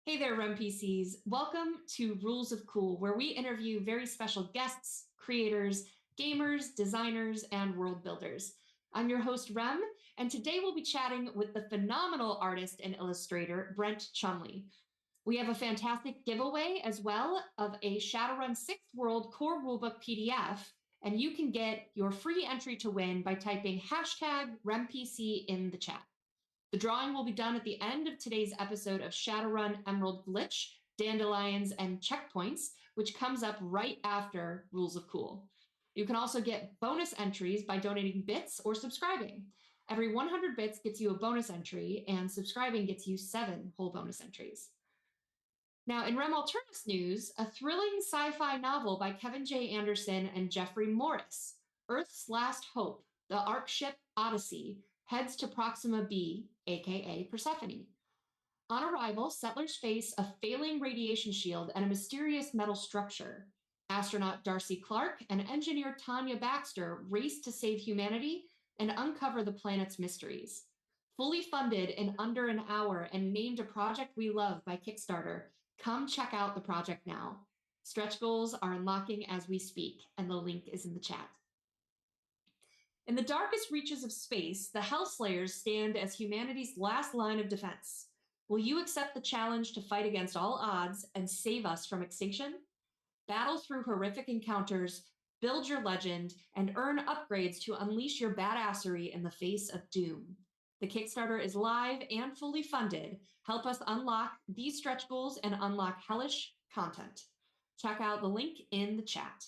Hey there, RemPCs. Welcome to Rules of Cool, where we interview very special guests, creators, gamers, designers, and world builders. I'm your host, Rem, and today we'll be chatting with the phenomenal artist and illustrator, Brent Chumley. We have a fantastic giveaway as well of a Shadowrun 6th World Core Rulebook PDF, and you can get your free entry to win by typing hashtag RemPC in the chat. The drawing will be done at the end of today's episode of Shadowrun Emerald Glitch, Dandelions, and Checkpoints, which comes up right after Rules of Cool. You can also get bonus entries by donating bits or subscribing. Every 100 bits gets you a bonus entry, and subscribing gets you 7 whole bonus entries. Now, in Rem Alternis news, a thrilling sci-fi novel by Kevin J. Anderson and Jeffrey Morris, Earth's Last Hope, the Ark ship Odyssey, heads to Proxima b, aka Persephone. On arrival, settlers face a failing radiation shield and a mysterious metal structure. Astronaut Darcy Clark and engineer Tanya Baxter race to save humanity and uncover the planet's mysteries. Fully funded in under an hour and named a project we love by Kickstarter, come check out the project now. Stretch goals are unlocking as we speak, and the link is in the chat. In the darkest reaches of space, the Hellslayers stand as humanity's last line of defense. Will you accept the challenge to fight against all odds and save us from extinction? Battle through horrific encounters, build your legend, and earn upgrades to unleash your badassery in the face of doom. The Kickstarter is live and fully funded. Help us unlock these stretch goals and unlock hellish content. Check out the link in the chat.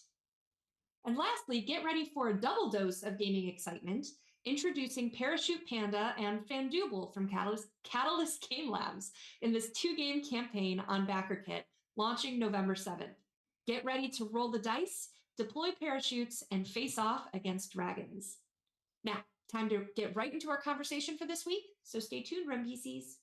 And lastly, get ready for a double dose of gaming excitement, introducing Parachute Panda and Fandooble from Catalyst Game Labs in this 2-game campaign on BackerKit, launching November 7th. Get ready to roll the dice, deploy parachutes, and face off against dragons. Now, time to get right into our conversation for this week, so stay tuned, RemPCs.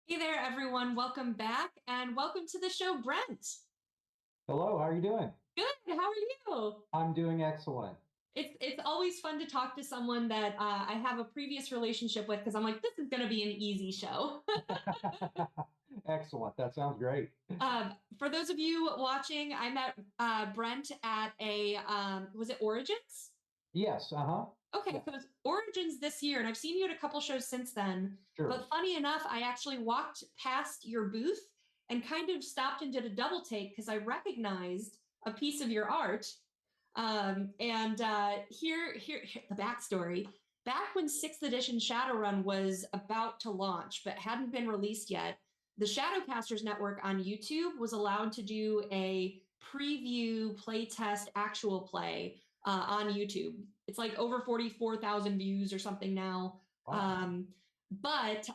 Hey there, everyone. Welcome back, and welcome to the show, Brent. Hello, how are you doing? Good. How are you? I'm doing excellent. It's always fun to talk to someone that I have a previous relationship with, because I'm like, this is going to be an easy show. Excellent. That sounds great. For those of you watching, I met Brent at was it Origins? Yes, Okay, yeah. so it's Origins this year, and I've seen you at a couple shows since then. Sure. But funny enough, I actually walked past your booth and kind of stopped and did a double take because I recognized a piece of your art. Here, the backstory. Back when 6th edition Shadowrun was about to launch but hadn't been released yet, the Shadowcasters Network on YouTube was allowed to do a preview, playtest, actual play on YouTube. It's like over 44,000 views or something now. Wow. But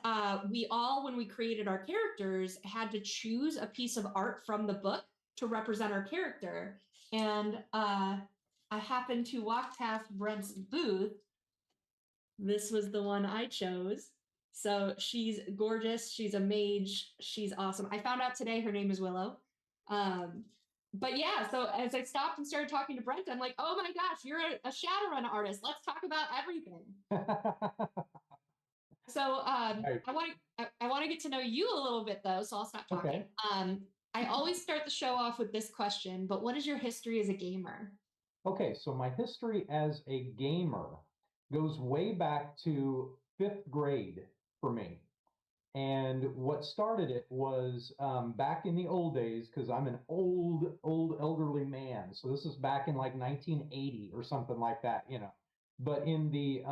we all, when we created our characters, had to choose a piece of art from the book to represent our character. And I happened to walk past Brent's booth. This was the one I chose. So she's gorgeous. She's a mage. She's awesome. I found out today her name is Willow. But yeah, so as I stopped and started talking to Brent, I'm like, oh my gosh, you're a Shadowrun artist. Let's talk about everything. So Right. I want to get to know you a little bit though, so I'll stop talking. Okay. I always start the show off with this question, but what is your history as a gamer? Okay, so my history as a gamer goes way back to 5th grade for me. And what started it was back in the old days, because I'm an old elderly man. So this is back in like 1980 or something like that, you know. But in the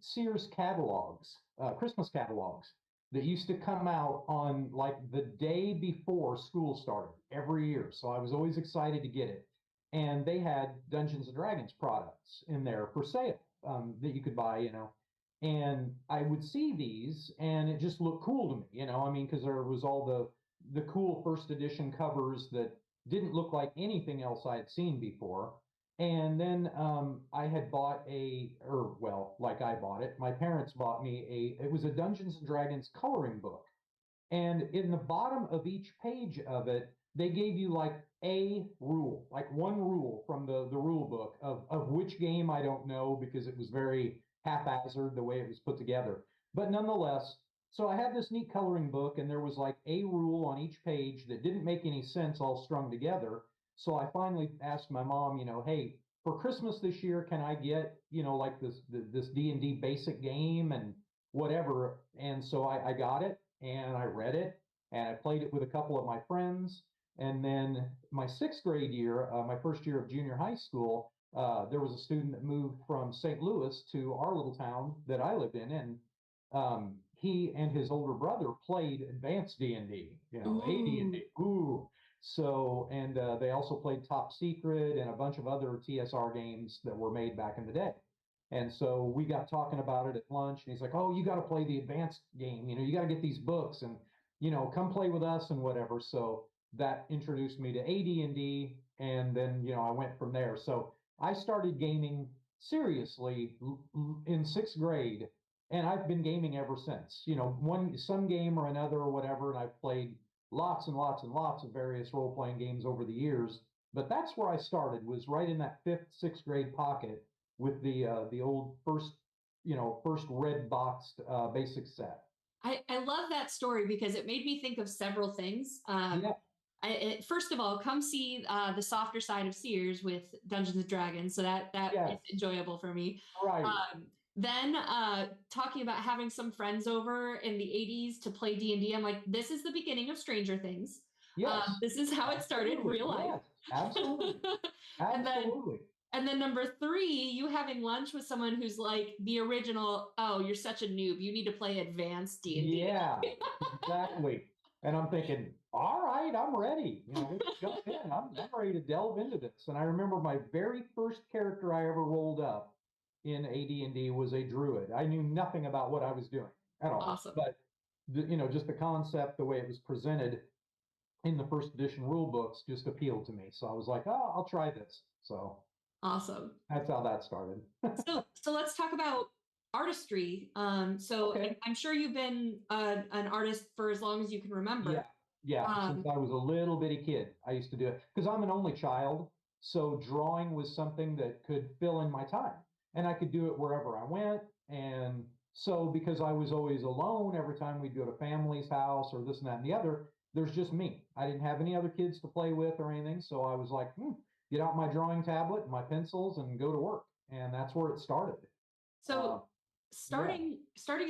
Sears catalogs, Christmas catalogs, that used to come out on like the day before school started every year. So I was always excited to get it. And they had Dungeons and Dragons products in there for sale that you could buy, you know. And I would see these and it just looked cool to me, I mean, because there was all the cool first edition covers that didn't look like anything else I had seen before. And then I had bought or well, like I bought it, my parents bought me it was a Dungeons and Dragons coloring book. And in the bottom of each page of it, they gave you like a rule, like one rule from the rule book of which game I don't know because it was very haphazard the way it was put together. But nonetheless, so I had this neat coloring book, and there was like a rule on each page that didn't make any sense all strung together. So I finally asked my mom, hey, for Christmas this year, can I get, like this D&D basic game and whatever? And so I got it and I read it and I played it with a couple of my friends. And then my sixth grade year, my first year of junior high school, there was a student that moved from St. Louis to our little town that I lived in, and he and his older brother played advanced D&D, Ooh. AD&D. Ooh. So, and they also played Top Secret and a bunch of other TSR games that were made back in the day. And so we got talking about it at lunch, and he's like, "Oh, you got to play the advanced game. You got to get these books, and come play with us and whatever." So that introduced me to AD&D, and then I went from there. So I started gaming seriously in sixth grade, and I've been gaming ever since. Some game or another or whatever, and I've played lots and lots and lots of various role playing games over the years. But that's where I started, was right in that fifth, sixth grade pocket with the old first red boxed basic set. I love that story because it made me think of several things. Yeah. First of all, come see the softer side of Sears with Dungeons and Dragons, so that Yes. is enjoyable for me. Right. Then talking about having some friends over in the 80s to play D&D, I'm like, this is the beginning of Stranger Things. Yes. This is how it started, Absolutely. real life. Yes. Absolutely. And then Absolutely. and then number 3, you having lunch with someone who's like the original, "Oh, you're such a noob. You need to play advanced D&D." Yeah, exactly. And I'm thinking, all right, I'm ready. Let's jump in. I'm ready to delve into this. And I remember my very first character I ever rolled up in AD&D was a druid. I knew nothing about what I was doing at all. Awesome. But just the concept, the way it was presented in the first edition rule books just appealed to me. So I was like, oh, I'll try this. So Awesome. that's how that started. So let's talk about artistry. Okay. I'm sure you've been an artist for as long as you can remember. Yeah. Since I was a little bitty kid, I used to do it because I'm an only child. So drawing was something that could fill in my time, and I could do it wherever I went. And so because I was always alone, every time we'd go to family's house or this and that and the other, there's just me. I didn't have any other kids to play with or anything. So I was like, get out my drawing tablet and my pencils and go to work. And that's where it started. So starting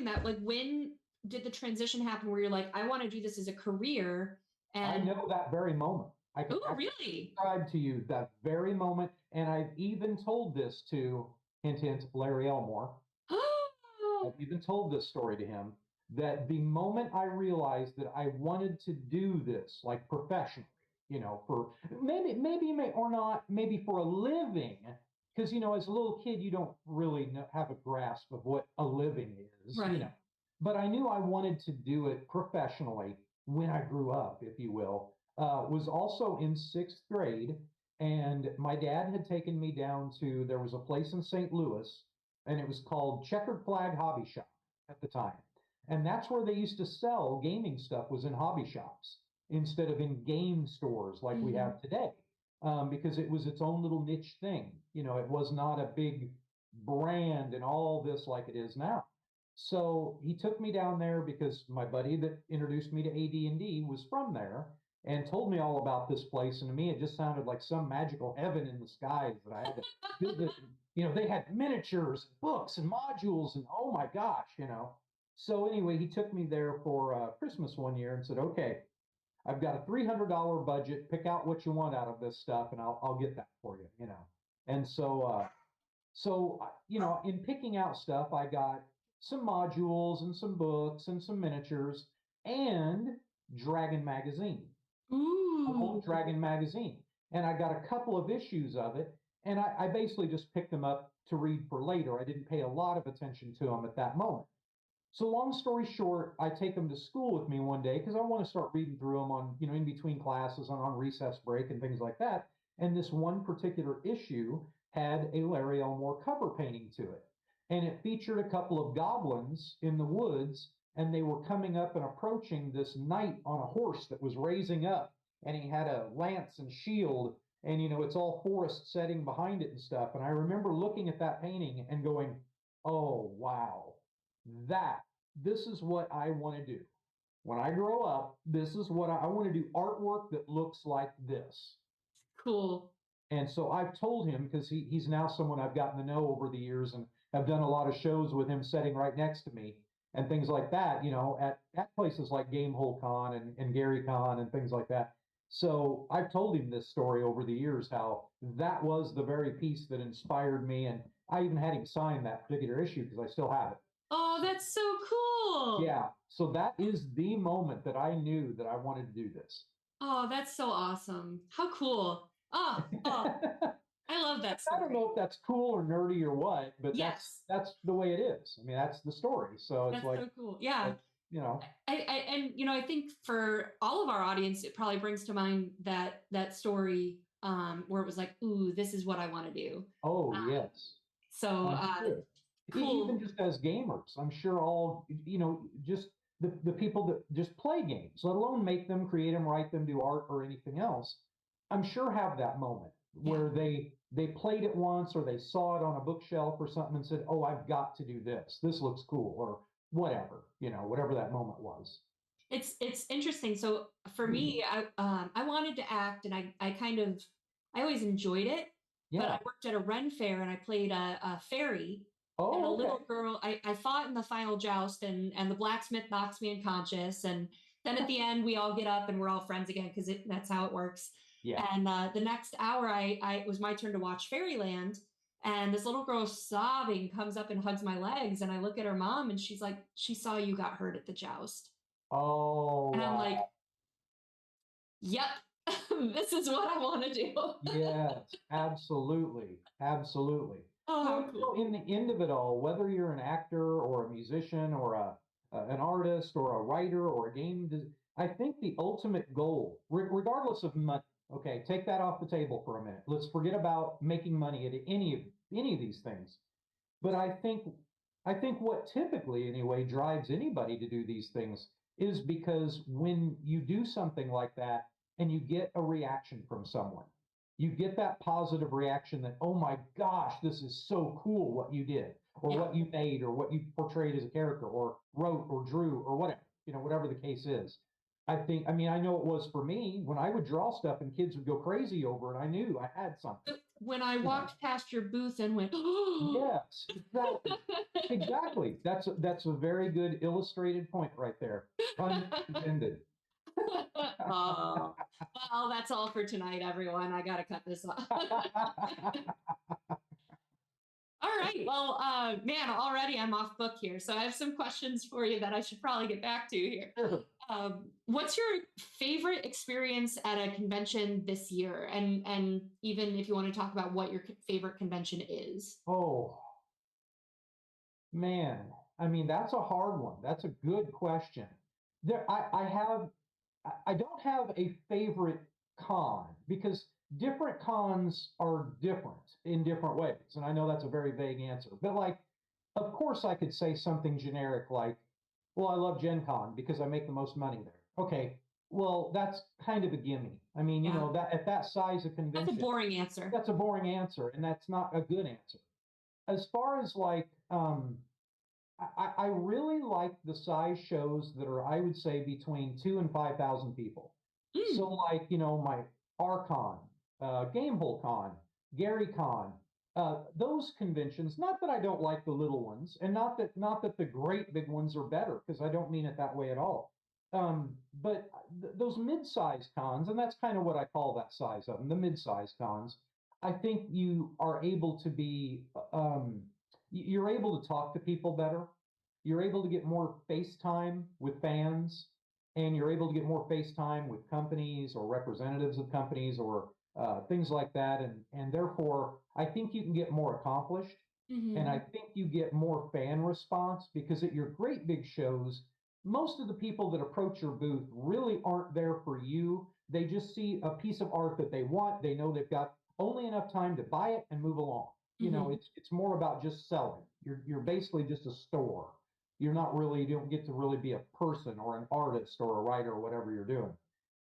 that, like, when did the transition happen where you're like, I want to do this as a career? I And know that very moment. I can oh, really? describe to you that very moment, and I've even told this to hint hint Larry Elmore. I've even told this story to him, that the moment I realized that I wanted to do this like professionally, for or not, maybe for a living, because as a little kid you don't really have a grasp of what a living is, Right. But I knew I wanted to do it professionally when I grew up, if you will. Was also in sixth grade, and my dad had taken me down to, there was a place in St. Louis, and it was called Checkered Flag Hobby Shop at the time. And that's where they used to sell gaming stuff, was in hobby shops instead of in game stores like we have today, because it was its own little niche thing. It was not a big brand and all this like it is now. So he took me down there because my buddy that introduced me to AD&D was from there and told me all about this place. And to me, it just sounded like some magical heaven in the skies that I had to visit. They had miniatures, books, and modules, and oh my gosh. So anyway, he took me there for Christmas one year and said, "Okay, I've got a $300 budget. Pick out what you want out of this stuff, and I'll get that for you." And so in picking out stuff, I got some modules and some books and some miniatures and Dragon magazine, Ooh. old Dragon magazine, and I got a couple of issues of it. And I basically just picked them up to read for later. I didn't pay a lot of attention to them at that moment. So long story short, I take them to school with me one day because I want to start reading through them on, in between classes and on recess break and things like that. And this one particular issue had a Larry Elmore cover painting to it. And it featured a couple of goblins in the woods, and they were coming up and approaching this knight on a horse that was raising up, and he had a lance and shield, and it's all forest setting behind it and stuff. And I remember looking at that painting and going, oh wow, that this is what I want to do. When I grow up, this is what I want to do, artwork that looks like this. Cool. And so I've told him, because he's now someone I've gotten to know over the years and have done a lot of shows with him sitting right next to me and things like that, at places like Gamehole Con and Gary Con and things like that. So I've told him this story over the years, how that was the very piece that inspired me. And I even had him sign that particular issue because I still have it. Oh, that's so cool. Yeah. So that is the moment that I knew that I wanted to do this. Oh, that's so awesome. How cool. Oh, I love that story. I don't know if that's cool or nerdy or what, but yes, that's the way it is. I mean, that's the story. So it's that's so cool. Yeah. I think for all of our audience, it probably brings to mind that story where it was like, ooh, this is what I want to do. Oh, yes. So cool. Even just as gamers, I'm sure all, just the people that just play games, let alone make them, create them, write them, do art or anything else, I'm sure have that moment where they played it once or they saw it on a bookshelf or something and said, oh, I've got to do this. This looks cool, or whatever, whatever that moment was. It's interesting. So for me, I wanted to act, and I always enjoyed it. Yeah. But I worked at a Ren fair and I played a fairy. Oh, and a little girl. I fought in the final joust, and the blacksmith knocks me unconscious, and then at the end we all get up and we're all friends again because that's how it works. Yeah. And the next hour, it was my turn to watch Fairyland, and this little girl sobbing comes up and hugs my legs, and I look at her mom, and she's like, "She saw you got hurt at the joust." Oh. And I'm like, "Yep, this is what I want to do." Yes, absolutely, absolutely. Oh, cool. In the end of it all, whether you're an actor or a musician or an artist or a writer or a I think the ultimate goal, regardless of money, okay, take that off the table for a minute. Let's forget about making money at any of these things. But I think what typically anyway drives anybody to do these things is because when you do something like that and you get a reaction from someone, you get that positive reaction that, oh my gosh, this is so cool what you did, or what you made, or what you portrayed as a character, or wrote, or drew, or whatever, whatever the case is. I know it was for me when I would draw stuff and kids would go crazy over it. I knew I had something. When I walked past your booth and went, yes, exactly. Exactly. That's a very good illustrated point right there. Pun intended. Oh, well, that's all for tonight, everyone. I gotta cut this off. All right. Well, man, already I'm off book here, so I have some questions for you that I should probably get back to here. Sure. What's your favorite experience at a convention this year? And even if you want to talk about what your favorite convention is. Oh, man. I mean, that's a hard one. That's a good question. I don't have a favorite con because different cons are different in different ways. And I know that's a very vague answer, but like, of course I could say something generic like, well, I love Gen Con because I make the most money there. Okay. Well, that's kind of a gimme. I mean, that at that size of convention, that's a boring answer. That's a boring answer, and that's not a good answer. As far as like, I really like the size shows that are, I would say, between 2,000 and 5,000 people. So like, my Archon, Gamehole Con, Gary Con, those conventions, not that I don't like the little ones, and not that the great big ones are better, because I don't mean it that way at all. But those mid-size cons, and that's kind of what I call that size of them, the mid-size cons, I think you are able to be, you're able to talk to people better. You're able to get more face time with fans, and you're able to get more face time with companies or representatives of companies, or things like that, and therefore I think you can get more accomplished, and I Hmm. think you get more fan response because at your great big shows, most of the people that approach your booth really aren't there for you. They just see a piece of art that they want. They know they've got only enough time to buy it and move along. You know, Hmm. it's more about just selling. You're basically just a store. You're not really, you don't get to really be a person or an artist or a writer or whatever you're doing.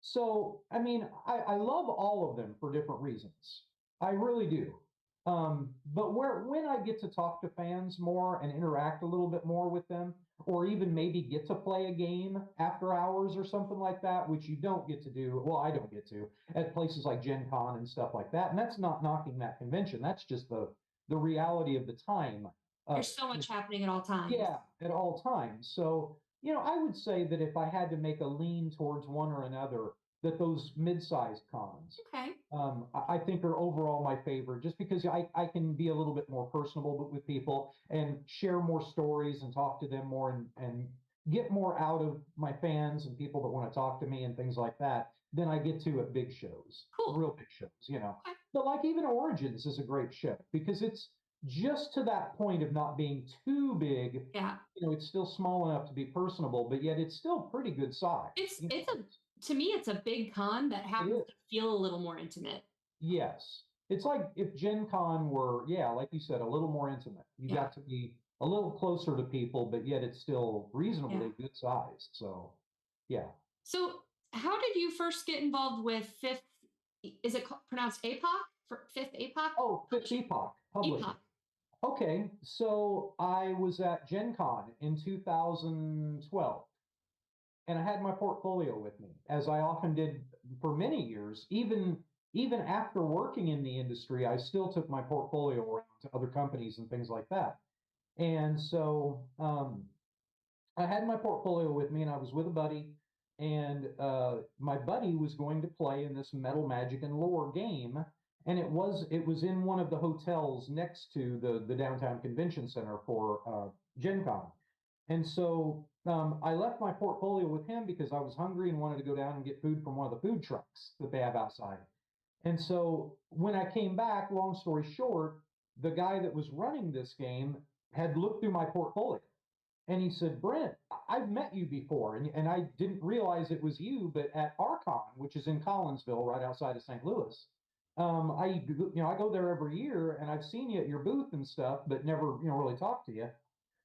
So, I mean, I love all of them for different reasons. I really do. But when I get to talk to fans more and interact a little bit more with them, or even maybe get to play a game after hours or something like that, which you don't get to do. Well, I don't get to at places like Gen Con and stuff like that. And that's not knocking that convention. That's just the reality of the time of There's so it. much happening at all times. Yeah, at all times. So, I would say that if I had to make a lean towards one or another, that those mid-sized cons, Okay. I think are overall my favorite, just because I can be a little bit more personable with people and share more stories and talk to them more and get more out of my fans and people that want to talk to me and things like that than I get to at big shows, Cool. real big shows. Okay. But like even Origins is a great show because it's just to that point of not being too big. Yeah. It's still small enough to be personable, but yet it's still pretty good size. It's a to me it's a big con that It happens is. to feel a little more intimate. Yes. It's like if Gen Con were, yeah, like you said, a little more intimate. You Yeah. got to be a little closer to people, but yet it's still Yeah. reasonably good size. So, yeah. So, how did you first get involved with Fifth? Is it pronounced APOC for Fifth APOC Oh, Fifth Publishing? Epoch Publishing. APOC. Okay, so I was at Gen Con in 2012, and I had my portfolio with me, as I often did for many years. Even after working in the industry, I still took my portfolio around to other companies and things like that. And so I had my portfolio with me, and I was with a buddy, and my buddy was going to play in this Metal Magic and Lore game, and it was in one of the hotels next to the downtown convention center for Gen Con. And so I left my portfolio with him because I was hungry and wanted to go down and get food from one of the food trucks that they have outside. And so when I came back, long story short, the guy that was running this game had looked through my portfolio, and he said, Brent, I've met you before. And I didn't realize it was you, but at Archon, which is in Collinsville, right outside of St. Louis, I go there every year, and I've seen you at your booth and stuff, but never, really talked to you.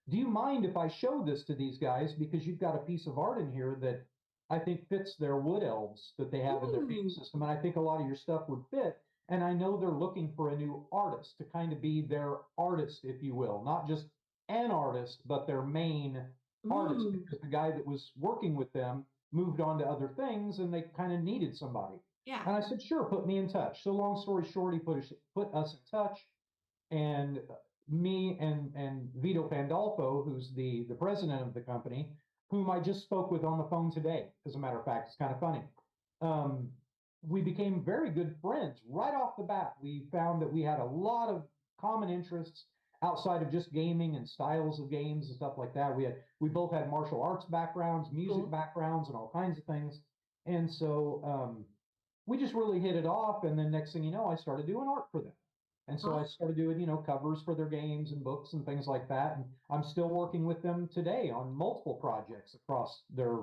Do you mind if I show this to these guys? Because you've got a piece of art in here that I think fits their wood elves that they have in their game Ooh. system. And I think a lot of your stuff would fit. And I know they're looking for a new artist to kind of be their artist, if you will, not just an artist, but their main artist, Ooh. because the guy that was working with them moved on to other things and they kind of needed somebody. Yeah. And I said, sure, put me in touch. So long story short, he put us in touch, and me and Vito Pandolfo, who's the president of the company, whom I just spoke with on the phone today. As a matter of fact, it's kind of funny. Um, we became very good friends right off the bat. We found that we had a lot of common interests outside of just gaming and styles of games and stuff like that. We both had martial arts backgrounds, music Cool. backgrounds, and all kinds of things. And so we just really hit it off. And then next thing you know, I started doing art for them. And so I Awesome. started doing, covers for their games and books and things like that. And I'm still working with them today on multiple projects across their,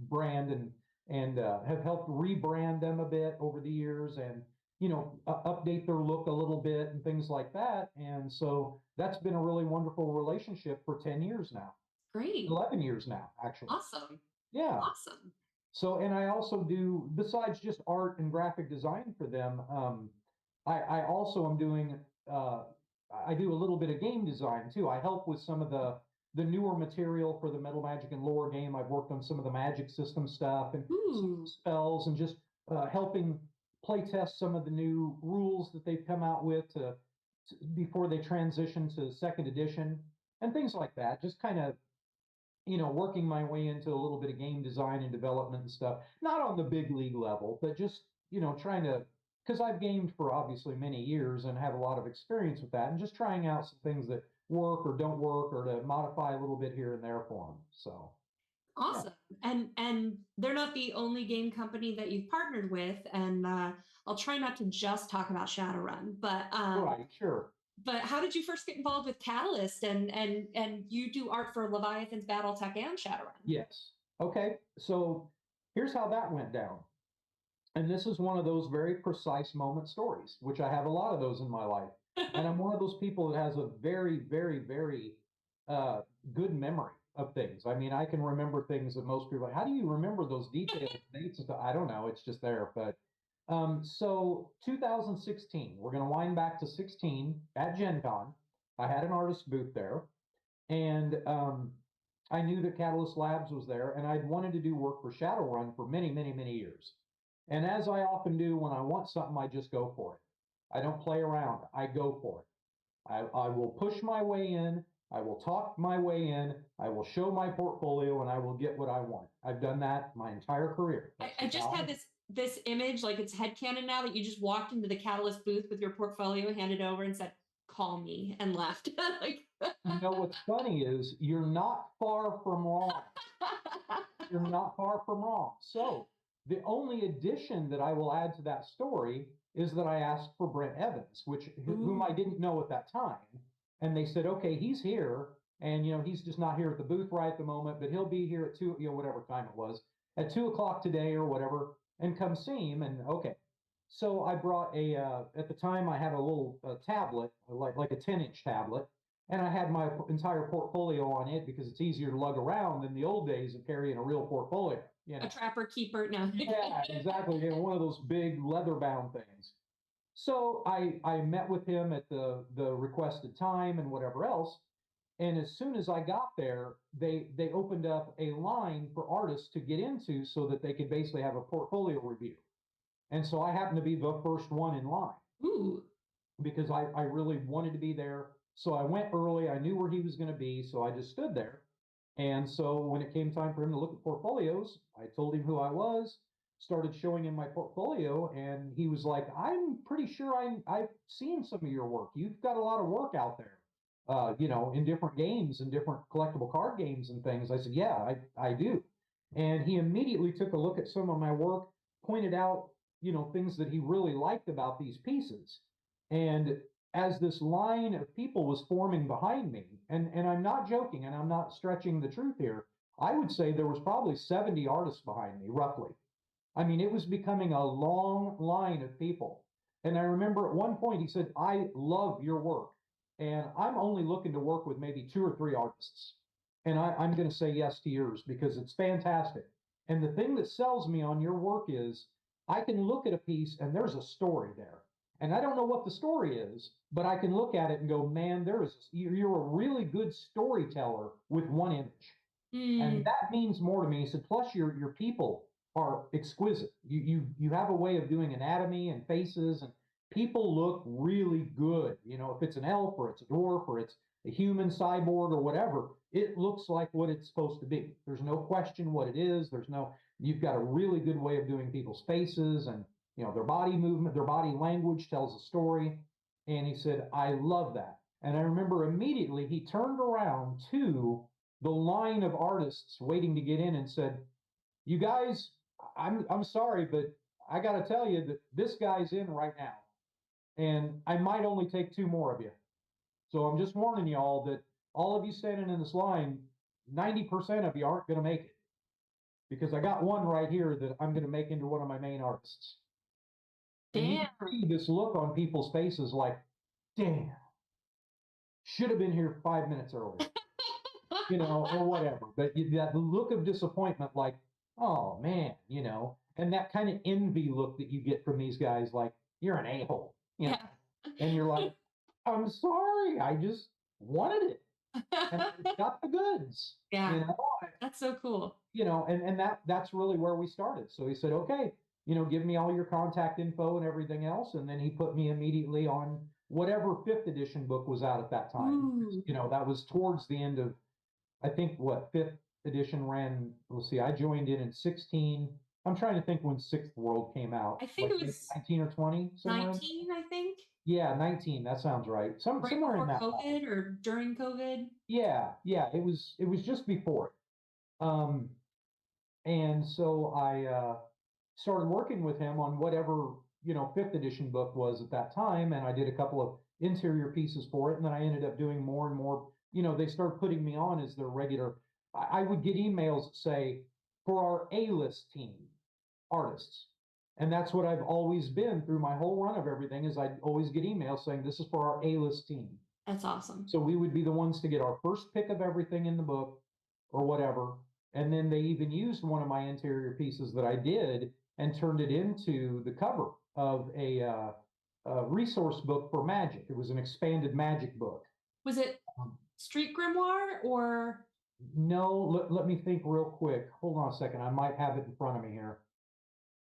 brand, and have helped rebrand them a bit over the years, and, update their look a little bit and things like that. And so that's been a really wonderful relationship for 10 years now, Great. 11 years now, actually. Awesome. Yeah. Awesome. So, and I also do, besides just art and graphic design for them, I also am doing, uh, I do a little bit of game design too. I help with some of the newer material for the Metal Magic and Lore game. I've worked on some of the magic system stuff and some Ooh. spells, and just helping play test some of the new rules that they've come out with before they transition to second edition and things like that. Just kind of, working my way into a little bit of game design and development and stuff. Not on the big league level, but just, trying to, because I've gamed for obviously many years and have a lot of experience with that, and just trying out some things that work or don't work, or to modify a little bit here and there for them. So, yeah. Awesome. And they're not the only game company that you've partnered with. And I'll try not to just talk about Shadowrun, Right, sure. but how did you first get involved with Catalyst and you do art for Leviathan's BattleTech and Shadowrun? Yes. Okay. So here's how that went down. And this is one of those very precise moment stories, which I have a lot of those in my life. And I'm one of those people that has a very, very, very uh, good memory of things. I mean, I can remember things that most people, how do you remember those details, dates and stuff? I don't know. It's just there. But so 2016, we're going to wind back to 16 at Gen Con. I had an artist booth there. And I knew that Catalyst Labs was there, and I'd wanted to do work for Shadowrun for many, many, many years. And as I often do when I want something, I just go for it. I don't play around. I go for it. I will push my way in. I will talk my way in. I will show my portfolio, and I will get what I want. I've done that my entire career. I just had this image, like it's headcanon now, that you just walked into the Catalyst booth with your portfolio, handed over, and said, "Call me," and left. Like, You know what's funny is you're not far from wrong. You're not far from wrong. So the only addition that I will add to that story is that I asked for Brent Evans, whom I didn't know at that time. And they said, okay, he's here. And, he's just not here at the booth right at the moment, but he'll be here at 2, whatever time it was, at 2 o'clock today or whatever, and come see him. And okay. So I brought at the time I had a little tablet, like a 10-inch tablet, and I had my entire portfolio on it because it's easier to lug around than the old days of carrying a real portfolio. A trapper keeper. No. Yeah, exactly. One of those big leather bound things. So I met with him at the requested time and whatever else. And as soon as I got there, they opened up a line for artists to get into so that they could basically have a portfolio review. And so I happened to be the first one in line. Ooh. Because I really wanted to be there. So I went early. I knew where he was going to be. So I just stood there. And so when it came time for him to look at portfolios, I told him who I was, started showing him my portfolio, and he was like, I'm pretty sure I've seen some of your work. You've got a lot of work out there, in different games and different collectible card games and things. I said, yeah, I do. And he immediately took a look at some of my work, pointed out, things that he really liked about these pieces. And as this line of people was forming behind me, and I'm not joking and I'm not stretching the truth here, I would say there was probably 70 artists behind me, roughly. I mean, it was becoming a long line of people. And I remember at one point he said, I love your work. And I'm only looking to work with maybe 2 or 3 artists. And I'm going to say yes to yours because it's fantastic. And the thing that sells me on your work is I can look at a piece and there's a story there. And I don't know what the story is, but I can look at it and go, man, you're a really good storyteller with one image. And that means more to me. He said, plus your people are exquisite. You have a way of doing anatomy and faces, and people look really good. If it's an elf or it's a dwarf or it's a human cyborg or whatever, it looks like what it's supposed to be. There's no question what it is. You've got a really good way of doing people's faces and their body movement, their body language tells a story. And he said, I love that. And I remember immediately he turned around to the line of artists waiting to get in and said, you guys, I'm sorry, but I got to tell you that this guy's in right now. And I might only take 2 more of you. So I'm just warning y'all that all of you standing in this line, 90% of you aren't going to make it. Because I got one right here that I'm going to make into one of my main artists. And you can see this look on people's faces like, damn, should have been here 5 minutes earlier, or whatever. But that look of disappointment, like, oh man, and that kind of envy look that you get from these guys, like, you're an a-hole, Yeah. And you're like, I'm sorry, I just wanted it. And I got the goods. Yeah. That's so cool. And that's really where we started. So he said, okay, give me all your contact info and everything else. And then he put me immediately on whatever 5th edition book was out at that time. That was towards the end of, I think, what 5th edition ran. Let's see, I joined in 16. I'm trying to think when 6th World came out. I think it was 19 or 20. 19, I think. Yeah, 19. That sounds right. Right Somewhere before in that. COVID or during COVID. Yeah. It was just before it. And so I started working with him on whatever fifth edition book was at that time, and I did a couple of interior pieces for it, and then I ended up doing more and more. They started putting me on as their regular. I would get emails that say, for our A-list team artists. And that's what I've always been through my whole run of everything, is I'd always get emails saying this is for our A-list team. That's awesome. So we would be the ones to get our first pick of everything in the book or whatever. And then they even used one of my interior pieces that I did and turned it into the cover of a resource book for magic. It was an expanded magic book. Was it Street Grimoire or? No, let me think real quick. Hold on a second. I might have it in front of me here.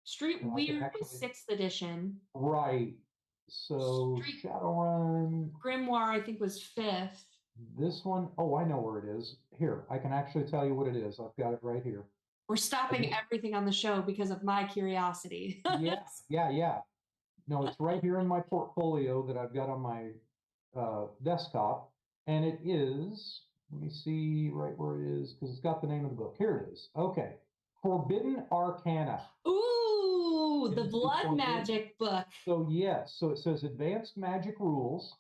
Street Weird was 6th edition. Right. So Shadowrun. Grimoire, I think, was 5th. This one, oh, I know where it is. Here, I can actually tell you what it is. I've got it right here. We're stopping everything on the show because of my curiosity. Yeah. No, it's right here in my portfolio that I've got on my desktop. And it is, let me see right where it is, because it's got the name of the book. Here it is. Okay. Forbidden Arcana. Ooh, the blood magic book. So yes, so it says Advanced Magic Rules,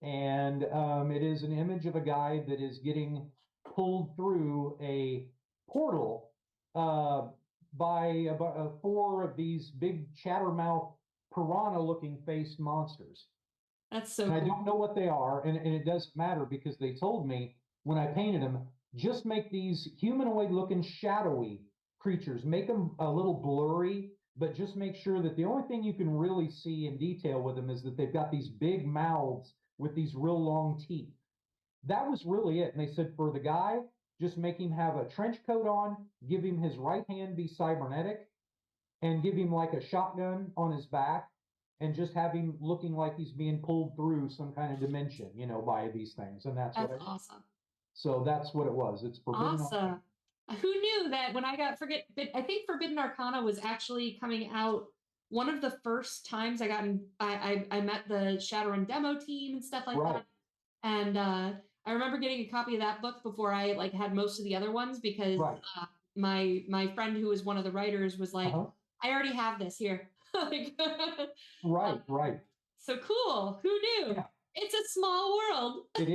and it is an image of a guy that is getting pulled through a portal by about 4 of these big chattermouth piranha-looking faced monsters. That's so cool. I don't know what they are, and it doesn't matter because they told me when I painted them, just make these humanoid-looking shadowy creatures, make them a little blurry, but just make sure that the only thing you can really see in detail with them is that they've got these big mouths with these real long teeth. That was really it. And they said for the guy, just make him have a trench coat on, give him his right hand be cybernetic, and give him like a shotgun on his back, and just have him looking like he's being pulled through some kind of dimension, by these things. And that's what I did. Awesome. So that's what it was. It's Forbidden Arcana. Who knew that when I got I think Forbidden Arcana was actually coming out one of the first times I got I met the Shadowrun demo team and stuff like that. And I remember getting a copy of that book before I had most of the other ones because my friend who was one of the writers was like, I already have this here. Right. So cool. Who knew? Yeah. It's a small world. It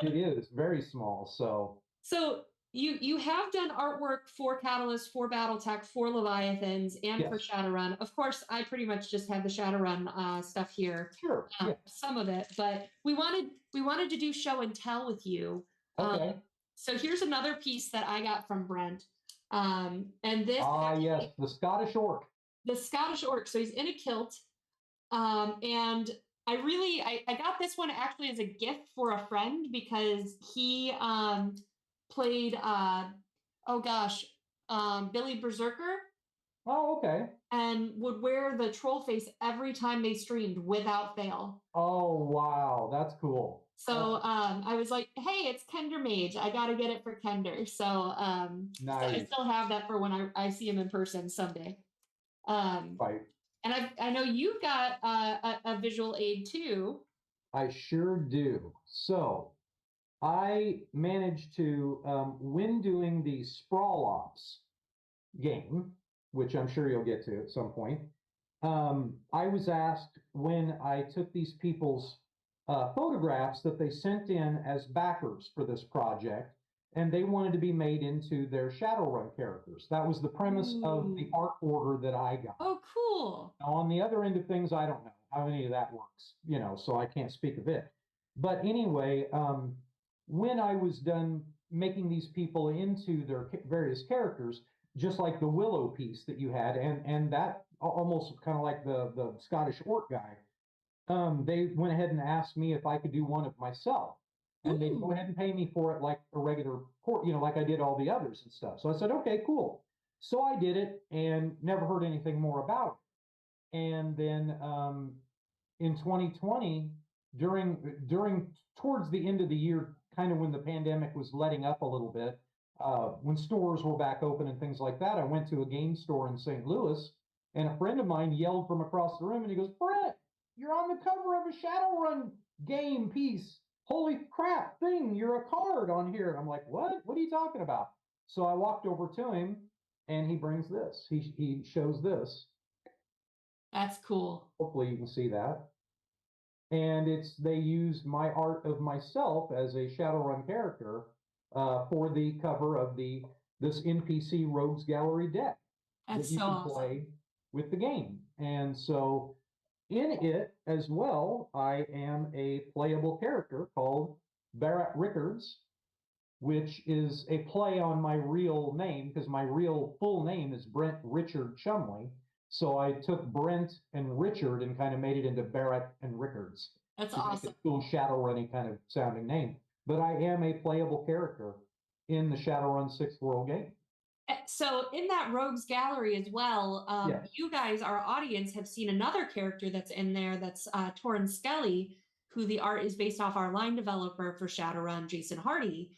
is very small. So you have done artwork for Catalyst, for BattleTech, for Leviathans, and for Shadowrun. Of course, I pretty much just have the Shadowrun stuff here. Sure. Some of it, but we wanted to do show and tell with you. Okay. So here's another piece that I got from Brent. And this. Yes, the Scottish orc. The Scottish orc. So he's in a kilt. And I got this one actually as a gift for a friend because he played Billy Berserker. Oh, okay. And would wear the troll face every time they streamed without fail. Oh, wow, that's cool. So I was like, hey, it's Kender Mage. I gotta get it for Kender. So nice. So I still have that for when I see him in person someday. Right. And I know you've got a visual aid too. I sure do. So I managed to, when doing the Sprawl Ops game, which I'm sure you'll get to at some point, I was asked when I took these people's photographs that they sent in as backers for this project, and they wanted to be made into their Shadowrun characters. That was the premise of the art order that I got. Oh, cool. Now, on the other end of things, I don't know how any of that works, so I can't speak of it. But anyway, when I was done making these people into their various characters, just like the Willow piece that you had, and that almost kind of like the Scottish orc guy, they went ahead and asked me if I could do one of myself. And they go ahead and pay me for it like a regular court, like I did all the others and stuff. So I said, okay, cool. So I did it and never heard anything more about it. And then in 2020, towards the end of the year, kind of when the pandemic was letting up a little bit, when stores were back open and things like that, I went to a game store in St. Louis, and a friend of mine yelled from across the room, and he goes, Brent, you're on the cover of a Shadowrun game piece. Holy crap, thing, you're a card on here. I'm like, what? What are you talking about? So I walked over to him, and he brings this. He shows this. That's cool. Hopefully you can see that. And they used my art of myself as a Shadowrun character for the cover of this NPC Rogues Gallery deck that That's you so can awesome. play with the game. And so in it as well, I am a playable character called Barrett Rickards, which is a play on my real name because my real full name is Brent Richard Chumley. So I took Brent and Richard and kind of made it into Barrett and Rickards That's to make awesome. it cool Shadowrunny kind of sounding name. But I am a playable character in the Shadowrun Sixth World game. So in that rogues gallery as well, Yes. you guys, our audience, have seen another character that's in there. That's Torrin Skelly, who the art is based off our line developer for Shadowrun, Jason Hardy.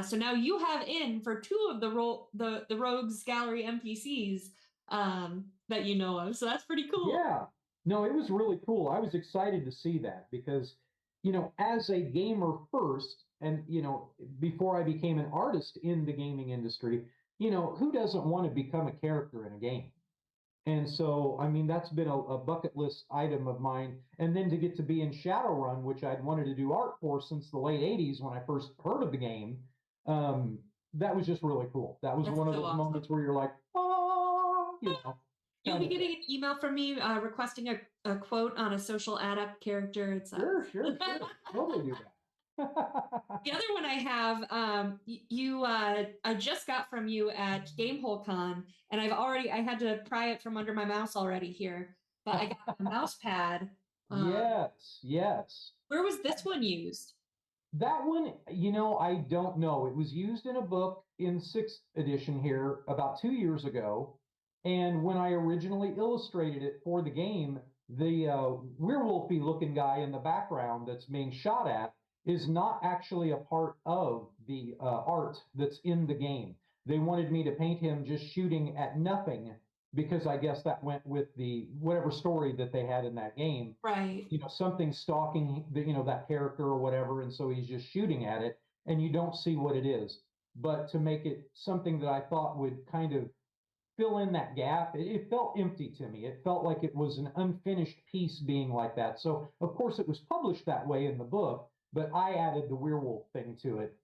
So now you have in for two of the rogues gallery NPCs that you know of. So that's pretty cool. Yeah. No, it was really cool. I was excited to see that because, as a gamer first, and, before I became an artist in the gaming industry, who doesn't want to become a character in a game? And so, I mean, that's been a bucket list item of mine. And then to get to be in Shadowrun, which I'd wanted to do art for since the late 80s when I first heard of the game, um, that was just really cool. That was That's one of so those awesome. moments where you're like, oh, You'll kind be of thing. getting an email from me requesting a quote on a social adept character. It's Sure, sure, sure. Totally do that. The other one I have, I just got from you at Gamehole Con, and I had to pry it from under my mouse already here, but I got a mouse pad. Yes, yes. Where was this one used? That one, I don't know. It was used in a book in sixth edition here about 2 years ago. And when I originally illustrated it for the game, the werewolfy looking guy in the background that's being shot at is not actually a part of the art that's in the game. They wanted me to paint him just shooting at nothing because I guess that went with the whatever story that they had in that game. Right. Something stalking that character or whatever, and so he's just shooting at it and you don't see what it is. But to make it something that I thought would kind of fill in that gap, it felt empty to me. It felt like it was an unfinished piece being like that. So of course it was published that way in the book, but I added the werewolf thing to it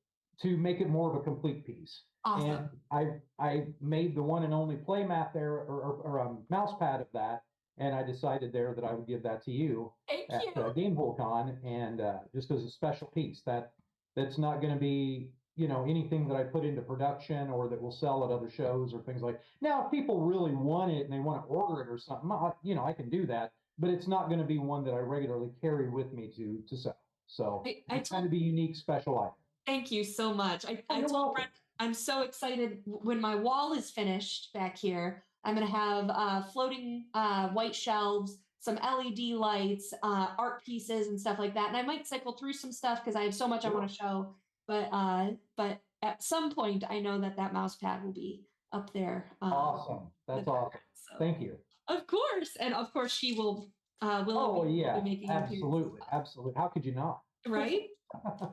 to make it more of a complete piece. Awesome. And I made the one and only play mat there, or mouse pad of that, and I decided there that I would give that to you Thank at you. Gamehole Con, and just as a special piece. That's not going to be anything that I put into production or that will sell at other shows or things like. Now, if people really want it and they want to order it or something, I can do that, but it's not going to be one that I regularly carry with me to sell. So it's kind of a unique, special item. Thank you so much. I You're told welcome. Brent I'm so excited when my wall is finished back here. I'm going to have floating white shelves, some LED lights, art pieces, and stuff like that. And I might cycle through some stuff because I have so much I want to show. But at some point, I know that mouse pad will be up there. Awesome. That's awesome. So, Thank you. of course, and of course, she will. Oh yeah, be making absolutely, absolutely. How could you not? Right.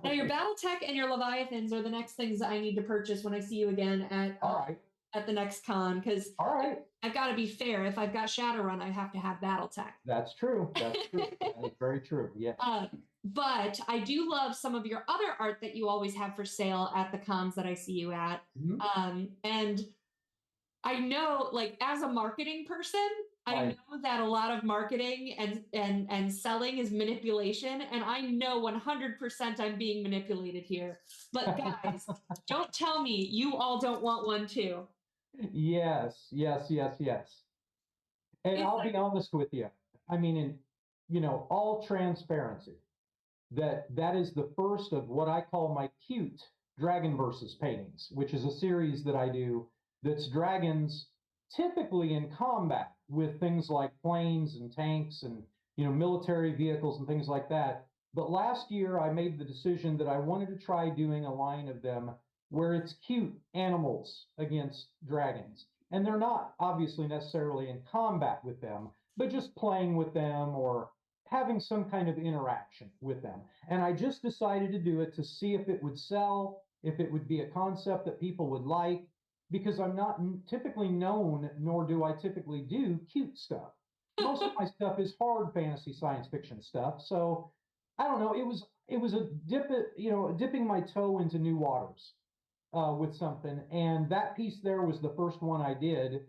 Now your BattleTech and your Leviathans are the next things I need to purchase when I see you again at the next con, because I've got to be fair. If I've got Shadowrun, I have to have BattleTech. That's true. That's true. That is very true. Yeah. But I do love some of your other art that you always have for sale at the cons that I see you at. Mm-hmm. And I know, like, as a marketing person, I know that a lot of marketing and selling is manipulation, and I know 100% I'm being manipulated here. But guys, don't tell me you all don't want one too. Yes, yes, yes, yes. And I'll be honest with you. I mean, in all transparency, that is the first of what I call my cute Dragon versus paintings, which is a series that I do that's dragons typically in combat with things like planes and tanks and military vehicles and things like that. But last year I made the decision that I wanted to try doing a line of them where it's cute animals against dragons. And they're not obviously necessarily in combat with them, but just playing with them or having some kind of interaction with them. And I just decided to do it to see if it would sell, if it would be a concept that people would like, because I'm not typically known, nor do I typically do cute stuff. most of my stuff is hard fantasy science fiction stuff. So I don't know. It was a dipping my toe into new waters with something, and that piece there was the first one I did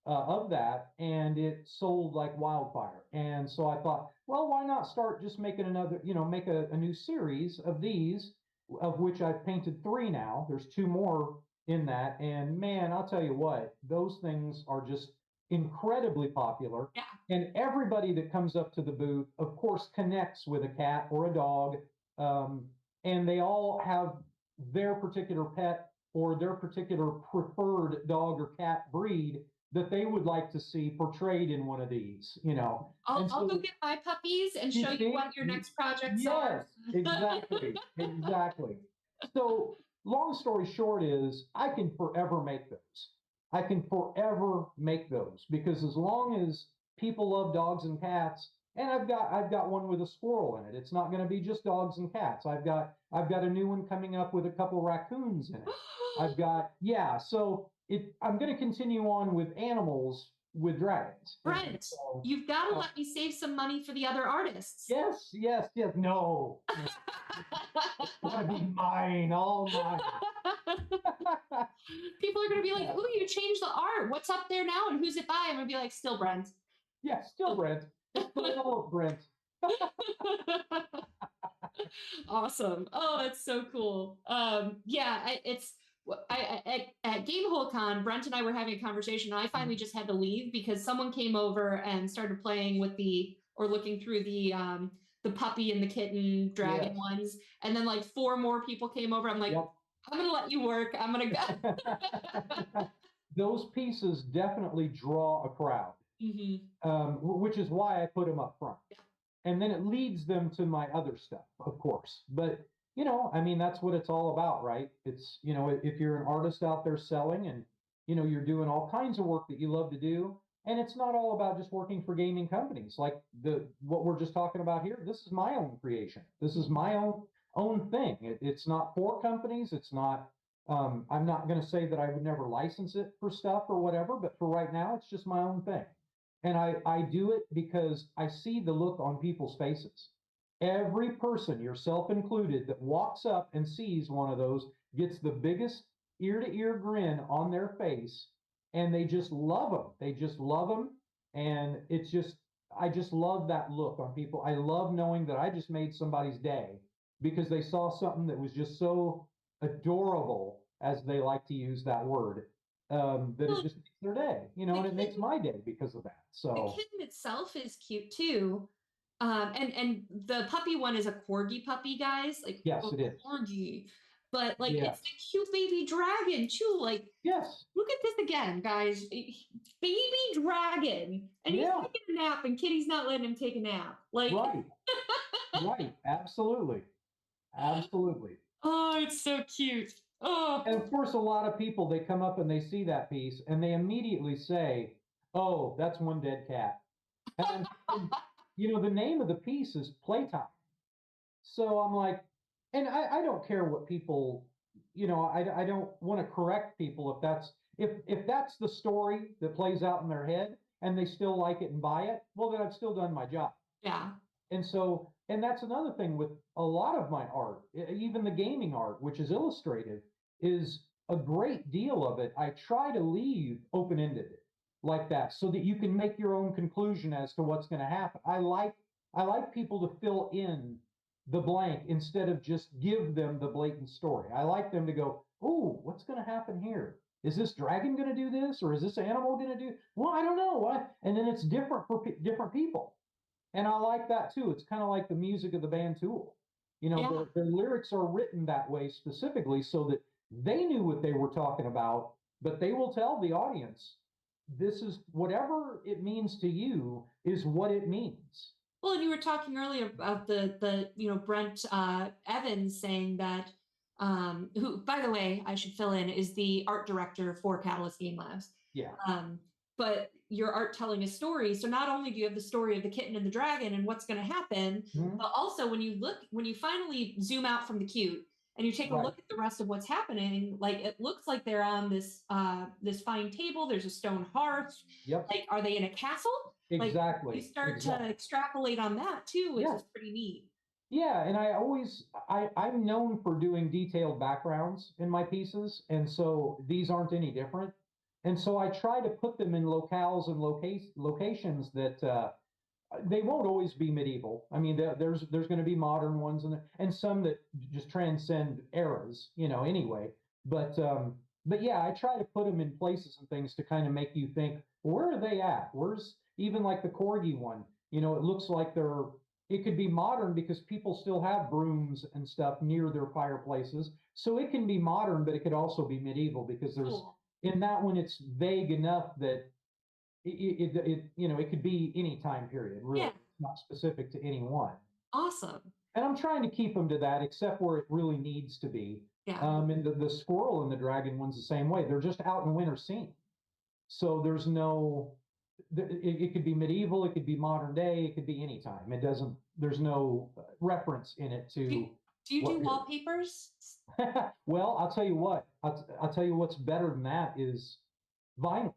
of that, and it sold like wildfire. And so I thought, well, why not start just making another, make a new series of these, of which I've painted 3 now. There's 2 more in that, and man, I'll tell you what, those things are just incredibly popular. Yeah. And everybody that comes up to the booth, of course, connects with a cat or a dog, and they all have their particular pet or their particular preferred dog or cat breed that they would like to see portrayed in one of these. I'll go get my puppies and show you what your next projects are. Yes, exactly, exactly. So, long story short is I can forever make those. I can forever make those because as long as people love dogs and cats, and I've got one with a squirrel in it. It's not going to be just dogs and cats. I've got a new one coming up with a couple raccoons in it. Yeah. So I'm going to continue on with animals with dragons. Brent, so, you've got to let me save some money for the other artists. Yes, yes, yes. No, it's got to be mine, all mine. People are going to be like, "Ooh, you changed the art. What's up there now? And who's it by?" I'm going to be like, "Still Brent." Yeah, still Brent. It's still Brent. Awesome. Oh, it's so cool. Yeah, at Gamehole Con, Brent and I were having a conversation, and I finally just had to leave because someone came over and started playing with looking through the puppy and the kitten dragon ones, and then like 4 more people came over. I'm like, yep. I'm gonna let you work. I'm gonna go. Those pieces definitely draw a crowd, which is why I put them up front. Yeah. And then it leads them to my other stuff, of course. But, I mean, that's what it's all about, right? It's, if you're an artist out there selling and, you're doing all kinds of work that you love to do, and it's not all about just working for gaming companies like what we're just talking about here. This is my own creation. This is my own thing. It's not for companies. It's not, I'm not going to say that I would never license it for stuff or whatever, but for right now, it's just my own thing. And I do it because I see the look on people's faces. Every person, yourself included, that walks up and sees one of those gets the biggest ear-to-ear grin on their face, and they just love them. They just love them, and I just love that look on people. I love knowing that I just made somebody's day because they saw something that was just so adorable, as they like to use that word, that it just makes their day, and it makes my day because of that. So the kitten itself is cute too. And the puppy one is a corgi puppy, guys. Like, yes, it is corgi, but like it's a cute baby dragon too. Like, yes, look at this again, guys. Baby dragon, and he's taking a nap, and Kitty's not letting him take a nap. Like, right, right, absolutely, absolutely. Oh, it's so cute. Oh, and of course, a lot of people, they come up and they see that piece and they immediately say, "Oh, that's one dead cat." And the name of the piece is Playtime. So I'm like, and I don't care what people, I don't want to correct people if that's the story that plays out in their head and they still like it and buy it, well, then I've still done my job. Yeah. And that's another thing with a lot of my art, even the gaming art, which is illustrative, is a great deal of it. I try to leave open-ended like that so that you can make your own conclusion as to what's going to happen. I like people to fill in the blank instead of just give them the blatant story. I like them to go, "Oh, what's going to happen here? Is this dragon going to do this, or is this animal going to do? Well, I don't know what." And then it's different for different people, and I like that too. It's kind of like the music of the band Tool. Their lyrics are written that way specifically so that they knew what they were talking about, but they will tell the audience, this is whatever it means to you is what it means. Well, and you were talking earlier about the Brent Evans saying that, who, by the way, I should fill in, is the art director for Catalyst Game Labs. Yeah. But your art telling a story. So not only do you have the story of the kitten and the dragon and what's going to happen, but also when you finally zoom out from the cute and you take a look at the rest of what's happening, like it looks like they're on this fine table. There's a stone hearth. Yep. Like, are they in a castle? exactly. You start to Exactly. extrapolate on that too, which Yeah. is pretty neat. Yeah, and I'm known for doing detailed backgrounds in my pieces, and so these aren't any different. And so I try to put them in locales and locations that they won't always be medieval. I mean, there's going to be modern ones and some that just transcend eras, anyway. But yeah, I try to put them in places and things to kind of make you think, where are they at? Where's even like the corgi one? It looks like it could be modern because people still have brooms and stuff near their fireplaces. So it can be modern, but it could also be medieval because Cool. in that one, it's vague enough that it could be any time period, really. Yeah. It's not specific to any one. Awesome. And I'm trying to keep them to that, except where it really needs to be. Yeah. And the squirrel and the dragon one's the same way. They're just out in winter scene. So there's no, it could be medieval, it could be modern day, it could be any time. There's no reference in it to. Do you do wallpapers? Well, I'll tell you what, I'll tell you what's better than that is vinyl.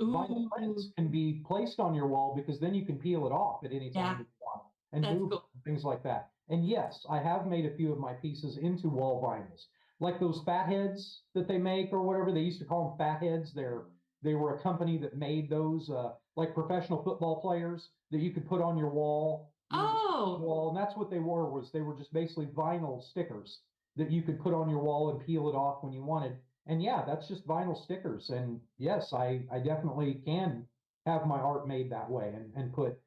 Vinyl prints can be placed on your wall because then you can peel it off at any time you want and move cool. things like that. And yes, I have made a few of my pieces into wall vinyls, like those fatheads that they make or whatever. They used to call them fatheads. They were a company that made those, like professional football players that you could put on your wall. Wall, and that's what they were. They were just basically vinyl stickers that you could put on your wall and peel it off when you wanted. And yeah, that's just vinyl stickers. And yes, I definitely can have my art made that way and put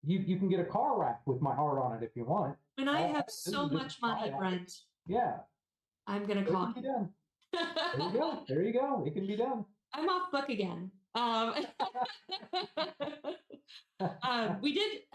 you can get a car rack with my art on it if you want. When I have so much money, Brent. Yeah. I'm gonna call you. There you go. There you go. It can be done. I'm off book again. I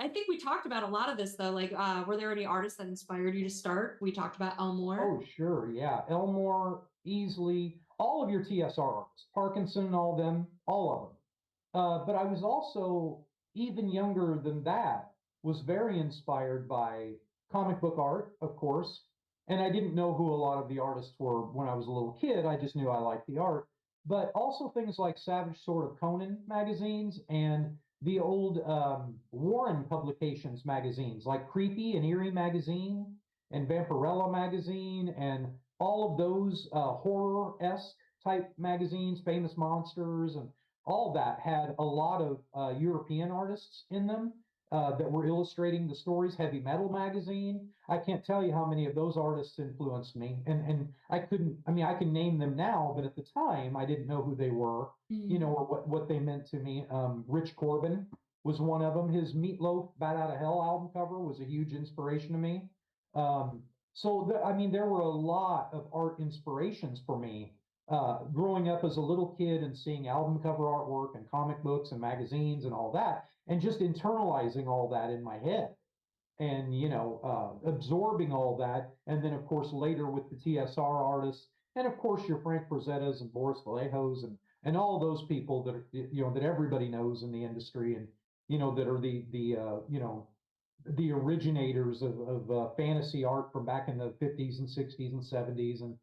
think we talked about a lot of this though. Like, were there any artists that inspired you to start? We talked about Elmore. Oh, sure. Yeah. Elmore, easily, all of your TSR artists, Parkinson and all of them. But I was also even younger than that, was very inspired by comic book art, of course. And I didn't know who a lot of the artists were when I was a little kid. I just knew I liked the art. But also things like Savage Sword of Conan magazines and the old Warren Publications magazines, like Creepy and Eerie magazine and Vampirella magazine, and all of those horror-esque type magazines, Famous Monsters, and all that had a lot of European artists in them that were illustrating the stories. Heavy Metal magazine. I can't tell you how many of those artists influenced me, and I couldn't. I mean, I can name them now, but at the time, I didn't know who they were, or what they meant to me. Rich Corbin was one of them. His Meatloaf "Bat Out of Hell" album cover was a huge inspiration to me. I mean, there were a lot of art inspirations for me growing up as a little kid and seeing album cover artwork and comic books and magazines and all that, and just internalizing all that in my head and, absorbing all that. And then, of course, later with the TSR artists, and of course, your Frank Frazettas and Boris Vallejos and all those people that are, that everybody knows in the industry and, that are the originators of fantasy art from back in the 50s and 60s and 70s and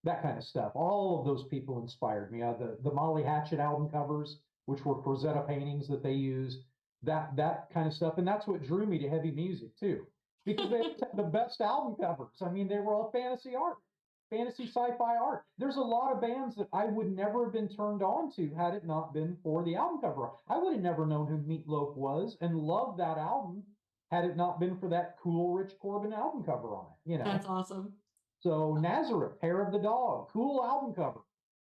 that kind of stuff. All of those people inspired me. The Molly Hatchet album covers, which were Frazetta paintings that they used, that kind of stuff. And that's what drew me to heavy music too, because they had the best album covers. I mean, they were all fantasy art, fantasy sci-fi art. There's a lot of bands that I would never have been turned on to had it not been for the album cover. I would have never known who Meatloaf was and loved that album had it not been for that cool Rich Corbin album cover on it. That's awesome. So Nazareth, Hair of the Dog, cool album cover.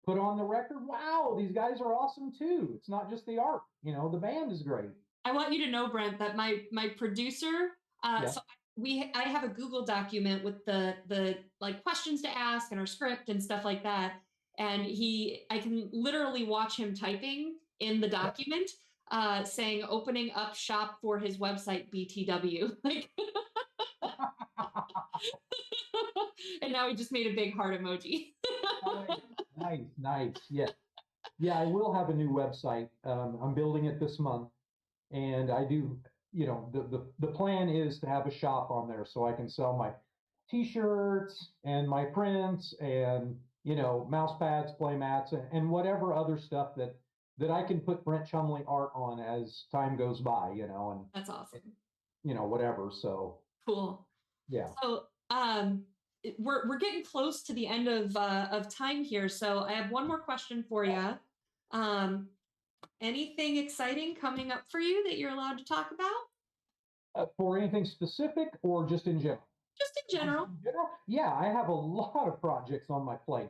Put on the record, wow, these guys are awesome too. It's not just the art, the band is great. I want you to know, Brent, that my producer, so I have a Google document with the like questions to ask and our script and stuff like that. And I can literally watch him typing in the document, saying opening up shop for his website BTW. Like and now he just made a big heart emoji. Nice. Yeah, I will have a new website. I'm building it this month, and I do. The plan is to have a shop on there so I can sell my T-shirts and my prints and mouse pads, play mats, and whatever other stuff that I can put Brent Chumley art on as time goes by, and That's awesome. whatever. So Cool. yeah. So we're getting close to the end of time here. So I have one more question for you. Anything exciting coming up for you that you're allowed to talk about? For anything specific or just in general? Just in general. In general, yeah, I have a lot of projects on my plate.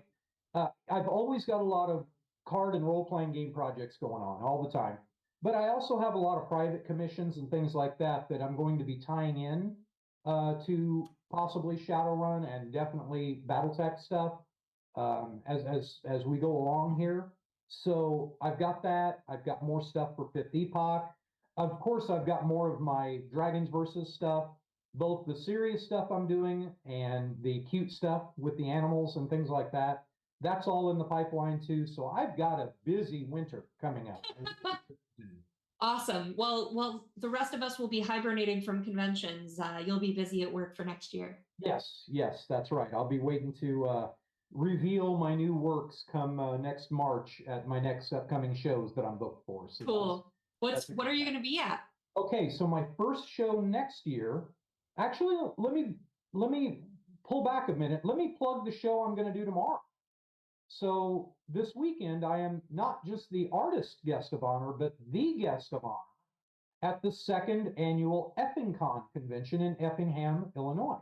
I've always got a lot of card and role-playing game projects going on all the time. But I also have a lot of private commissions and things like that that I'm going to be tying in to possibly Shadowrun and definitely BattleTech stuff as we go along here. So I've got that. I've got more stuff for Fifth Epoch. Of course, I've got more of my Dragons versus stuff, both the serious stuff I'm doing and the cute stuff with the animals and things like that. That's all in the pipeline too. So I've got a busy winter coming up. Awesome. Well, the rest of us will be hibernating from conventions. You'll be busy at work for next year. Yes, that's right. I'll be waiting to reveal my new works come next March at my next upcoming shows that I'm booked for. So cool. What are you going to be at? Okay, so my first show next year. Actually, let me pull back a minute. Let me plug the show I'm going to do tomorrow. So this weekend, I am not just the artist guest of honor, but the guest of honor at the second annual EffingCon convention in Effingham, Illinois.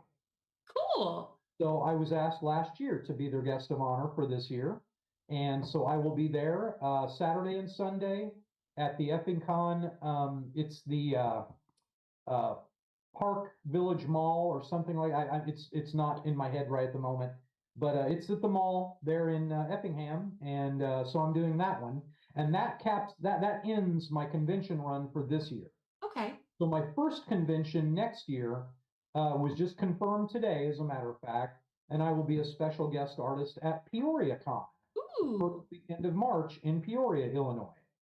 Cool. So I was asked last year to be their guest of honor for this year. And so I will be there Saturday and Sunday at the EffingCon. It's the Park Village Mall or something like that. It's not in my head right at the moment, but it's at the mall there in Effingham. And so I'm doing that one. And that ends my convention run for this year. Okay. So my first convention next year was just confirmed today, as a matter of fact, and I will be a special guest artist at PeoriaCon for the end of March in Peoria, Illinois.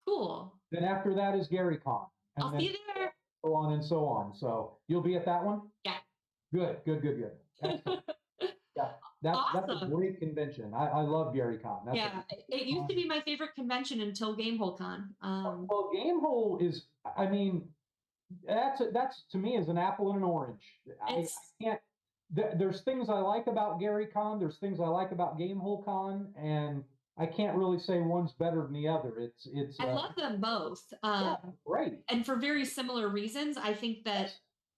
Cool. Then after that is GaryCon. And I'll see you there. So on and so on. So you'll be at that one? Yeah. Good. Excellent. Yeah, that's a great convention. I love GaryCon. It used to be my favorite convention until GameholeCon. Well, Gamehole is, I mean, that's to me is an apple and an orange. I can't. There's things I like about GaryCon. There's things I like about GameholeCon, and I can't really say one's better than the other. It's. I love them both. Great. And for very similar reasons. I think that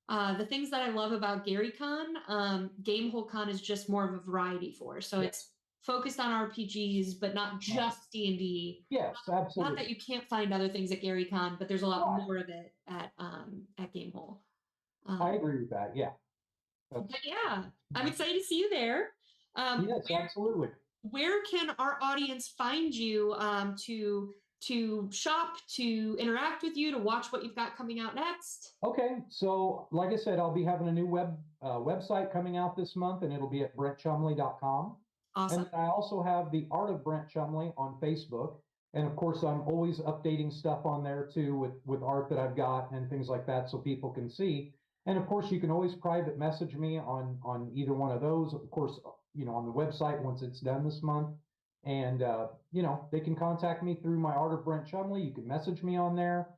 the things that I love about GaryCon, GameholeCon is just more of a variety for. So it's focused on RPGs, but not just D&D. Yes, absolutely. Not that you can't find other things at GaryCon, but there's a lot more of it at Gamehole. I agree with that. Yeah. But yeah, I'm excited to see you there. Yes, absolutely. Where can our audience find you to shop, to interact with you, to watch what you've got coming out next? Okay, so like I said, I'll be having a new website coming out this month, and it'll be at brentchumley.com. Awesome. And I also have the Art of Brent Chumley on Facebook. And of course, I'm always updating stuff on there too with art that I've got and things like that so people can see. And of course, you can always private message me on either one of those. Of course, on the website once it's done this month. And, they can contact me through my Art of Brent Chumley. You can message me on there.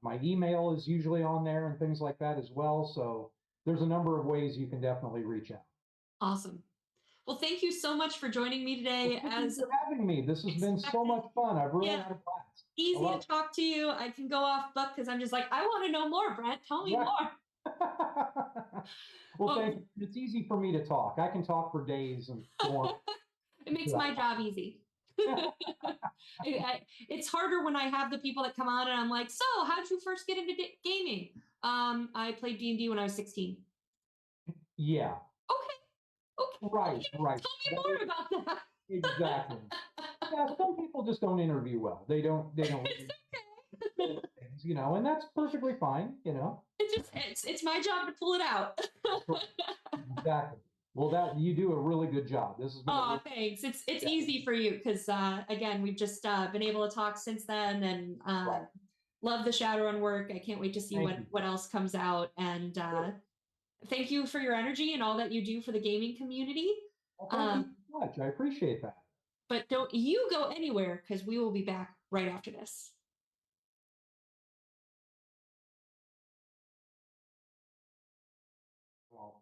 My email is usually on there and things like that as well. So there's a number of ways you can definitely reach out. Awesome. Well, thank you so much for joining me today. Thank you for having me. This has been so much fun. I've really had a blast. Easy to talk to you. I can go off book because I'm just like, I want to know more, Brent. Tell me more. Well, thank you. It's easy for me to talk. I can talk for days and so on. It makes my job easy. It's harder when I have the people that come on and I'm like, so how did you first get into gaming? I played D&D when I was 16. Yeah. Okay. Right. Tell me more about that. Exactly. Yeah, some people just don't interview well. They don't. It's okay. Things, and that's perfectly fine. It's my job to pull it out. Exactly. Well, you do a really good job. This has been. Thanks. It's easy for you because again, we've just been able to talk since then, and love the Shadowrun work. I can't wait to see what else comes out. And thank you for your energy and all that you do for the gaming community. Well, thank you so much. I appreciate that. But don't you go anywhere because we will be back right after this. Well,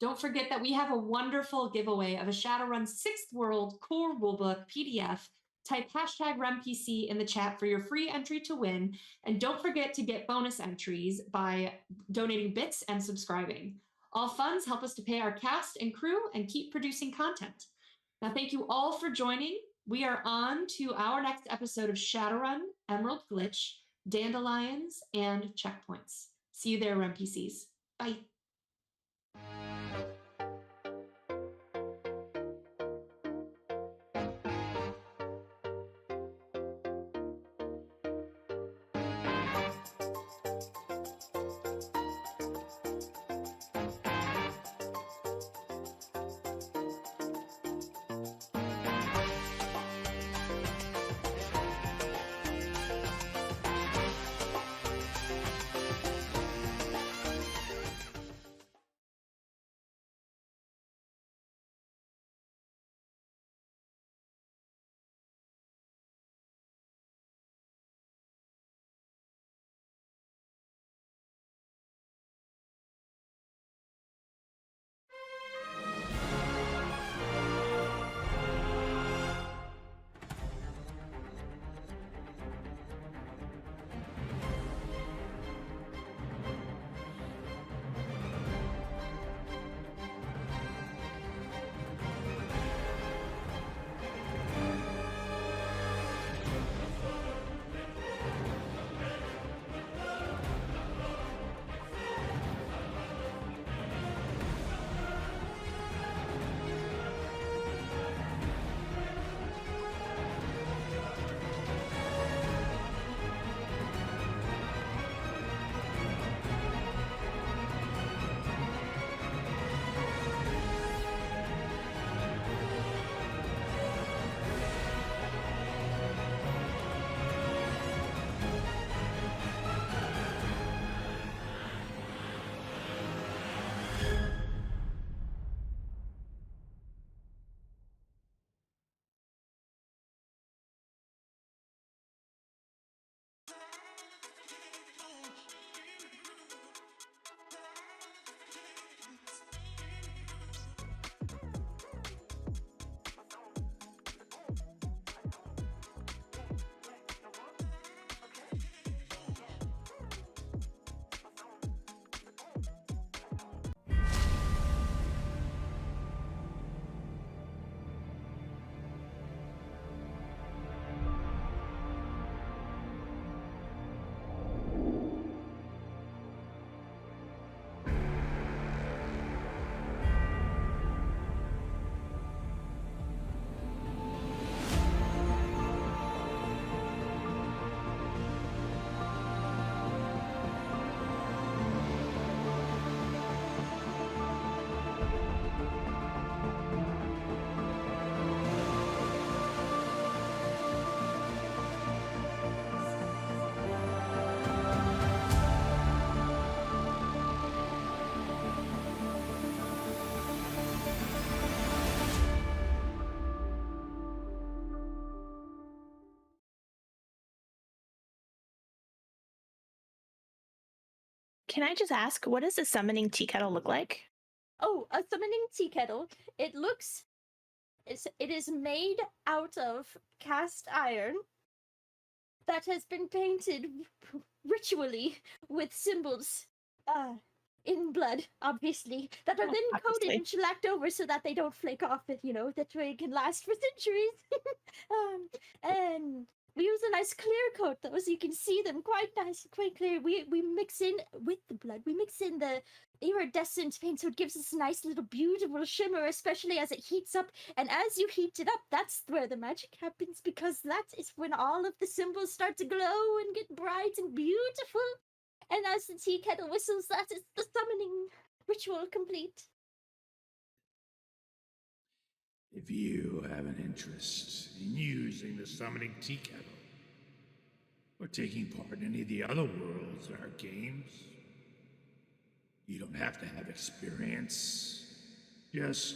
Don't forget that we have a wonderful giveaway of a Shadowrun 6th World Core Rulebook PDF. Type hashtag RunPC in the chat for your free entry to win. And don't forget to get bonus entries by donating bits and subscribing. All funds help us to pay our cast and crew and keep producing content. Now, thank you all for joining. We are on to our next episode of Shadowrun, Emerald Glitch, Dandelions, and Checkpoints. See you there, RunPCs. Bye. Can I just ask, what does a summoning tea kettle look like? Oh, a summoning tea kettle. It is made out of cast iron that has been painted ritually with symbols in blood, obviously, that are then coated and shellacked over so that they don't flake off, that way it can last for centuries. And we use a nice clear coat, though, so you can see them quite nice, quite clear. We mix in, with the blood, we mix in the iridescent paint, so it gives us a nice little beautiful shimmer, especially as it heats up. And as you heat it up, that's where the magic happens, because that is when all of the symbols start to glow and get bright and beautiful. And as the tea kettle whistles, that is the summoning ritual complete. If you have an interest in using the summoning tea kettle, or taking part in any of the other worlds in our games, you don't have to have experience. Just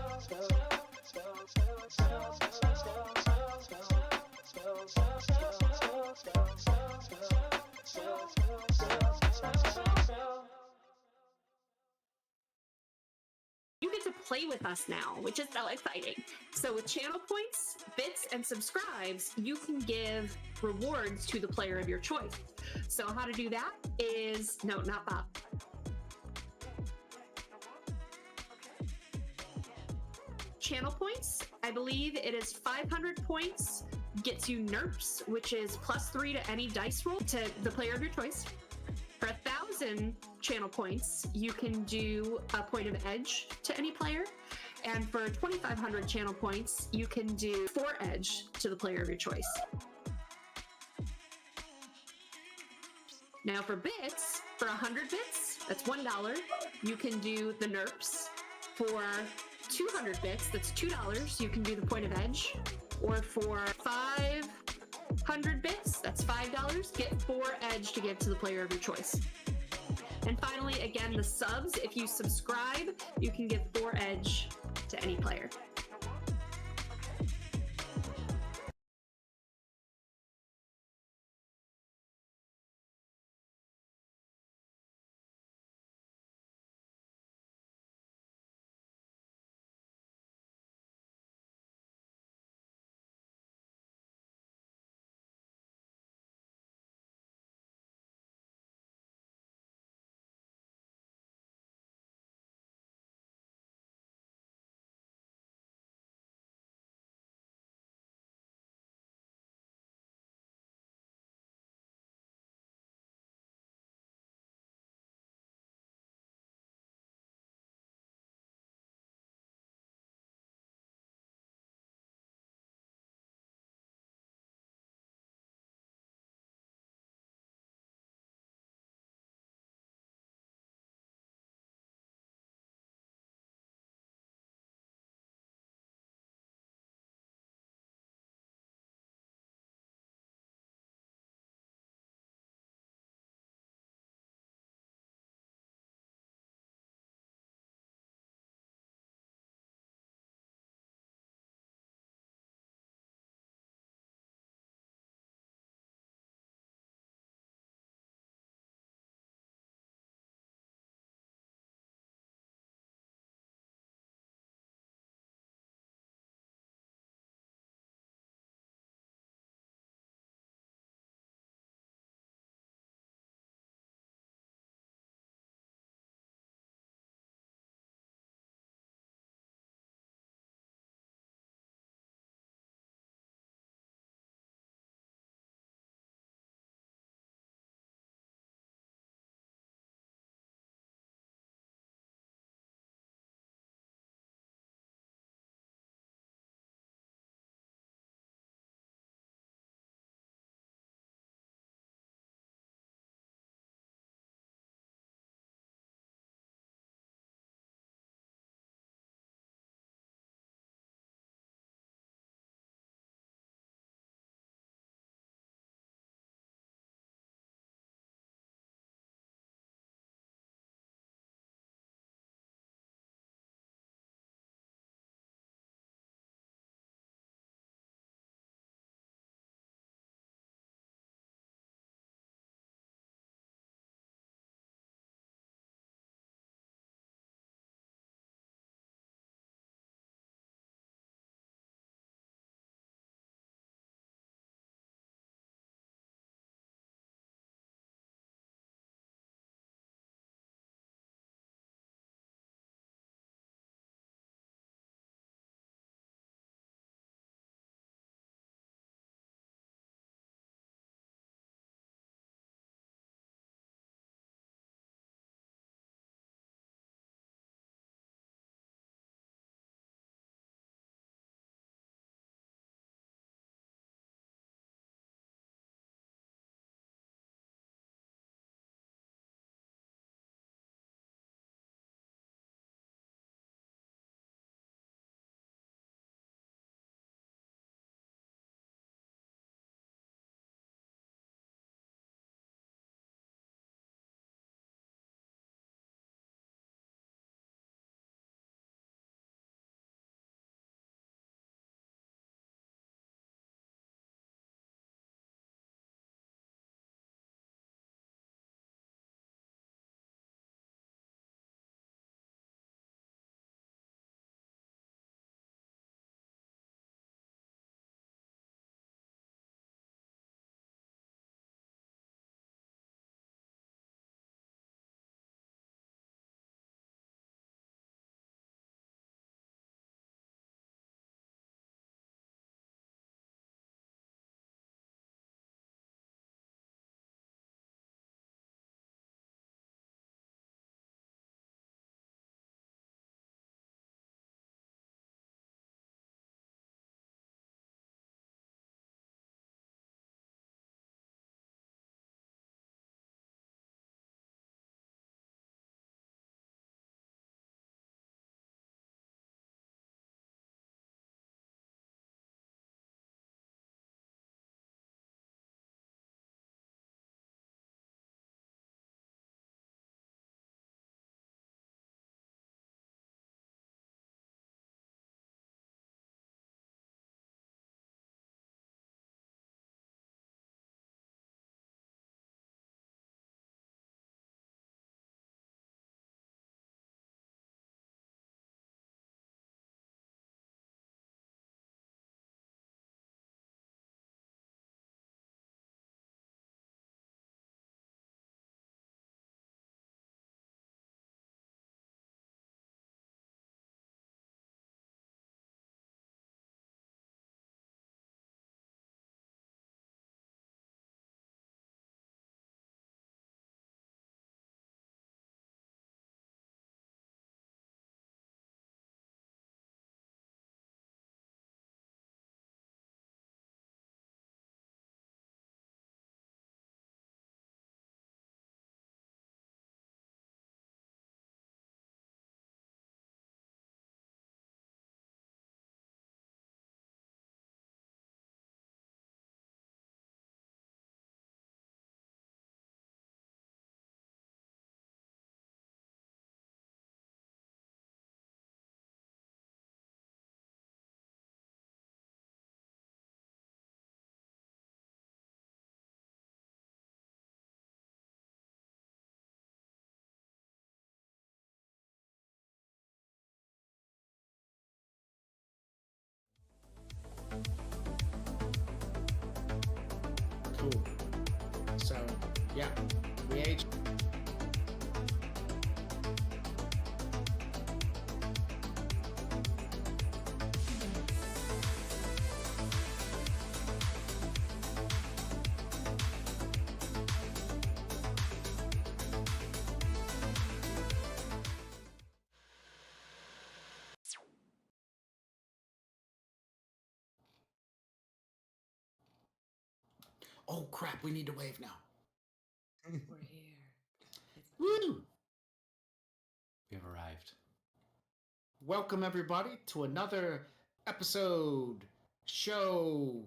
You get to play with us now, which is so exciting. So with channel points, bits, and subscribes, you can give rewards to the player of your choice. So how to do that is, no, not Bob. Channel points, I believe it is 500 points, gets you NERPs, which is +3 to any dice roll to the player of your choice. For 1,000 channel points, you can do a point of edge to any player. And for 2,500 channel points, you can do 4 edge to the player of your choice. Now for bits, for 100 bits, that's $1, you can do the NERPs. For 200 bits, that's $2, you can do the point of edge. Or for 500 bits, that's $5, get 4 edge to give to the player of your choice. And finally, again, the subs, if you subscribe, you can give 4 edge to any player. Yeah, reagent. Oh crap, we need to wave now. We're here. Woo! We have arrived. Welcome everybody to another episode, show,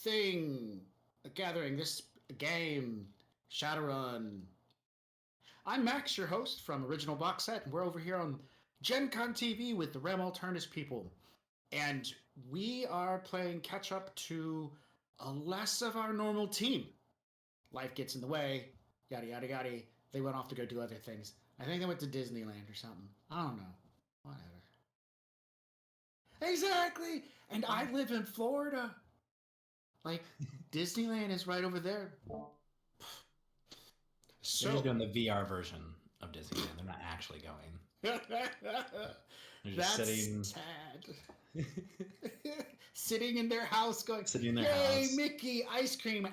thing, a gathering, this game, Shadowrun. I'm Max, your host from Original Box Set, and we're over here on Gen Con TV with the Rem Alternis people. And we are playing catch up to a less of our normal team. Life gets in the way, yada yada yada. They went off to go do other things. I think they went to Disneyland or something. I don't know. Whatever. Exactly! And I live in Florida. Like, Disneyland is right over there. They're just doing the VR version of Disneyland. They're not actually going. They're just That's sitting. sad. Sitting in their house going, Sitting in their yay, house. Mickey, ice cream.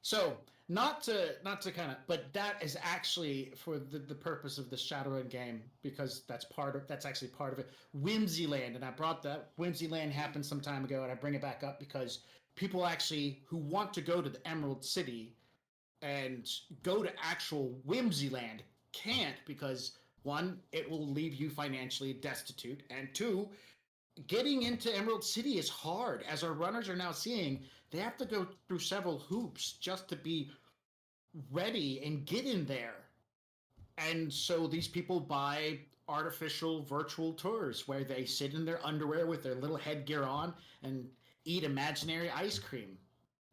So, not to kind of, but that is actually for the purpose of the Shadowrun game, because that's actually part of it. Whimsyland, and I brought that Whimsyland happened some time ago, and I bring it back up because people actually who want to go to the Emerald City and go to actual Whimsyland can't, because one, it will leave you financially destitute, and two, getting into Emerald City is hard. As our runners are now seeing, they have to go through several hoops just to be ready and get in there. And so these people buy artificial virtual tours where they sit in their underwear with their little headgear on and eat imaginary ice cream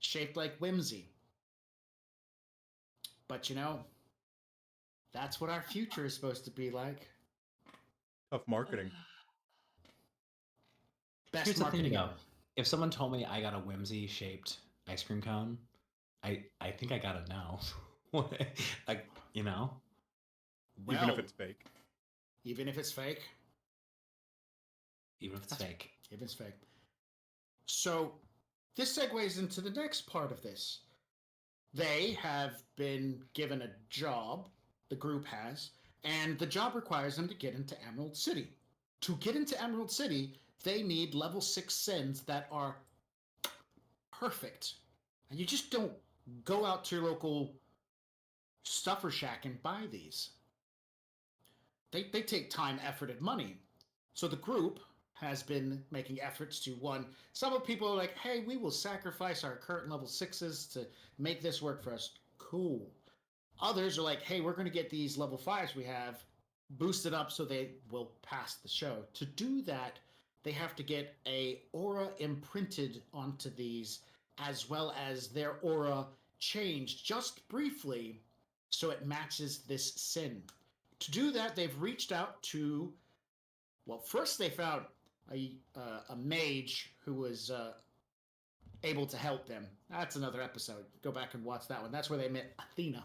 shaped like whimsy. But you know, that's what our future is supposed to be like. Tough marketing. Best Here's the thing, marketing though. ever. If someone told me I got a whimsy-shaped ice cream cone, I think I gotta know. Like, you know? Even if Well, it's fake. even if it's fake. Even if it's fake. If it's fake. So, this segues into the next part of this. They have been given a job, the group has, and the job requires them to get into Emerald City. To get into Emerald City, they need level 6 sins that are perfect. And you just don't go out to your local stuffer shack and buy these. They take time, effort, and money. So the group has been making efforts to, one, some of people are like, hey, we will sacrifice our current level 6s to make this work for us. Cool. Others are like, hey, we're going to get these level 5s we have boosted up so they will pass the show. To do that, they have to get a aura imprinted onto these, as well as their aura changed just briefly so it matches this sin. To do that, they've reached out to, well, first they found a mage who was able to help them. That's another episode. Go back and watch that one. That's where they met Athena.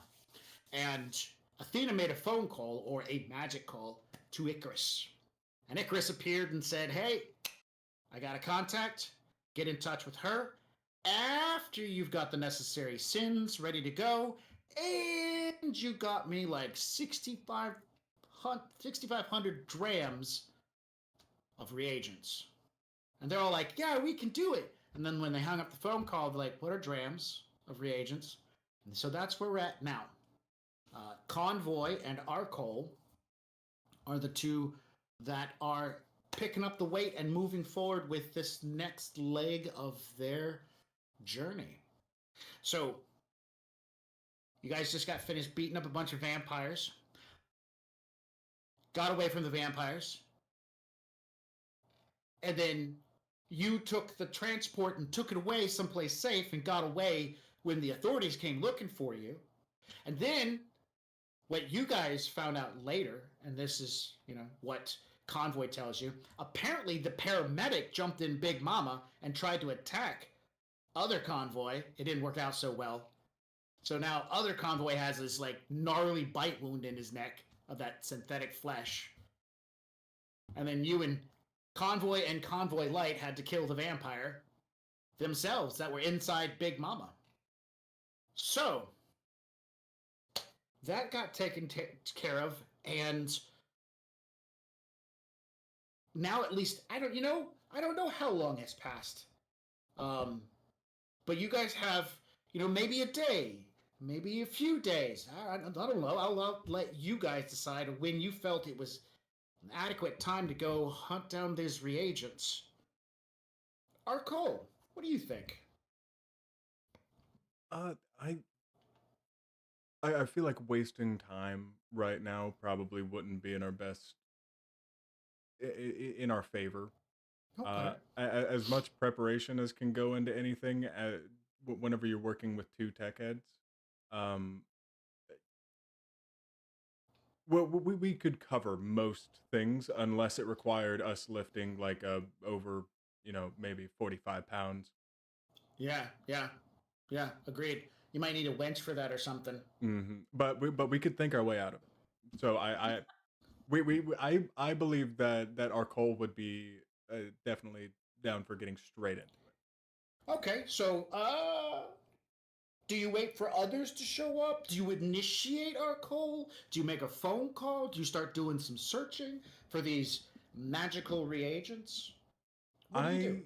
And Athena made a phone call, or a magic call, to Icarus. And Icarus appeared and said, hey, I got a contact. Get in touch with her after you've got the necessary sins ready to go. And you got me like 6,500 drams of reagents. And they're all like, yeah, we can do it. And then when they hung up the phone call, they're like, what are drams of reagents? And so that's where we're at now. Convoy and Arcole are the two that are picking up the weight and moving forward with this next leg of their journey. So, you guys just got finished beating up a bunch of vampires. Got away from the vampires. And then you took the transport and took it away someplace safe and got away when the authorities came looking for you. And then what you guys found out later, and this is, what convoy tells you. Apparently, the paramedic jumped in Big Mama and tried to attack other convoy. It didn't work out so well. So now other convoy has this like gnarly bite wound in his neck of that synthetic flesh. And then you and Convoy Light had to kill the vampire themselves that were inside Big Mama. So that got taken care of, and now at least I don't know how long has passed. But you guys have, maybe a day, maybe a few days. I don't know. I'll let you guys decide when you felt it was an adequate time to go hunt down these reagents. Arcole, what do you think? I feel like wasting time right now probably wouldn't be in our best, in our favor. Okay. As much preparation as can go into anything, whenever you're working with two tech heads, well, we could cover most things unless it required us lifting like over, maybe 45 pounds. Yeah, agreed. You might need a wench for that or something. Mm-hmm. But we could think our way out of it. So I believe that our Cole would be definitely down for getting straight into it. Okay, so do you wait for others to show up? Do you initiate our call? Do you make a phone call? Do you start doing some searching for these magical reagents? What do you do?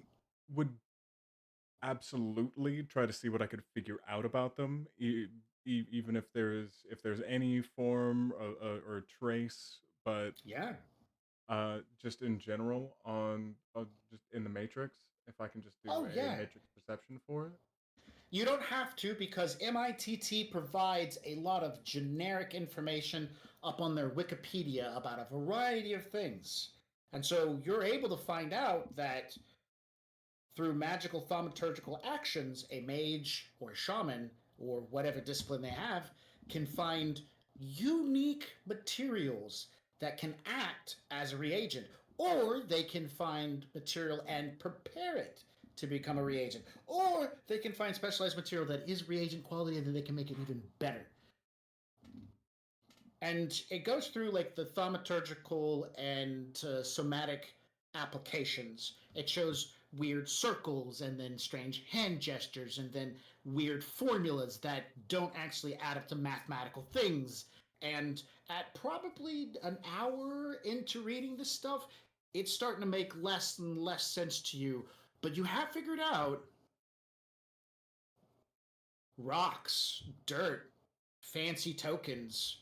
Would absolutely try to see what I could figure out about them, even if there's any form or trace, but yeah, just in general on just in the Matrix, if I can just do a Matrix perception for it. You don't have to, because MITT provides a lot of generic information up on their Wikipedia about a variety of things. And so you're able to find out that through magical thaumaturgical actions, a mage or a shaman, or whatever discipline they have, can find unique materials that can act as a reagent, or they can find material and prepare it to become a reagent, or they can find specialized material that is reagent quality and then they can make it even better. And it goes through like the thaumaturgical and somatic applications. It shows weird circles and then strange hand gestures and then weird formulas that don't actually add up to mathematical things. And at probably an hour into reading this stuff, it's starting to make less and less sense to you. But you have figured out rocks, dirt, fancy tokens.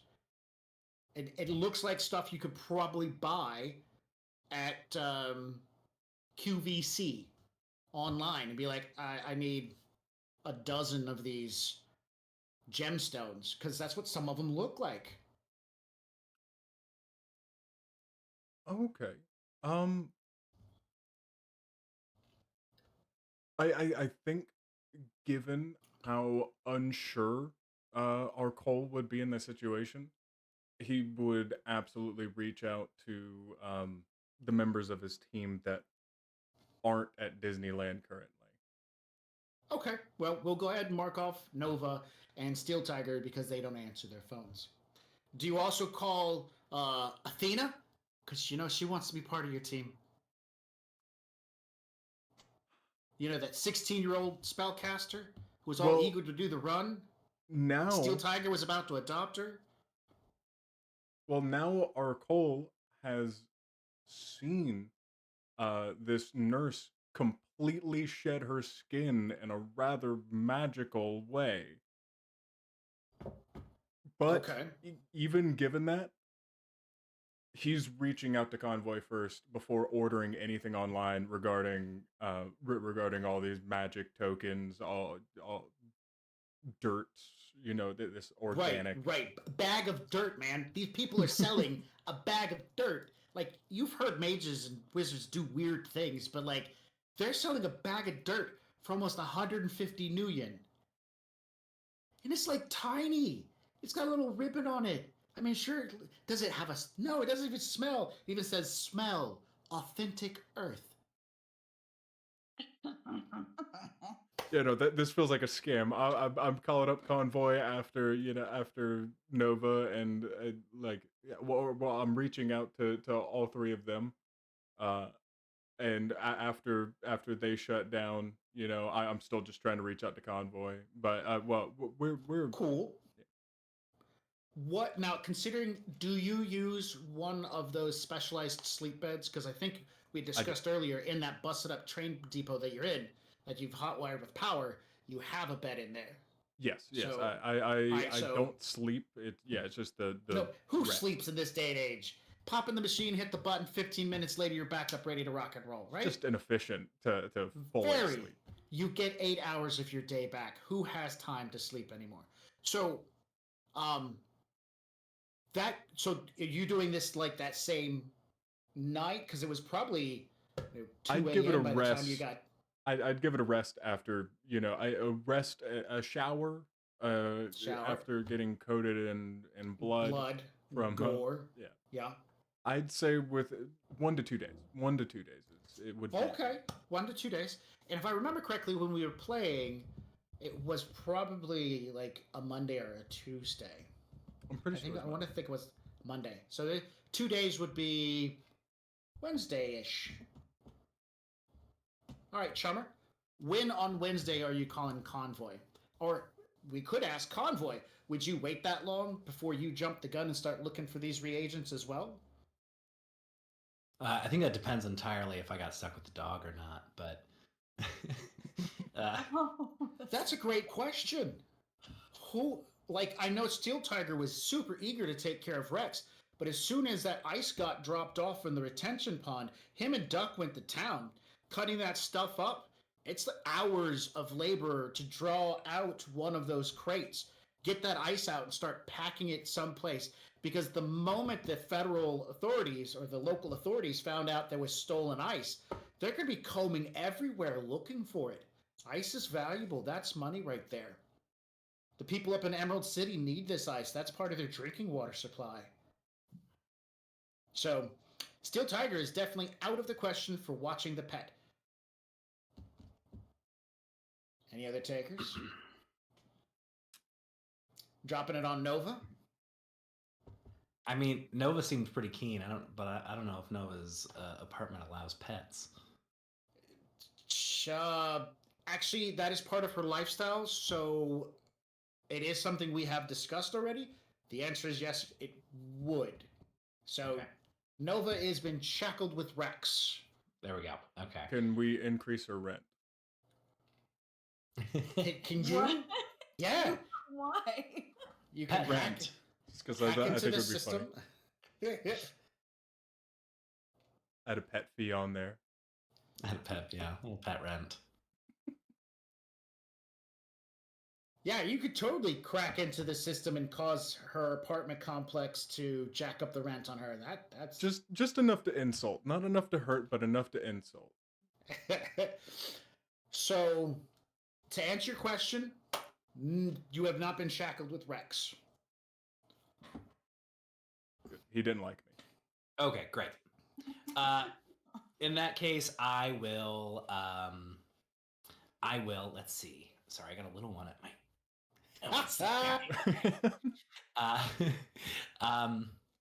It looks like stuff you could probably buy at QVC online and be like, I need a dozen of these gemstones, because that's what some of them look like. Okay. I think, given how unsure our Cole would be in this situation, he would absolutely reach out to the members of his team that aren't at Disneyland currently. Okay, well, we'll go ahead and mark off Nova and Steel Tiger because they don't answer their phones. Do you also call Athena? Because, she wants to be part of your team. That 16-year-old spellcaster who was all eager to do the run? Now, Steel Tiger was about to adopt her? Well, now our Cole has seen this nurse completely shed her skin in a rather magical way. But even given that, he's reaching out to Convoy first before ordering anything online regarding all these magic tokens, all dirt, this organic. Right. Bag of dirt, man. These people are selling a bag of dirt. Like, you've heard mages and wizards do weird things, but like, they're selling a bag of dirt for almost 150 nuyen. And it's like tiny. It's got a little ribbon on it. I mean, sure. Does it have a? No, it doesn't even smell. It even says smell authentic earth. Yeah, no, this feels like a scam. I'm calling up Convoy after after Nova and well, I'm reaching out to all three of them, and after they shut down, I'm still just trying to reach out to Convoy. But well, we're Cool. What now? Considering, do you use one of those specialized sleep beds? Because I think we discussed earlier in that busted up train depot that you're in, that you've hotwired with power, you have a bed in there. Yes. So, I don't sleep. It's just the no, who rest. sleeps in this day and age? Pop in the machine, hit the button. 15 minutes later, you're back up, ready to rock and roll. Right? Just inefficient to fully Very. sleep. You get 8 hours of your day back. Who has time to sleep anymore? So, so are you doing this like that same night? Because it was probably 2 I'd give it a a.m. by the rest. time you got. I'd give it a rest after a shower. Shower. After getting coated in blood from gore. Yeah. Yeah. I'd say with 1 to 2 days. 1 to 2 days. It would. Okay, 1 to 2 days. And if I remember correctly, when we were playing, it was probably like a Monday or a Tuesday. I'm pretty sure. I want to think it was Monday. So 2 days would be Wednesday-ish. All right, Chummer. When on Wednesday are you calling Convoy? Or we could ask Convoy, would you wait that long before you jump the gun and start looking for these reagents as well? I think that depends entirely if I got stuck with the dog or not, but... That's a great question. I know Steel Tiger was super eager to take care of Rex, but as soon as that ice got dropped off in the retention pond, him and Duck went to town, cutting that stuff up. It's hours of labor to draw out one of those crates, get that ice out and start packing it someplace. Because the moment the federal authorities or the local authorities found out there was stolen ice, they're going to be combing everywhere looking for it. Ice is valuable. That's money right there. The people up in Emerald City need this ice. That's part of their drinking water supply. So, Steel Tiger is definitely out of the question for watching the pet. Any other takers? Dropping it on Nova? I mean, Nova seems pretty keen. I don't know if Nova's apartment allows pets. Actually, that is part of her lifestyle, so it is something we have discussed already. The answer is yes, it would. So, okay. Nova has been shackled with Rex. There we go. Okay. Can we increase her rent? Can you? What? Yeah. Why? You can rent. Just because I think it would be funny. Add a pet fee on there. Add a pet, yeah. A little pet rent. Yeah, you could totally crack into the system and cause her apartment complex to jack up the rent on her. That's just enough to insult. Not enough to hurt, but enough to insult. So, to answer your question, you have not been shackled with Rex. He didn't like me. Okay, great. In that case, I will. Let's see. Sorry, I got a little one at my.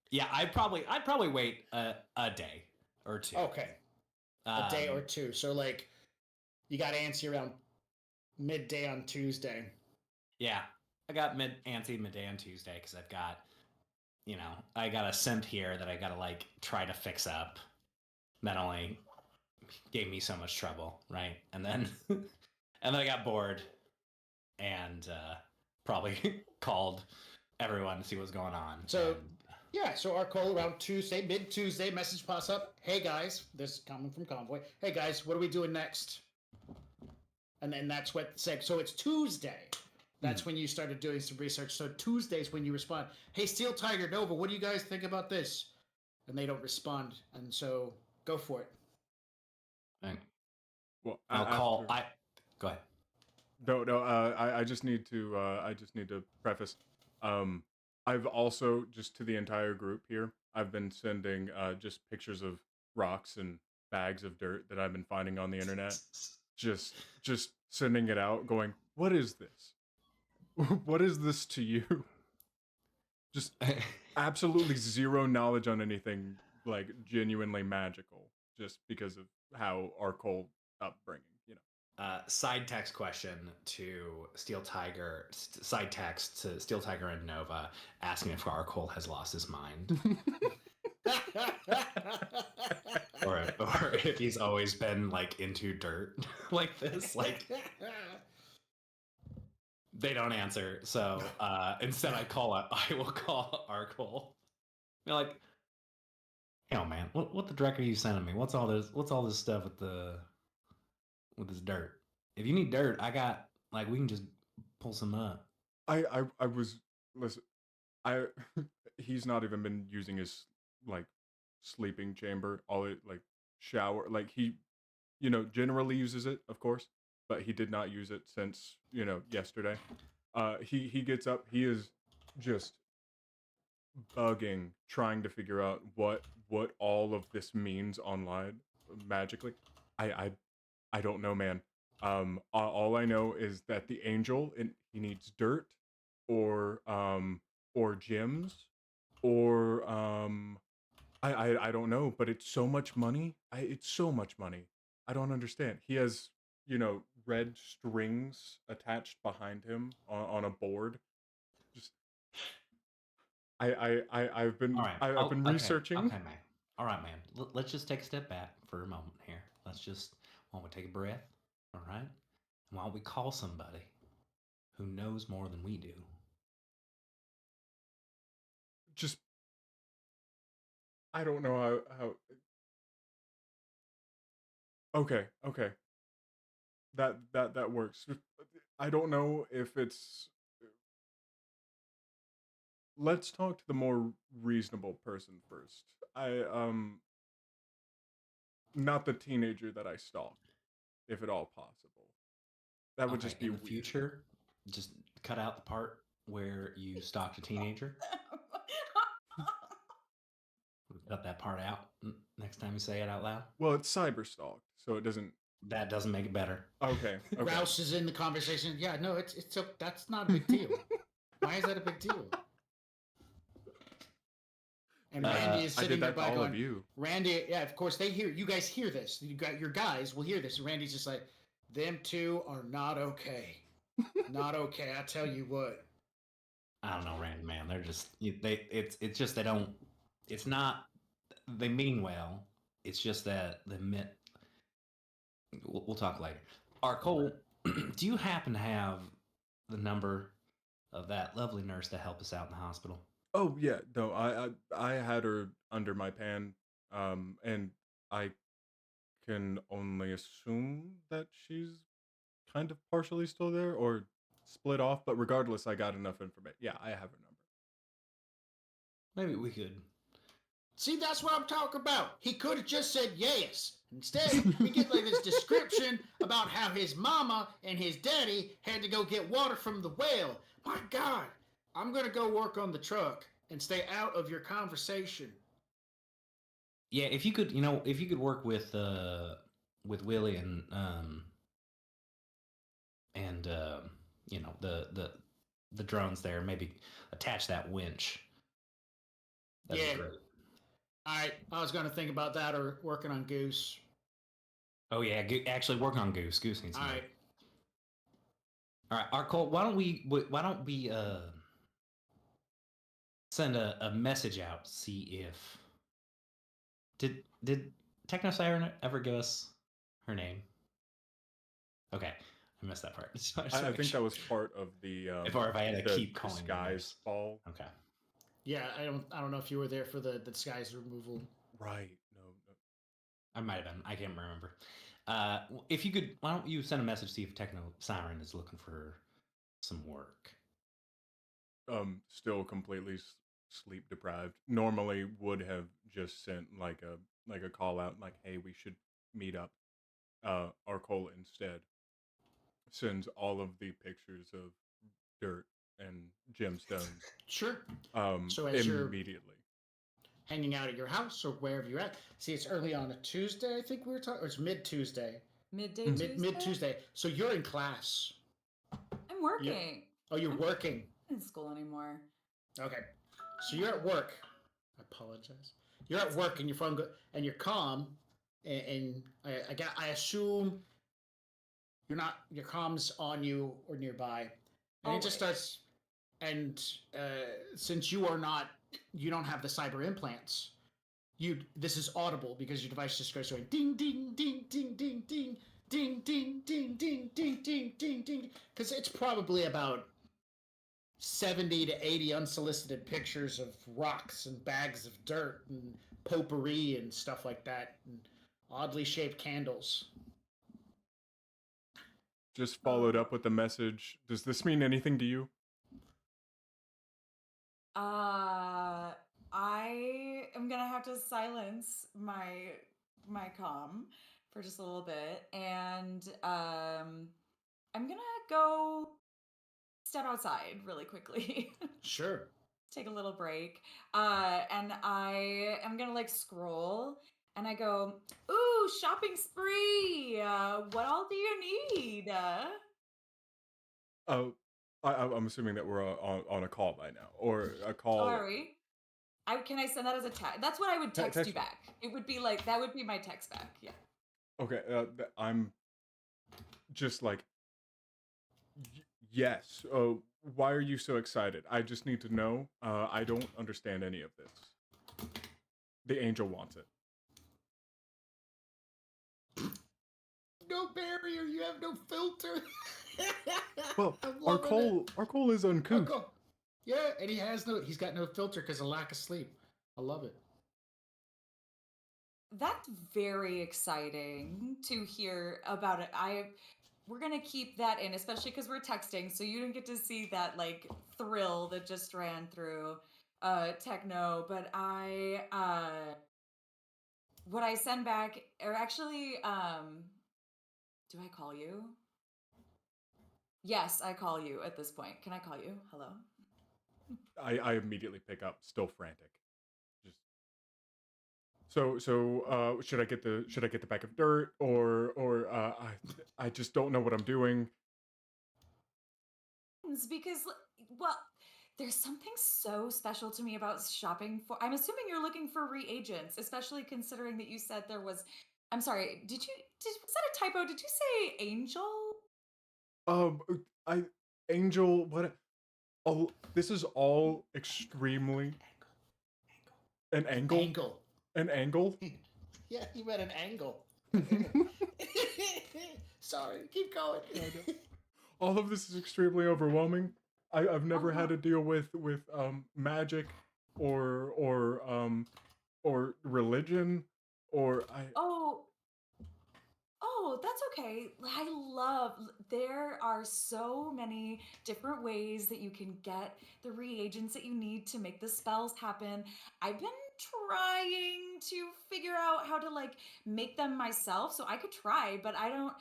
Yeah, I'd probably wait a day or two. Okay, a day or two. So like, you got antsy around midday on Tuesday. Yeah, I got antsy midday on Tuesday because I've got, I got a scent here that I gotta like try to fix up. That only gave me so much trouble, right? And then I got bored and probably called everyone to see what's going on. So so our call around Tuesday, mid-Tuesday, message pops up. Hey guys, this is coming from Convoy. Hey guys, what are we doing next? And then that's what so it's Tuesday. That's when you started doing some research. So Tuesday's when you respond. Hey, Steel Tiger, Nova, what do you guys think about this? And they don't respond. And so go for it. Thanks. Well, I'll call. Go ahead. No. I just need to preface. I've also, just to the entire group here, I've been sending just pictures of rocks and bags of dirt that I've been finding on the internet. Just sending it out, going, what is this? What is this to you? Just absolutely zero knowledge on anything like genuinely magical, just because of how our cold upbringing, you know. Side text question to Steel Tiger. Side text to Steel Tiger and Nova, asking if Arcole has lost his mind, or if he's always been like into dirt like this. Like they don't answer, so instead I will call Arcole. You're like, hell, man, what the dreck are you sending me? What's all this stuff with this dirt? If you need dirt, I got, like, we can just pull some up. I was, listen, he's not even been using his like sleeping chamber, all it like shower, like he, you know, generally uses it, of course, but he did not use it since, you know, yesterday. He gets up, he is just bugging, trying to figure out what all of this means online magically. I don't know, man. All I know is that the angel, he needs dirt, or gems, or I don't know, but it's so much money. It's so much money. I don't understand. He has, you know, red strings attached behind him on a board. Just I've been All right, I've been okay, researching. Okay, man. All right, man. Let's just take a step back for a moment here. Why don't we take a breath? All right. And why don't we call somebody who knows more than we do? Just I don't know how. Okay, that works. I don't know if it's. Let's talk to the more reasonable person first. Not the teenager that I stalked, if at all possible. That would just be in the weird. future. Just cut out the part where you stalked a teenager. Cut that part out next time you say it out loud. Well, it's cyber stalked, so it doesn't. That doesn't make it better. Okay. Rouse is in the conversation. Yeah, no, it's that's not a big deal. Why is that a big deal? And Randy is sitting there by going, you. Randy, yeah, of course they hear, you guys hear this. You got your guys will hear this. And Randy's just like, them two are not okay. Not okay. I tell you what. I don't know, Randy, man. They're just it's just they don't. It's not. They mean well. It's just that they meant. We'll talk later. Cole, do you happen to have the number of that lovely nurse to help us out in the hospital? Oh yeah, no, I had her under my pan, and I can only assume that she's kind of partially still there or split off. But regardless, I got enough information. Yeah, I have her number. Maybe we could. See, that's what I'm talking about. He could have just said yes. Instead, we get like this description about how his mama and his daddy had to go get water from the well. My God, I'm gonna go work on the truck and stay out of your conversation. Yeah, if you could, work with Willie and the drones there, maybe attach that winch. That'd be great. All right, I was going to think about that or working on Goose. Oh yeah, actually work on Goose. Goose needs. All right. All right, Arcole, why don't we send a message out to see if did Techno Siren ever give us her name? Okay, I missed that part. I think that was part of the. If I had to keep calling disguise ball. Okay. Yeah, I don't know if you were there for the disguise removal. Right. No. I might have been. I can't remember. If you could, why don't you send a message to see if Techno Siren is looking for some work? Still completely sleep deprived. Normally would have just sent like a call out, like, hey, we should meet up. Arcola instead sends all of the pictures of dirt and gemstones. Sure. So as you're Immediately. hanging out at your house or wherever you're at, see, it's early on a Tuesday. I think we were talking, or it's mid Tuesday. Midday Tuesday. Mid Tuesday. So you're in class. I'm working. You're I'm working. not in school anymore. Okay. So you're at work. I apologize. You're at work and your phone and you're calm, and I assume you're not, your comm's on you or nearby, and it just starts. And since you don't have the cyber implants, this is audible because your device just goes going ding ding ding ding ding ding ding ding ding ding ding ding ding ding, because it's probably about 70 to 80 unsolicited pictures of rocks and bags of dirt and potpourri and stuff like that, and oddly shaped candles. Just followed up with the message. Does this mean anything to you? I am gonna have to silence my comm for just a little bit, and I'm gonna go step outside really quickly. Sure. Take a little break. And I am gonna like scroll, and I go, "Ooh, shopping spree! What all do you need?" I'm assuming that we're on a call by now, or a call. Oh, are we? Can I send that as a text? That's what I would text you back. It would be like, that would be my text back. Yeah. Okay, I'm just like, yes. Why are you so excited? I just need to know. I don't understand any of this. The angel wants it. No barrier. You have no filter. Well, our call is uncouth. Yeah, and he's got no filter because of lack of sleep. I love it. That's very exciting to hear about it. We're gonna keep that in, especially because we're texting, so you didn't get to see that like thrill that just ran through Techno. But what I send back, or actually, do I call you? Yes, I call you at this point. Can I call you? Hello? I immediately pick up, still frantic. Just so should I get the bag of dirt, or I just don't know what I'm doing. Because, well, there's something so special to me about shopping for. I'm assuming you're looking for reagents, especially considering that you said there was. I'm sorry. Was that a typo? Did you say angel? Angel, what? Oh, this is all extremely. An angle. An angle. Yeah, you meant an angle. Sorry, keep going. All of this is extremely overwhelming. I've never had to deal with magic or religion Oh, that's okay. There are so many different ways that you can get the reagents that you need to make the spells happen. I've been trying to figure out how to like make them myself, so I could try, but I don't,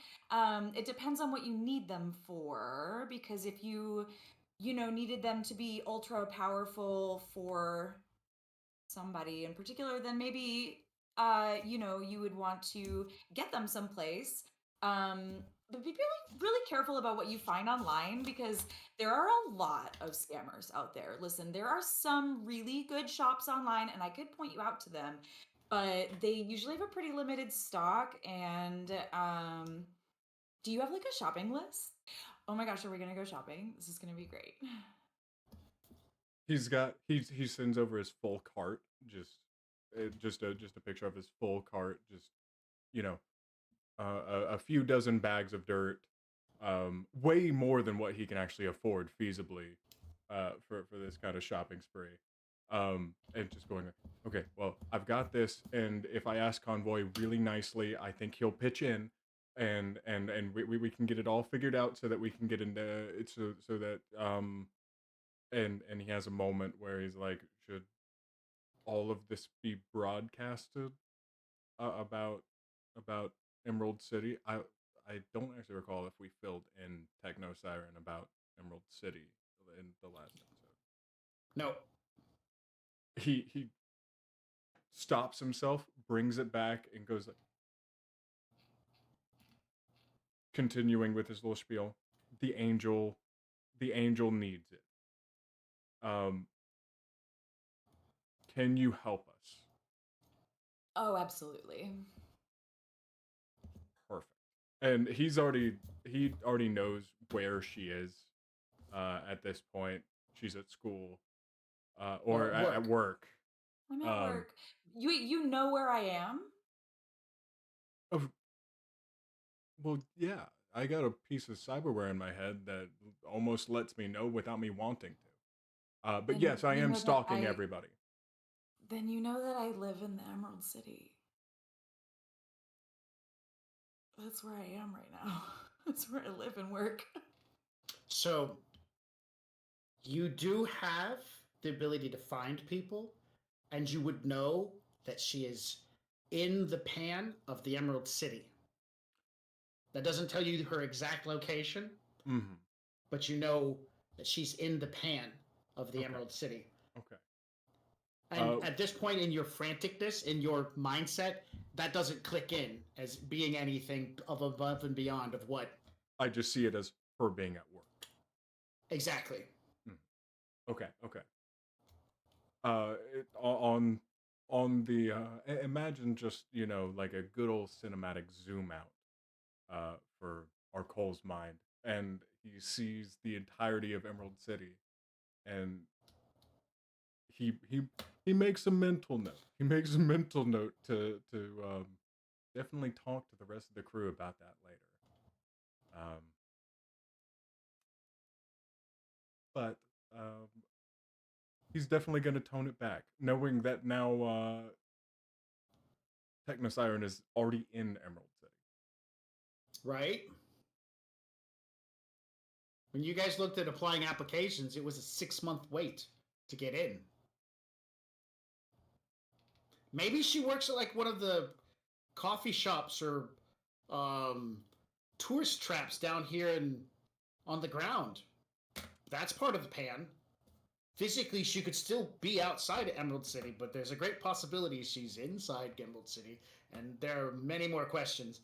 it depends on what you need them for, because if you needed them to be ultra powerful for somebody in particular, then maybe you would want to get them someplace. But be really, really careful about what you find online, because there are a lot of scammers out there. Listen, there are some really good shops online, and I could point you out to them, but they usually have a pretty limited stock. And do you have like a shopping list? Oh my gosh, are we gonna go shopping? This is gonna be great. He sends over his full cart, just a picture of his full cart, just a few dozen bags of dirt, way more than what he can actually afford feasibly, for this kind of shopping spree, and just going, okay, well, I've got this, and if I ask Convoy really nicely, I think he'll pitch in, and we can get it all figured out so that we can get into it, so that and he has a moment where he's like, should all of this be broadcasted, about Emerald City? I don't actually recall if we filled in Techno Siren about Emerald City in the last episode. No. He stops himself, brings it back, and goes like, continuing with his little spiel. The angel needs it. Can you help us? Oh, absolutely. Perfect. And he already knows where she is at this point. She's at school or at work. I'm at work. You know where I am? Well, yeah. I got a piece of cyberware in my head that almost lets me know without me wanting to. But Then yes, I you am know that stalking everybody. Then you know that I live in the Emerald City. That's where I am right now. That's where I live and work. So, you do have the ability to find people, and you would know that she is in the pan of the Emerald City. That doesn't tell you her exact location, but you know that she's in the pan of the Emerald City. Okay. And at this point in your franticness, in your mindset, that doesn't click in as being anything of above and beyond of what. I just see it as her being at work. Exactly. Okay. On the imagine just like a good old cinematic zoom out for our Cole's mind, and he sees the entirety of Emerald City, and he makes a mental note. He makes a mental note to definitely talk to the rest of the crew about that later. But he's definitely going to tone it back, knowing that now Technosiren is already in Emerald City. Right? When you guys looked at applying applications, it was a 6-month wait to get in. Maybe she works at like one of the coffee shops or tourist traps down here on the ground. That's part of the pan. Physically, she could still be outside of Emerald City, but there's a great possibility she's inside Emerald City, and there are many more questions.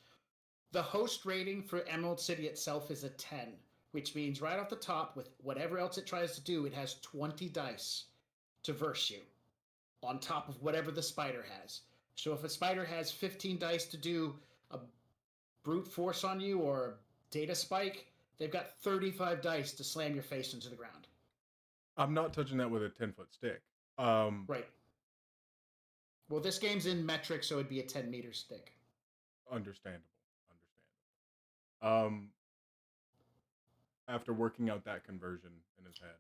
The host rating for Emerald City itself is a 10, which means right off the top, with whatever else it tries to do, it has 20 dice to verse you, on top of whatever the spider has. So if a spider has 15 dice to do a brute force on you or a data spike, they've got 35 dice to slam your face into the ground. I'm not touching that with a 10-foot stick. Right. Well, this game's in metric, so it'd be a 10-meter stick. Understandable. After working out that conversion in his head,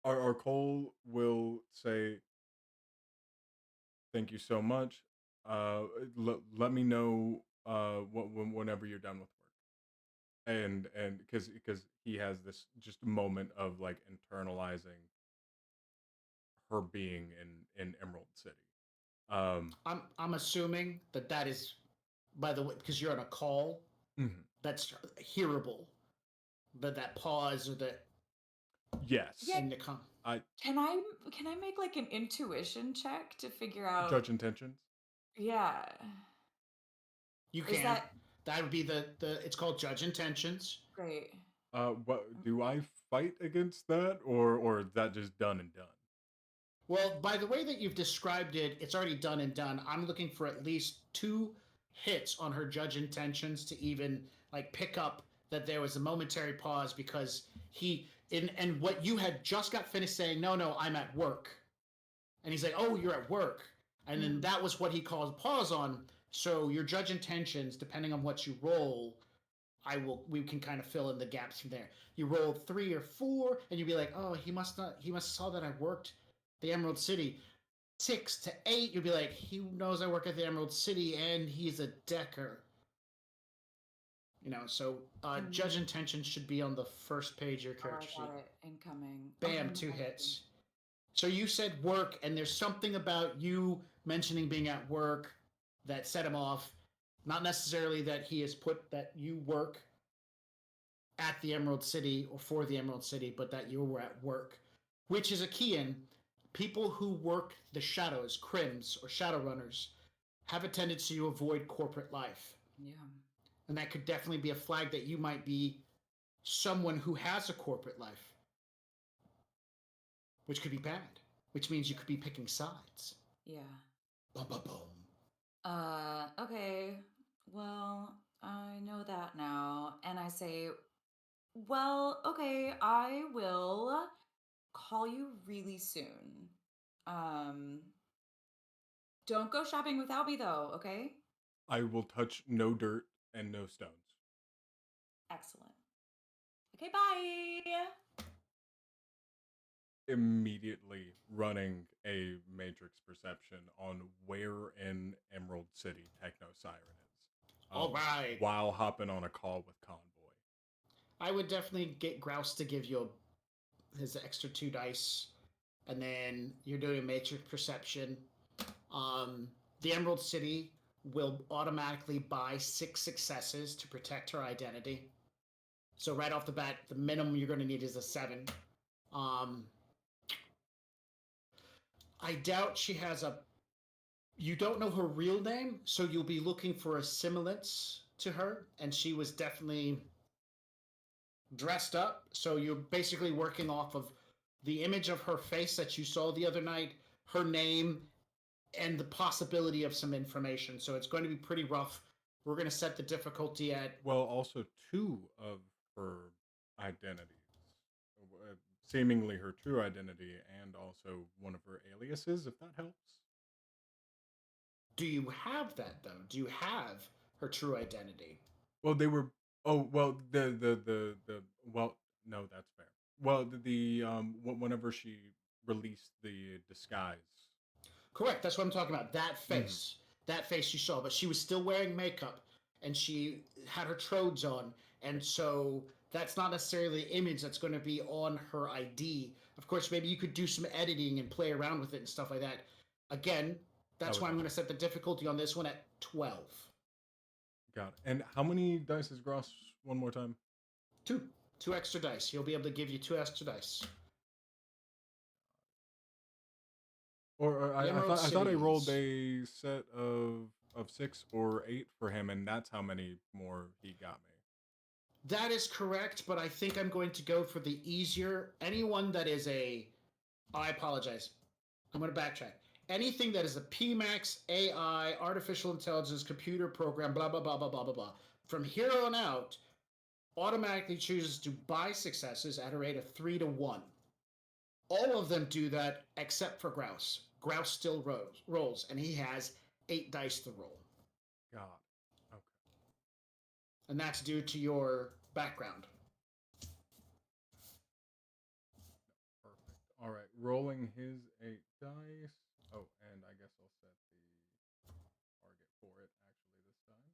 our Cole will say, "Thank you so much. Let me know whenever you're done with work." And because he has this just moment of like internalizing her being in Emerald City. I'm assuming that is, by the way, because you're on a call, that's hearable. That pause or that. Yes. Yeah. In the Can I make like an intuition check to figure out judge intentions? Yeah. You can. That would be the it's called judge intentions. Great. What do I fight against that, or is that just done and done? Well, by the way that you've described it, it's already done and done. I'm looking for at least 2 hits on her judge intentions to even like pick up that there was a momentary pause because and what you had just got finished saying, no, I'm at work. And he's like, oh, you're at work. And then that was what he called pause on. So your judge intentions, depending on what you roll, we can kind of fill in the gaps from there. You roll 3 or 4, and you'd be like, oh, he must saw that I worked the Emerald City. 6 to 8, you'd be like, he knows I work at the Emerald City, and he's a decker. So judge intentions should be on the first page of your character sheet. I got it. Incoming. Bam, 2 hits. So you said work, and there's something about you mentioning being at work that set him off. Not necessarily that he has put that you work at the Emerald City or for the Emerald City, but that you were at work, which is a key in. People who work the shadows, crims or shadow runners, have a tendency to avoid corporate life. Yeah. And that could definitely be a flag that you might be someone who has a corporate life, which could be bad, which means you could be picking sides. Yeah. Boom, boom, boom. Okay. Well, I know that now. And I say, well, okay, I will call you really soon. Um, don't go shopping without me though, okay? I will touch no dirt and no stones. Excellent. Okay, bye. Immediately running a matrix perception on where in Emerald City Techno Siren is. All right. While hopping on a call with Convoy. I would definitely get Grouse to give you his extra 2 dice, and then you're doing a matrix perception. The Emerald City will automatically buy 6 successes to protect her identity. So right off the bat, the minimum you're going to need is a 7. I doubt she has a... You don't know her real name, so you'll be looking for a semblance to her, and she was definitely dressed up, so you're basically working off of the image of her face that you saw the other night, her name, and the possibility of some information. So it's going to be pretty rough. We're going to set the difficulty at... Well, also 2 of her identities. Seemingly her true identity, and also one of her aliases, if that helps. Do you have that, though? Do you have her true identity? Well, they were... Oh, well, well, no, that's fair. Well, whenever she released the disguise. Correct, that's what I'm talking about. That face. That face you saw, but she was still wearing makeup, and she had her trodes on, and so that's not necessarily the image that's going to be on her ID. Of course, maybe you could do some editing and play around with it and stuff like that. Again, that's why I'm going to set the difficulty on this one at 12. Got it. And how many dice is Gross one more time? 2. 2 extra dice. He'll be able to give you 2 extra dice. Or I thought I rolled a set of 6 or 8 for him, and that's how many more he got me. That is correct, but I think I'm going to go for the easier. Anyone that is a... Oh, I apologize. I'm going to backtrack. Anything that is a PMAX, AI, artificial intelligence, computer program, blah, blah, blah, blah, blah, blah, blah, from here on out, automatically chooses to buy successes at a rate of 3 to 1. All of them do that except for Grouse. Grouse still rolls, and he has 8 dice to roll. God. Okay. And that's due to your background. Perfect. All right. Rolling his 8 dice. Oh, and I guess I'll set the target for it actually this time.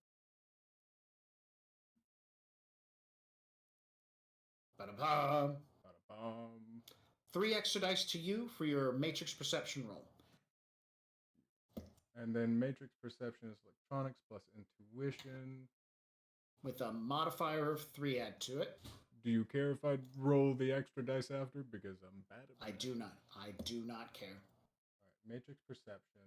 Ba-da-bum. Ba-da-bum. 3 extra dice to you for your matrix perception roll. And then matrix perception is electronics plus intuition. With a modifier of 3 add to it. Do you care if I roll the extra dice after? Because I'm bad at that. I do not. I do not care. All right, matrix perception.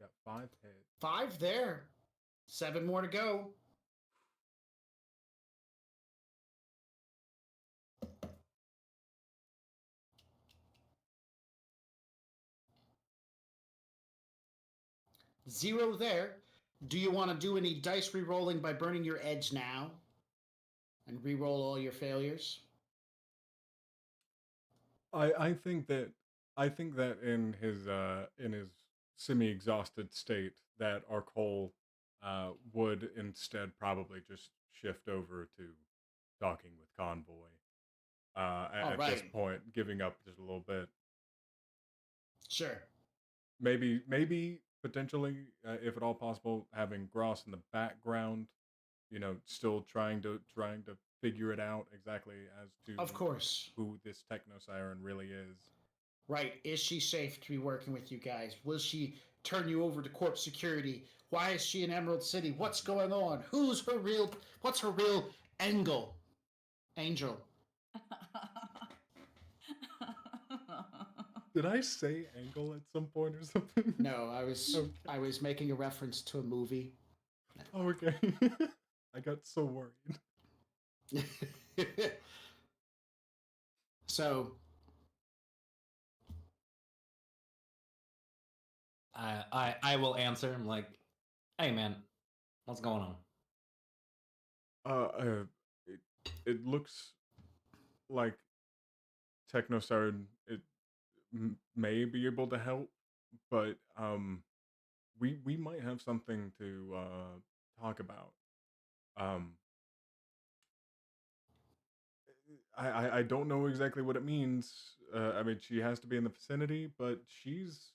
Got 5 hits. 5 there. 7 more to go. Zero there. Do you want to do any dice re-rolling by burning your edge now? And re-roll all your failures? I think that in his semi-exhausted state that our Cole would instead probably just shift over to talking with Convoy at this point, giving up just a little bit. Sure. Maybe potentially, if at all possible, having Gross in the background, still trying to figure it out exactly as to of course who this Techno Siren really is. Right. Is she safe to be working with you guys? Will she turn you over to corp security? Why is she in Emerald City? What's going on? What's her real angle? Angel. Did I say angle at some point or something? No, I was Okay. I was making a reference to a movie. Oh, okay. I got so worried. So I will answer. I'm like, hey man, what's going on? It it looks like Technosard it may be able to help, but we might have something to talk about. Um, I don't know exactly what it means. I mean, she has to be in the vicinity, but she's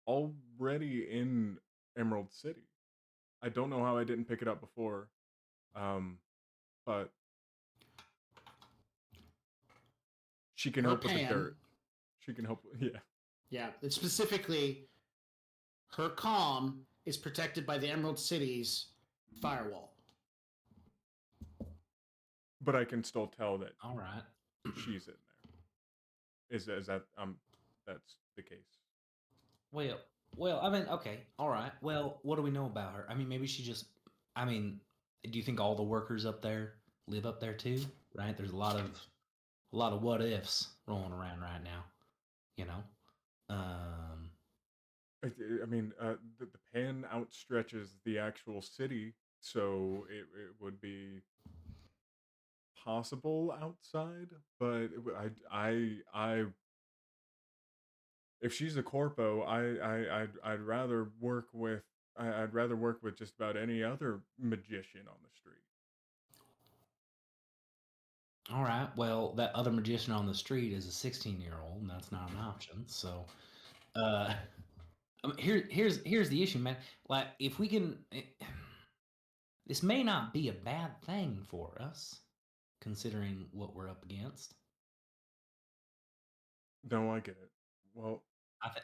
already in Emerald City. I don't know how I didn't pick it up before, but she can her help with the pan, dirt. She can help. Yeah. yeah, it's specifically her comm is protected by the Emerald City's firewall. But I can still tell that All right. she's in there. Is that that's the case? Well, I mean, okay, all right. Well, what do we know about her? I mean, maybe she just. I mean, do you think all the workers up there live up there too? Right? There's a lot of what ifs rolling around right now. You know. I mean, the pan outstretches the actual city, so it would be possible outside. But if she's a corpo, I'd rather work with I'd rather work with just about any other magician on the street. All right. Well, that other magician on the street is a 16-year-old, and that's not an option. So, I mean, here's the issue, man. Like, if we can, this may not be a bad thing for us, considering what we're up against. No, I get it. Well,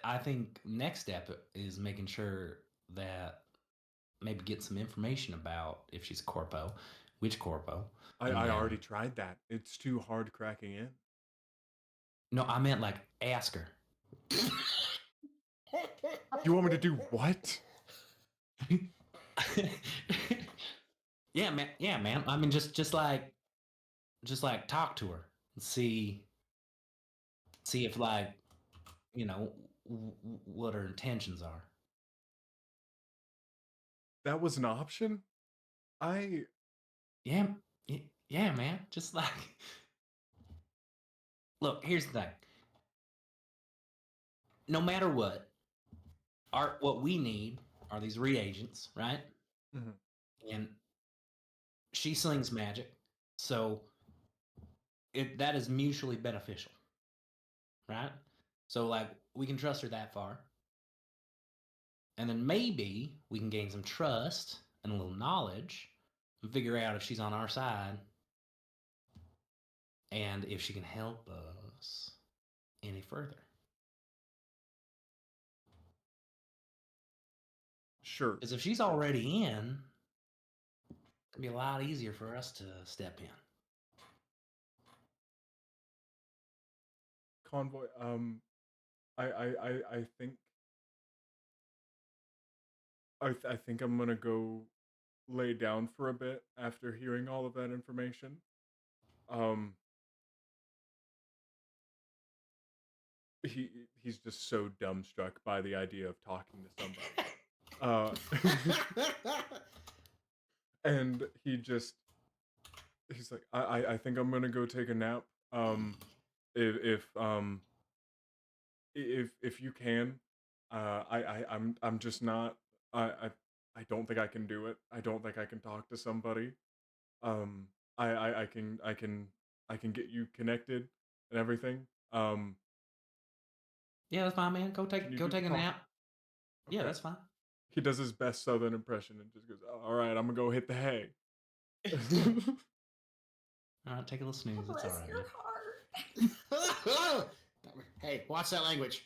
I think next step is making sure that maybe get some information about if she's a corpo, which corpo. I and already then- tried that. It's too hard cracking in. No, I meant like ask her. You want me to do what? Yeah, man. Yeah, man. I mean, just like talk to her and see if like what her intentions are. That was an option? Yeah, yeah, man. Just like look. Here's the thing. No matter what, what we need are these reagents, right? Mhm. And she slings magic, so that is mutually beneficial, right? So like we can trust her that far, and then maybe we can gain some trust and a little knowledge and figure out if she's on our side and if she can help us any further. Sure. Because if she's already in, it'd be a lot easier for us to step in. Convoy, I think I think I'm gonna go lay down for a bit after hearing all of that information. He's just so dumbstruck by the idea of talking to somebody. And he's like, I think I'm gonna go take a nap. If you can, I'm just not. I don't think I can do it. I don't think I can talk to somebody. I can get you connected and everything. Yeah, that's fine, man. Go take a nap. Yeah, Okay. that's fine. He does his best Southern impression and just goes, "All right, I'm gonna go hit the hay." All right, take a little snooze. It's all Bless right. your Man. heart. Hey, watch that language.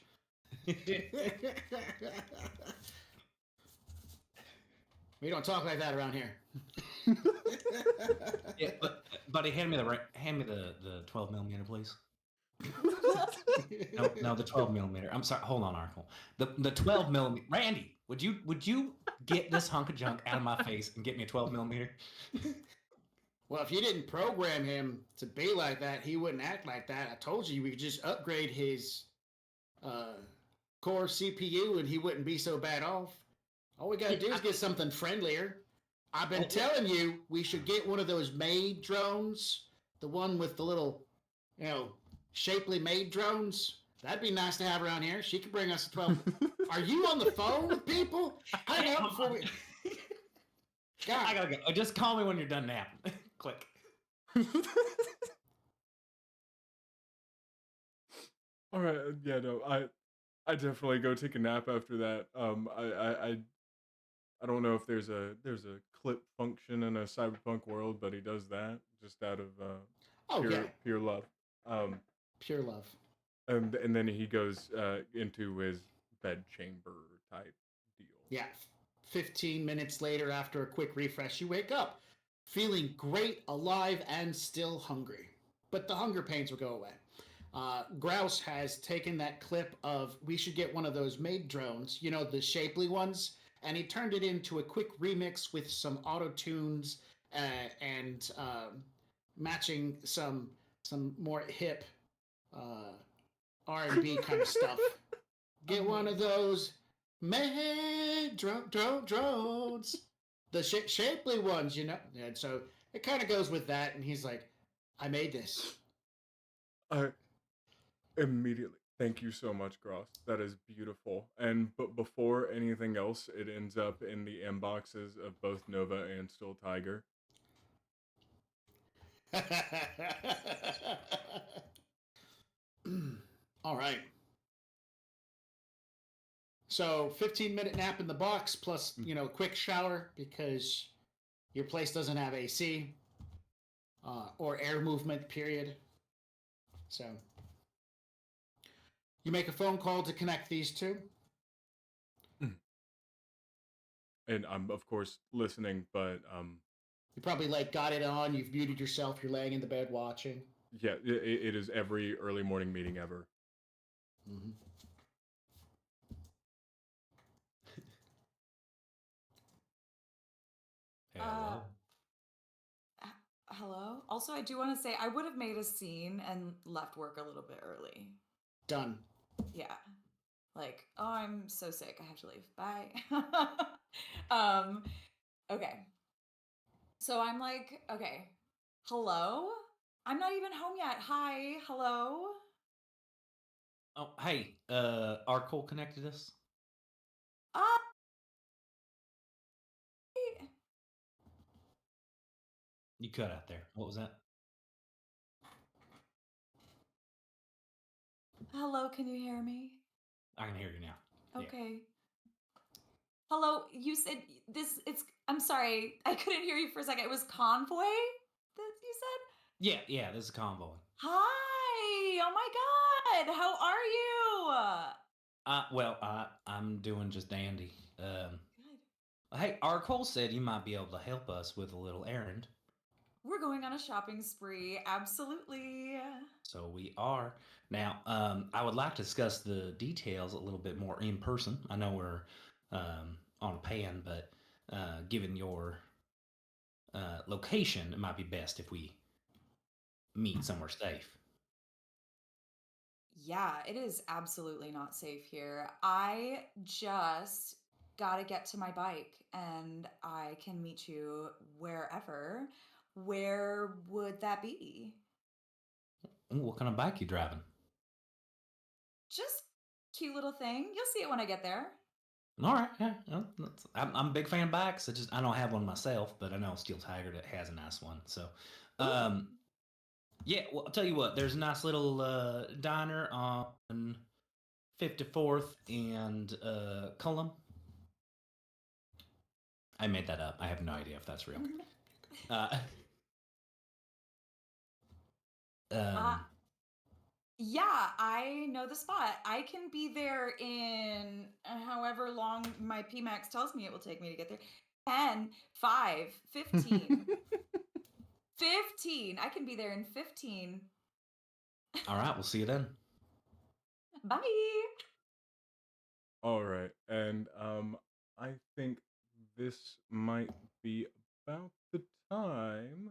We don't talk like that around here. Yeah, buddy, hand me the 12 millimeter, please. No, the 12 millimeter. I'm sorry. Hold on, Arkle. The 12 millimeter. Randy, would you get this hunk of junk out of my face and get me a 12 millimeter? Well, if you didn't program him to be like that, he wouldn't act like that. I told you we could just upgrade his core CPU and he wouldn't be so bad off. All we gotta do is get something friendlier. I've been telling you we should get one of those maid drones, the one with the little, shapely maid drones. That'd be nice to have around here. She could bring us a 12. Are you on the phone with people? Hang up before we. God. I gotta go. Just call me when you're done napping. Click. All right. Yeah. No. I definitely go take a nap after that. I don't know if there's a clip function in a cyberpunk world, but he does that just out of pure love. Pure love. And then he goes into his bedchamber type deal. Yeah. 15 minutes later, after a quick refresh, you wake up feeling great, alive, and still hungry. But the hunger pains will go away. Grouse has taken that clip of, we should get one of those maid drones, the shapely ones, and he turned it into a quick remix with some auto tunes and matching some more hip R&B kind of stuff. Get one of those maid drones, the shapely ones, And so it kind of goes with that, and he's like, I made this. Immediately. Thank you so much, Gross. That is beautiful. But before anything else, it ends up in the inboxes of both Nova and Still Tiger. All right. So 15-minute nap in the box plus, quick shower because your place doesn't have AC or air movement, period. So you make a phone call to connect these two. And I'm, of course, listening, but... You probably, got it on, you've muted yourself, you're laying in the bed watching. Yeah, it is every early morning meeting ever. Mm-hmm. Hello. Hello? Also, I do want to say I would have made a scene and left work a little bit early. Done. Yeah. Oh, I'm so sick. I have to leave. Bye. Okay. So I'm okay. Hello? I'm not even home yet. Hi. Hello? Oh, hey. Arkle connected us? You cut out there. What was that? Hello, can you hear me? I can hear you now. Okay. Yeah. Hello, you said I'm sorry, I couldn't hear you for a second. It was convoy that you said? Yeah, this is Convoy. Hi! Oh my god! How are you? Well, I'm doing just dandy. Hey, Arkle said you might be able to help us with a little errand. We're going on a shopping spree, absolutely. So we are. Now, I would like to discuss the details a little bit more in person. I know we're on a pan, but given your location, it might be best if we meet somewhere safe. Yeah, it is absolutely not safe here. I just gotta get to my bike and I can meet you wherever. Where would that be? Ooh, what kind of bike you driving? Just cute little thing. You'll see it when I get there. All right, yeah. I'm a big fan of bikes. I don't have one myself, but I know Steel Tiger that has a nice one. So, yeah. Well, I'll tell you what. There's a nice little diner on 54th and Cullum. I made that up. I have no idea if that's real. Yeah, I know the spot. I can be there in however long my PMAX tells me it will take me to get there. 10, 5, 15. 15. I can be there in 15. All right, we'll see you then. Bye. All right, and I think this might be about the time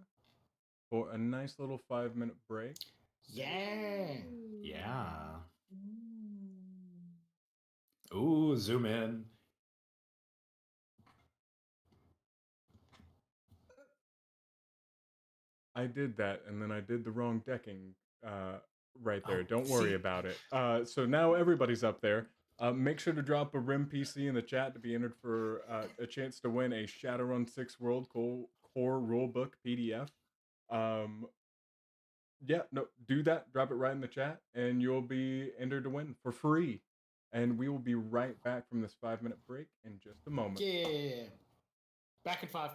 for a nice little 5-minute break. Yeah. Yeah. Ooh, zoom in. I did that, and then I did the wrong decking right there. Oh, Don't worry see? about it. So now everybody's up there. Make sure to drop a RIM PC in the chat to be entered for a chance to win a Shadowrun 6 World Core Rulebook PDF. Yeah, no, do that. Drop it right in the chat, and you'll be entered to win for free. And we will be right back from this 5-minute break in just a moment. Yeah. Back in 5.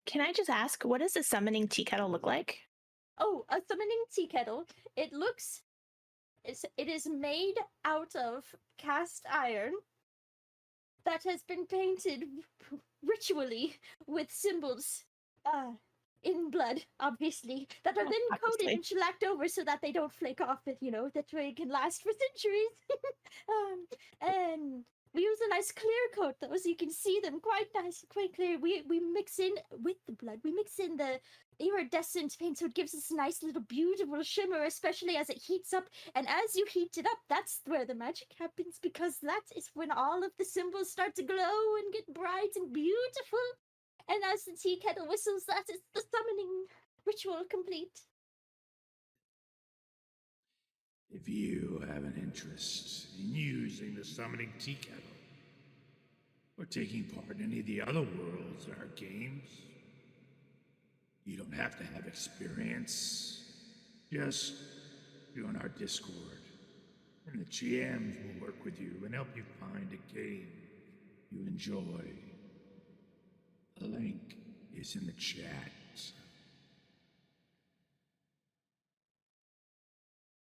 Can I just ask, what does a summoning tea kettle look like? Oh, a summoning tea kettle. It looks. It is made out of cast iron that has been painted ritually with symbols in blood, obviously, that are then coated Obviously. and shellacked over so that they don't flake off. That way it can last for centuries. And we use a nice clear coat though, so you can see them quite nice, quite clear. We mix in with the blood. We mix in the iridescent paint, so it gives us a nice little beautiful shimmer, especially as it heats up. And as you heat it up, that's where the magic happens, because that is when all of the symbols start to glow and get bright and beautiful. And as the tea kettle whistles, that is the summoning ritual complete. If you have an interest in using the summoning tea kettle, or taking part in any of the other worlds in our games, you don't have to have experience. Just join our Discord, and the GMs will work with you and help you find a game you enjoy. A link is in the chat.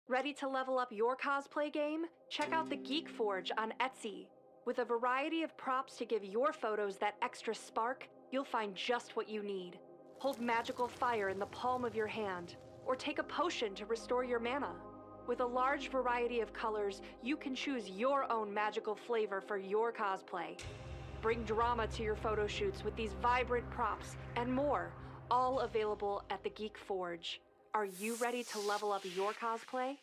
Ready to level up your cosplay game? Check out the Geek Forge on Etsy. With a variety of props to give your photos that extra spark, you'll find just what you need. Hold magical fire in the palm of your hand, or take a potion to restore your mana. With a large variety of colors, you can choose your own magical flavor for your cosplay. Bring drama to your photo shoots with these vibrant props and more, all available at the Geek Forge. Are you ready to level up your cosplay?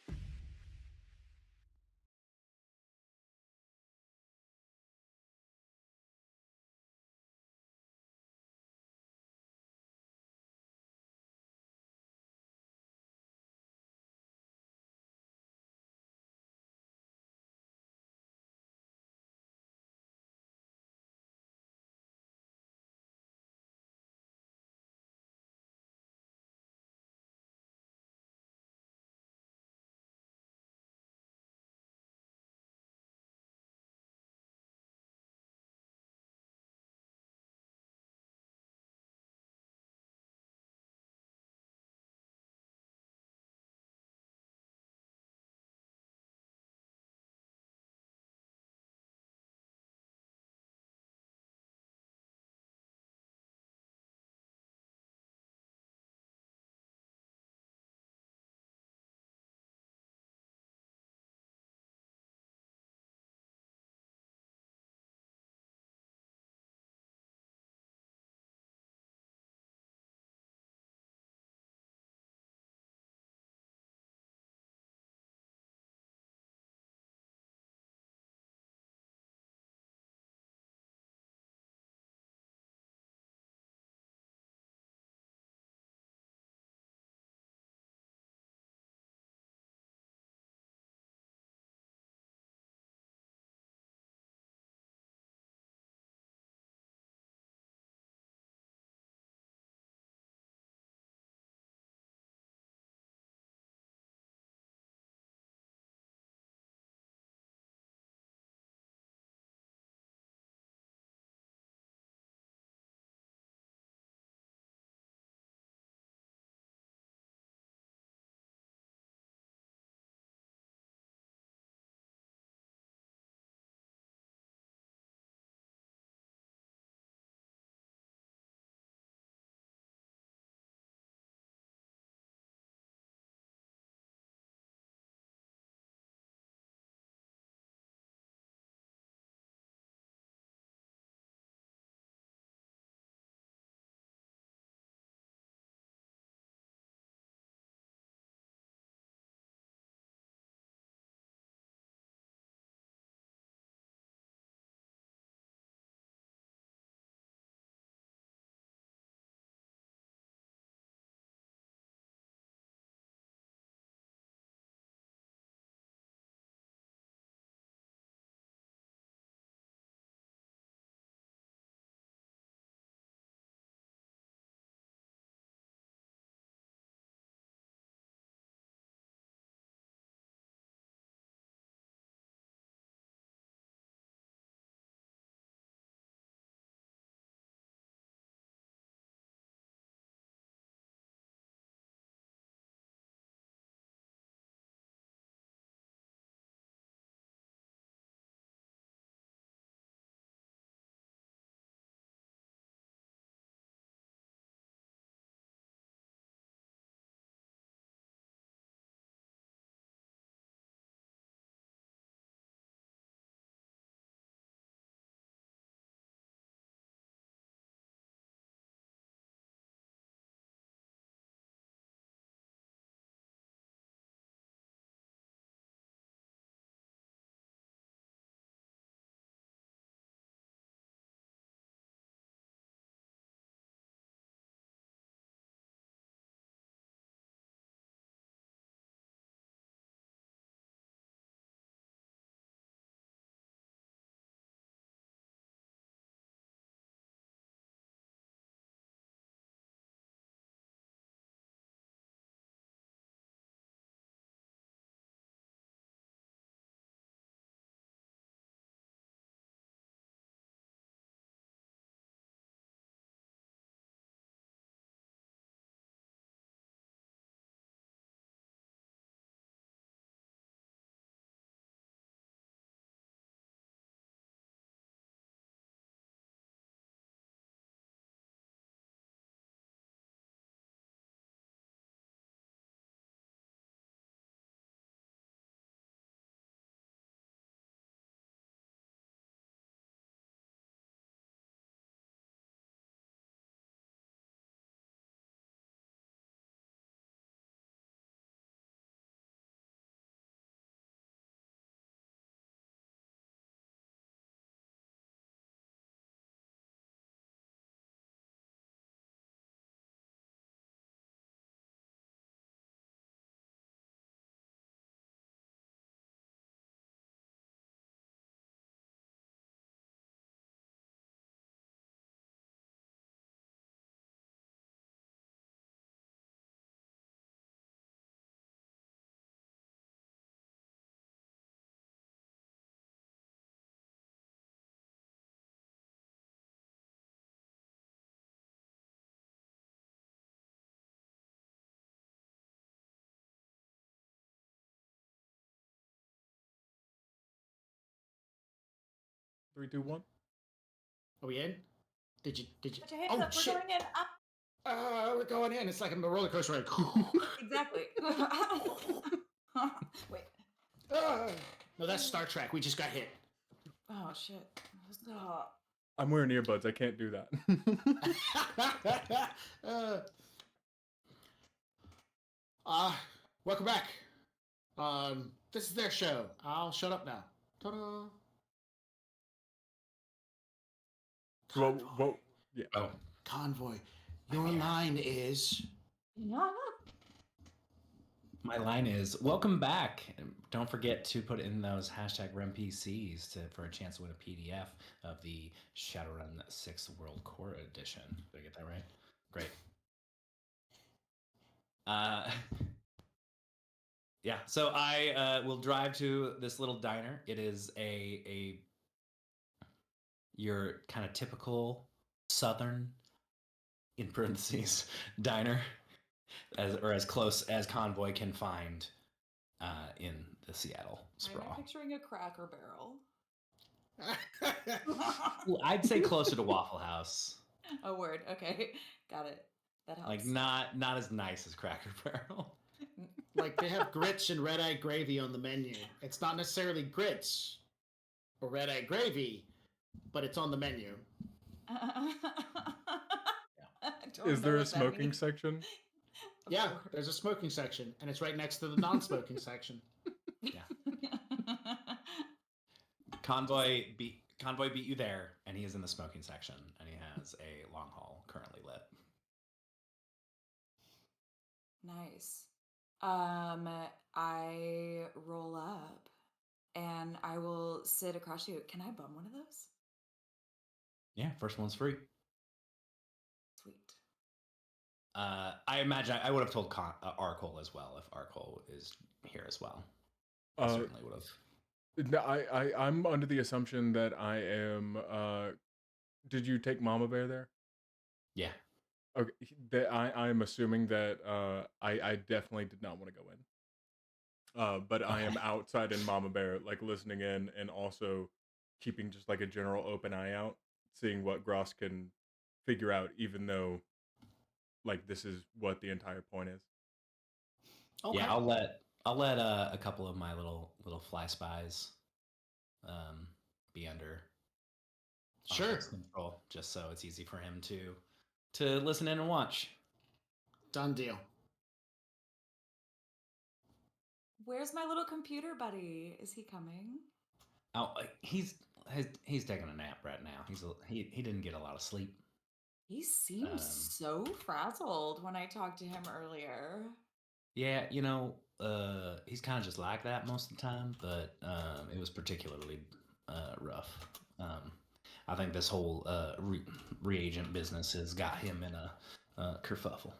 3, 2, 1. Are we in? Did you? Put your hands Oh up. We're shit! going in. Up. We're going in. It's like a roller coaster ride. Exactly. Wait. No, that's Star Trek. We just got hit. Oh shit. Stop. I'm wearing earbuds. I can't do that. Welcome back. This is their show. I'll shut up now. Ta-da. Well, yeah. Oh, Convoy. Your line is. my line is welcome back. And don't forget to put in those hashtag RemPCs for a chance to win a PDF of the Shadowrun 6 World Core Edition. Did I get that right? Great. Yeah, so I will drive to this little diner. It is a your kind of typical Southern, in parentheses, diner, as close as Convoy can find in the Seattle I'm sprawl. picturing a Cracker Barrel. Well, I'd say closer to Waffle House. A word. Okay. Got it. That helps. Like not as nice as Cracker Barrel. Like they have grits and red-eye gravy on the menu. It's not necessarily grits or red-eye gravy, but it's on the menu. Is there a smoking section? Yeah, there's a smoking section, and it's right next to the non-smoking section. Yeah. Convoy beat you there, and he is in the smoking section, and he has a long haul currently lit. Nice. I roll up and I will sit across you. Can I bum one of those? Yeah, first one's free. Sweet. I imagine I would have told Arcole as well if Arcole is here as well. I certainly would have. No, I'm under the assumption that I am. Did you take Mama Bear there? Yeah. Okay. I'm assuming that I definitely did not want to go in. But I am outside in Mama Bear, like listening in and also keeping just like a general open eye out, seeing what Gross can figure out, even though like this is what the entire point is. Okay. Yeah, I'll let a couple of my little fly spies be under his control, just so it's easy for him to listen in and watch. Done deal. Where's my little computer buddy? Is he coming? Oh, he's taking a nap right now. He didn't get a lot of sleep. He seemed so frazzled when I talked to him earlier. Yeah, he's kind of just like that most of the time, but it was particularly rough. I think this whole reagent business has got him in a kerfuffle.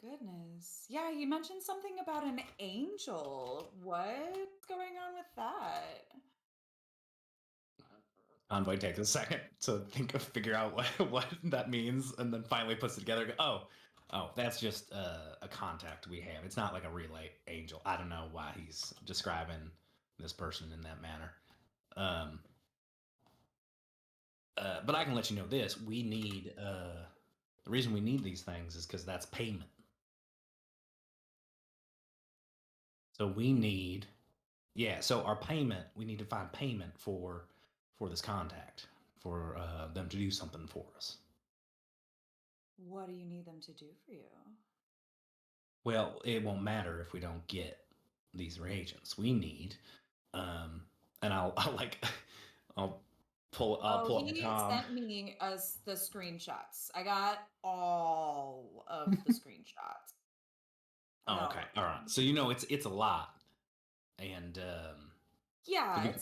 Goodness. Yeah, you mentioned something about an angel. What's going on with that? Envoy takes a second to figure out what that means, and then finally puts it together. Oh, that's just a contact we have. It's not like a relay angel. I don't know why he's describing this person in that manner. But I can let you know this. We need the reason we need these things is because that's payment. So we need, so our payment, we need to find payment for this contact, for them to do something for us. What do you need them to do for you? Well, it won't matter if we don't get these reagents. We need, and I'll pull up He Tom. sent me the screenshots. I got all of the screenshots. Oh, okay. All right. So it's a lot, and yeah,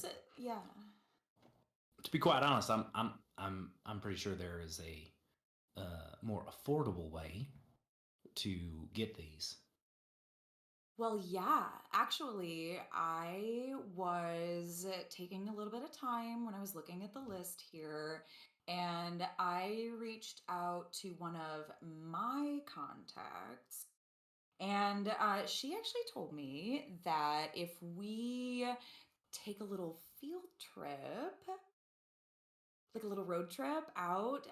to be quite honest, I'm pretty sure there is a more affordable way to get these. Well, yeah, actually, I was taking a little bit of time when I was looking at the list here, and I reached out to one of my contacts, and she actually told me that if we take a little field trip like a little road trip out,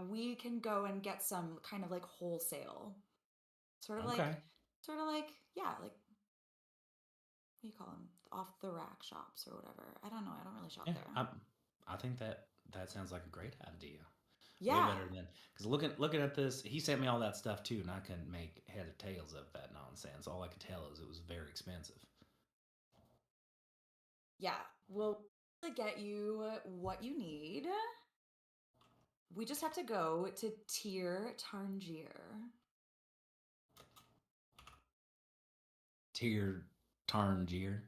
we can go and get some kind of like wholesale, sort of Okay. yeah, like what do you call them? Off the rack shops or whatever. I don't know. I don't really shop Yeah, there. I think that sounds like a great idea. Way Yeah. better than because looking at this, he sent me all that stuff too, and I couldn't make head or tails of that nonsense. All I could tell is it was very expensive. Yeah. We'll get you what you need. We just have to go to Tir Tarngier. Tier Tarngier.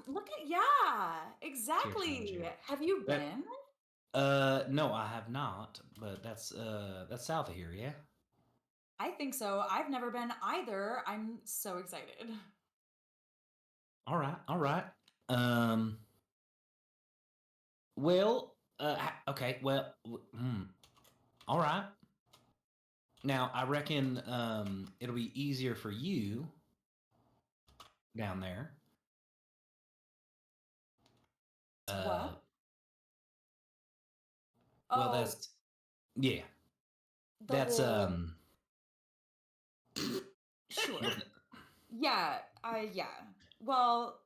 Look at, yeah, exactly. Tarngier. Have you That- been? No, I have not, but that's south of here, yeah. I think so. I've never been either. I'm so excited. All right, all right. Well, okay, well, all right. Now, I reckon it'll be easier for you down there. What? Well, Oh, that's yeah. the That's whole sure. Yeah, yeah. Well,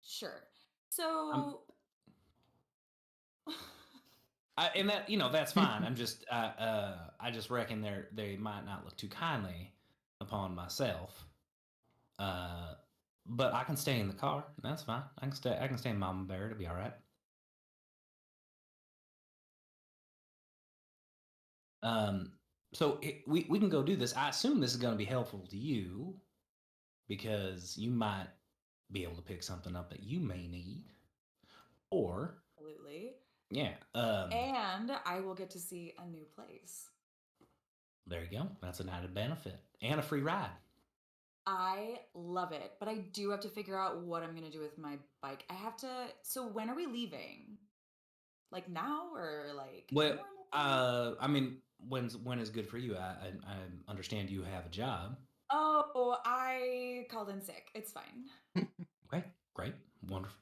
sure. So and that that's fine. I'm just I just reckon they might not look too kindly upon myself. But I can stay in the car. That's fine. I can stay in Mama Bear. It'll be all right. So we can go do this. I assume this is going to be helpful to you because you might be able to pick something up that you may need, or absolutely. yeah. And I will get to see a new place. There you go. That's an added benefit and a free ride. I love it, but I do have to figure out what I'm gonna do with my bike. I have to. So when are we leaving? Like now or like? Well, tomorrow? I mean, when is good for you? I understand you have a job. Oh, I called in sick. It's fine. Okay, great, wonderful.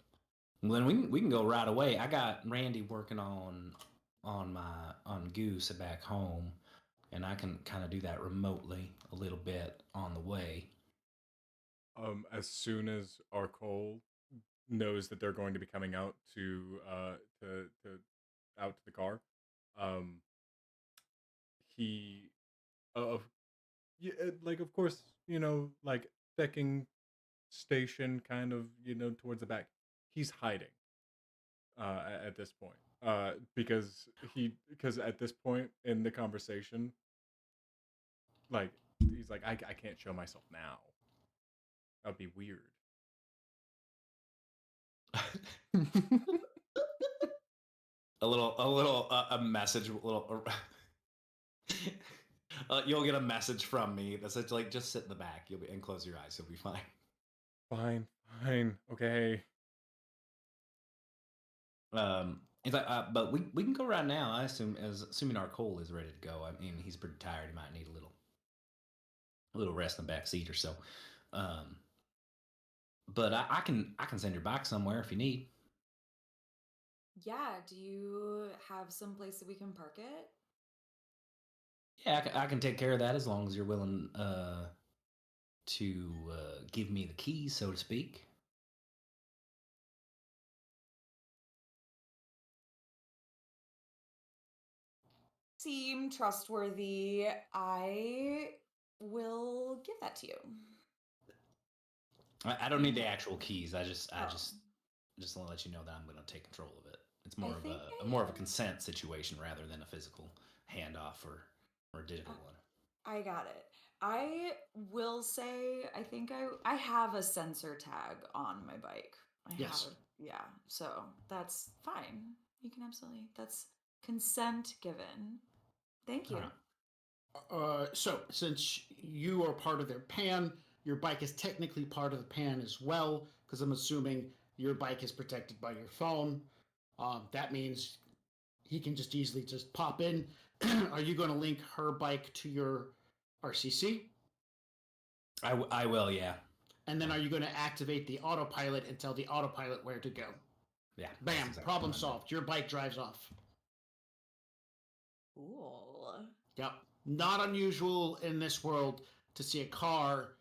Well, then we can go right away. I got Randy working on Goose back home, and I can kind of do that remotely a little bit on the way. As soon as Arcole knows that they're going to be coming out to out to the car, he yeah, like of course, like decking station kind of, towards the back. He's hiding at this point. Because at this point in the conversation, like he's like, I can't show myself now. That'd be weird. a message, you'll get a message from me that says like, just sit in the back. And close your eyes. You'll be fine. Fine, okay. It's like, but we can go right now. I assuming our Cole is ready to go. I mean, he's pretty tired. He might need a little rest in the back seat or so. But I can send your bike somewhere if you need. Yeah. Do you have some place that we can park it? Yeah, I can take care of that as long as you're willing to give me the keys, so to speak. Seem trustworthy. I will give that to you. I don't need the actual keys. I just Oh. just want to let you know that I'm going to take control of it. It's more I of think more of a consent situation rather than a physical handoff or a digital one. I got it. I will say, I think I have a sensor tag on my bike. Yes. Yeah, so that's fine. You can absolutely, that's consent given. Thank you. So since you are part of their pan, your bike is technically part of the pan as well, because I'm assuming your bike is protected by your phone. That means he can just easily just pop in. Are you going to link her bike to your RCC? I will, yeah. And then are you going to activate the autopilot and tell the autopilot where to go? Yeah. Bam, exactly problem what I'm solved. Your bike drives off. Cool. Yep. Not unusual in this world to see a car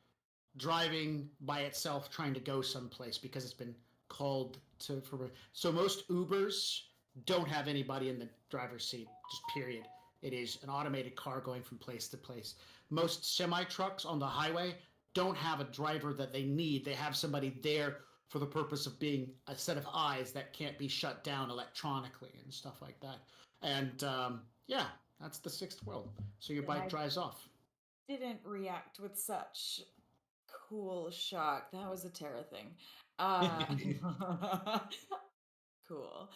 driving by itself trying to go someplace because it's been called to for so most Ubers don't have anybody in the driver's seat, just period. It is an automated car going from place to place. Most semi trucks on the highway don't have a driver that they need. They have somebody there for the purpose of being a set of eyes that can't be shut down electronically and stuff like that. And yeah, that's the sixth world. So your bike drives off. Didn't react with such cool shock. That was a Terra thing. Cool.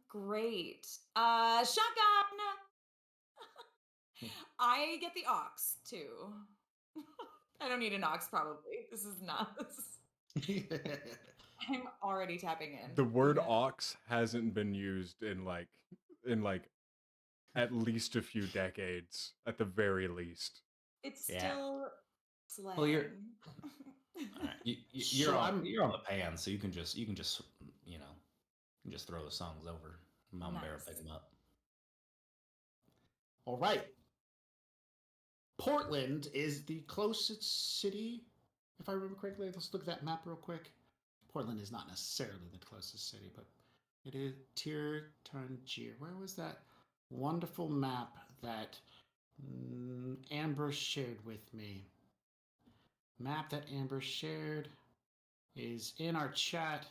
Great. Shotgun. I get the ox too. I don't need an ox probably. This is not. I'm already tapping in. The word ox hasn't been used in like at least a few decades, at the very least. It's still slang. Well, you're all right. You're on the pan, so you can just throw the songs over. Mama Bear will pick them up. All right. Portland is the closest city, if I remember correctly. Let's look at that map real quick. Portland is not necessarily the closest city, but it is Tangier. Where was that wonderful map that Amber shared with me? Map that Amber shared is in our chat.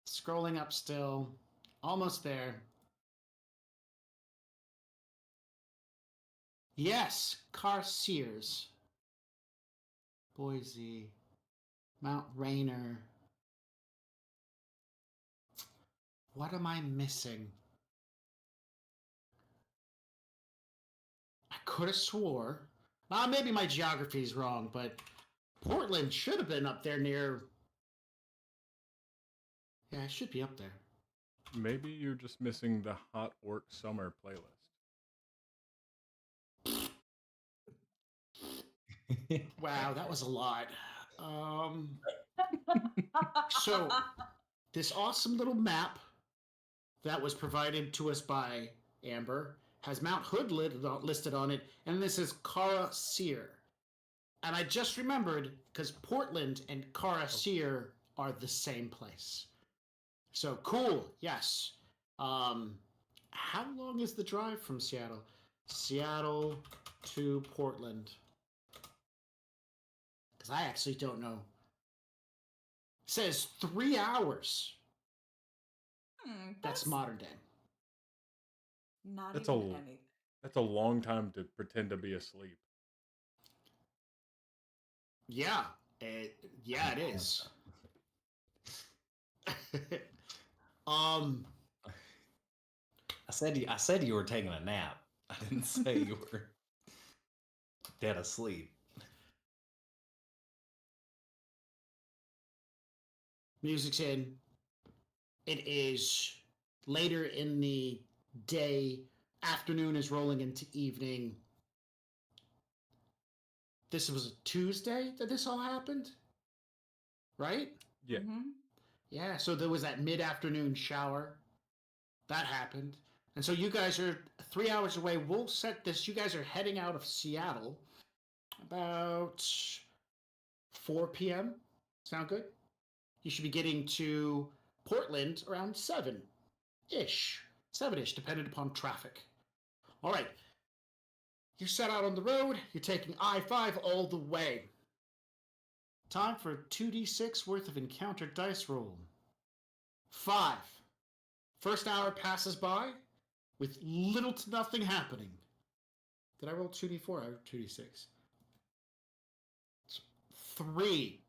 Scrolling up still. Almost there. Yes, Carceers. Boise. Mount Rainier. What am I missing? I could have swore. Maybe my geography is wrong, but Portland should have been up there near... Yeah, it should be up there. Maybe you're just missing the Hot Orc Summer playlist. Wow, that was a lot. So, this awesome little map that was provided to us by Amber has Mount Hood listed on it, and this is Cara Sear. And I just remembered, because Portland and Cara Sear are the same place. So, cool, yes. How long is the drive from Seattle? Seattle to Portland. Because I actually don't know. It says 3 hours. That's modern day. Not That's even anything. That's a long time to pretend to be asleep. Yeah, it is. I said you were taking a nap. I didn't say you were dead asleep. Music's in. It is later in the day. Afternoon is rolling into evening. This was a Tuesday that this all happened? Right? Yeah. Mm-hmm. Yeah, so there was that mid-afternoon shower. That happened. And so you guys are 3 hours away. We'll set this. You guys are heading out of Seattle about 4 p.m. Sound good? You should be getting to Portland around 7-ish. 7-ish, depending upon traffic. All right. You set out on the road. You're taking I-5 all the way. Time for 2d6 worth of encounter dice roll. 5. First hour passes by with little to nothing happening. Did I roll 2d4 or 2d6? 3.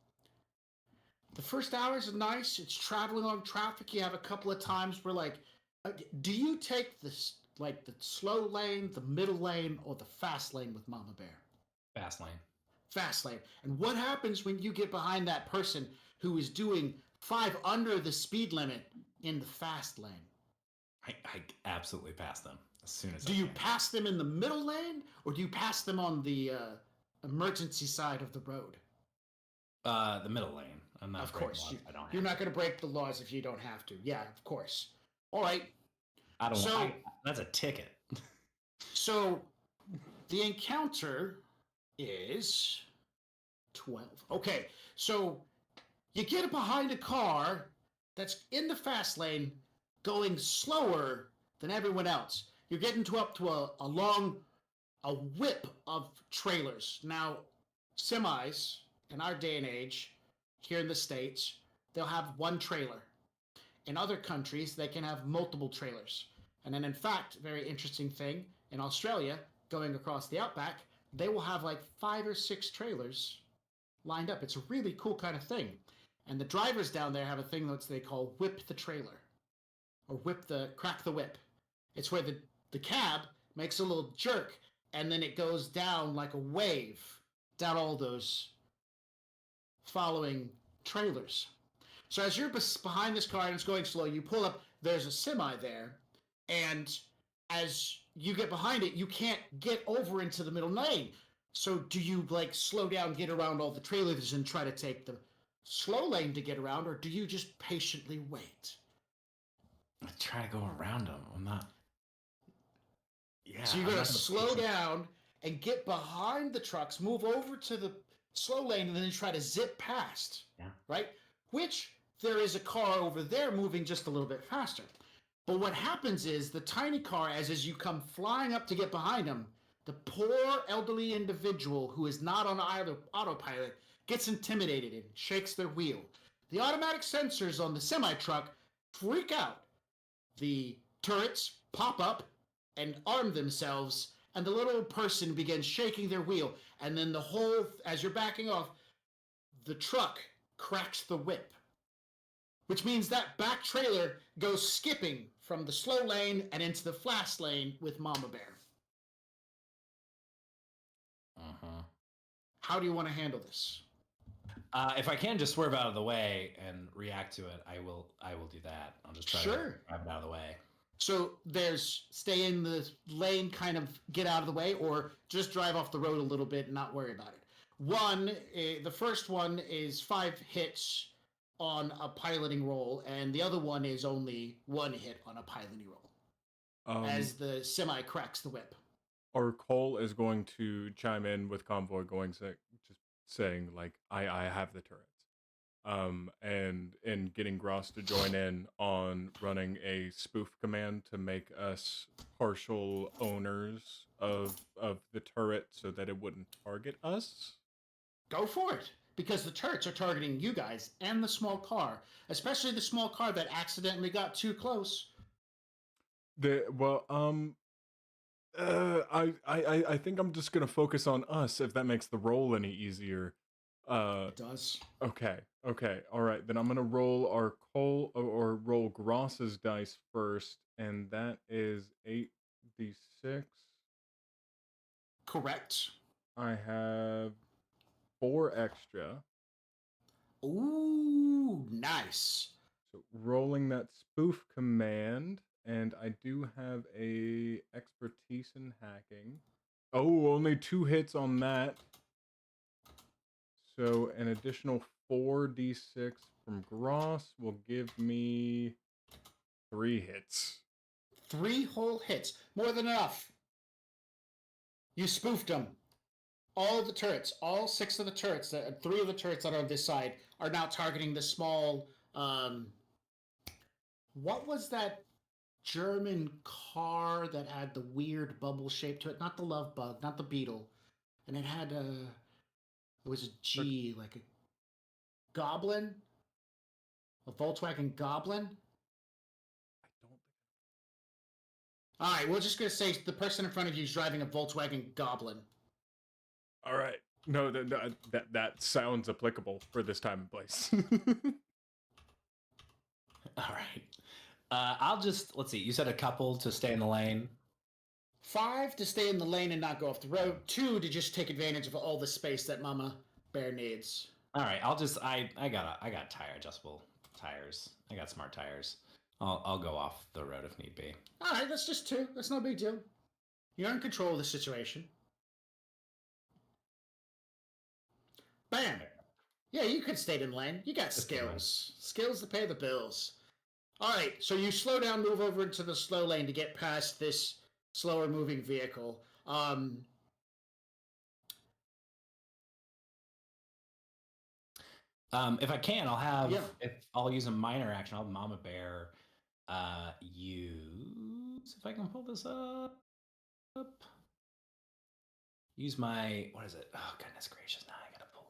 The first hour is nice. It's traveling along traffic. You have a couple of times where, do you take the slow lane, the middle lane, or the fast lane with Mama Bear? Fast lane. Fast lane. And what happens when you get behind that person who is doing 5 under the speed limit in the fast lane? I absolutely pass them as soon as Do you pass them in the middle lane, or do you pass them on the emergency side of the road? The middle lane. I'm not. Of course, I don't. You're not going to break the laws if you don't have to. Yeah, of course. All right. I don't. So that's a ticket. So the encounter is 12. Okay, so you get behind a car that's in the fast lane going slower than everyone else. You're getting up to a whip of trailers. Now, semis, in our day and age, here in the States, they'll have one trailer. In other countries, they can have multiple trailers. And then, in fact, very interesting thing, in Australia, going across the outback, they will have like 5 or 6 trailers lined up. It's a really cool kind of thing. And the drivers down there have a thing that they call whip the trailer, or crack the whip. It's where the cab makes a little jerk, and then it goes down like a wave down all those following trailers. So as you're behind this car and it's going slow, you pull up, there's a semi there, and as you get behind it, you can't get over into the middle lane. So do you like slow down, get around all the trailers and try to take the slow lane to get around, or do you just patiently wait? I try to go around them. I'm not. Yeah. So you're going to slow down and get behind the trucks, move over to the slow lane, and then try to zip past. Yeah. Right? Which there is a car over there moving just a little bit faster. But what happens is the tiny car, as you come flying up to get behind him, the poor elderly individual who is not on either autopilot gets intimidated and shakes their wheel. The automatic sensors on the semi-truck freak out. The turrets pop up and arm themselves, and the little person begins shaking their wheel. And then as you're backing off, the truck cracks the whip, which means that back trailer goes skipping from the slow lane and into the fast lane with Mama Bear. How do you want to handle this? If I can just swerve out of the way and react to it, I will do that. I'll just try to drive it out of the way. So there's stay in the lane, kind of get out of the way, or just drive off the road a little bit and not worry about it. The first one is 5 hits on a piloting roll, and the other one is only 1 hit on a piloting roll. As the semi cracks the whip. Our Cole is going to chime in with Convoy just saying, like, I have the turrets. And getting Gross to join in on running a spoof command to make us partial owners of the turret so that it wouldn't target us. Go for it, because the turrets are targeting you guys and the small car, especially the small car that accidentally got too close. I think I'm just gonna focus on us if that makes the roll any easier. It does. Okay, all right. Then I'm gonna roll our Cole or roll Gross's dice first, and that is 8d6. Correct. I have 4 extra. Ooh, nice. So rolling that spoof command, and I do have a expertise in hacking. Oh, only 2 hits on that. So an additional 4d6 from Gross will give me 3 hits. 3 whole hits. More than enough. You spoofed them. All of the turrets, all 6 of the turrets, 3 of the turrets that are on this side, are now targeting the small, what was that German car that had the weird bubble shape to it? Not the love bug, not the beetle. And it had it was a G, like a goblin? A Volkswagen Goblin? All right, we're just going to say the person in front of you is driving a Volkswagen Goblin. All right. No, that sounds applicable for this time and place. All right. I'll just, let's see, you said a couple to stay in the lane. 5 to stay in the lane and not go off the road. 2 to just take advantage of all the space that Mama Bear needs. All right, I'll just, I got tire adjustable tires. I got smart tires. I'll go off the road if need be. All right, that's just 2. That's no big deal. You're in control of the situation. Bam. Yeah, you could stay in lane. You got skills. Skills to pay the bills. All right, so you slow down, move over into the slow lane to get past this slower moving vehicle. If I can, I'll have. Yeah. If I'll use a minor action, I'll have Mama Bear use. If I can pull this up. Use my. What is it? Oh goodness gracious! Now I gotta pull.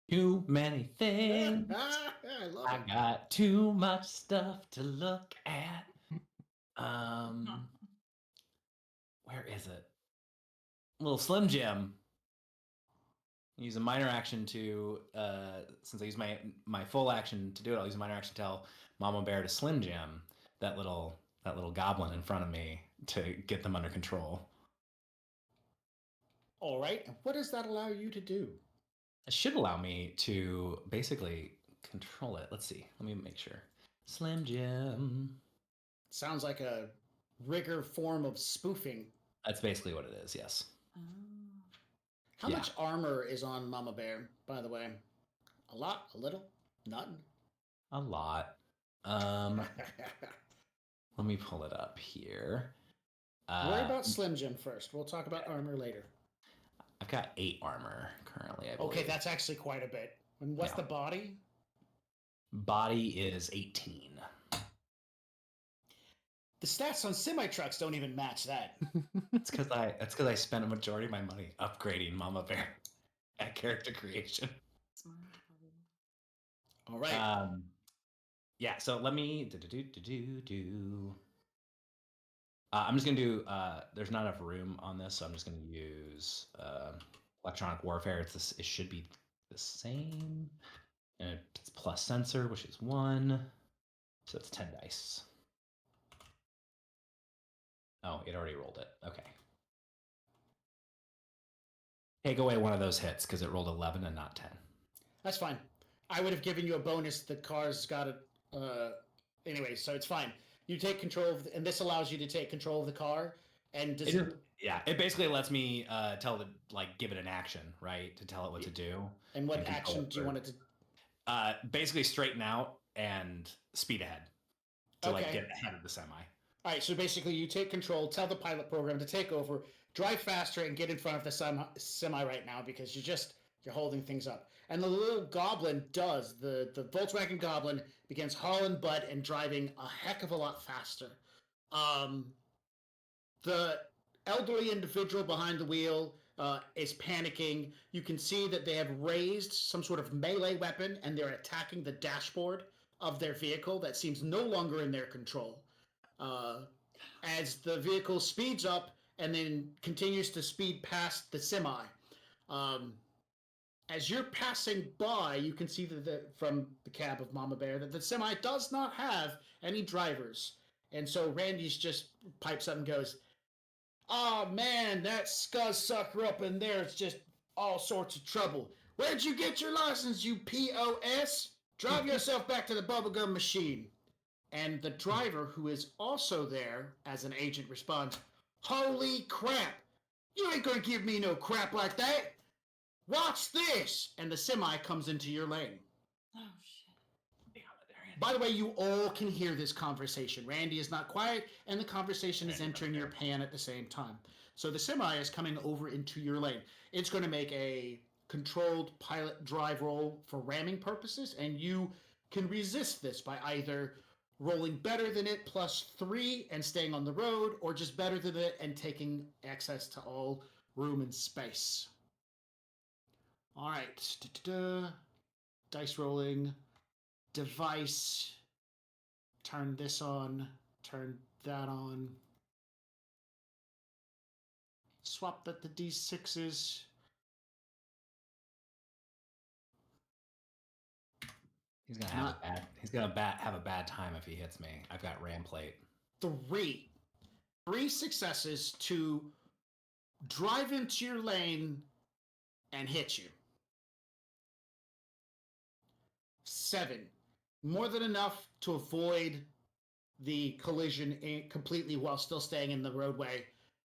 Too many things. I love I it. got too much stuff to look at. Where is it? Little Slim Jim. Use a minor action to, since I use my full action to do it, I'll use a minor action to tell Mama Bear to Slim Jim that little goblin in front of me to get them under control. All right. And what does that allow you to do? It should allow me to basically control it. Let's see. Let me make sure. Slim Jim. Sounds like a rigor form of spoofing. That's basically what it is. Yes. How much armor is on Mama Bear, by the way? A lot? A little? None? A lot. Let me pull it up here. Worry about Slim Jim first. We'll talk about armor later. I've got 8 armor currently, I believe. Okay, that's actually quite a bit. And what's the body? Body is 18. The stats on semi-trucks don't even match that. That's because I spent a majority of my money upgrading Mama Bear at character creation. All right. Yeah, so let me I'm just gonna do there's not enough room on this, so I'm just gonna use electronic warfare. It should be the same. And it's plus sensor, which is 1. So it's 10 dice. Oh, it already rolled it. Okay. Take away one of those hits because it rolled 11 and not 10. That's fine. I would have given you a bonus. The car's got it. Anyway, so it's fine. You take control of, and this allows you to take control of the car. And does it basically lets me give it an action, right? To tell it what to do. And what action do you want it to? Basically straighten out and speed ahead to get ahead of the semi. All right, so basically you take control, tell the pilot program to take over, drive faster, and get in front of the semi right now because you're holding things up. And the little goblin does. The Volkswagen goblin begins hauling butt and driving a heck of a lot faster. The elderly individual behind the wheel is panicking. You can see that they have raised some sort of melee weapon and they're attacking the dashboard of their vehicle that seems no longer in their control. As the vehicle speeds up and then continues to speed past the semi. As you're passing by, you can see from the cab of Mama Bear that the semi does not have any drivers. And so Randy's just pipes up and goes, "Oh man, that scuzz sucker up in there is just all sorts of trouble. Where'd you get your license, you POS? Drive yourself back to the bubblegum machine." And the driver, who is also there as an agent, responds, "Holy crap! You ain't gonna give me no crap like that! Watch this!" And the semi comes into your lane. Oh, shit. By the way, you all can hear this conversation. Randy is not quiet, and the conversation is entering your pan at the same time. So the semi is coming over into your lane. It's going to make a controlled pilot drive roll for ramming purposes, and you can resist this by either rolling better than it +3 and staying on the road, or just better than it and taking access to all room and space. All right. Dice rolling. Device. Turn this on. Turn that on. Swap that to D6s. He's gonna have a bad time if he hits me. I've got ram plate. 3 successes to drive into your lane and hit you. 7, more than enough to avoid the collision completely while still staying in the roadway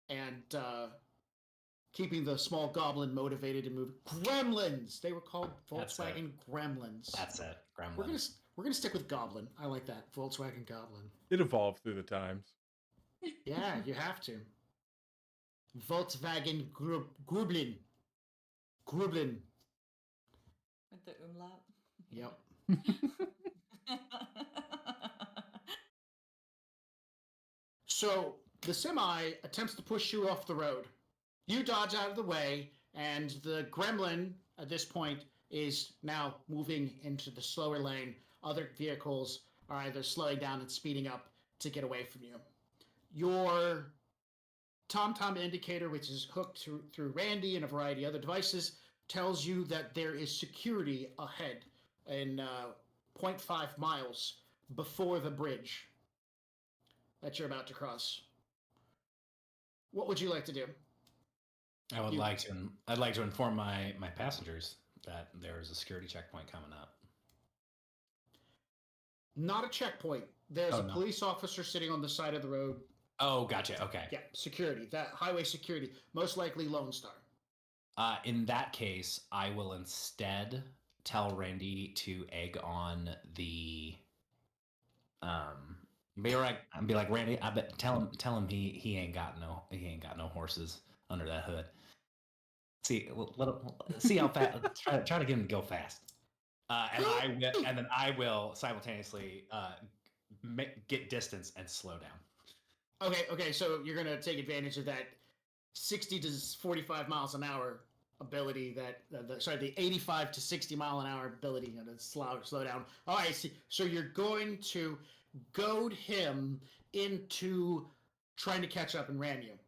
and keeping the small goblin motivated to move. Gremlins! They were called Volkswagen Gremlins. That's it. Gremlins. We're gonna stick with Goblin. I like that. Volkswagen Goblin. It evolved through the times. Yeah, you have to. Volkswagen Grublin. Grublin. With the umlaut. Yep. So the semi attempts to push you off the road. You dodge out of the way, and the gremlin at this point is now moving into the slower lane. Other vehicles are either slowing down and speeding up to get away from you. Your TomTom indicator, which is hooked through Randy and a variety of other devices, tells you that there is security ahead in 0.5 miles before the bridge that you're about to cross. What would you like to do? I'd like to inform my passengers that there is a security checkpoint coming up. Not a checkpoint. There's a police officer sitting on the side of the road. Oh, gotcha. Okay. Yeah, security. That highway security. Most likely Lone Star. In that case, I will instead tell Randy to egg on the be like Randy, I bet tell him he ain't got no horses under that hood. See how fast. Try to get him to go fast. And then I will simultaneously get distance and slow down. Okay. So you're gonna take advantage of that 60 to 45 miles an hour ability. The 85 to 60 mile an hour ability to slow down. Oh, I see. So you're going to goad him into trying to catch up and ram you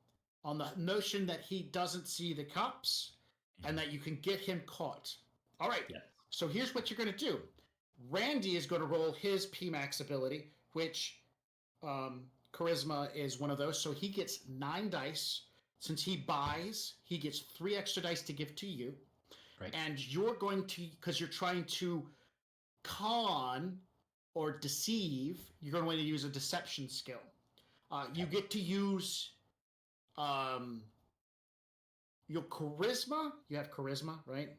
on the notion that he doesn't see the cops and that you can get him caught. All right. Yeah. So here's what you're going to do. Randy is going to roll his PMAX ability, which charisma is one of those. So he gets 9 dice. Since he buys, he gets 3 extra dice to give to you. Right. And you're going to, because you're trying to con or deceive, you're going to want to use a deception skill. You get to use your charisma. You have charisma, right?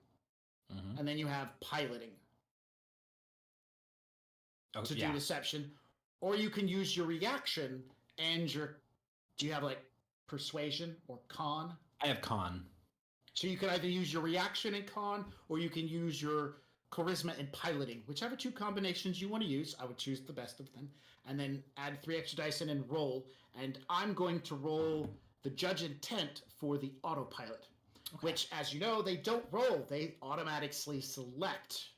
Mm-hmm. And then you have piloting to do deception. Or you can use your reaction and do you have like persuasion or con? I have con. So you can either use your reaction and con, or you can use your charisma and piloting. Whichever 2 combinations you want to use, I would choose the best of them. And then add 3 extra dice in and roll. And I'm going to roll the judge intent for the autopilot. Okay. Which, as you know, they don't roll. They automatically select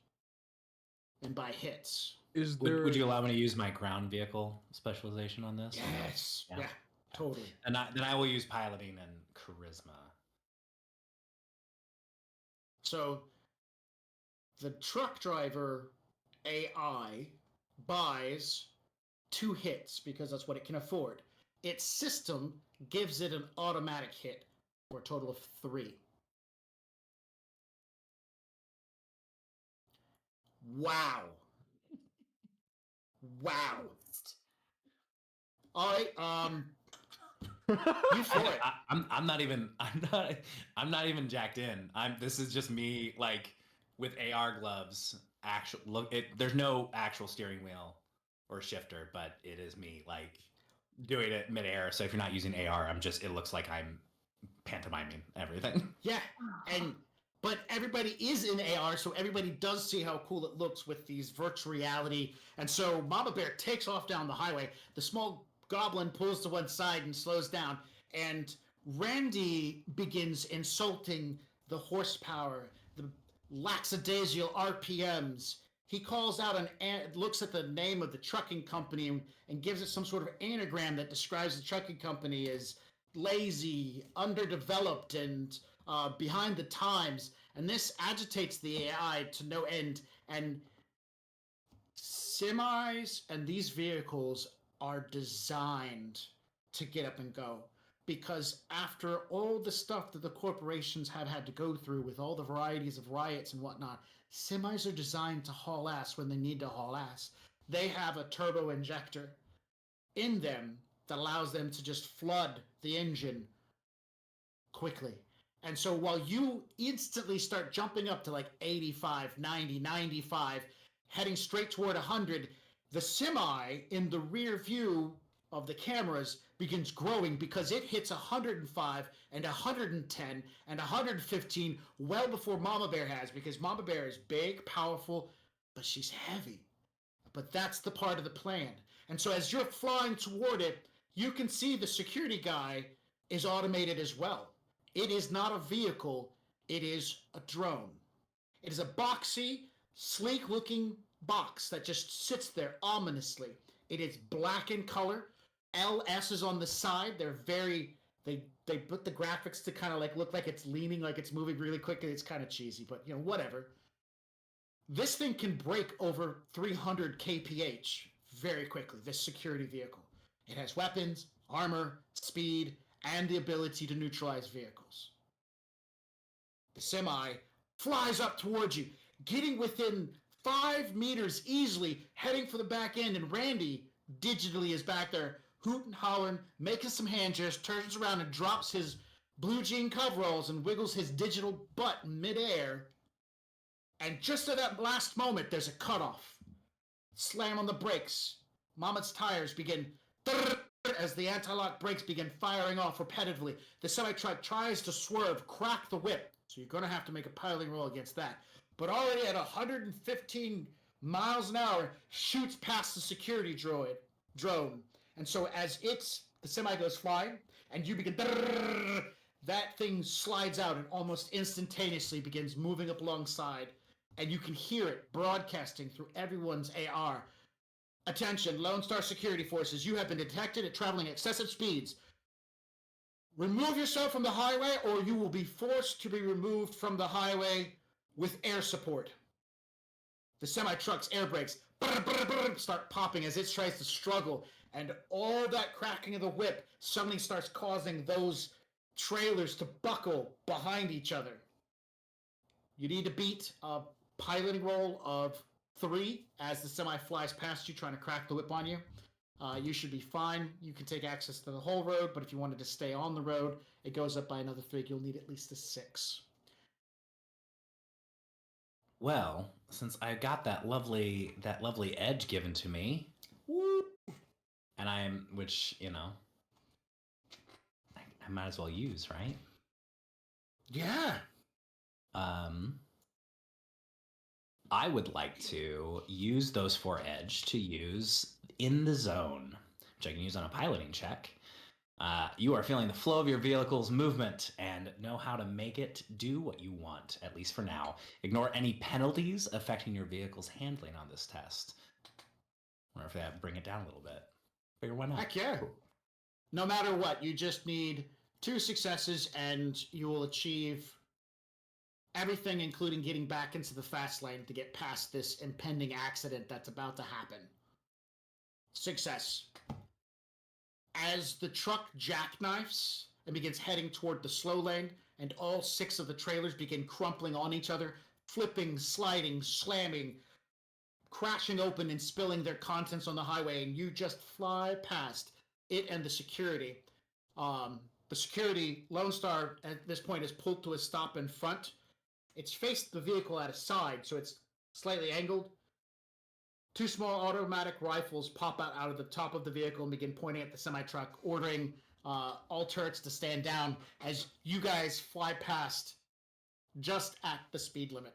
and by hits. Would you allow me to use my ground vehicle specialization on this? Yes. Yeah, totally. And then I will use piloting and charisma. So the truck driver AI buys 2 hits because that's what it can afford. Its system gives it an automatic hit for a total of 3. Wow. All right. You for it. I'm not even jacked in. This is just me like with AR gloves. There's no actual steering wheel or shifter, but it is me like doing it midair. So if you're not using AR, it looks like I'm pantomiming everything. Yeah, but everybody is in AR, so everybody does see how cool it looks with these virtual reality. And so Mama Bear takes off down the highway. The small goblin pulls to one side and slows down. And Randy begins insulting the horsepower, the lackadaisical RPMs. He calls out looks at the name of the trucking company and gives it some sort of anagram that describes the trucking company as lazy, underdeveloped, and behind the times. And this agitates the AI to no end. And semis and these vehicles are designed to get up and go. Because after all the stuff that the corporations have had to go through with all the varieties of riots and whatnot, semis are designed to haul ass when they need to haul ass. They have a turbo injector in them that allows them to just flood the engine quickly. And so while you instantly start jumping up to like 85, 90, 95, heading straight toward 100, the semi in the rear view of the cameras begins growing because it hits 105 and 110 and 115 well before Mama Bear has, because Mama Bear is big, powerful, but she's heavy. But that's the part of the plan. And so as you're flying toward it, you can see the security guy is automated as well. It is not a vehicle, it is a drone. It is a boxy, sleek-looking box that just sits there ominously. It is black in color. LS is on the side. They put the graphics to kind of like look like it's leaning, like it's moving really quickly. It's kind of cheesy, but you know, whatever. This thing can break over 300 kph very quickly, this security vehicle. It has weapons, armor, speed, and the ability to neutralize vehicles. The semi flies up towards you, getting within 5 meters easily, heading for the back end, and Randy digitally is back there, hooting, hollering, making some hand gestures, turns around and drops his blue jean coveralls and wiggles his digital butt in midair. And just at that last moment, there's a cutoff. Slam on the brakes. Mama's tires begin as the anti-lock brakes begin firing off repetitively. The semi-truck tries to swerve, crack the whip. So you're going to have to make a piloting roll against that. But already at 115 miles an hour, shoots past the security drone. And so as the semi goes flying, and you begin, that thing slides out and almost instantaneously begins moving up alongside. And you can hear it broadcasting through everyone's AR. Attention, Lone Star Security Forces, you have been detected at traveling at excessive speeds. Remove yourself from the highway, or you will be forced to be removed from the highway with air support. The semi-truck's air brakes start popping as it tries to struggle, and all that cracking of the whip suddenly starts causing those trailers to buckle behind each other. You need to beat a piloting roll of 3 as the semi flies past you, trying to crack the whip on you. You should be fine. You can take access to the whole road, but if you wanted to stay on the road, it goes up by another 3. You'll need at least a 6. Well, since I got that lovely edge given to me, Woo! and which, you know, I might as well use, right? Yeah. I would like to use those 4 edge to use in the zone, which I can use on a piloting check. You are feeling the flow of your vehicle's movement and know how to make it do what you want, at least for now. Ignore any penalties affecting your vehicle's handling on this test. I wonder if that bring it down a little bit. Figure why not? Heck yeah. No matter what, you just need 2 successes and you will achieve everything, including getting back into the fast lane to get past this impending accident that's about to happen. Success. As the truck jackknifes and begins heading toward the slow lane, and all 6 of the trailers begin crumpling on each other, flipping, sliding, slamming, crashing open and spilling their contents on the highway, and you just fly past it and the security. The security, Lone Star, at this point, is pulled to a stop in front. It's faced the vehicle at a side, so it's slightly angled. 2 small automatic rifles pop out of the top of the vehicle and begin pointing at the semi-truck, ordering all turrets to stand down as you guys fly past just at the speed limit.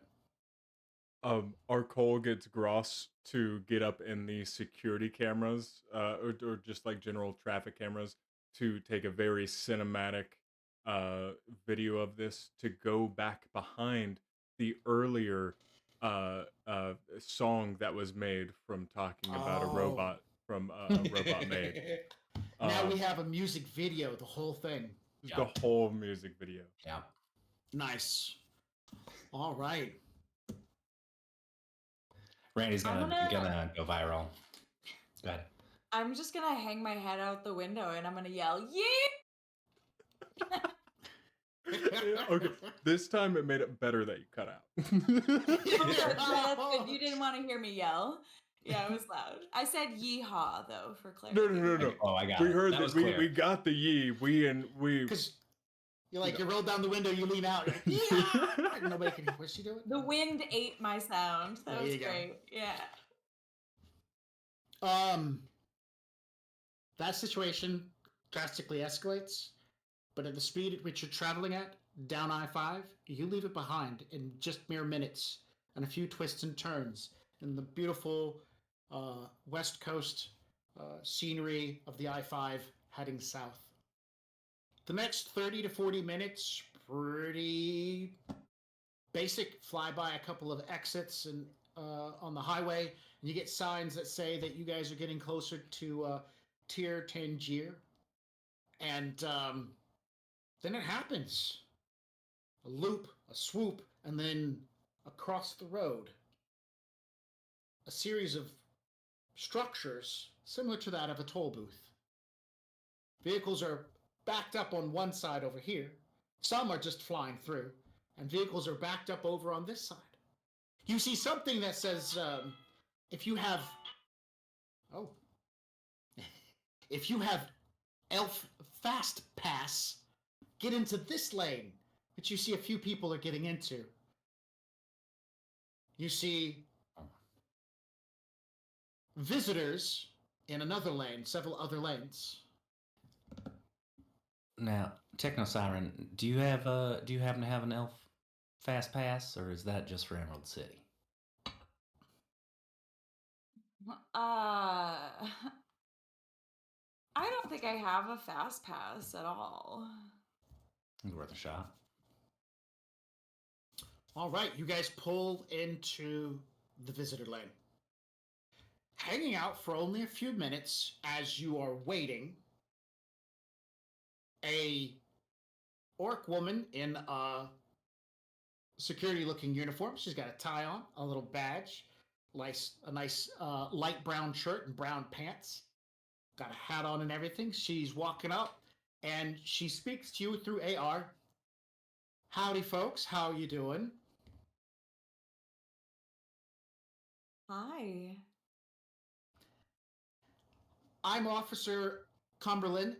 Our Cole gets Gross to get up in the security cameras, or just like general traffic cameras, to take a very cinematic video of this, to go back behind the earlier song that was made from talking about a robot from a robot made. Now we have a music video, the whole thing. The whole music video. Yeah. Nice. All right. Randy's I'm gonna go viral. Go ahead. I'm just gonna hang my head out the window and I'm gonna yell, "Yeah!" Okay, this time it made it better that you cut out. That's good. You didn't want to hear me yell. Yeah, it was loud. I said yeehaw though for clarity. No. Oh, I got We it. heard That that. was We clear. got the yee. We. Because you roll down the window, you lean out, you're like, yeah! Nobody can. What's she doing? The wind ate my sound. That There was you go. great. Yeah. that situation drastically escalates, but at the speed at which you're traveling at, down I-5, you leave it behind in just mere minutes and a few twists and turns in the beautiful west coast scenery of the I-5 heading south. The next 30 to 40 minutes, pretty basic. Fly by a couple of exits and on the highway, and you get signs that say that you guys are getting closer to Tir Tangier. And then it happens. A loop, a swoop, and then across the road, a series of structures similar to that of a toll booth. Vehicles are backed up on one side over here. Some are just flying through, and vehicles are backed up over on this side. You see something that says, if you have Elf Fast Pass, get into this lane, which you see a few people are getting into. You see visitors in another lane, several other lanes. Now, Techno Siren, do you happen to have an elf fast pass, or is that just for Emerald City? I don't think I have a fast pass at all. It's worth a shot. All right, you guys pull into the visitor lane. Hanging out for only a few minutes as you are waiting, a orc woman in a security-looking uniform. She's got a tie on, a little badge, a nice light brown shirt and brown pants. Got a hat on and everything. She's walking up, and she speaks to you through AR. Howdy, folks. How you doing? Hi. I'm Officer Cumberland.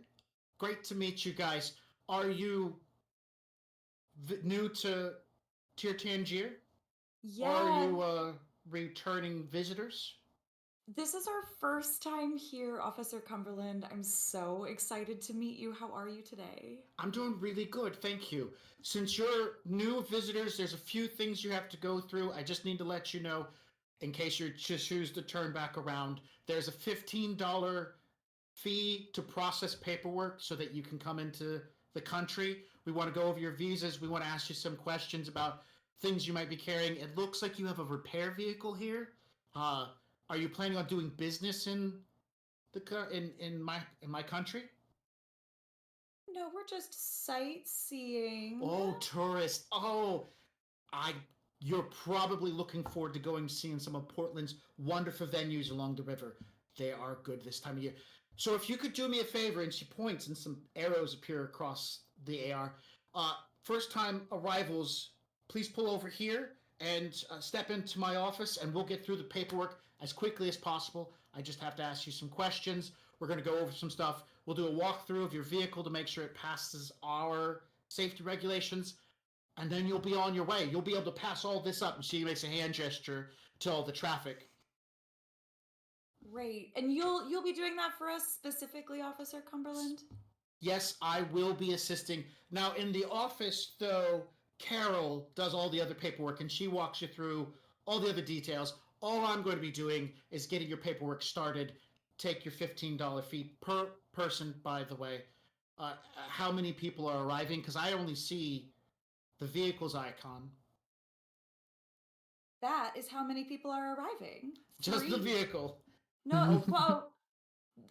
Great to meet you guys. Are you new to Tir Tangier? Yeah. Or are you returning visitors? This is our first time here, Officer Cumberland. I'm so excited to meet you. How are you today? I'm doing really good, thank you. Since you're new visitors, there's a few things you have to go through. I just need to let you know, in case you choose to turn back around, there's a $15 fee to process paperwork so that you can come into the country. We want to go over your visas. We want to ask you some questions about things you might be carrying. It looks like you have a repair vehicle here. Are you planning on doing business in my country? No, we're just sightseeing. Oh, tourist. Oh, you're probably looking forward to going seeing some of Portland's wonderful venues along the river. They are good this time of year. So if you could do me a favor, and she points and some arrows appear across the AR. First time arrivals, please pull over here and step into my office, and we'll get through the paperwork as quickly as possible. I just have to ask you some questions. We're going to go over some stuff. We'll do a walkthrough of your vehicle to make sure it passes our safety regulations, and then you'll be on your way. You'll be able to pass all this up. And she makes a hand gesture to all the traffic. Great. And you'll be doing that for us specifically, Officer Cumberland? Yes, I will be assisting. Now, in the office, though, Carol does all the other paperwork, and she walks you through all the other details. All I'm going to be doing is getting your paperwork started. Take your $15 fee per person, by the way. How many people are arriving? Because I only see the vehicles icon. That is how many people are arriving. Just 3? the vehicle. No, well,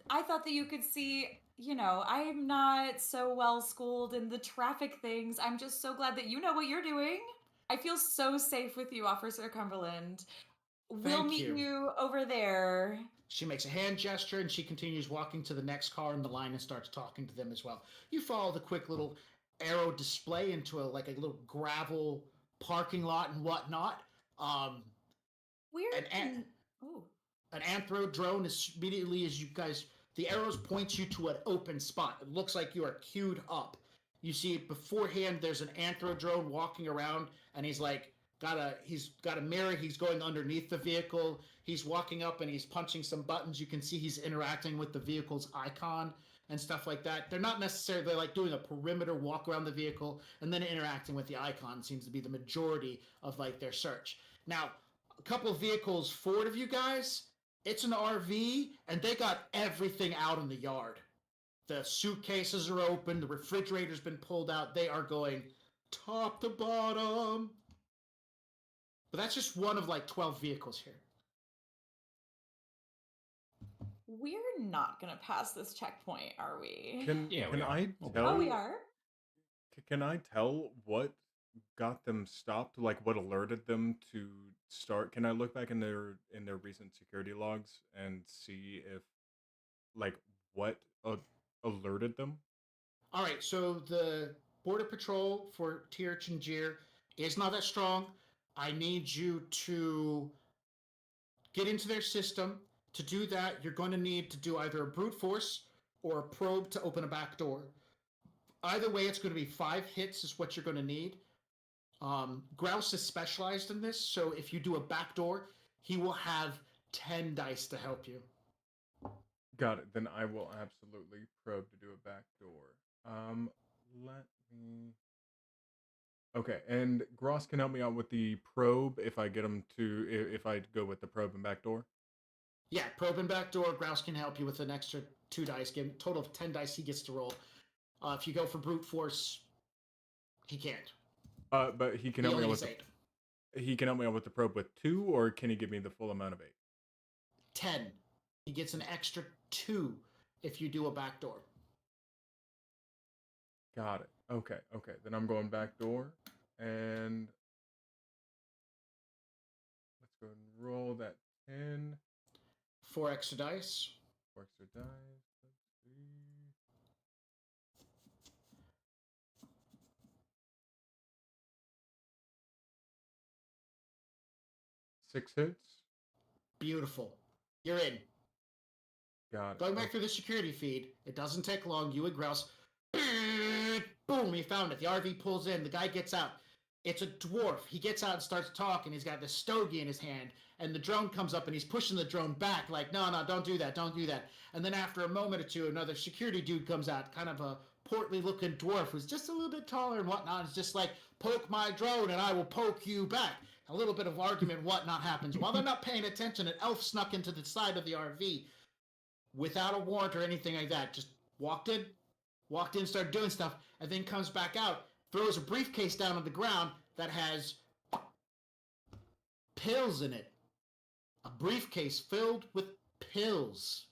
I thought that you could see, I'm not so well schooled in the traffic things. I'm just so glad that you know what you're doing. I feel so safe with you, Officer Cumberland. We'll meet you over there. She makes a hand gesture, and she continues walking to the next car in the line and starts talking to them as well. You follow the quick little arrow display into a little gravel parking lot and whatnot. An anthro drone is immediately as you guys, the arrows point you to an open spot. It looks like you are queued up. You see beforehand there's an anthro drone walking around, and he's like, He's got a mirror. He's going underneath the vehicle. He's walking up and he's punching some buttons. You can see he's interacting with the vehicle's icon and stuff like that. They're not necessarily like doing a perimeter walk around the vehicle and then interacting with the icon seems to be the majority of like their search. Now, a couple of vehicles forward of you guys, it's an RV and they got everything out in the yard. The suitcases are open. The refrigerator's been pulled out. They are going top to bottom. But that's just one of like 12 vehicles here. We're not gonna pass this checkpoint, are we? Can I tell? Oh, we are. Can I tell what got them stopped? Like what alerted them to start? Can I look back in their recent security logs and see if like what alerted them? All right, so the Border Patrol for Tir Chinjir is not that strong. I need you to get into their system. To do that, you're going to need to do either a brute force or a probe to open a back door. Either way, it's going to be 5 hits is what you're going to need. Grouse is specialized in this, so if you do a back door, he will have 10 dice to help you. Got it. Then I will absolutely probe to do a back door. Let me. Okay, and Gross can help me out with the probe if I get him to if I go with the probe and back door. Yeah, probe and back door. Grouse can help you with an extra 2 dice. Give him a total of 10 dice he gets to roll. If you go for brute force, he can't. But he can help me out with he can help me out with the probe with 2, or can he give me the full amount of 8? 10. He gets an extra 2 if you do a back door. Got it. Okay. Then I'm going back door, and let's go and roll that 10. 4 extra dice. 4 extra dice. Let's see. 6 hits. Beautiful. You're in. Got it. Going back through the security feed, it doesn't take long. You and Grouse, boom, he found it. The RV pulls in. The guy gets out. It's a dwarf. He gets out and starts talking. He's got this stogie in his hand, and the drone comes up, and he's pushing the drone back like, no, don't do that, don't do that. And then after a moment or two, another security dude comes out, kind of a portly-looking dwarf who's just a little bit taller and whatnot. It's just like, poke my drone, and I will poke you back. A little bit of argument, whatnot happens. While they're not paying attention, an elf snuck into the side of the RV without a warrant or anything like that. Just walked in, started doing stuff, and then comes back out, throws a briefcase down on the ground that has pills in it. A briefcase filled with pills.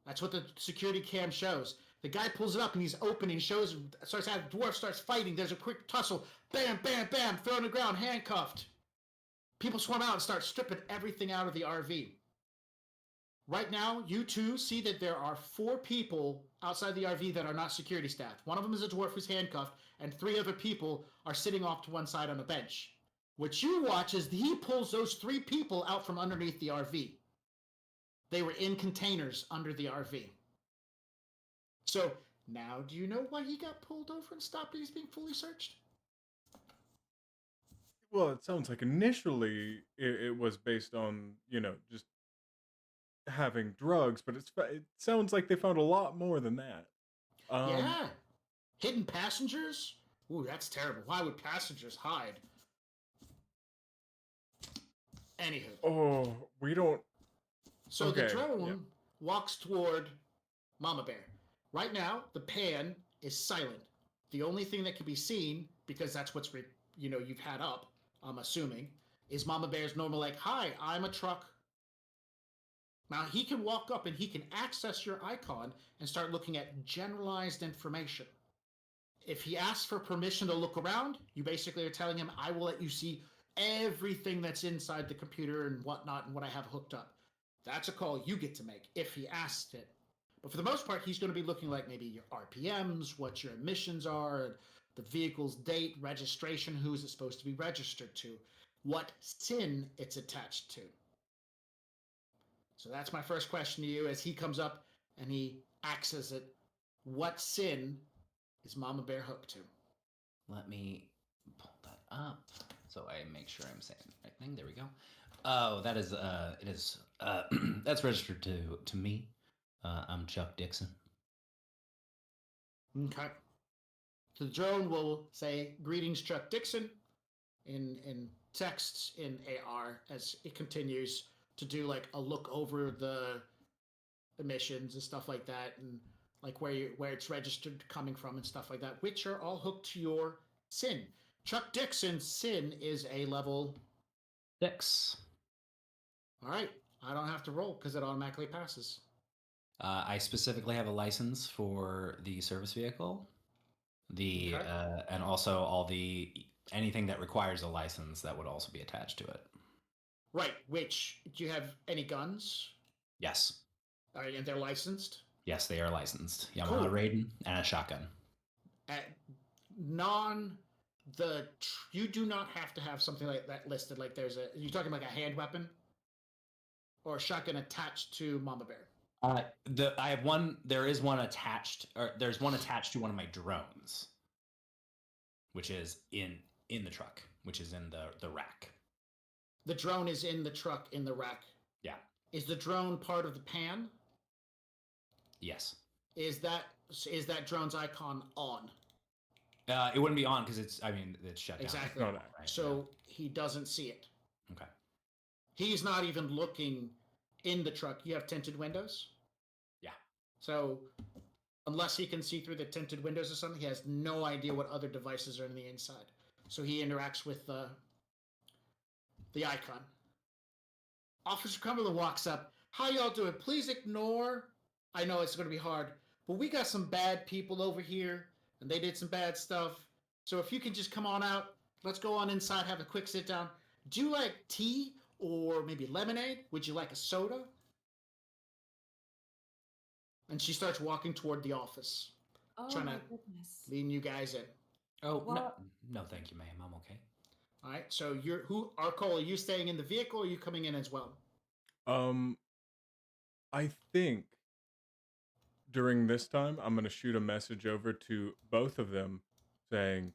That's what the security cam shows. The guy pulls it up and he's opening, starts having dwarf starts fighting. There's a quick tussle. Bam, bam, bam, thrown on the ground, handcuffed. People swarm out and start stripping everything out of the RV. Right now, you two see that there are 4 people outside the RV that are not security staff. One of them is a dwarf who's handcuffed, and 3 other people are sitting off to one side on a bench. What you watch is he pulls those 3 people out from underneath the RV. They were in containers under the RV. So, now do you know why he got pulled over and stopped and he's being fully searched? Well, it sounds like initially it was based on, just having drugs, but it sounds like they found a lot more than that. Yeah. Hidden passengers? Ooh, that's terrible. Why would passengers hide? Anywho. Oh, we don't... So okay, the drone walks toward Mama Bear. Right now, the pan is silent. The only thing that can be seen, because that's what's, you've had up, I'm assuming, is Mama Bear's normal like, hi, I'm a truck. Now, he can walk up and he can access your icon and start looking at generalized information. If he asks for permission to look around, you basically are telling him, I will let you see everything that's inside the computer and whatnot and what I have hooked up. That's a call you get to make if he asks it. But for the most part, he's going to be looking like maybe your RPMs, what your emissions are, the vehicle's date, registration, who is it supposed to be registered to, what SIN it's attached to. So that's my first question to you as he comes up and he axes it. What SIN is Mama Bear hooked to? Let me pull that up. so I make sure I'm saying the right thing. There we go. Oh, that is it is that's registered to me. I'm Chuck Dixon. Okay. So the drone will say, "Greetings, Chuck Dixon," in texts in AR as it continues to do like a look over the emissions and stuff like that, and like where it's registered coming from and stuff like that, which are all hooked to your SIN. Chuck Dixon's SIN is a level 6. All right, I don't have to roll because it automatically passes. I specifically have a license for the service vehicle, Okay. and also all the anything that requires a license that would also be attached to it. Right. Which do you have any guns? Yes. All right, and they're licensed. Yes, they are licensed. Yamaha Cool. Raiden and a shotgun. You do not have to have something like that listed. Like you're talking like a hand weapon or a shotgun attached to Mama Bear. I have one. There is one attached, or there's one attached to one of my drones, which is in the truck, which is in the rack. The drone is in the truck in the rack. Yeah. Is the drone part of the pan? Yes. Is that drone's icon on? It wouldn't be on because it's shut down. Exactly. No, no. Right, So he doesn't see it. Okay. He's not even looking in the truck. You have tinted windows? Yeah. So unless he can see through the tinted windows or something, he has no idea what other devices are in the inside. So he interacts with the icon. Officer Cumberland walks up. "How y'all doing? Please ignore. I know it's going to be hard, but we got some bad people over here, and they did some bad stuff. So if you can just come on out, let's go on inside, have a quick sit down. Do you like tea or maybe lemonade? Would you like a soda?" And she starts walking toward the office, Oh trying my to goodness. leading you guys in. Oh What? no, thank you, ma'am. I'm okay. All right. So Arcole, are you staying in the vehicle or are you coming in as well? I think during this time I'm gonna shoot a message over to both of them saying,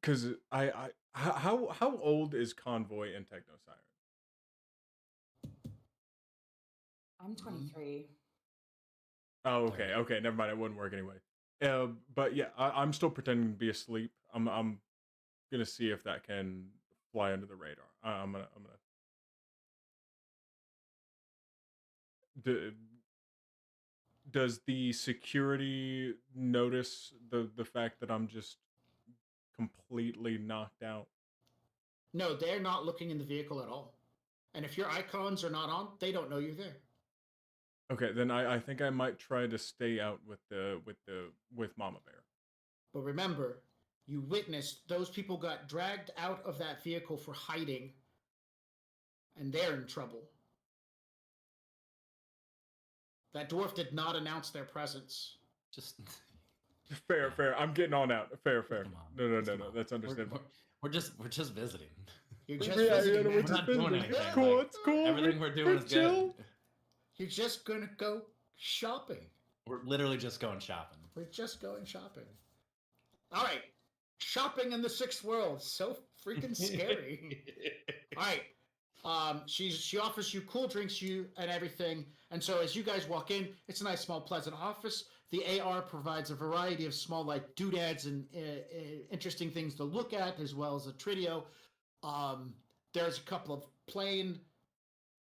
because how old is Convoy and Techno Siren? I'm 23. Oh, okay, never mind. It wouldn't work anyway. But yeah, I'm still pretending to be asleep. I'm gonna see if that can fly under the radar. I'm gonna. Does the security notice the fact that I'm just completely knocked out? No, they're not looking in the vehicle at all. And if your icons are not on, they don't know you're there. Okay, then I think I might try to stay out with Mama Bear. But remember, you witnessed those people got dragged out of that vehicle for hiding, and they're in trouble. That dwarf did not announce their presence. Just Fair. I'm getting on out. Fair. Come on, No. come on. That's understandable. We're just visiting. You're just Yeah, visiting, we're man. just not doing visiting. anything, It's cool. like, It's cool. Everything we're doing is chill. good. You're just gonna go shopping. We're literally just going shopping. We're just going shopping. All right. Shopping in the sixth world. So freaking scary. All right. She offers you cool drinks and everything. And so as you guys walk in, it's a nice, small, pleasant office. The AR provides a variety of small, like, doodads and interesting things to look at, as well as a Tritio. There's a couple of plain,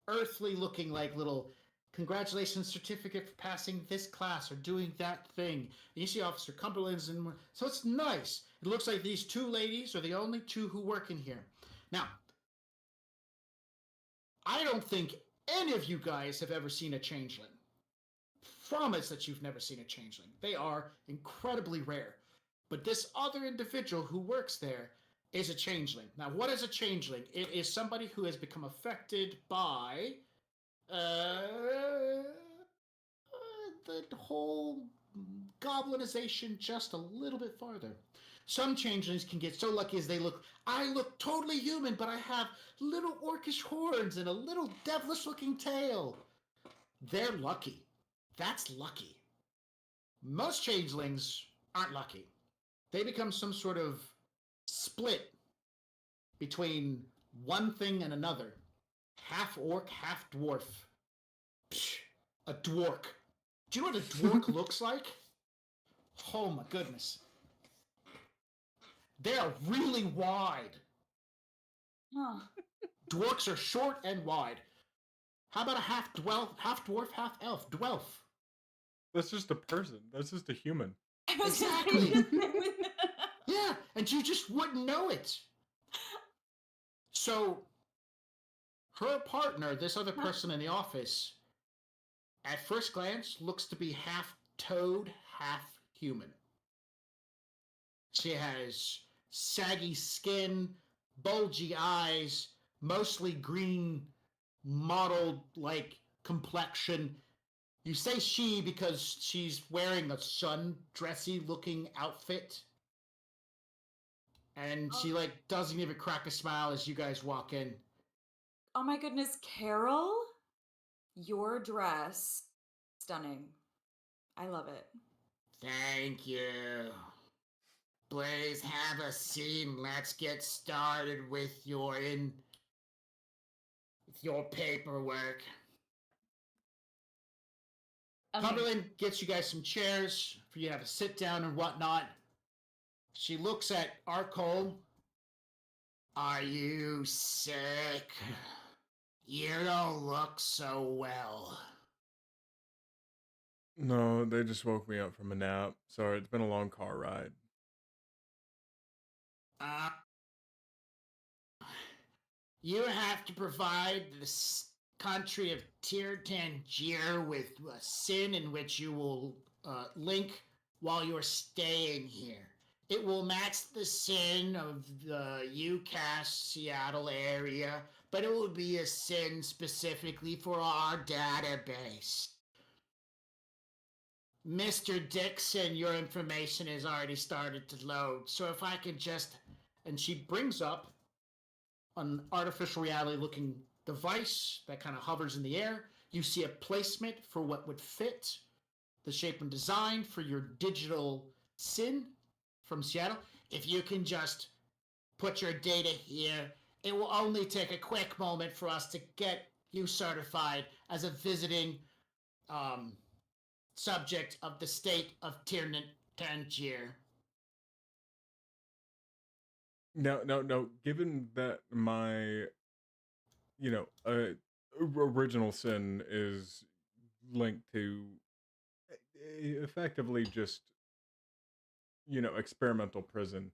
earthly-looking, like, little congratulations certificate for passing this class or doing that thing. And you see Officer Cumberland's in. So it's nice. It looks like these two ladies are the only two who work in here. Now, I don't think any of you guys have ever seen a changeling. Promise that you've never seen a changeling. They are incredibly rare. But this other individual who works there is a changeling. Now, what is a changeling? It is somebody who has become affected by the whole goblinization just a little bit farther. Some changelings can get so lucky as I look totally human, but I have little orcish horns and a little devilish looking tail. They're lucky. That's lucky. Most changelings aren't lucky. they become some sort of split between one thing and another. Half orc, half dwarf. Psh, a dwark. Do you know what a dwark looks like? Oh my goodness. They are really wide. Huh. Dwarks are short and wide. How about a half dwarf, half elf? Dwelf. That's just a person. That's just a human. Exactly. Yeah, and you just wouldn't know it. So, her partner, this other person in the office, at first glance looks to be half toad, half human. She has saggy skin, bulgy eyes, mostly green, mottled like complexion. You say she because she's wearing a sundressy looking outfit. And she doesn't even crack a smile as you guys walk in. Oh my goodness, Carol, your dress, stunning. I love it. Thank you. Please have a seat. Let's get started with your paperwork. Okay. Cumberland gets you guys some chairs for you to have a sit down and whatnot. She looks at Arcole. Are you sick? You don't look so well. No, they just woke me up from a nap. Sorry, it's been a long car ride. You have to provide this country of Tir Tangier with a sin in which you will link while you're staying here. It will match the sin of the UCAS Seattle area, but it will be a sin specifically for our database. Mr. Dixon, your information has already started to load, so if I can just... And she brings up an artificial reality looking device that kind of hovers in the air. You see a placement for what would fit the shape and design for your digital sin from Seattle. If you can just put your data here, it will only take a quick moment for us to get you certified as a visiting subject of the state of Tangier. No. Given that my, original sin is linked to effectively just, experimental prison.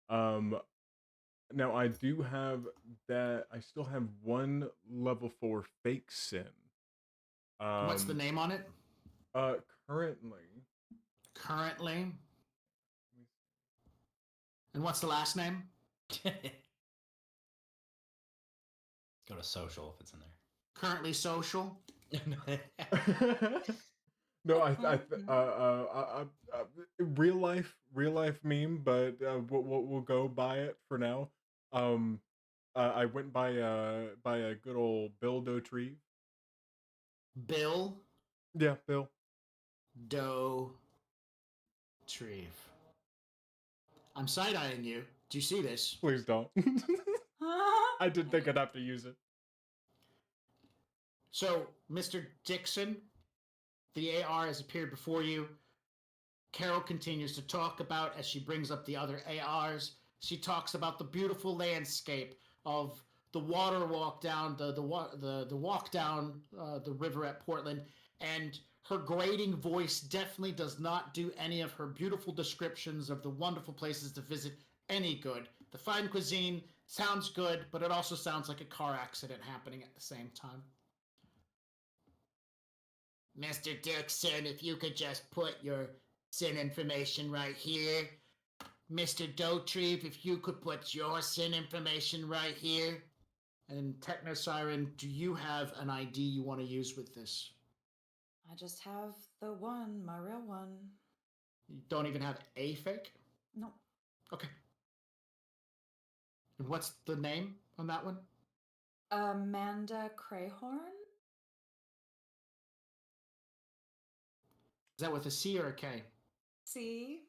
Now I do have that. I still have one level 4 fake sin. What's the name on it? Currently. And what's the last name? Go to social if it's in there. Currently social. No, real life meme, but we'll go by it for now. I went by a good old Bill Dotrieve. Bill Yeah, Bill. Dotrieve. I'm side-eyeing you. Do you see this? Please don't. I didn't think I'd have to use it. So, Mr. Dixon, the AR has appeared before you. Carol continues to talk about, as she brings up the other ARs, she talks about the beautiful landscape of the water walk down, the walk down the river at Portland, and her grating voice definitely does not do any of her beautiful descriptions of the wonderful places to visit any good. The fine cuisine sounds good, but it also sounds like a car accident happening at the same time. Mr. Dixon, if you could just put your sin information right here. Mr. Dotrieve, if you could put your sin information right here. And Techno Siren, do you have an ID you want to use with this? I just have the one, my real one. You don't even have a fake? Nope. Okay. And what's the name on that one? Amanda Crayhorn? Is that with a C or a K? See?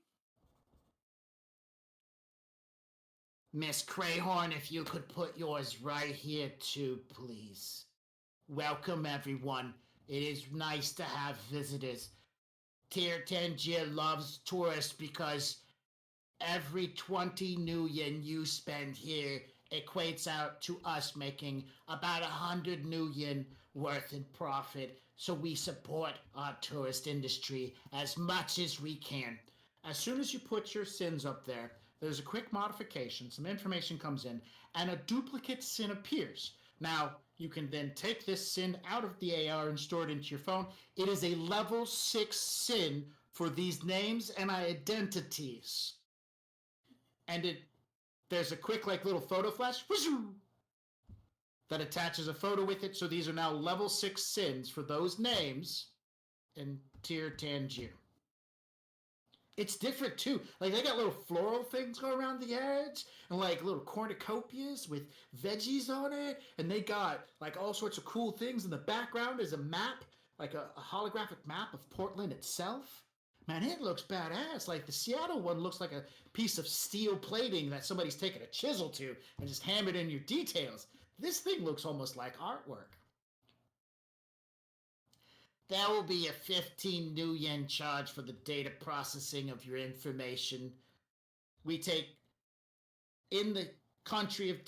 Miss Crayhorn, if you could put yours right here too, please. Welcome, everyone. It is nice to have visitors. Tier Tangier loves tourists because every 20 new yen you spend here equates out to us making about 100 new yen worth in profit, so we support our tourist industry as much as we can. As soon as you put your sins up there, there's a quick modification, some information comes in, and a duplicate sin appears. Now, you can then take this sin out of the AR and store it into your phone. It is a level 6 sin for these names and identities. And there's a quick little photo flash that attaches a photo with it. So these are now level 6 sins for those names in Tier Tangier. It's different too. They got little floral things going around the edge and little cornucopias with veggies on it. And they got all sorts of cool things in the background. Is a map, a holographic map of Portland itself. Man, it looks badass. The Seattle one looks like a piece of steel plating that somebody's taken a chisel to and just hammered in your details. This thing looks almost like artwork. There will be a 15 new yen charge for the data processing of your information. We take, in the country of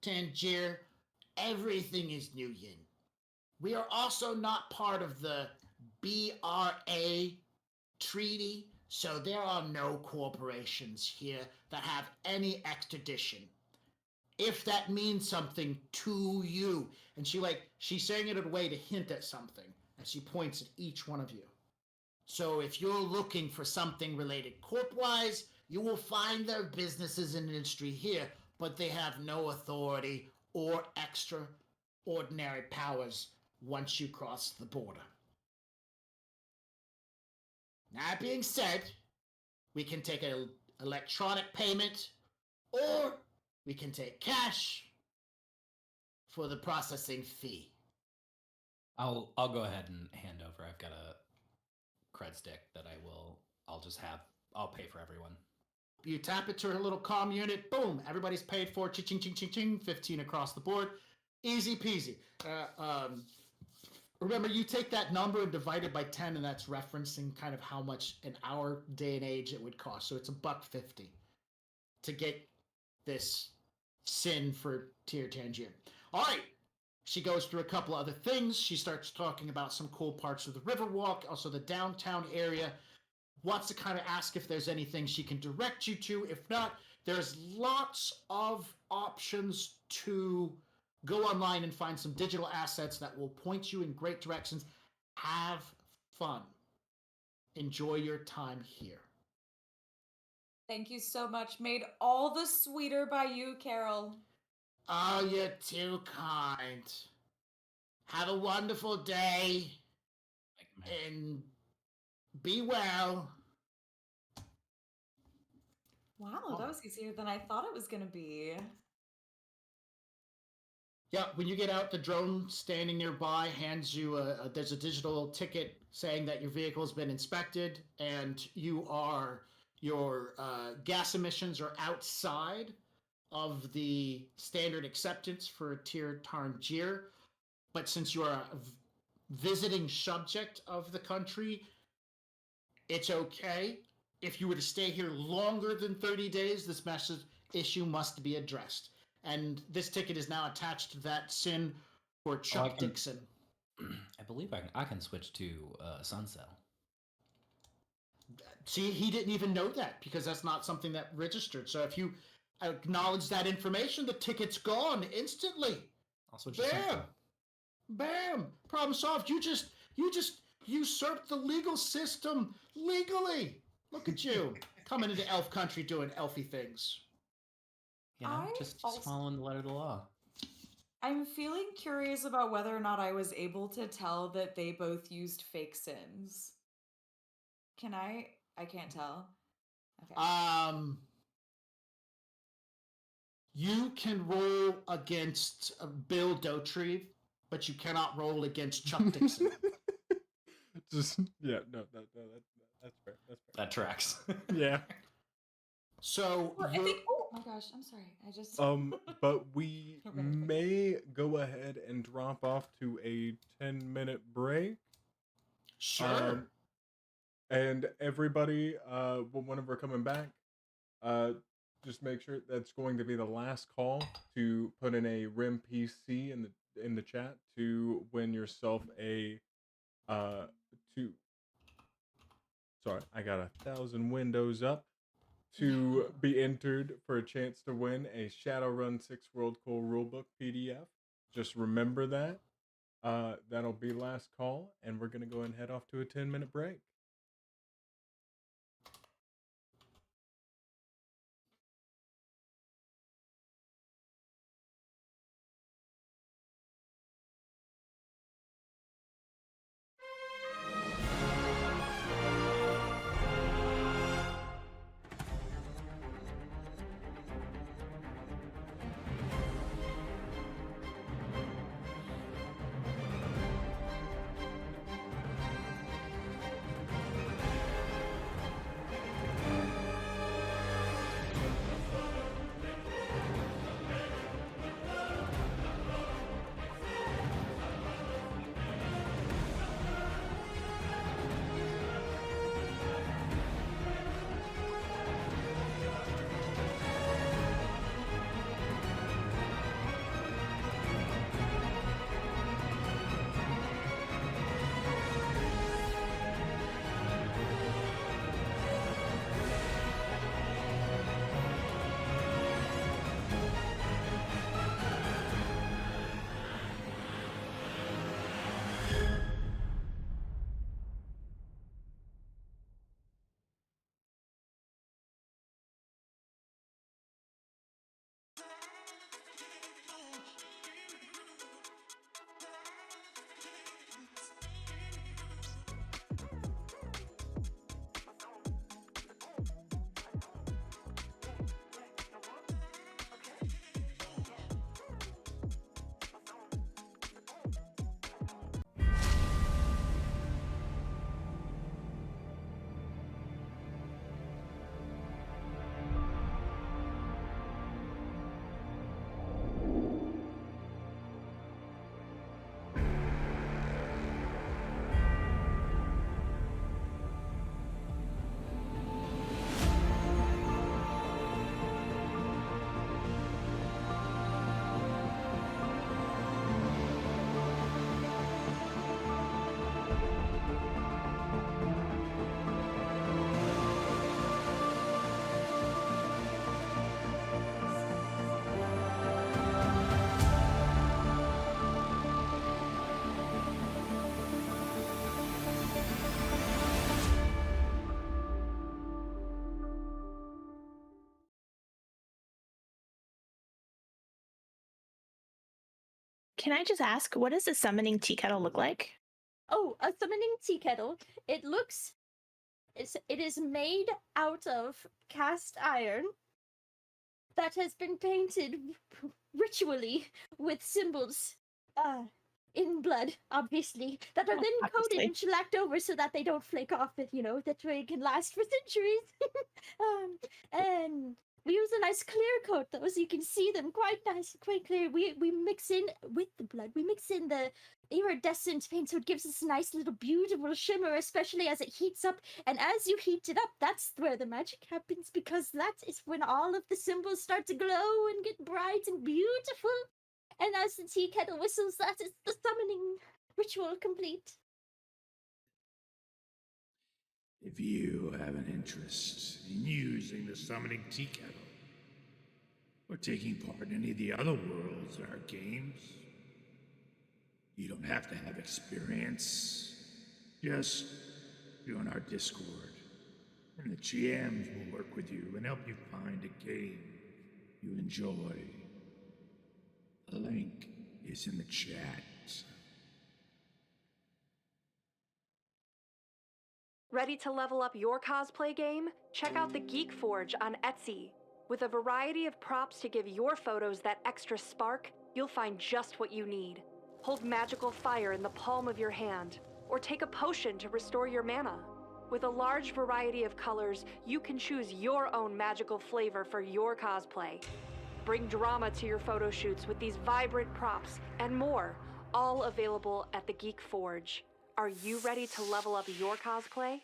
Tangier, everything is new yen. We are also not part of the BRA treaty, so there are no corporations here that have any extradition. If that means something to you, and she's saying it in a way to hint at something, and she points at each one of you. So if you're looking for something related corp-wise, you will find their businesses and industry here, but they have no authority or extraordinary powers once you cross the border. That being said, we can take an electronic payment, or we can take cash for the processing fee. I'll go ahead and hand over. I've got a cred stick that I'll pay for everyone. You tap it to her little comm unit, boom, everybody's paid for, ching, ching, ching, ching, 15 across the board. Easy peasy. Remember, you take that number and divide it by 10, and that's referencing kind of how much in our day and age it would cost. So it's $1.50 to get this sin for Tier Tangier. All right. She goes through a couple other things. She starts talking about some cool parts of the Riverwalk, also the downtown area. Wants to kind of ask if there's anything she can direct you to. If not, there's lots of options to go online and find some digital assets that will point you in great directions. Have fun. Enjoy your time here. Thank you so much. Made all the sweeter by you, Carol. Oh, you're too kind. Have a wonderful day. And be well. Wow, that was easier than I thought it was going to be. Yeah, when you get out, the drone standing nearby hands you there's a digital ticket saying that your vehicle has been inspected and your gas emissions are outside of the standard acceptance for Tier Tangier. But since you are a visiting subject of the country, it's okay. If you were to stay here longer than 30 days, this issue must be addressed. And this ticket is now attached to that sin for Chuck Dixon. I believe I can switch to Suncell. See, he didn't even know that because that's not something that registered. So if you acknowledge that information, the ticket's gone instantly. I'll switch to Suncell. Bam! Problem solved. You just usurped the legal system legally. Look at you coming into elf country doing elfy things. You know, just following the letter of the law. I'm feeling curious about whether or not I was able to tell that they both used fake sins. Can I? I can't tell. Okay. You can roll against Bill Dotrieve, but you cannot roll against Chuck Dixon. That's fair. That's fair. That tracks. Yeah. So well, I think my gosh, I'm sorry. I just But we Don't really think may go ahead and drop off to a 10-minute break. Sure. And everybody, whenever we're coming back, uh, just make sure that's going to be the last call to put in a RIM PC in the chat to win yourself a to. Sorry, I got 1,000 windows up to be entered for a chance to win a Shadowrun 6 World Core Rulebook PDF. Just remember that. That'll be last call, and we're gonna go and head off to a 10-minute break. Can I just ask, what does a summoning tea kettle look like? Oh, a summoning tea kettle. It is made out of cast iron that has been painted ritually with symbols in blood, obviously, that are then coated Obviously. and shellacked over so that they don't flake off, that way it can last for centuries. And we use a nice clear coat though, so you can see them quite nice, quite clear. We mix in with the blood, we mix in the iridescent paint, so it gives us a nice little beautiful shimmer, especially as it heats up. And as you heat it up, that's where the magic happens, because that is when all of the symbols start to glow and get bright and beautiful. And as the tea kettle whistles, that is the summoning ritual complete. If you have an interest in using the summoning tea kettle, or taking part in any of the other worlds in our games, you don't have to have experience. Just join our Discord, and the GMs will work with you and help you find a game you enjoy. The link is in the chat. Ready to level up your cosplay game? Check out the Geek Forge on Etsy. With a variety of props to give your photos that extra spark, you'll find just what you need. Hold magical fire in the palm of your hand, or take a potion to restore your mana. With a large variety of colors, you can choose your own magical flavor for your cosplay. Bring drama to your photo shoots with these vibrant props and more, all available at the Geek Forge. Are you ready to level up your cosplay?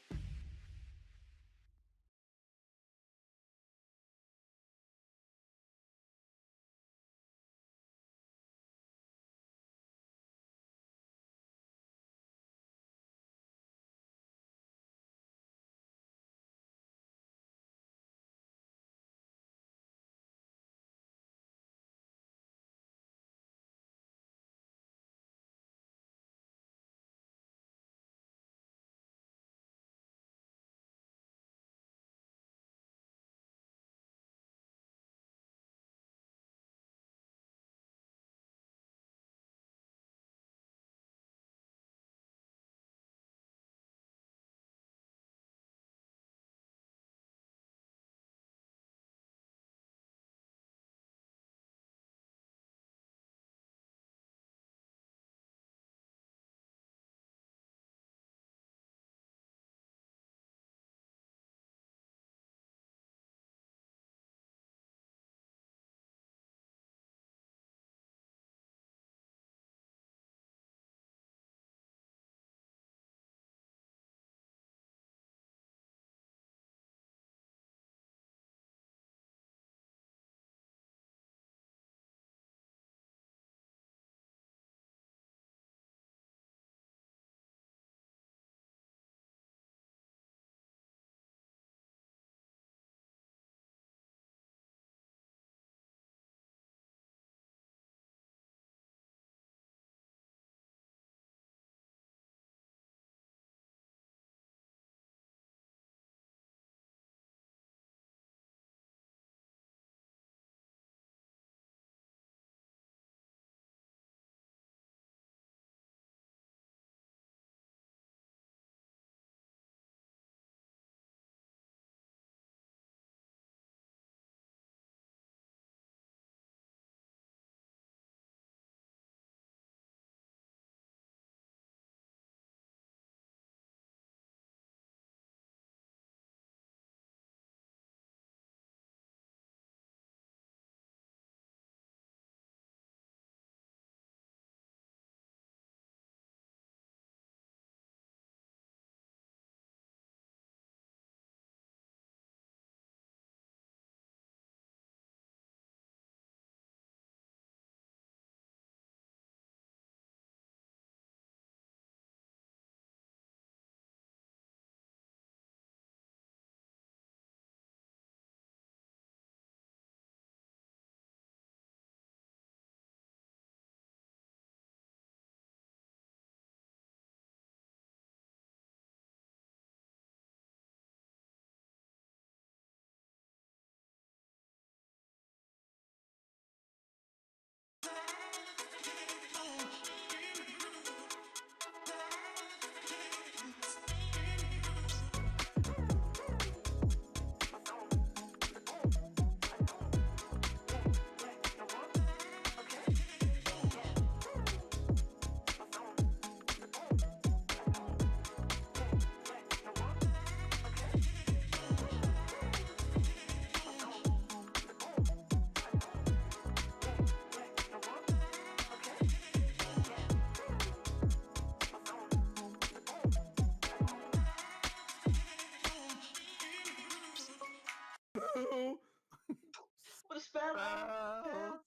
What a spell!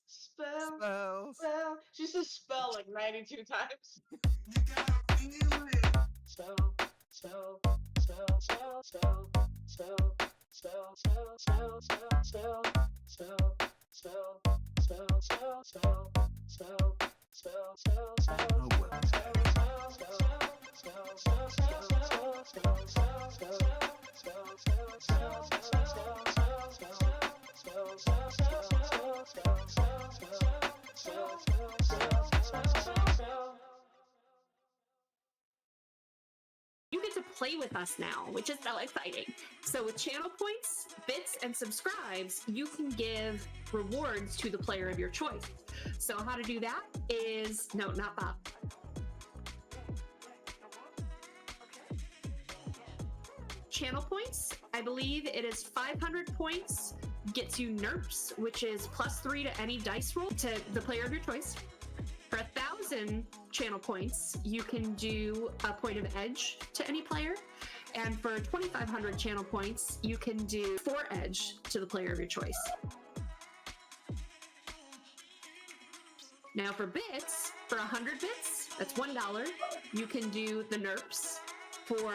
Spell. She says spell like 92 times. Spell. Spell. Spell. Spell. Spell. Spell. Spell. Spell. Spell. Spell. Spell. Spell. Spell. Spell. Spell. Spell. Spell. Spell. Spell. You get to play with us now, which is so exciting. So with channel points, bits, and subscribes, you can give rewards to the player of your choice. So how to do that is, no, not Bob. channel points. I believe it is 500 points gets you NERPs, which is +3 to any dice roll to the player of your choice. For 1,000 channel points, you can do a point of edge to any player. And for 2,500 channel points, you can do 4 edge to the player of your choice. Now for bits, for 100 bits, that's $1, you can do the NERPs. For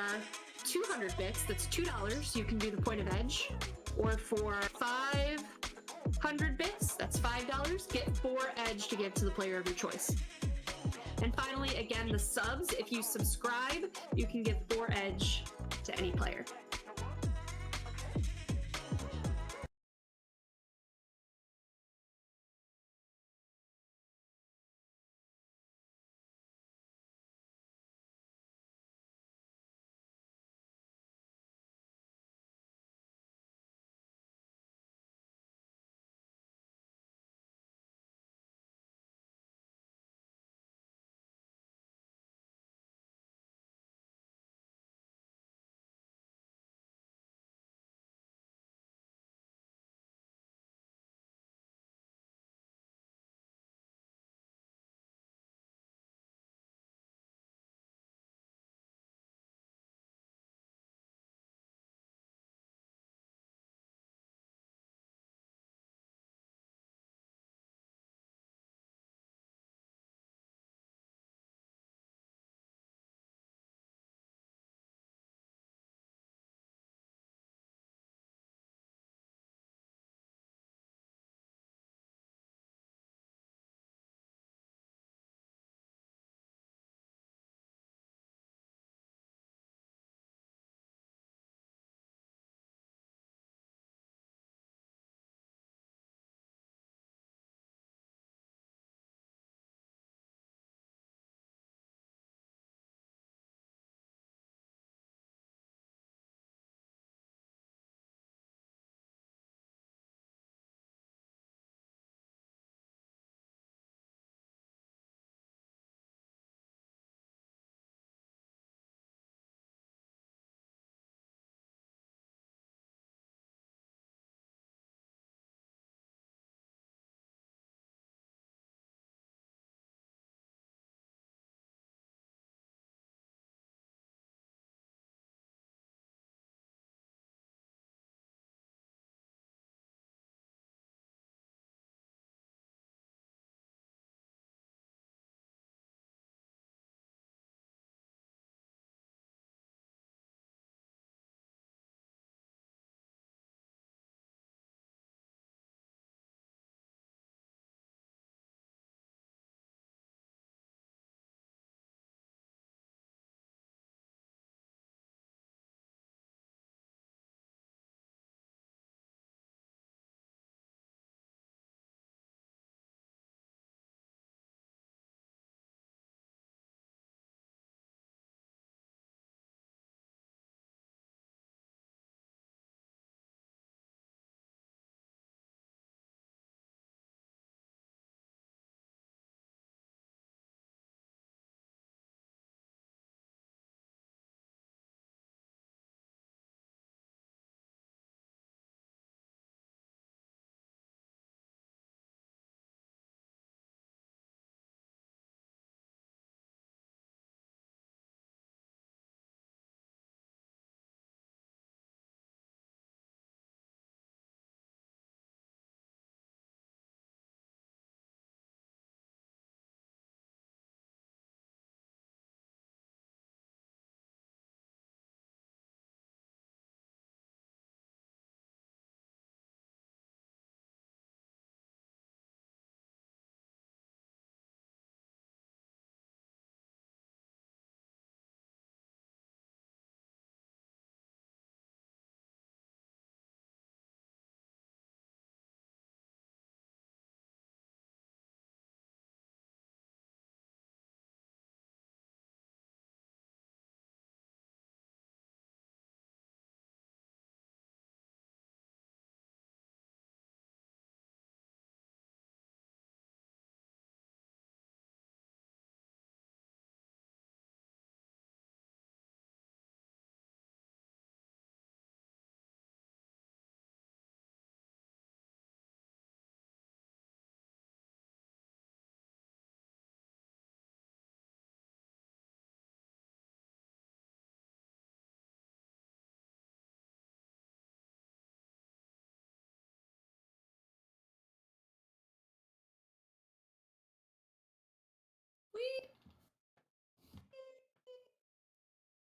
200 bits, that's $2, you can do the point of edge. Or for 500 bits, that's $5, get 4 edge to give to the player of your choice. And finally, again, the subs, if you subscribe, you can give 4 edge to any player.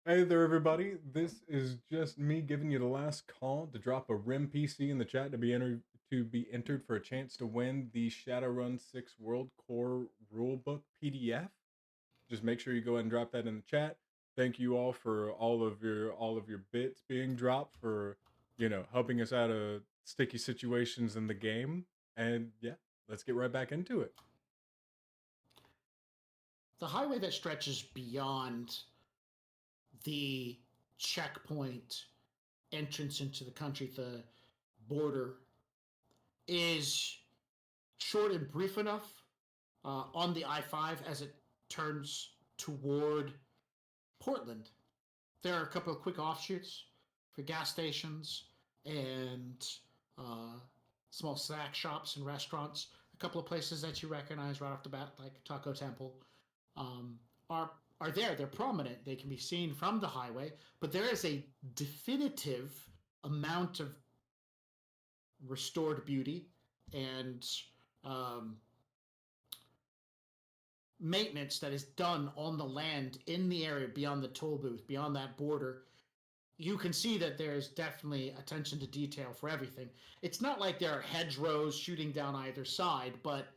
Hey there, everybody. This is just me giving you the last call to drop a RIM PC in the chat to be entered for a chance to win the Shadowrun 6 World Core Rulebook PDF. Just make sure you go ahead and drop that in the chat. Thank you all for all of your bits being dropped for, helping us out of sticky situations in the game. And yeah, let's get right back into it. The highway that stretches beyond the checkpoint entrance into the country, the border, is short and brief enough on the I-5 as it turns toward Portland. There are a couple of quick offshoots for gas stations and small snack shops and restaurants. A couple of places that you recognize right off the bat, like Taco Temple, are there. They're prominent. They can be seen from the highway, but there is a definitive amount of restored beauty and maintenance that is done on the land in the area beyond the toll booth, beyond that border. You can see that there's definitely attention to detail for everything. It's not like there are hedgerows shooting down either side, but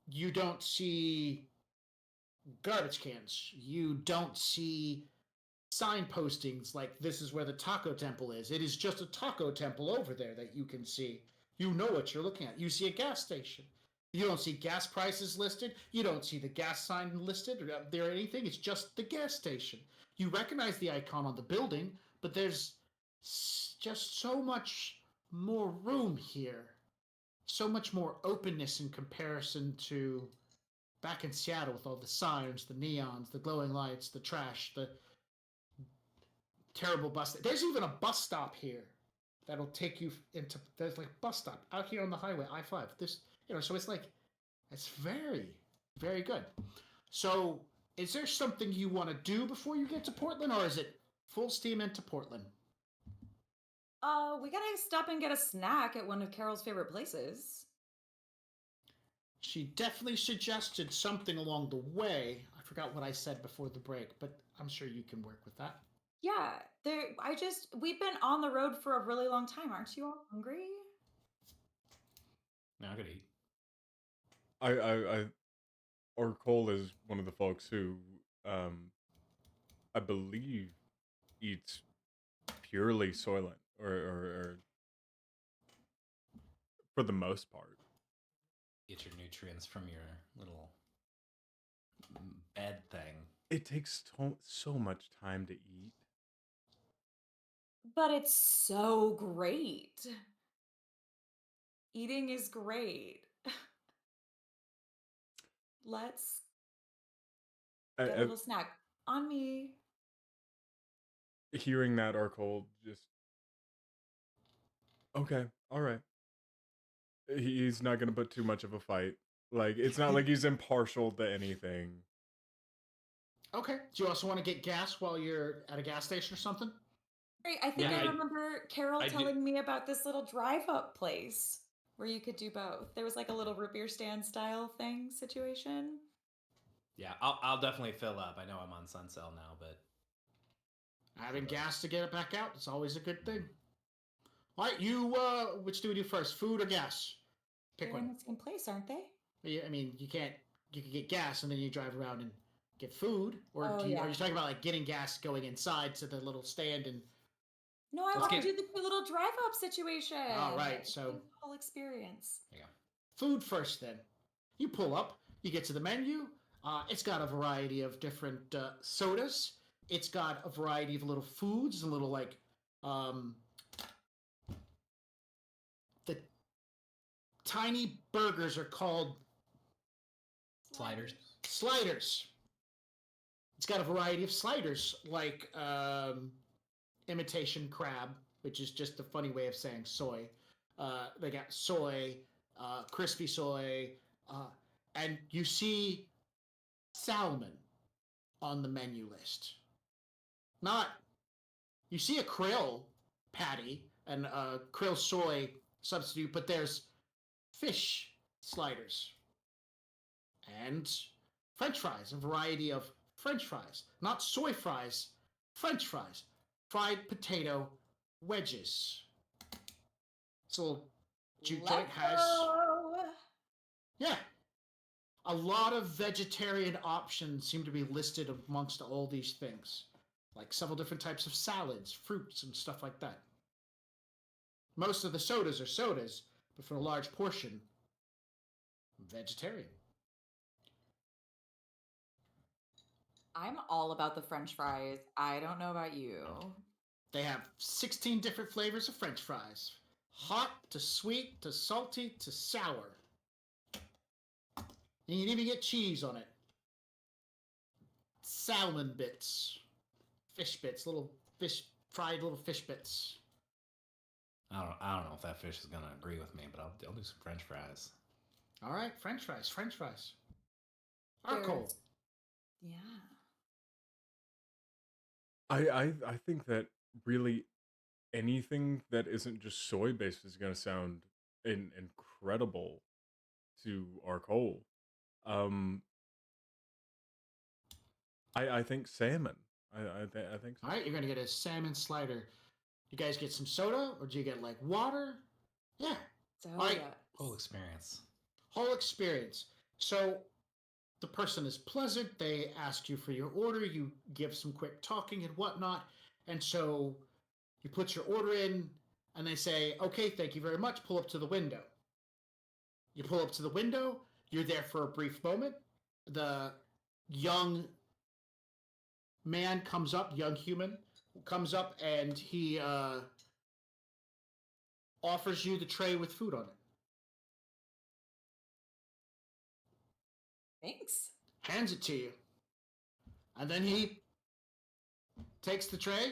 you don't see garbage cans. You don't see sign postings like this is where the Taco Temple is. It is just a Taco Temple over there that you can see. You know what you're looking at. You see a gas station. You don't see gas prices listed. You don't see the gas sign listed or up there or anything. It's just the gas station. You recognize the icon on the building, but there's just so much more room here. So much more openness in comparison to back in Seattle with all the signs, the neons, the glowing lights, the trash, the terrible bus. There's even a bus stop here that'll take you into. There's like a bus stop out here on the highway, I-5. So it's like, it's very, very good. So, is there something you want to do before you get to Portland, or is it full steam into Portland? We gotta stop and get a snack at one of Carol's favorite places. She definitely suggested something along the way. I forgot what I said before the break, but I'm sure you can work with that. Yeah, we've been on the road for a really long time. Aren't you all hungry? No, I could eat. Or Cole is one of the folks who, I believe, eats purely Soylent, or for the most part. Get your nutrients from your little bed thing. It takes so much time to eat. But it's so great. Eating is great. Let's get a little snack on me. Hearing that, Arcole just, okay, all right. He's not gonna put too much of a fight. Like, it's not like he's impartial to anything. Okay. Do you also want to get gas while you're at a gas station or something? Great. I think Yeah, I remember Carol I telling me about this little drive-up place where you could do both. There was like a little root beer stand style thing situation. Yeah, I'll definitely fill up. I know I'm on Suncell now, but Having gas to get it back out, it's always a good thing. All right, which do we do first, food or gas? Pick They're in one. the same place, aren't they? I mean, you can get gas and then you drive around and get food, or Oh, are you yeah. talking about like getting gas, going inside to the little stand and? No, I want to do the cute little drive-up situation. All right, so the whole experience. yeah. Food first, then. You pull up, you get to the menu. It's got a variety of different sodas. It's got a variety of little foods and little like the tiny burgers are called Sliders. Sliders. It's got a variety of sliders like imitation crab, which is just a funny way of saying soy. They got soy, crispy soy, and you see salmon on the menu list. You see a krill patty and a krill soy substitute, but there's fish sliders and French fries, a variety of French fries, not soy fries, French fries, fried potato wedges. This little juke joint has, yeah, a lot of vegetarian options seem to be listed amongst all these things, like several different types of salads, fruits, and stuff like that. Most of the sodas are sodas, but for a large portion, vegetarian. I'm all about the French fries. I don't know about you. They have 16 different flavors of French fries. Hot to sweet to salty to sour. And you can even get cheese on it. Salmon bits. Fish bits. Fried little fish bits. I don't know if that fish is gonna agree with me, but I'll do some French fries. All right, French fries. Arcole. Yeah. I think that really anything that isn't just soy based is going to sound incredible to our Cole. I think salmon. I think so. All right, you're gonna get a salmon slider. You guys get some soda, or do you get like water? Yeah. So All right. Whole experience. Whole experience. So the person is pleasant. They ask you for your order. You give some quick talking and whatnot. And so you put your order in, and they say, okay, thank you very much. Pull up to the window. You pull up to the window. You're there for a brief moment. The young man comes up, young human, comes up, and he offers you the tray with food on it. Thanks. Hands it to you. And then he takes the tray,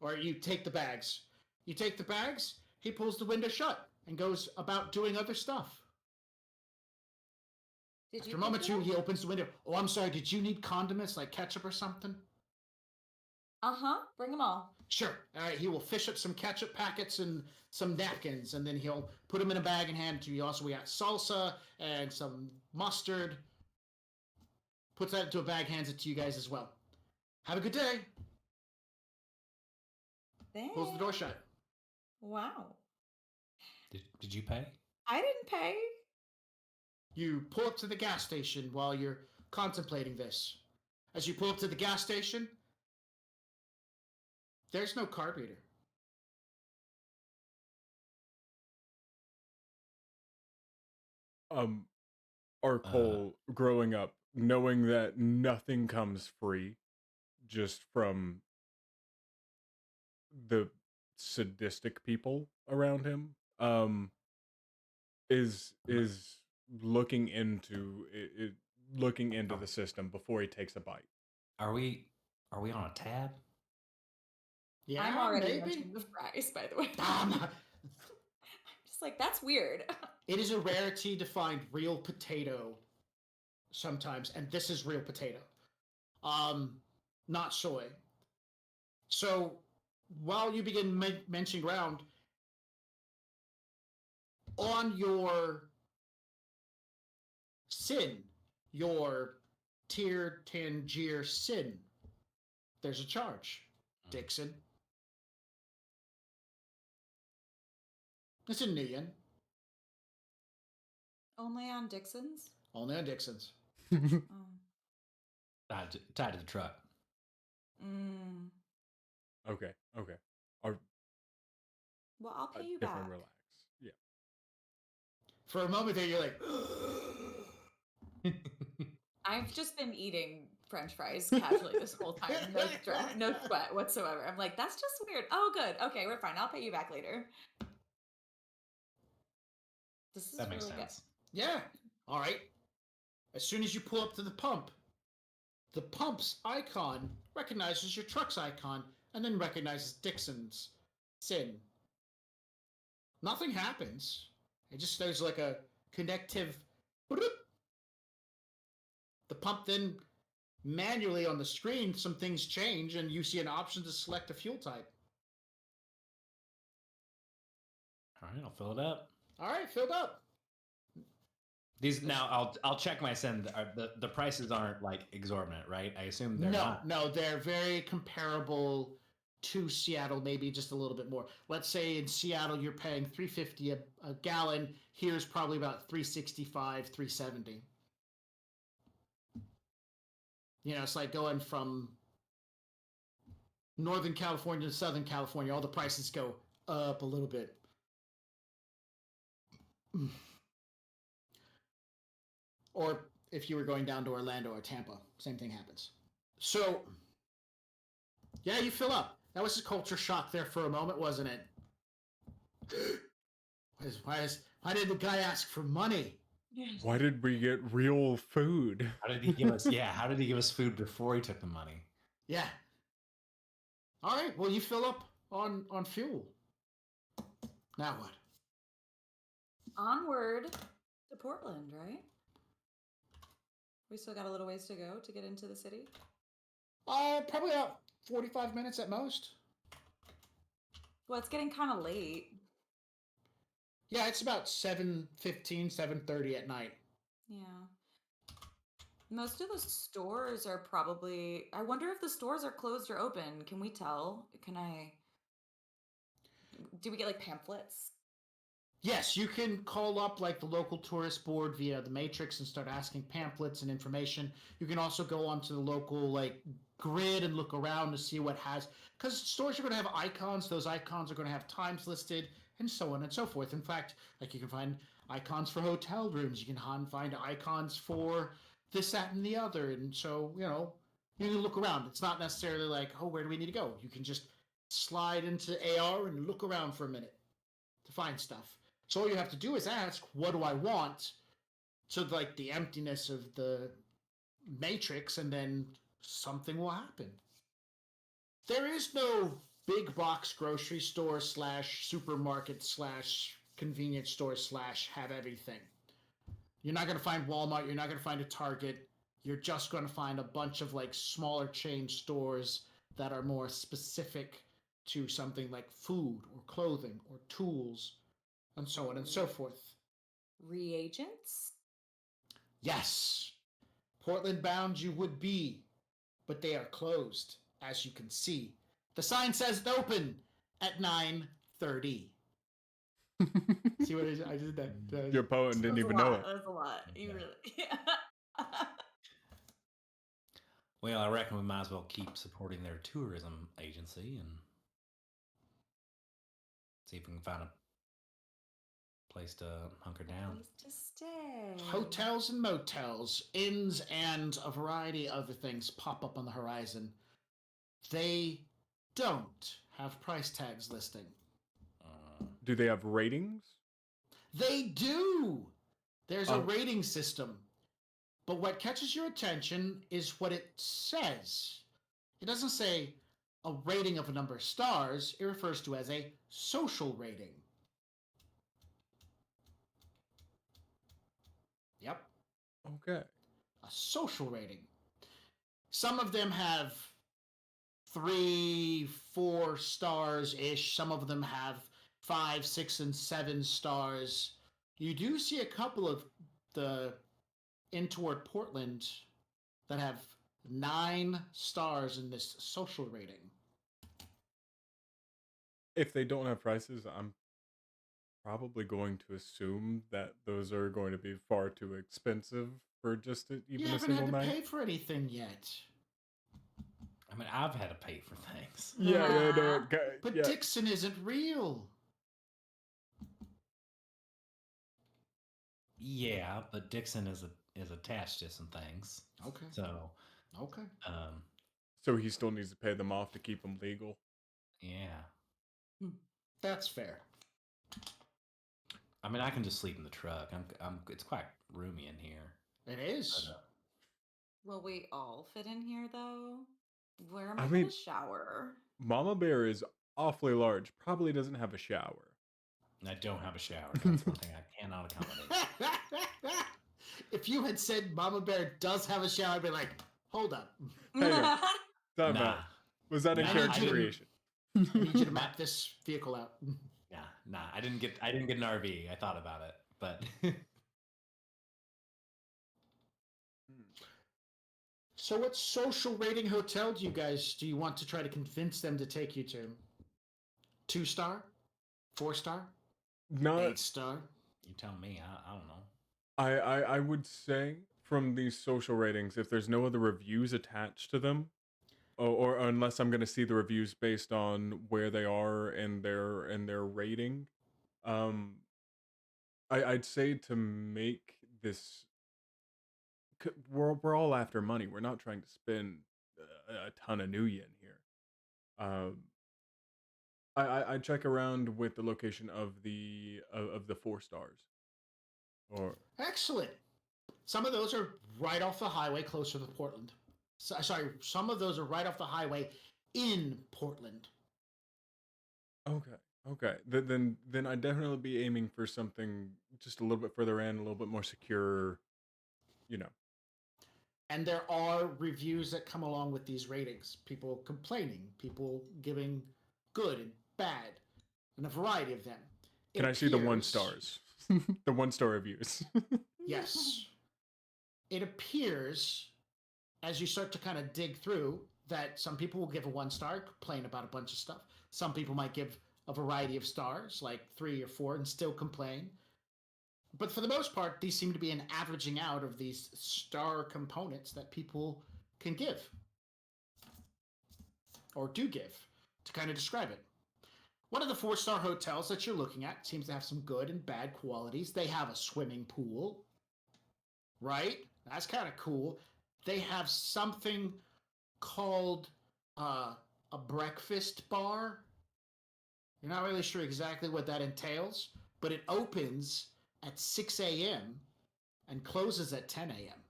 or you take the bags. You take the bags, he pulls the window shut and goes about doing other stuff. After a moment or two, he opens the window. Oh, I'm sorry, did you need condiments like ketchup or something? Uh-huh. Bring them all. Sure. All right, he will fish up some ketchup packets and some napkins, and then he'll put them in a bag and hand it to you. Also, we got salsa and some mustard. Puts that into a bag, hands it to you guys as well. Have a good day. Thanks. Pulls the door shut. Wow. Did you pay? I didn't pay. You pull up to the gas station while you're contemplating this. As you pull up to the gas station, there's no card reader. Our Cole growing up, knowing that nothing comes free just from the sadistic people around him, is looking into the system before he takes a bite. Are we on a tab? Yeah, I'm already maybe. munching the fries, by the way. I'm just like, that's weird. It is a rarity to find real potato sometimes, and this is real potato. Not soy. So while you begin mentioning around, on your sin, your tier Tangier sin, there's a charge, Dixon. It's in Nguyen. Only on Dixon's? Only on Dixon's. Oh. Tied to the truck. Mm. Okay. Our Well, I'll pay you back. different relax. Yeah. For a moment there, you're like, I've just been eating French fries casually this whole time. No sweat whatsoever. I'm like, that's just weird. Oh, good. Okay, we're fine. I'll pay you back later. This is That makes really sense. yeah, all right. As soon as you pull up to the pump's icon recognizes your truck's icon and then recognizes Dixon's sin. Nothing happens. It just there's like a connective. The pump then manually on the screen, some things change, and you see an option to select a fuel type. All right, I'll fill it up. All right, filled up. These now, I'll check my send. The prices aren't like exorbitant, right? I assume they're not. No, they're very comparable to Seattle, maybe just a little bit more. Let's say in Seattle you're paying $3.50 a gallon. Here's probably about $3.65, $3.70. You know, it's like going from Northern California to Southern California. All the prices go up a little bit. Or if you were going down to Orlando or Tampa, same thing happens. So, yeah, you fill up. That was a culture shock there for a moment, wasn't it? Why did the guy ask for money? Why did we get real food? How did he give us? Yeah, how did he give us food before he took the money? Yeah. All right. Well, you fill up on fuel. Now what? Onward to Portland, right? We still got a little ways to go to get into the city. Probably about 45 minutes at most. Well, it's getting kind of late. Yeah, it's about 7:15, 7:30 at night. Yeah. Most of the stores are probably. I wonder if the stores are closed or open. Can we tell? Do we get like pamphlets? Yes, you can call up like the local tourist board via the Matrix and start asking pamphlets and information. You can also go onto the local like grid and look around to see what has, because stores are going to have icons. Those icons are going to have times listed and so on and so forth. In fact, like you can find icons for hotel rooms. You can find icons for this, that, and the other. And so, you know, you can look around. It's not necessarily like, oh, where do we need to go? You can just slide into AR and look around for a minute to find stuff. So all you have to do is ask, what do I want? So like the emptiness of the matrix, and then something will happen. There is no big box grocery store / supermarket / convenience store / have everything. You're not going to find Walmart. You're not going to find a Target. You're just going to find a bunch of like smaller chain stores that are more specific to something like food or clothing or tools and so on and so forth. Reagents? Yes. Portland bound you would be, but they are closed, as you can see. The sign says open at 9:30. See what I did that? Your poet didn't even know it. That was a lot. You really. Yeah. Well, I reckon we might as well keep supporting their tourism agency and see if we can find a place to hunker down. Place to stay. Hotels and motels, inns, and a variety of other things pop up on the horizon. They don't have price tags listing. Do they have ratings? They do! There's a rating system. But what catches your attention is what it says. It doesn't say a rating of a number of stars. It refers to as a social rating. Yep. Okay. A social rating. Some of them have 3, 4 stars-ish. Some of them have 5, 6, and 7 stars. You do see a couple of the in toward Portland that have 9 stars in this social rating. If they don't have prices, I'm probably going to assume that those are going to be far too expensive for just even a single night. You haven't had to pay for anything yet. I mean, I've had to pay for things. Yeah, no, but yeah. Dixon isn't real. Yeah, but Dixon is attached to some things. Okay. So. Okay. So he still needs to pay them off to keep them legal. Yeah. That's fair. I mean, I can just sleep in the truck. It's quite roomy in here. It is. But, Will we all fit in here though? Where am I going to shower? Mama Bear is awfully large. Probably doesn't have a shower. I don't have a shower. That's one thing I cannot accommodate. If you had said Mama Bear does have a shower, I'd be like, hold up. Time out. Was that in character creation? I need you to map this vehicle out. Yeah, I didn't get an RV. I thought about it, but So what social rating hotel do you want to try to convince them to take you to? 2-star? 4-star? Not 8-star? You tell me. I don't know. I would say from these social ratings, if there's no other reviews attached to them, or unless I'm going to see the reviews based on where they are and their rating, um, I'd say to make this, we're all after money. We're not trying to spend a ton of new yen here. Um, I check around with the location of the 4 stars, or Excellent. Some of those are right off the highway closer to Portland. Sorry, some of those are right off the highway in Portland. okay. Then I'd definitely be aiming for something just a little bit further in, a little bit more secure, you know. And there are reviews that come along with these ratings. People complaining, people giving good and bad, and a variety of them. Can I see the 1 stars? The 1-star reviews. Yes. It appears, as you start to kind of dig through, that some people will give a 1-star, complain about a bunch of stuff. Some people might give a variety of stars, like 3 or 4, and still complain. But for the most part, these seem to be an averaging out of these star components that people can give, or do give, to kind of describe it. One of the 4-star hotels that you're looking at seems to have some good and bad qualities. They have a swimming pool, right? That's kind of cool. They have something called a breakfast bar. You're not really sure exactly what that entails, but it opens at 6 a.m. and closes at 10 a.m.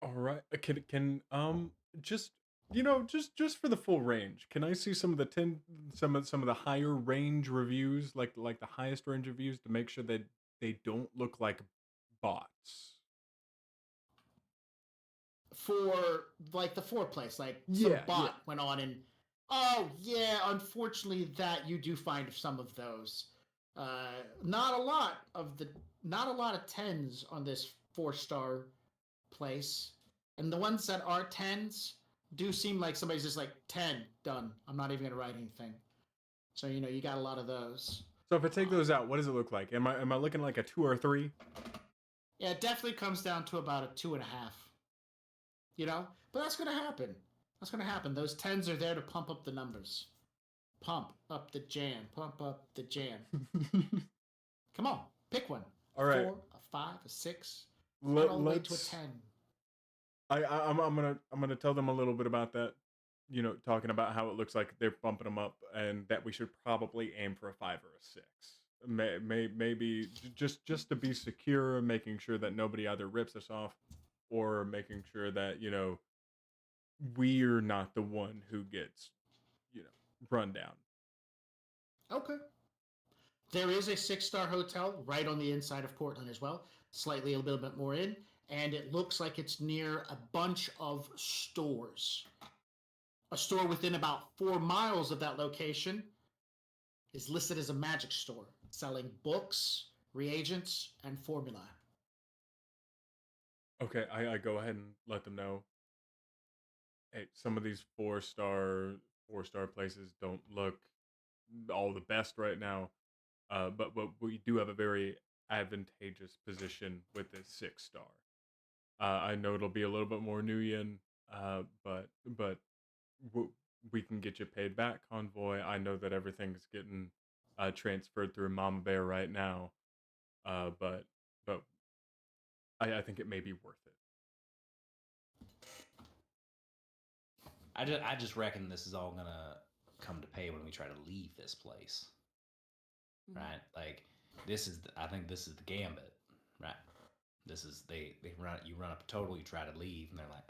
All right. Can just just for the full range, can I see some of the higher range reviews, like the highest range reviews, to make sure that they don't look like bots? For like the foreplace, like some bot went on and unfortunately that you do find some of those. Not a lot of 10s on this 4-star place, and the ones that are 10s do seem like somebody's just like 10 done. I'm not even gonna write anything. So you got a lot of those. So if I take those out, what does it look like? Am I looking like a 2 or a 3? Yeah, it definitely comes down to about a 2.5. But that's gonna happen. That's gonna happen. Those 10s are there to pump up the numbers. Pump up the jam. Pump up the jam. Come on, pick one. All right. 4, a 5, a 6, all the way to a 10. I'm gonna tell them a little bit about that. Talking about how it looks like they're bumping them up, and that we should probably aim for a 5 or a 6. Maybe just to be secure, making sure that nobody either rips us off, or making sure that we're not the one who gets run down. Okay. There is a 6-star hotel right on the inside of Portland as well, slightly a little bit more in, and it looks like it's near a bunch of stores. A store within about 4 miles of that location is listed as a magic store, selling books, reagents, and formula. Okay, I go ahead and let them know. Hey, some of these 4-star places don't look all the best right now, but we do have a very advantageous position with this 6-star. I know it'll be a little bit more new yen, but we can get you paid back, convoy. I know that everything's getting transferred through Mama Bear right now, but I think it may be worth it. I just reckon this is all gonna come to pay when we try to leave this place, right? Like I think this is the gambit, right? This is you run up a total, you try to leave, and they're like,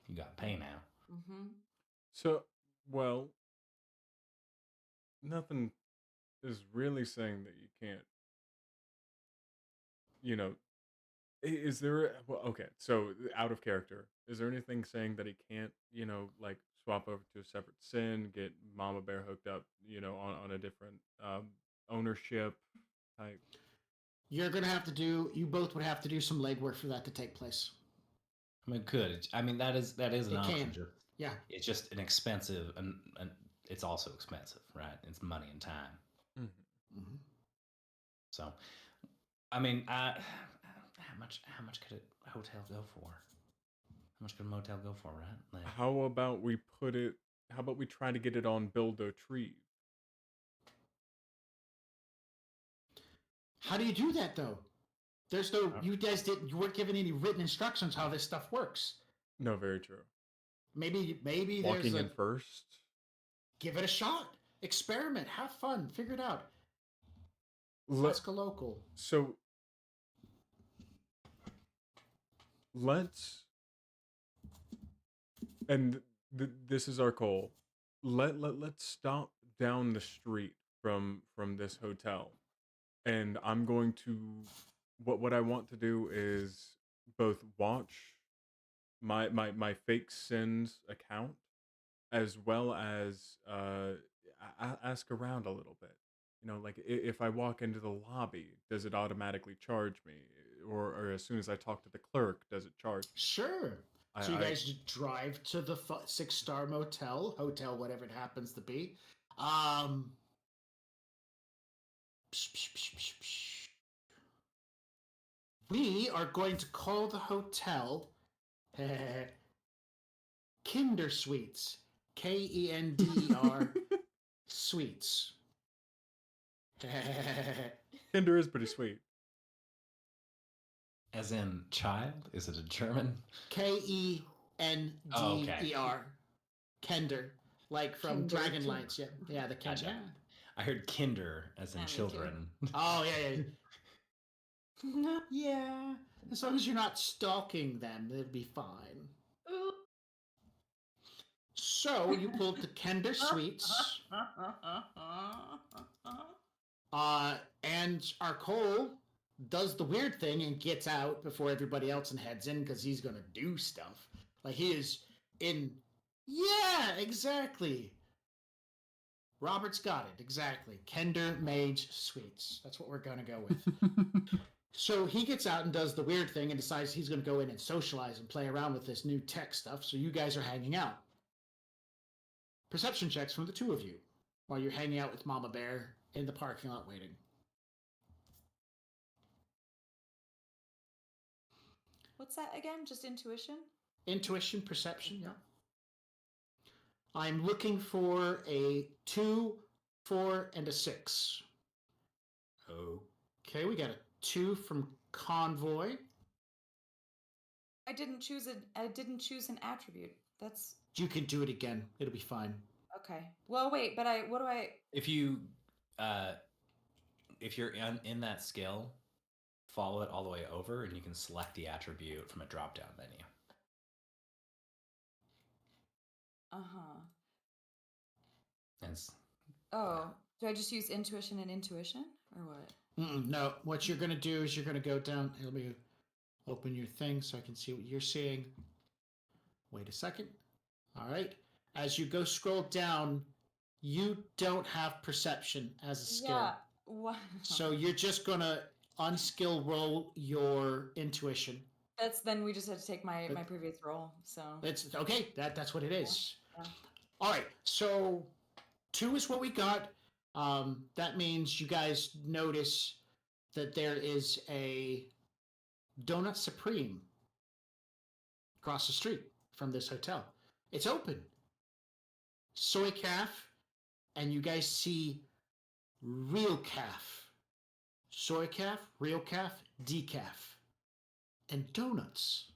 you got to pay now. Mm-hmm. So, well, nothing is really saying that you can't. Is there? Well, okay. So, out of character, is there anything saying that he can't, like swap over to a separate sin, get Mama Bear hooked up, on a different ownership type? You're gonna have to do. You both would have to do some legwork for that to take place. I mean, I mean, that is an It option. can. Yeah. It's just an expensive, and it's also expensive, right? It's money and time. Mm-hmm. So, I mean, how much could a hotel go for? How much could a motel go for, right? Like, How about we put it? How about we try to get it on Build a Tree? How do you do that though? There's no. You guys didn't. You weren't given any written instructions how this stuff works. No, very true. Maybe Walking there's in first. Give it a shot. Experiment. Have fun. Figure it out. Ask a local. So let's, and this is our goal. Let's stop down the street from this hotel, and I'm going to. What I want to do is both watch my fake sins account, as well as ask around a little bit. You know, like if I walk into the lobby, does it automatically charge me? Or as soon as I talk to the clerk, does it charge me? Sure. So you guys drive to the 6-star motel, hotel, whatever it happens to be. We are going to call the hotel Kinder Suites. Kender Suites. Kinder is pretty sweet. as in child? Is it a German? Kender. Oh, okay. Kender. Like from Dragonlights. Yeah, the Kender. Gotcha. I heard kinder as in children. Oh, yeah. Yeah. As long as you're not stalking them, it'll be fine. So you pulled the Kender Suites. And our Cole does the weird thing and gets out before everybody else and heads in because he's going to do stuff. Like he is in... Yeah, exactly. Robert's got it, exactly. Kender Mage Suites. That's what we're going to go with. So he gets out and does the weird thing and decides he's going to go in and socialize and play around with this new tech stuff. So you guys are hanging out. Perception checks from the two of you while you're hanging out with Mama Bear in the parking lot waiting. What's that again? Just intuition? Intuition, perception, yeah. I'm looking for a 2, 4, and a 6. Okay, we got a 2 from Convoy. I didn't choose an attribute. That's You can do it again. It'll be fine. okay. Well, wait, but what do I? If you're in that skill, follow it all the way over, and you can select the attribute from a drop-down menu. Oh, do I just use intuition and intuition, or what? No, what you're going to do is you're going to go down. Let me open your thing so I can see what you're seeing. Wait a second. All right. As you go scroll down, you don't have perception as a skill. Yeah. Wow. So you're just going to unskill roll your intuition. Then we just had to take my previous roll. So It's okay. That's what it is. Yeah. All right. So 2 is what we got. That means you guys notice that there is a Donut Supreme across the street from this hotel. It's open. Soy calf, and you guys see real calf. Soy calf, real calf, decaf, and donuts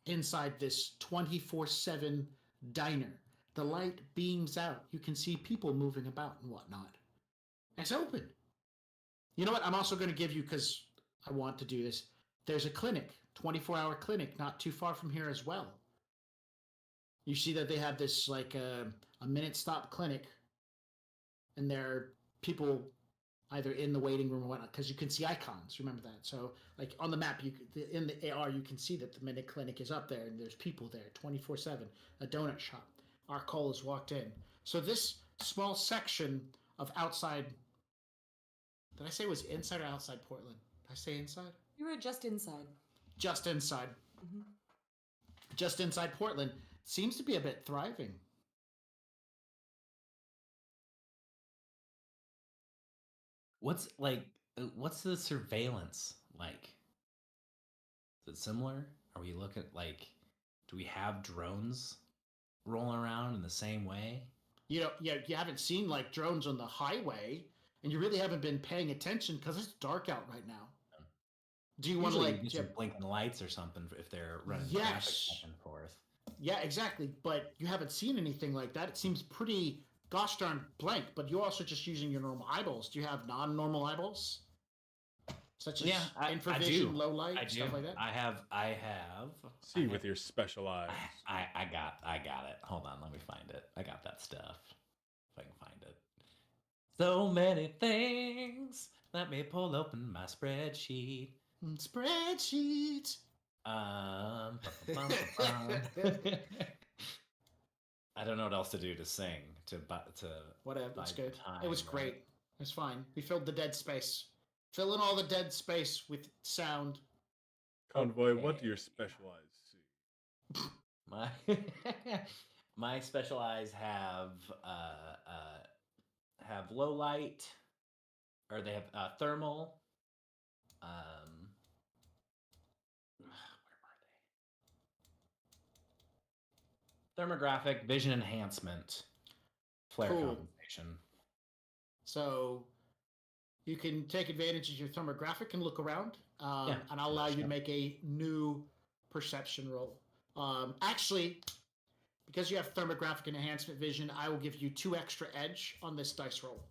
inside this 24/7 diner. The light beams out. You can see people moving about and whatnot. It's open. You know what? I'm also going to give you, because I want to do this, there's a clinic, 24-hour clinic, not too far from here as well. You see that they have this, like, a minute stop clinic, and there are people either in the waiting room or whatnot, because you can see icons. Remember that. So, like, on the map, in the AR, you can see that the minute clinic is up there, and there's people there 24/7. A donut shop. Our Cole has walked in. So this small section of outside... Did I say it was inside or outside Portland? Did I say inside? You were just inside. Just inside. Mhm. Just inside Portland. Seems to be a bit thriving. What's the surveillance like? Is it similar? Are we looking do we have drones rolling around in the same way? You know, yeah, you haven't seen like drones on the highway, and you really haven't been paying attention because it's dark out right now. Do you want to Usually like? you get some blinking lights or something if they're running traffic back and forth. Yeah, exactly. But you haven't seen anything like that. It seems pretty gosh darn blank. But you're also just using your normal eyeballs. Do you have non-normal eyeballs, such as infravision, low light, stuff like that? I have. See with your special eyes. I got it. Hold on, let me find it. I got that stuff. If I can find it. So many things. Let me pull open my spreadsheet. Spreadsheet. I don't know what else to do to sing to whatever. That's good. Time, it was right? great. It's fine. We filled the dead space. Fill in all the dead space with sound. Convoy, what do your special eyes see? My special eyes have low light, or they have thermal. Where are they? Thermographic, vision enhancement, flare Cool. compensation. So you can take advantage of your thermographic and look around, and I'll allow you to make a new perception roll. Actually, because you have thermographic and enhancement vision, I will give you 2 extra edge on this dice roll.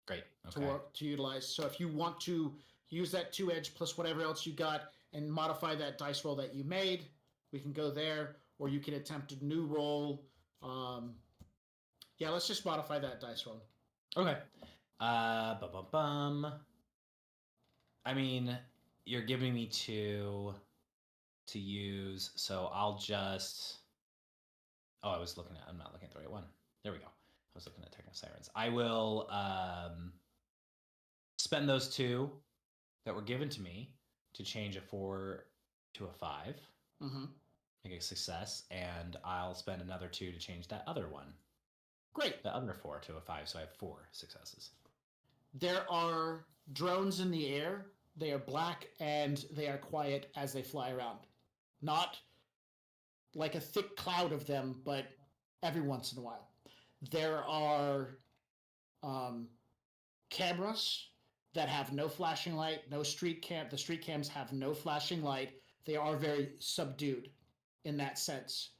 Great. Okay. To utilize. So if you want to use that 2 edge plus whatever else you got and modify that dice roll that you made, we can go there, or you can attempt a new roll. Yeah, let's just modify that dice roll. Okay. I mean, you're giving me 2 to use, so I'll just. Oh, I'm not looking at the right one. There we go. I was looking at Techno Sirens. I will spend those 2 that were given to me to change a 4 to a 5. Mm-hmm. Make a success, and I'll spend another 2 to change that other one. Great. The other 4 to a 5, so I have 4 successes. There are drones in the air. They are black and they are quiet as they fly around. Not like a thick cloud of them, but every once in a while. There are cameras that have no flashing light, no street cam. The street cams have no flashing light. They are very subdued in that sense.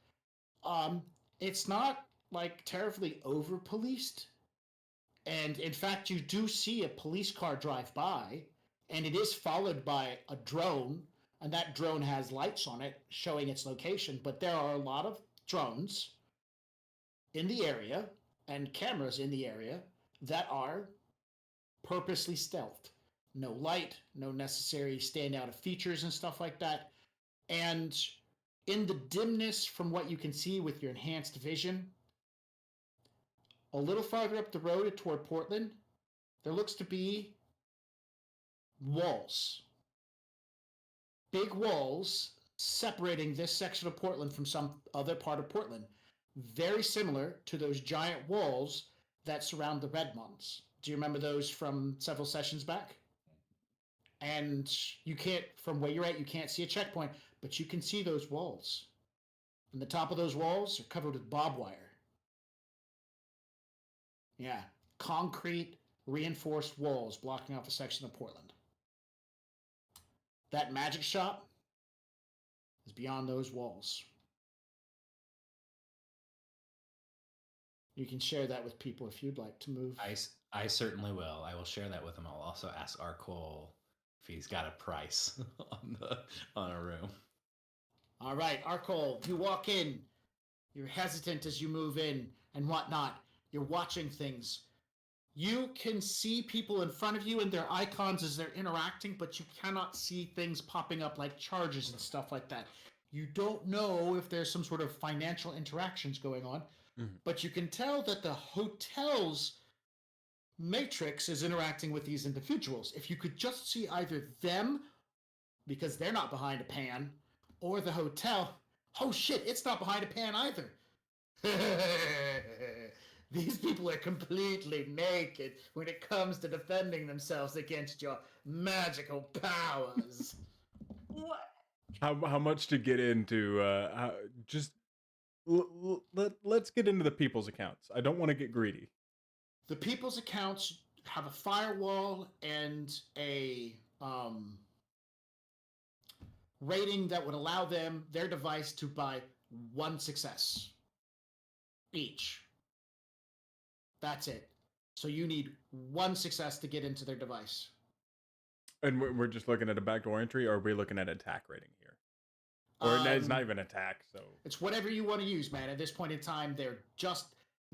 It's not like terribly over policed. And in fact, you do see a police car drive by, and it is followed by a drone, and that drone has lights on it showing its location. But there are a lot of drones in the area and cameras in the area that are purposely stealthed. No light, no necessary standout of features and stuff like that. And in the dimness from what you can see with your enhanced vision, a little farther up the road toward Portland, there looks to be walls. Big walls separating this section of Portland from some other part of Portland. Very similar to those giant walls that surround the Redmonds. Do you remember those from several sessions back? And you can't, from where you're at, you can't see a checkpoint, but you can see those walls. And the top of those walls are covered with barbed wire. Yeah, concrete reinforced walls blocking off a section of Portland. That magic shop is beyond those walls. You can share that with people if you'd like to move. I certainly will. I will share that with him. I'll also ask Arcole if he's got a price on a room. All right, Arcole, you walk in. You're hesitant as you move in and whatnot. You're watching things. You can see people in front of you and their icons as they're interacting, but you cannot see things popping up like charges and stuff like that. You don't know if there's some sort of financial interactions going on, but you can tell that the hotel's Matrix is interacting with these individuals. If you could just see either them, because they're not behind a pan, or the hotel, oh shit, it's not behind a pan either. These people are completely naked when it comes to defending themselves against your magical powers. What? How much to get into? Just let's get into the people's accounts. I don't want to get greedy. The people's accounts have a firewall and a rating that would allow their device to buy 1 success each. That's it. So you need 1 success to get into their device. And we're just looking at a backdoor entry, or are we looking at attack rating here? Or it's not even attack, so... It's whatever you want to use, man. At this point in time,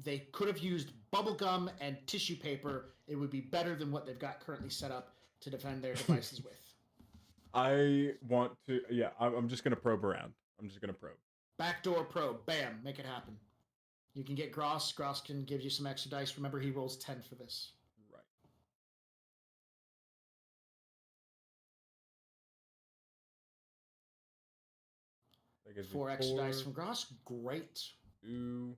they could have used bubblegum and tissue paper. It would be better than what they've got currently set up to defend their devices with. I want to... Yeah, I'm just going to probe around. I'm just going to probe. Backdoor probe. Bam. Make it happen. You can get Gross. Gross can give you some extra dice. Remember, he rolls 10 for this. Right. 4 extra dice from Gross. Great. 2.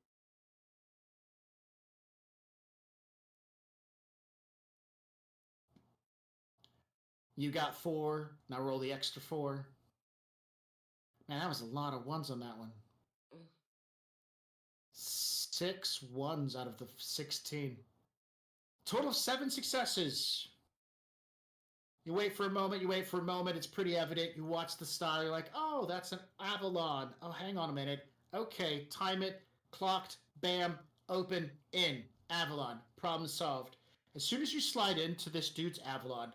You got 4. Now roll the extra 4. Man, that was a lot of 1s on that one. 6 1s out of the 16. Total of 7 successes. You wait for a moment, it's pretty evident. You watch the style, you're like, oh, that's an Avalon. Oh, hang on a minute. Okay, time it, clocked, bam, open, in. Avalon. Problem solved. As soon as you slide into this dude's Avalon,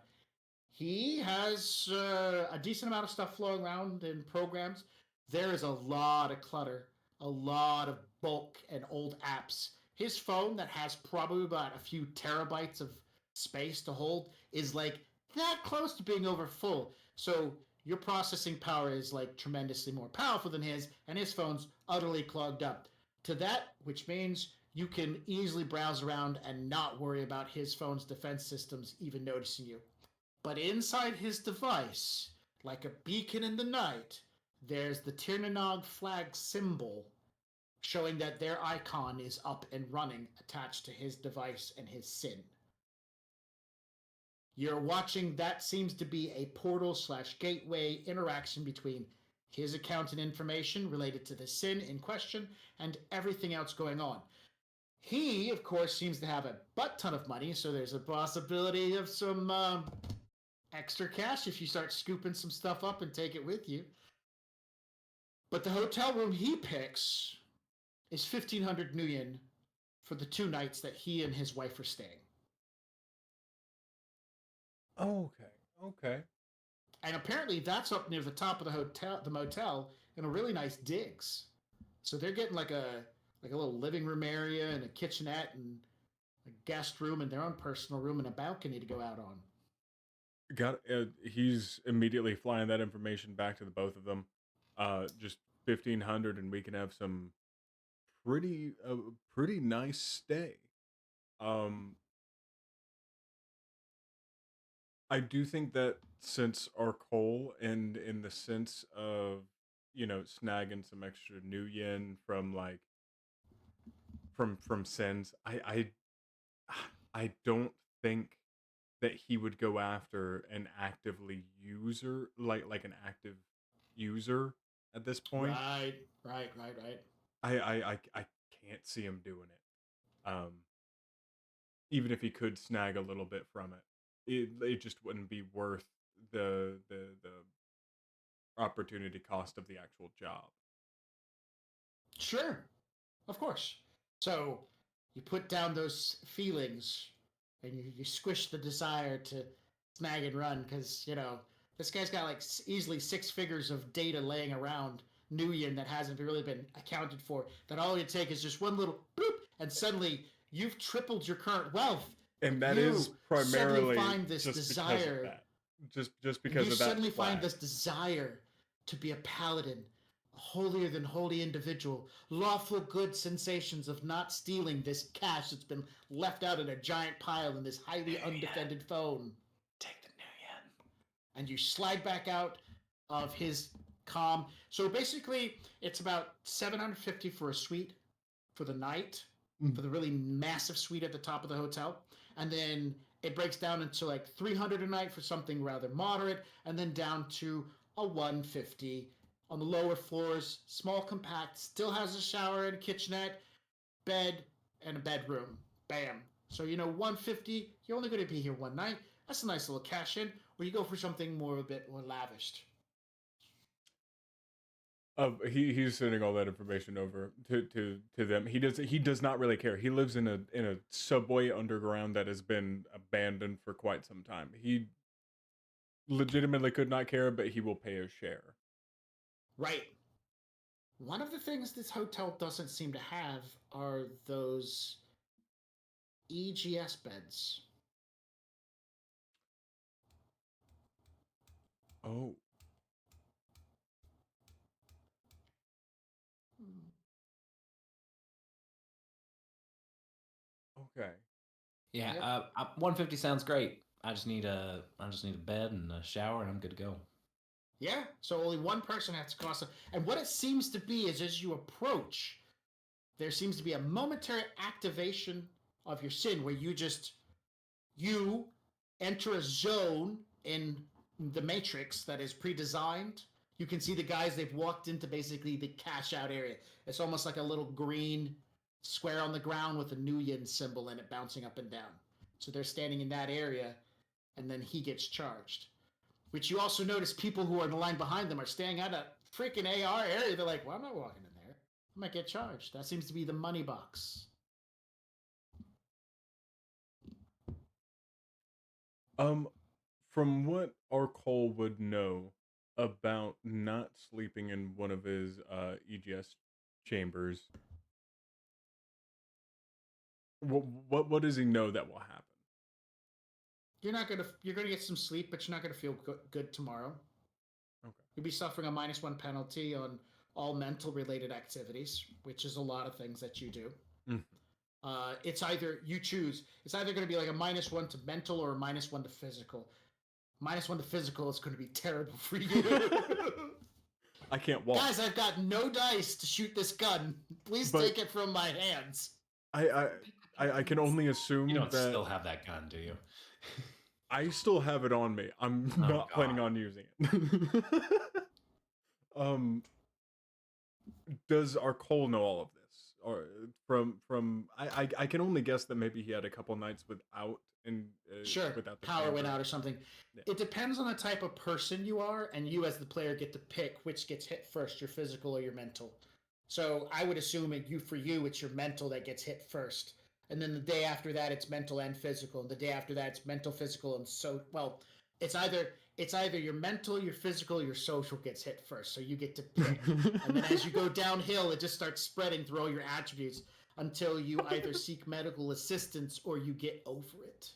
he has a decent amount of stuff flowing around in programs. There is a lot of clutter, a lot of bulk and old apps. His phone that has probably about a few terabytes of space to hold is like that close to being over full. So your processing power is like tremendously more powerful than his, and his phone's utterly clogged up. To that, which means you can easily browse around and not worry about his phone's defense systems even noticing you. But inside his device, like a beacon in the night, there's the Tirnanog flag symbol showing that their icon is up and running attached to his device and his SIN. You're watching that seems to be a portal/gateway interaction between his account and information related to the SIN in question and everything else going on. He, of course, seems to have a butt ton of money, so there's a possibility of some extra cash if you start scooping some stuff up and take it with you. But the hotel room he picks is 1,500 nuyen for the 2 nights that he and his wife are staying. Okay. And apparently that's up near the top of the motel in a really nice digs. So they're getting like a little living room area and a kitchenette and a guest room and their own personal room and a balcony to go out on. He's immediately flying that information back to the both of them. Just 1,500, and we can have some pretty nice stay. I do think that since our Cole, and in the sense of, snagging some extra new yen from from sins, I don't think that he would go after an actively user, like an active user at this point. Right. I can't see him doing it. Even if he could snag a little bit from it just wouldn't be worth the opportunity cost of the actual job. Sure, of course. So you put down those feelings and you squish the desire to snag and run because, this guy's got like easily 6 figures of data laying around Nuyen that hasn't really been accounted for. That all you take is just one little boop and suddenly you've tripled your current wealth. And that is primarily find this just desire. Because of that. Just because you of that. suddenly find flag. this desire to be a paladin, a holier than holy individual, lawful good sensations of not stealing this cash that's been left out in a giant pile in this highly undefended phone. Take the new yen. And you slide back out of his comm. So basically, it's about $750 for a suite for the night, for the really massive suite at the top of the hotel. And then it breaks down into like $300 a night for something rather moderate, and then down to a $150 on the lower floors. Small, compact, still has a shower and kitchenette, bed, and a bedroom. Bam. So, $150, you're only going to be here one night. That's a nice little cash in. Or you go for something a bit more lavished. He's sending all that information over to them. He does not really care. He lives in a subway underground that has been abandoned for quite some time. He legitimately could not care, but he will pay a share. Right. One of the things this hotel doesn't seem to have are those EGS beds. Oh. Okay. Yeah, Yep. 150 sounds great. I just need a bed and a shower, and I'm good to go. Yeah, so only one person has to cross it. And what it seems to be is as you approach, there seems to be a momentary activation of your sin where you enter a zone in the matrix that is pre-designed. You can see the guys, they've walked into basically the cash out area. It's almost like a little green square on the ground with a Nuyen symbol in it bouncing up and down. So they're standing in that area, and then he gets charged. Which you also notice people who are in the line behind them are staying at a freaking AR area. They're like, well, I'm not walking in there. I might get charged. That seems to be the money box. From what our Cole would know about not sleeping in one of his EGS chambers, what does he know that will happen? You're gonna get some sleep, but you're not gonna feel good tomorrow. Okay. You'll be suffering a -1 penalty on all mental related activities, which is a lot of things that you do. It's either you choose. It's either going to be like a -1 to mental or a -1 to physical. -1 to physical is going to be terrible for you. I can't walk. Guys, I've got no dice to shoot this gun. Please take it from my hands. I can only assume You don't that still have that gun, do you? I still have it on me. I'm not planning on using it. Does our Cole know all of this? Or from I can only guess that maybe he had a couple nights without without the power chamber. went out or something. Yeah. It depends on the type of person you are, and you as the player get to pick which gets hit first, your physical or your mental. So I would assume for you it's your mental that gets hit first, and then the day after that it's mental and physical, and the day after that it's mental, physical, and it's either your mental, your physical, your social gets hit first, so you get to pick. And then as you go downhill, it just starts spreading through all your attributes until you either seek medical assistance or you get over it.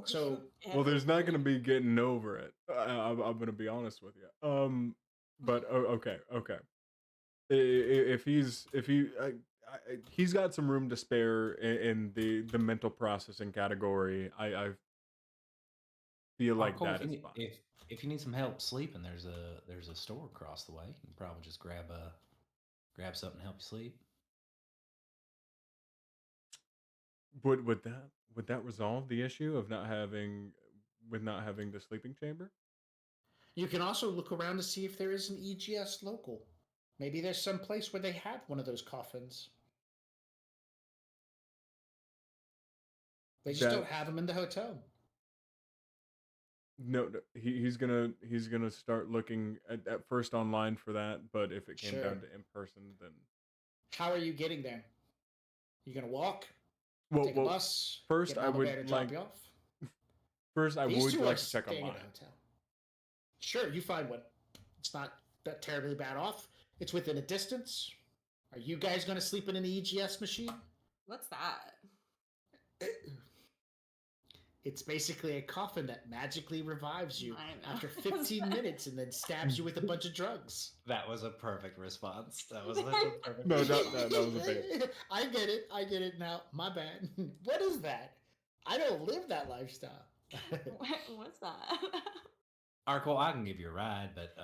So, well, there's not going to be getting over it. I'm going to be honest with you. But okay. If he's got some room to spare in the mental processing category, I feel like Cole, that is fine. If you need some help sleeping, there's a store across the way. You can probably just grab something to help you sleep. Would that resolve the issue of not having the sleeping chamber? You can also look around to see if there is an EGS local. Maybe there's some place where they have one of those coffins. They just don't have them in the hotel. No, he's gonna start looking at first online for that, but if it came down to in person, then how are you getting there? You gonna walk? Well, take a bus? First, I would drop you off. First, I would like to check online. Sure, you find one. It's not that terribly bad off. It's within a distance. Are you guys gonna sleep in an EGS machine? What's that? It's basically a coffin that magically revives you I know. after 15 minutes and then stabs you with a bunch of drugs. That was a perfect response. That was such a perfect No, response. that was a bit. I get it. I get it now. My bad. What is that? I don't live that lifestyle. What's that? Arkle, I can give you a ride, but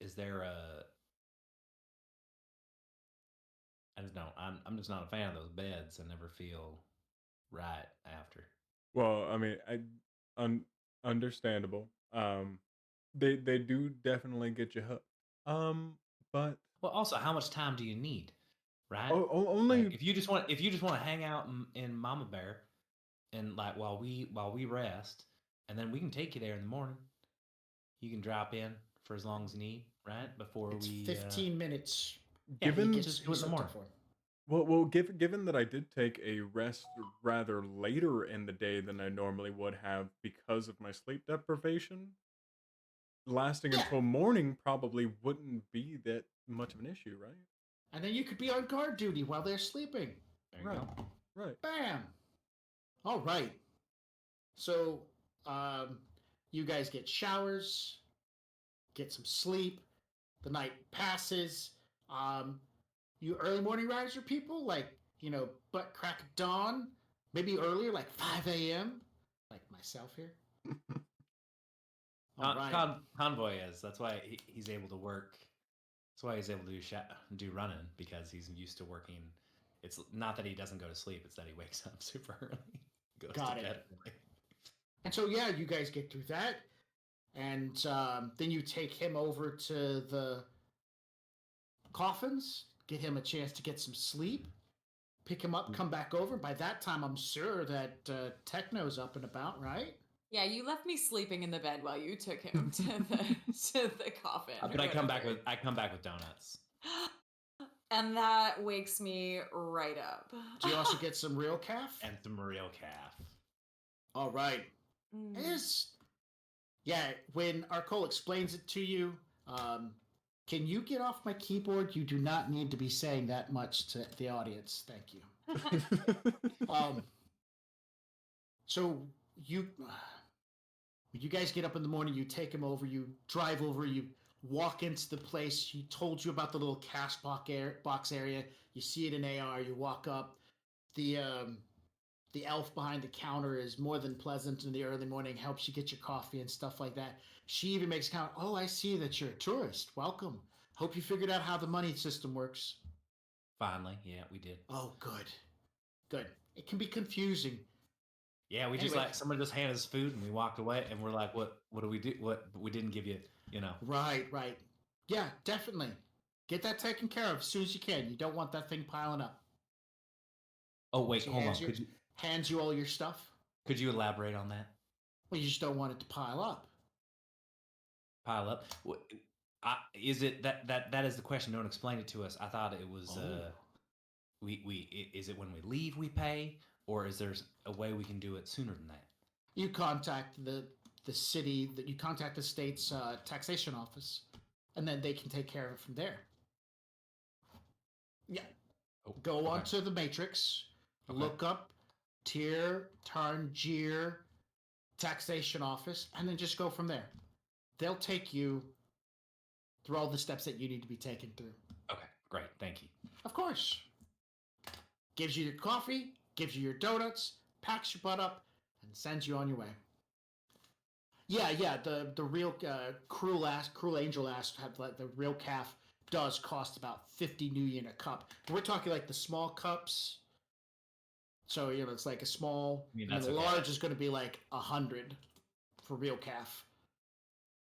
is there a? I just don't. I'm just not a fan of those beds. I never feel right after. Well, I mean, understandable. They do definitely get you hooked. But Well, also, how much time do you need, right? only Like, if you just want to hang out in Mama Bear, and like while we rest, and then we can take you there in the morning. You can drop in for as long as you need, right? Before It's we 15 minutes. given He gets just do it in the morning. for. well, given that I did take a rest rather later in the day than I normally would have because of my sleep deprivation, lasting Yeah. until morning probably wouldn't be that much of an issue, right? And then you could be on guard duty while they're sleeping. There you Right. go. Right. Bam. All right. So, you guys get showers, get some sleep. The night passes. You early morning riser people, like, butt crack of dawn, maybe earlier, like 5 a.m., like myself here. All right. Convoy is. That's why he's able to work. That's why he's able to do running, because he's used to working. It's not that he doesn't go to sleep; it's that he wakes up super early, goes Got to it. bed early. And so, yeah, you guys get through that. And then you take him over to the coffins, get him a chance to get some sleep, pick him up, come back over. By that time, I'm sure that Techno's up and about, right? Yeah, you left me sleeping in the bed while you took him to the coffin. But or I come back whatever. with donuts. And that wakes me right up. Do you also get some real calf? And some real calf. All right. Yeah, when Arkol explains it to you, can you get off my keyboard? You do not need to be saying that much to the audience. Thank you. So you guys get up in the morning, you take him over, you drive over, you walk into the place. He told you about the little cash box area. You see it in AR. You walk up. The elf behind the counter is more than pleasant in the early morning, helps you get your coffee and stuff like that. She even makes a comment, "Oh, I see that you're a tourist. Welcome. Hope you figured out how the money system works." Finally, yeah, we did. Oh, good. Good. It can be confusing. Yeah, we just Anyway. like somebody just handed us food and we walked away and we're like, what do we do? What we didn't give you, Right. Yeah, definitely. Get that taken care of as soon as you can. You don't want that thing piling up. Oh wait, She hold on. hands you all your stuff. Could you elaborate on that? Well, you just don't want it to pile up. Pile up. Is it that is the question? Don't explain it to us. I thought it was is it when we leave we pay, or is there a way we can do it sooner than that? You contact the city, that you contact the state's taxation office, and then they can take care of it from there. Yeah. Go on to the matrix, look up Tir Tarnjir taxation office, and then just go from there. They'll take you through all the steps that you need to be taken through. Okay, great. Thank you. Of course. Gives you your coffee, gives you your donuts, packs your butt up, and sends you on your way. Yeah. The real cruel angel ass, the real calf does cost about 50 new yen a cup. We're talking like the small cups. So it's like a small. I mean, and that's the okay. large is going to be like 100 for real calf.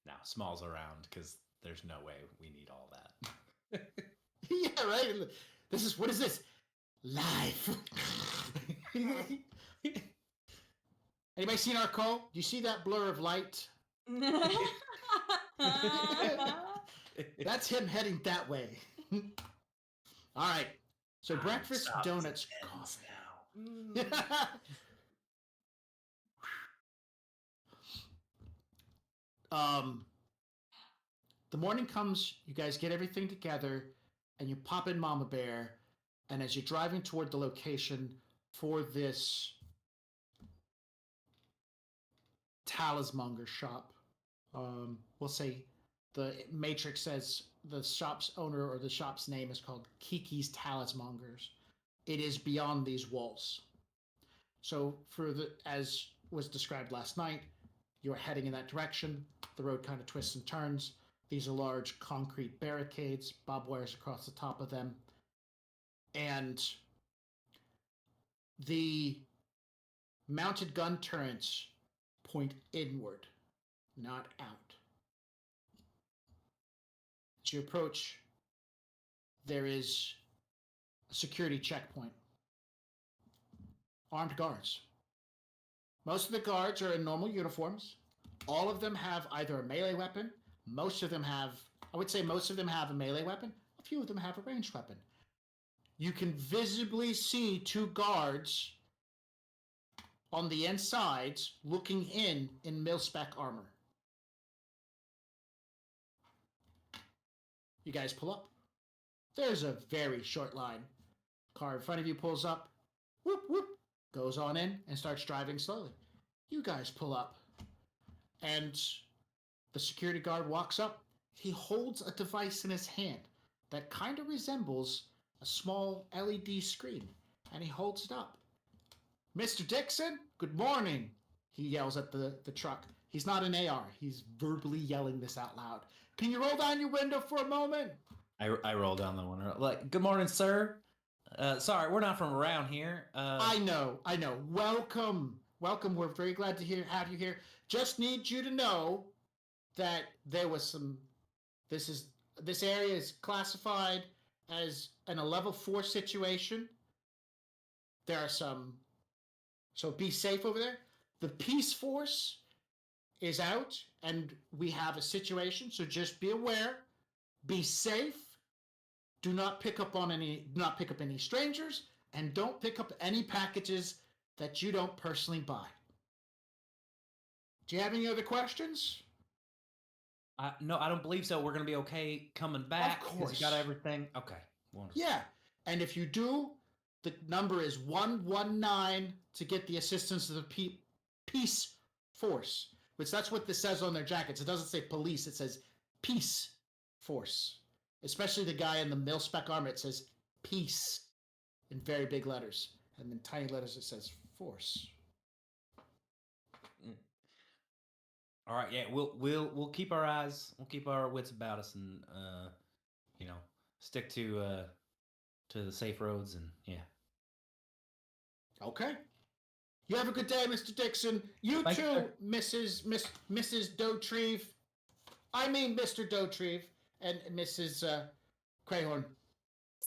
Now small's around because there's no way we need all that. Yeah, right. What is this? Life. Anybody seen our call? Do you see that blur of light? That's him heading that way. All right. So breakfast, donuts, coffee. The morning comes, you guys get everything together, and you pop in Mama Bear, and as you're driving toward the location for this talismonger shop. We'll say the Matrix says the shop's owner or the shop's name is called Kiki's Talismongers. It is beyond these walls. So as was described last night, you're heading in that direction. The road kind of twists and turns. These are large concrete barricades, barbed wires across the top of them. And the mounted gun turrets point inward, not out. As you approach, there is a security checkpoint. Armed guards. Most of the guards are in normal uniforms. All of them have either a melee weapon. Most of them have a melee weapon. A few of them have a ranged weapon. You can visibly see two guards on the insides looking in mil-spec armor. You guys pull up. There's a very short line. Car in front of you pulls up. Whoop, whoop. Goes on in and starts driving slowly. You guys pull up. And the security guard walks up. He holds a device in his hand that kind of resembles a small LED screen. And he holds it up. Mr. Dixon, good morning. He yells at the truck. He's not an AR. He's verbally yelling this out loud. Can you roll down your window for a moment? I roll down the window. Like, good morning, sir. Sorry, we're not from around here. I know. Welcome. We're very glad to have you here. Just need you to know that there was some. This area is classified as a level 4 situation. There are some. So be safe over there. The Peace Force is out, and we have a situation. So just be aware. Be safe. Do not pick up any strangers, and don't pick up any packages that you don't personally buy. Do you have any other questions? No, I don't believe so. We're gonna be okay coming back. Of course. You got everything. Okay, wonderful. Yeah, and if you do, the number is 119 to get the assistance of the Peace Force, which that's what this says on their jackets. It doesn't say police. It says Peace Force. Especially the guy in the mil-spec armor, it says peace in very big letters. And in tiny letters it says force. All right, yeah, we'll keep our eyes, we'll keep our wits about us, and stick to the safe roads, and yeah. Okay. You have a good day, Mr. Dixon. You Thank too, you. Mrs. Dotreve. I mean Mr. Dotreve. And Mrs. Crayhorn.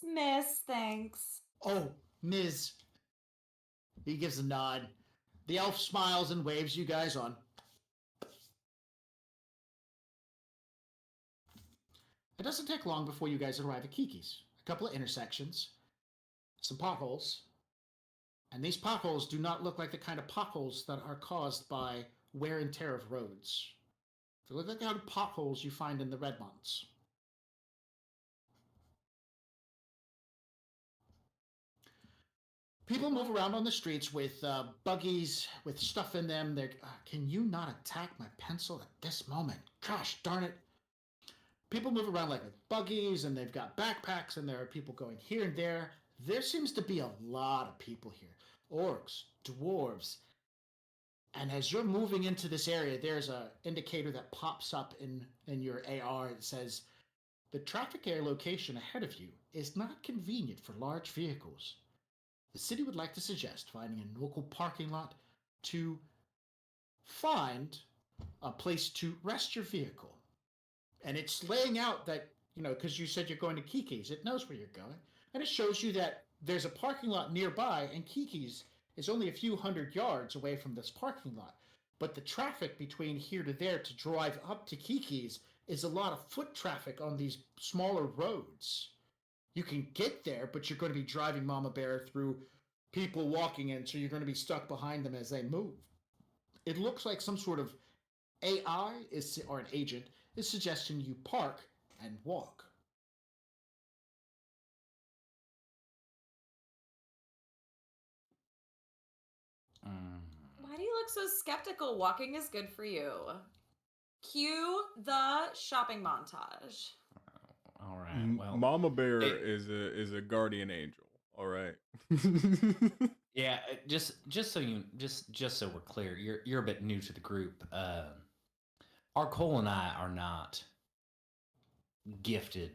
Miss, thanks. Oh, Ms. He gives a nod. The elf smiles and waves you guys on. It doesn't take long before you guys arrive at Kiki's. A couple of intersections, some potholes, and these potholes do not look like the kind of potholes that are caused by wear and tear of roads. They look like the kind of potholes you find in the Redmonts. People move around on the streets with buggies with stuff in them. They're, can you not attack my pencil at this moment? Gosh darn it. People move around like with buggies, and they've got backpacks, and there are people going here and there. There seems to be a lot of people here. Orcs, dwarves. And as you're moving into this area, there's an indicator that pops up in your AR that says, the traffic area location ahead of you is not convenient for large vehicles. The city would like to suggest finding a local parking lot to find a place to rest your vehicle. And it's laying out that, because you said you're going to Kiki's, it knows where you're going. And it shows you that there's a parking lot nearby, and Kiki's is only a few hundred yards away from this parking lot. But the traffic between here to there to drive up to Kiki's is a lot of foot traffic on these smaller roads. You can get there, but you're going to be driving Mama Bear through people walking in, so you're going to be stuck behind them as they move. It looks like some sort of AI or an agent is suggesting you park and walk. Why do you look so skeptical. Walking is good for you. Cue the shopping montage. All right. Well, Mama Bear is a guardian angel. All right. yeah. Just so we're clear, you're a bit new to the group. Our Cole and I are not gifted.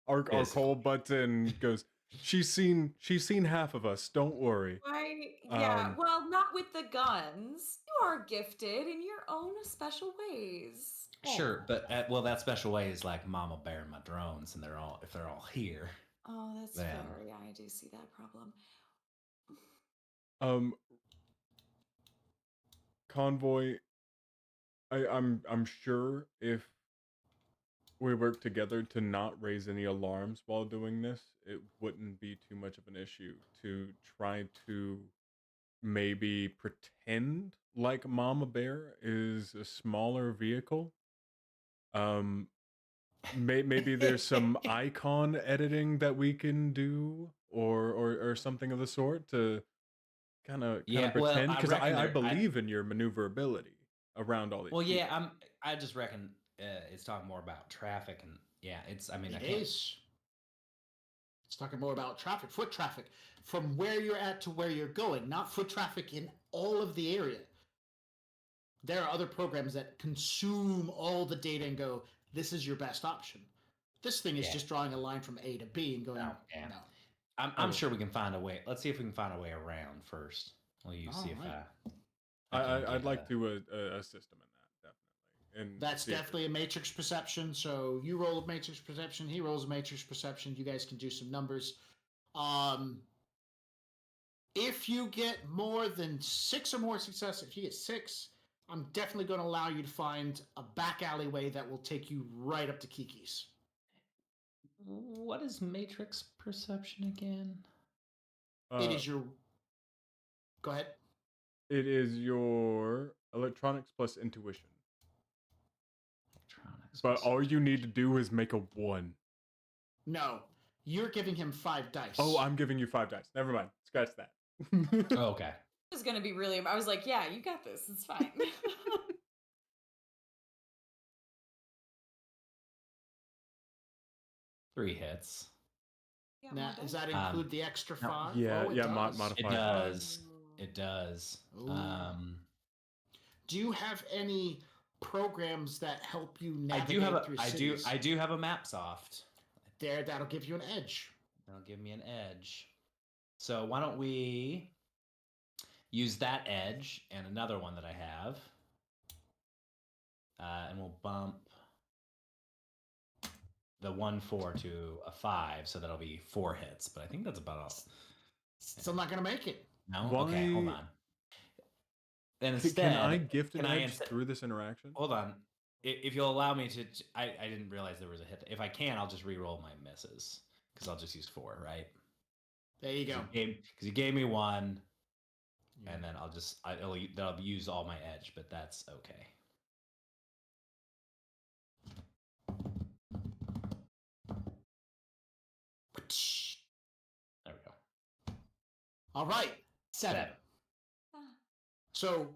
Our Cole butts in, goes, she's seen half of us. Don't worry. Yeah, well, not with the guns. You are gifted in your own special ways. Sure, but that special way is like Mama Bear and my drones, and if they're all here. Oh, that's fair. Yeah, I do see that problem. Convoy, I'm sure if we work together to not raise any alarms while doing this, it wouldn't be too much of an issue to try to maybe pretend like Mama Bear is a smaller vehicle. Maybe there's some icon editing that we can do, or something of the sort to kind of pretend, because I believe in your maneuverability around all these. Well, yeah, I just reckon it's talking more about traffic, and yeah, it's. I mean, It's talking more about traffic, foot traffic, from where you're at to where you're going, not foot traffic in all of the area. There are other programs that consume all the data and go, this is your best option. This thing is just drawing a line from A to B and going, no. I'm sure we can find a way. Let's see if we can find a way around first. I'd like to assist him in that, definitely. And that's definitely a matrix perception. So you roll a matrix perception, he rolls a matrix perception. You guys can do some numbers. If you get more than 6 or more success, if you get 6, I'm definitely going to allow you to find a back alleyway that will take you right up to Kiki's. What is matrix perception again? It is your... Go ahead. It is your electronics plus intuition. But all you need to do is make a 1. No, you're giving him 5 dice. Oh, I'm giving you 5 dice. Never mind. Scratch that. Oh, okay. This is going to be really... I was like, yeah, you got this. It's fine. Three hits. Yeah, now, does that include the extra 5? Yeah, oh, modify. It does. Do you have any programs that help you navigate through cities? I do have a MapSoft. That'll give you an edge. That'll give me an edge. So why don't we use that edge and another one that I have, and we'll bump the 1-4 to a 5, so that'll be 4 hits. But I think that's about all. Still not going to make it. No. Okay, hold on. Then instead, can I gift an edge through this interaction? Hold on. If you'll allow me to, I didn't realize there was a hit. If I can, I'll just re-roll my misses, because I'll just use 4, right? There you go. Because you gave me 1, and then that'll use all my edge, but that's okay. There we go. All right, 7. So,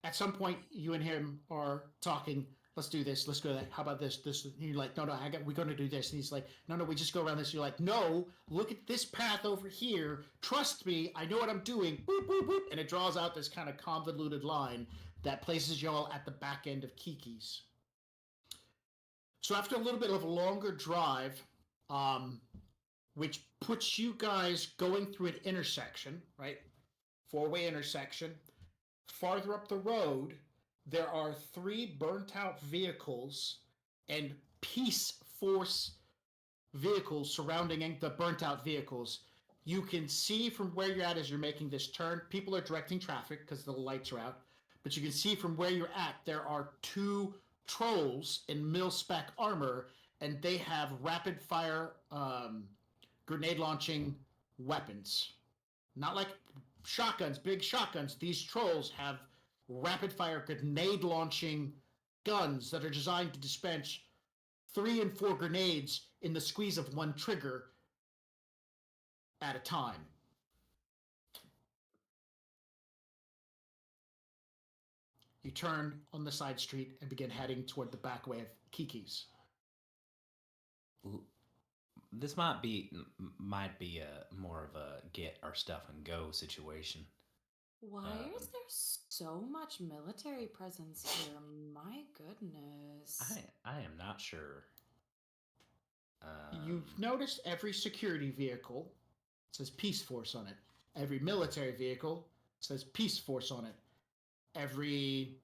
at some point, you and him are talking. Let's do this. Let's go that. How about this? This. And you're like, no, we're going to do this. And he's like, no, we just go around this. You're like, no, look at this path over here. Trust me, I know what I'm doing. Boop, boop, boop. And it draws out this kind of convoluted line that places y'all at the back end of Kiki's. So after a little bit of a longer drive, which puts you guys going through an intersection, right? 4-way intersection. Farther up the road, there are 3 burnt-out vehicles and Peace Force vehicles surrounding the burnt-out vehicles. You can see from where you're at as you're making this turn. People are directing traffic because the lights are out. But you can see from where you're at, there are 2 trolls in mil-spec armor, and they have rapid-fire grenade-launching weapons. Not like shotguns, big shotguns. These trolls have rapid-fire grenade-launching guns that are designed to dispense 3 and 4 grenades in the squeeze of 1 trigger at a time. You turn on the side street and begin heading toward the back way of Kiki's. This might be a more of a get our stuff and go situation. Why is there so much military presence here? My goodness. I am not sure. You've noticed every security vehicle says Peace Force on it. Every military vehicle says Peace Force on it. Every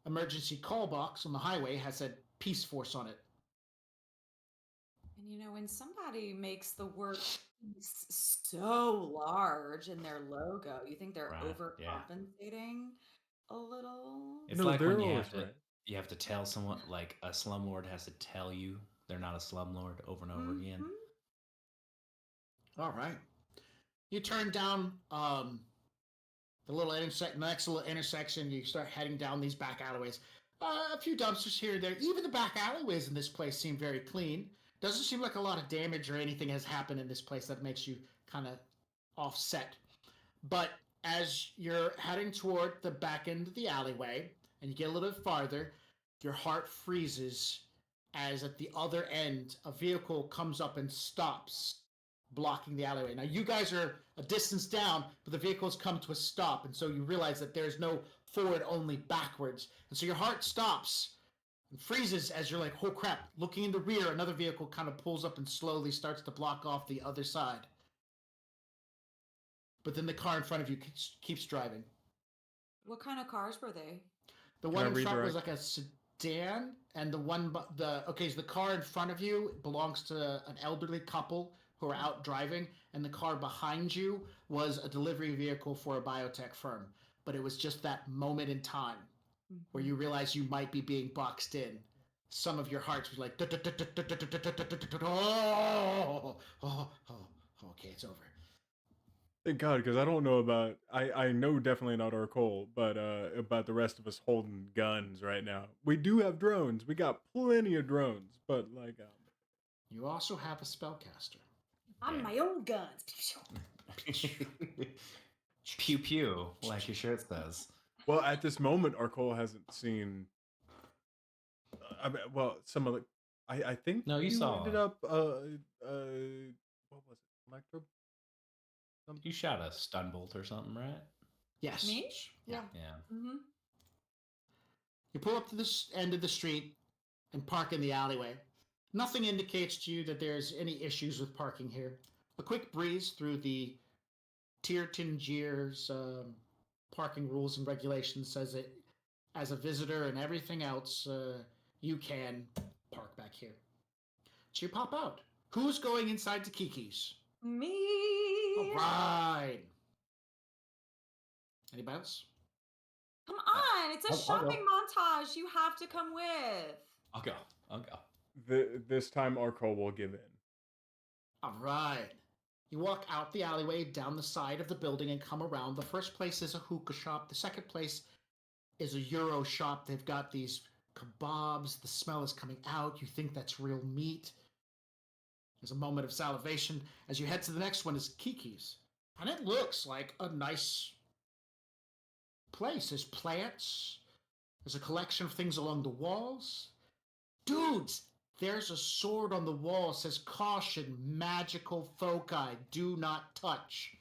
emergency call box on the highway has said Peace Force on it. And when somebody makes the word peace so large in their logo, you think they're Right, yeah. overcompensating a little? It's No, like they're when you always have to right. you have to tell someone, like a slumlord has to tell you they're not a slumlord over and over again. Mhm. All right. You turn down the little next little intersection. You start heading down these back alleyways. A few dumpsters here and there. Even the back alleyways in this place seem very clean. Doesn't seem like a lot of damage or anything has happened in this place that makes you kind of offset. But as you're heading toward the back end of the alleyway and you get a little bit farther, your heart freezes as at the other end a vehicle comes up and stops, blocking the alleyway. Now you guys are a distance down, but the vehicle's come to a stop, and so you realize that there's no forward, only backwards. And so your heart stops and freezes as you're like, oh crap, looking in the rear, another vehicle kind of pulls up and slowly starts to block off the other side. But then the car in front of you keeps driving. What kind of cars were they? The Can one I in front was redirect? like a sedan, and so the car in front of you belongs to an elderly couple who are out driving, and the car behind you was a delivery vehicle for a biotech firm. But it was just that moment in time where you realize you might be being boxed in. Some of your hearts was like, okay, it's over. Thank God, because I don't know about. I know definitely not our Cole, but about the rest of us holding guns right now. We do have drones. We got plenty of drones, but like, You also have a spellcaster. I'm Yeah. my own guns. Pew pew, like your shirt says. well, at this moment, our Cole hasn't seen. Well, some of the. I think No, you saw ended it. up. What was it? Electro. You shot a stun bolt or something, right? Yes. Me? Yeah. Yeah. Mm-hmm. You pull up to this end of the street and park in the alleyway. Nothing indicates to you that there's any issues with parking here. A quick breeze through the Tier Tangier's parking rules and regulations says that as a visitor and everything else, you can park back here. So you pop out. Who's going inside to Kiki's? Me. All right. Anybody else? Come on, it's a I'll go. shopping montage. You have to come with. I'll go. This time, our Cole will give in. All right. You walk out the alleyway, down the side of the building, and come around. The first place is a hookah shop. The second place is a Euro shop. They've got these kebabs. The smell is coming out. You think that's real meat. There's a moment of salivation. As you head to the next one is Kiki's. And it looks like a nice place. There's plants. There's a collection of things along the walls. Dudes, there's a sword on the wall. It says, caution, magical foci, do not touch.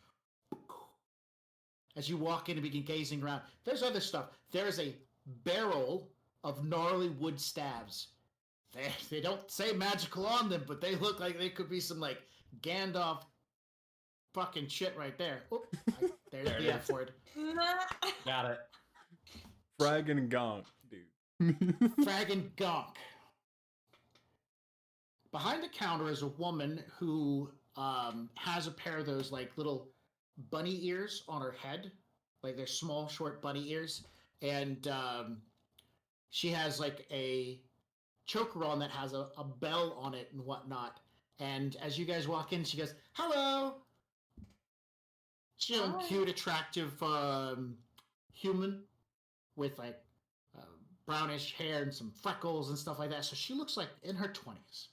As you walk in and begin gazing around, there's other stuff. There's a barrel of gnarly wood staves. They don't say magical on them, but they look like they could be some like Gandalf fucking shit right there. Oop, there's There it the F is. word. Got it. Frag and Gonk, dude. Frag and Gonk. Behind the counter is a woman who has a pair of those like little bunny ears on her head, like they're small, short bunny ears, and she has like a choker on that has a bell on it and whatnot. And as you guys walk in, she goes, "Hello." She's a Hi. cute, attractive human with like brownish hair and some freckles and stuff like that. So she looks like in her 20s.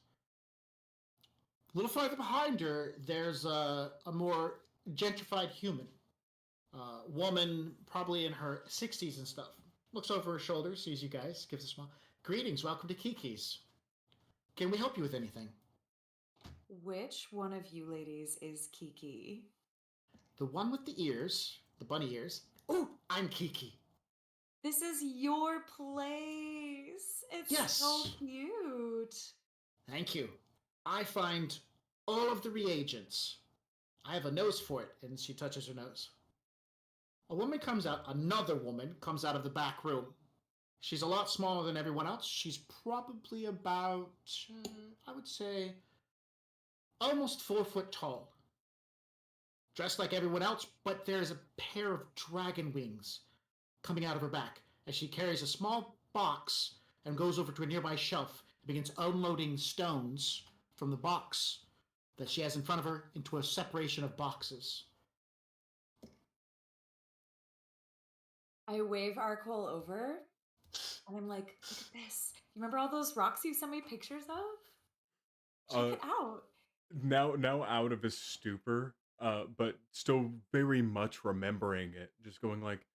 A little farther behind her, there's a more gentrified human. Woman, probably in her 60s and stuff. looks over her shoulder, sees you guys, gives a smile. Greetings, welcome to Kiki's. Can we help you with anything? Which one of you ladies is Kiki? The one with the ears, the bunny ears. Oh, I'm Kiki. This is your place. It's so Yes. cute. Thank you. I find all of the reagents. I have a nose for it, and she touches her nose. Another woman comes out of the back room. She's a lot smaller than everyone else. She's probably about, I would say, almost 4 foot tall. Dressed like everyone else, but there's a pair of dragon wings coming out of her back as she carries a small box and goes over to a nearby shelf and begins unloading stones from the box that she has in front of her into a separation of boxes. I wave Arcole over and I'm like, look at this. You remember all those rocks you sent me pictures of? Check it out. Now out of his stupor, but still very much remembering it, just going like,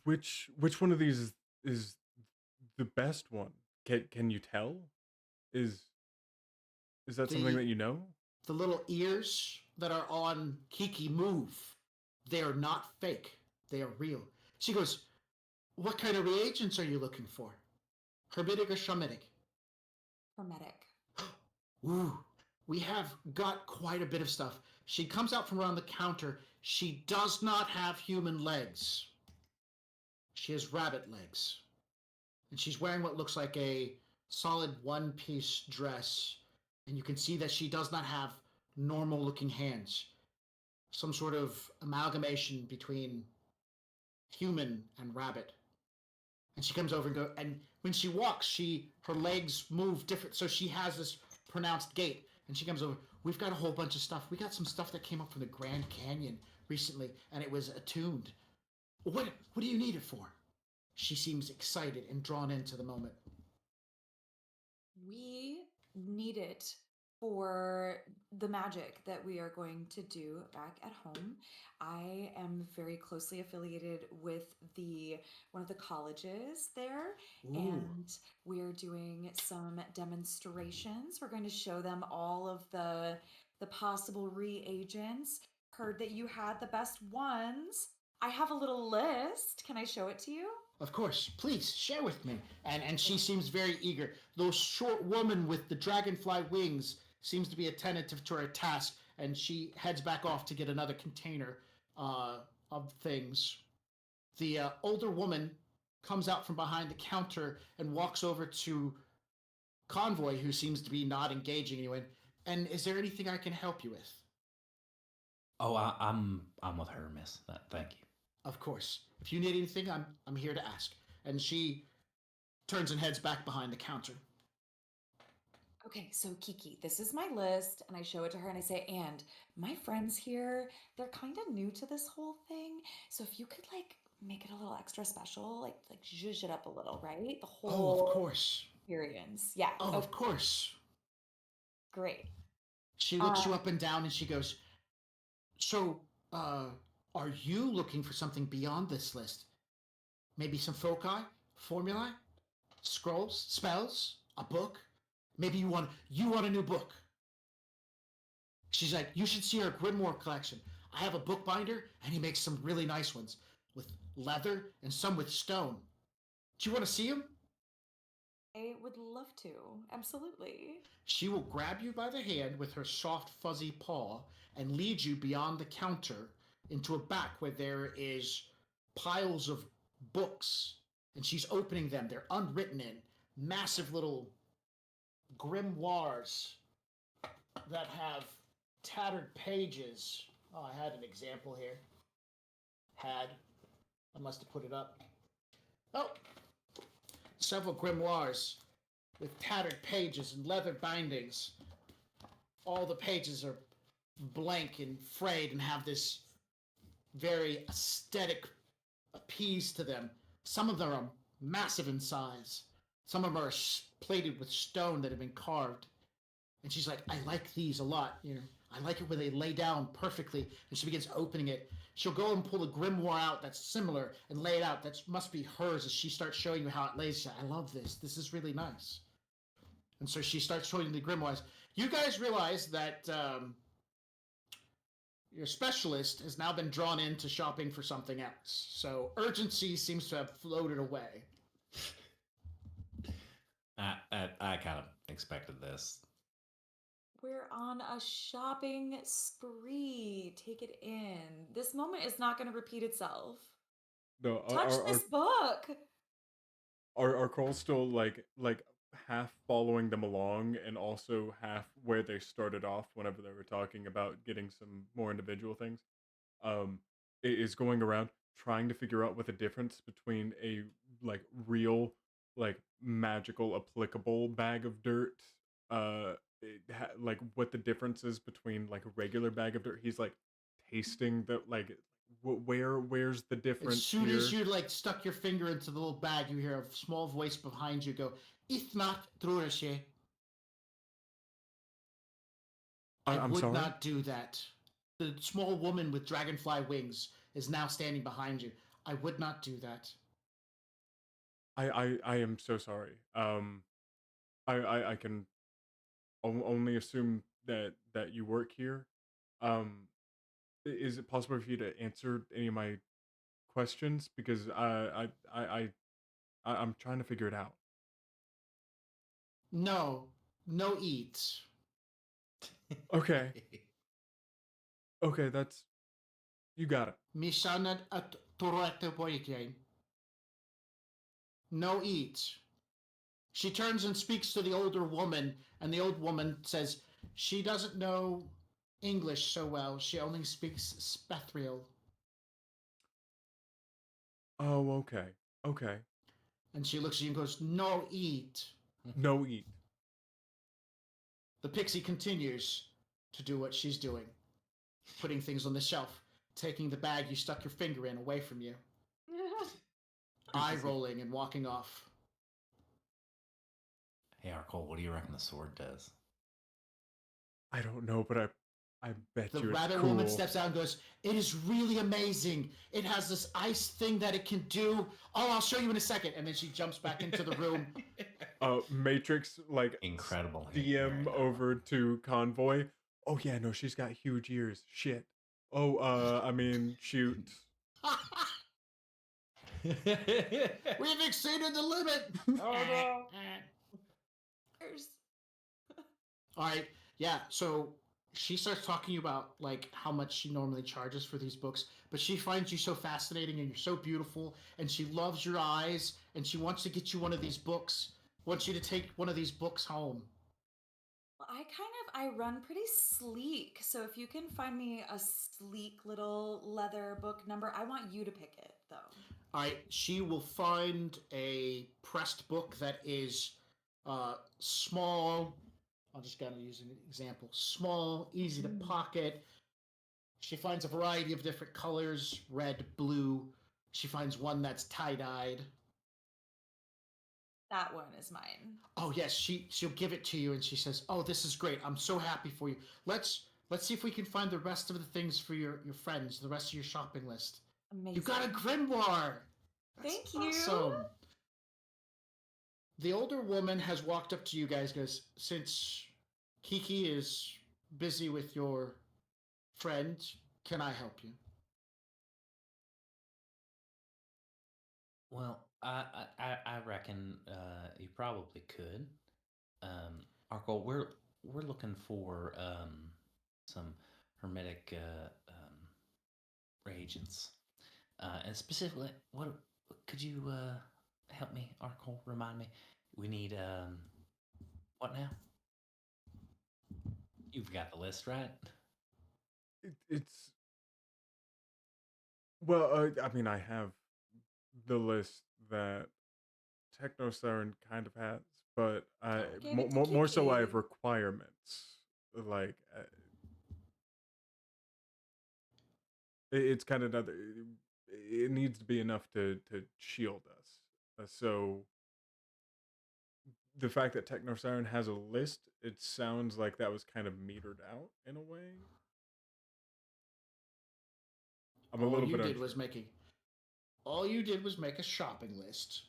which one of these is the best one? Can you tell? Is that something that you know? The little ears that are on Kiki move. They are not fake. They are real. She goes, what kind of reagents are you looking for? Hermetic or Shamitic? Hermetic. Ooh, we have got quite a bit of stuff. She comes out from around the counter. She does not have human legs. She has rabbit legs. And she's wearing what looks like a solid one-piece dress. And you can see that she does not have normal-looking hands. Some sort of amalgamation between human and rabbit. And she comes over and when she walks, her legs move different. So she has this pronounced gait. And she comes over. We've got a whole bunch of stuff. We got some stuff that came up from the Grand Canyon recently, and it was attuned. What do you need it for? She seems excited and drawn into the moment. We need it for the magic that we are going to do back at home. I am very closely affiliated with one of the colleges there. Ooh. And we're doing some demonstrations. We're going to show them all of the possible reagents. Heard that you had the best ones. I have a little list. Can I show it to you? Of course, please share with me. And she seems very eager. The short woman with the dragonfly wings seems to be attentive to her task, and she heads back off to get another container of things. The older woman comes out from behind the counter and walks over to Convoy, who seems to be not engaging anyone. And is there anything I can help you with? Oh, I'm with her, miss. Thank you. Of course. If you need anything, I'm here to ask. And she turns and heads back behind the counter. Okay, so Kiki, this is my list, and I show it to her and I say, and my friends here, they're kind of new to this whole thing. So if you could like make it a little extra special, like zhuzh it up a little, right? The whole of course. experience. Yeah. Oh, of course. Great. She looks you up and down and she goes, so, are you looking for something beyond this list? Maybe some foci, formulae, scrolls, spells, a book? Maybe you want a new book. She's like, you should see her grimoire collection. I have a bookbinder, and he makes some really nice ones with leather and some with stone. Do you want to see them? I would love to. Absolutely. She will grab you by the hand with her soft, fuzzy paw and lead you beyond the counter into a back where there is piles of books. And she's opening them. They're unwritten in massive little grimoires that have tattered pages. Oh, I had an example here. I must have put it up. Oh! Several grimoires with tattered pages and leather bindings. All the pages are blank and frayed and have this very aesthetic appease to them. Some of them are massive in size. Some of them are plated with stone that have been carved. And she's like, I like these a lot. You know, I like it when they lay down perfectly. And she begins opening it. she'll go and pull a grimoire out that's similar and lay it out. That must be hers as she starts showing you how it lays. I love this. This is really nice. And so she starts showing the grimoires. You guys realize that your specialist has now been drawn into shopping for something else. So urgency seems to have floated away. I kind of expected this. We're on a shopping spree. Take it in. This moment is not going to repeat itself. No, Touch this book. are Cole still like half following them along and also half where they started off whenever they were talking about getting some more individual things? Is going around trying to figure out what the difference between a like real like magical applicable bag of dirt like what the difference is between like a regular bag of dirt. He's like tasting the like where's the difference As soon here? as you like stuck your finger into the little bag, you hear a small voice behind you go, "It's not Drurishe." I I'm would sorry? not do that. The small woman with dragonfly wings is now standing behind you. I would not do that. I am so sorry. I can only assume that you work here. Is it possible for you to answer any of my questions because I'm trying to figure it out. No, no eat. Okay. Okay, that's you got it. Misanad at Torete Boyke. No eat. She turns and speaks to the older woman, and the old woman says she doesn't know English so well. She only speaks Spethriel. Oh, okay. Okay. And she looks at you and goes, "No eat." No eat. The pixie continues to do what she's doing, putting things on the shelf, taking the bag you stuck your finger in away from you, eye rolling and walking off. Hey, Arkol, what do you reckon the sword does? I don't know, but I bet The you it's rabbit cool. woman steps out and goes, "It is really amazing. It has this ice thing that it can do. Oh, I'll show you in a second." And then she jumps back into the room. Matrix like Incredible. DM over to Convoy. Oh yeah, no, she's got huge ears. Shit. Oh, I mean, shoot. We've exceeded the limit. Oh no. All right. Yeah. So she starts talking about like how much she normally charges for these books, but she finds you so fascinating and you're so beautiful, and she loves your eyes, and she wants to get you one of these books. Wants you to take one of these books home. Well, I run pretty sleek. So if you can find me a sleek little leather book number, I want you to pick it though. All right. She will find a pressed book that is small. I'll just kind of use an example. Small, easy to pocket. She finds a variety of different colors, red, blue. She finds one that's tie-dyed. That one is mine. Oh yes, she'll give it to you and she says, "Oh, this is great. I'm so happy for you. Let's see if we can find the rest of the things for your friends, the rest of your shopping list." Amazing. You got a grimoire. That's Thank you. awesome. The older woman has walked up to you guys, goes, "Since Kiki is busy with your friend, can I help you?" Well, I reckon you probably could. Arkol, we're looking for some hermetic reagents, and specifically, what could you help me, Arkol? Remind me. We need what now? You've got the list, right? It's well, I mean, I have the list that Technosiren kind of has, but Give it to more so I have Kiki. requirements. Like it's kind of another. It needs to be enough to shield us. So the fact that Technosiren has a list, it sounds like that was kind of metered out in a way. I'm a all little you bit did unsure. was all you did was make a shopping list.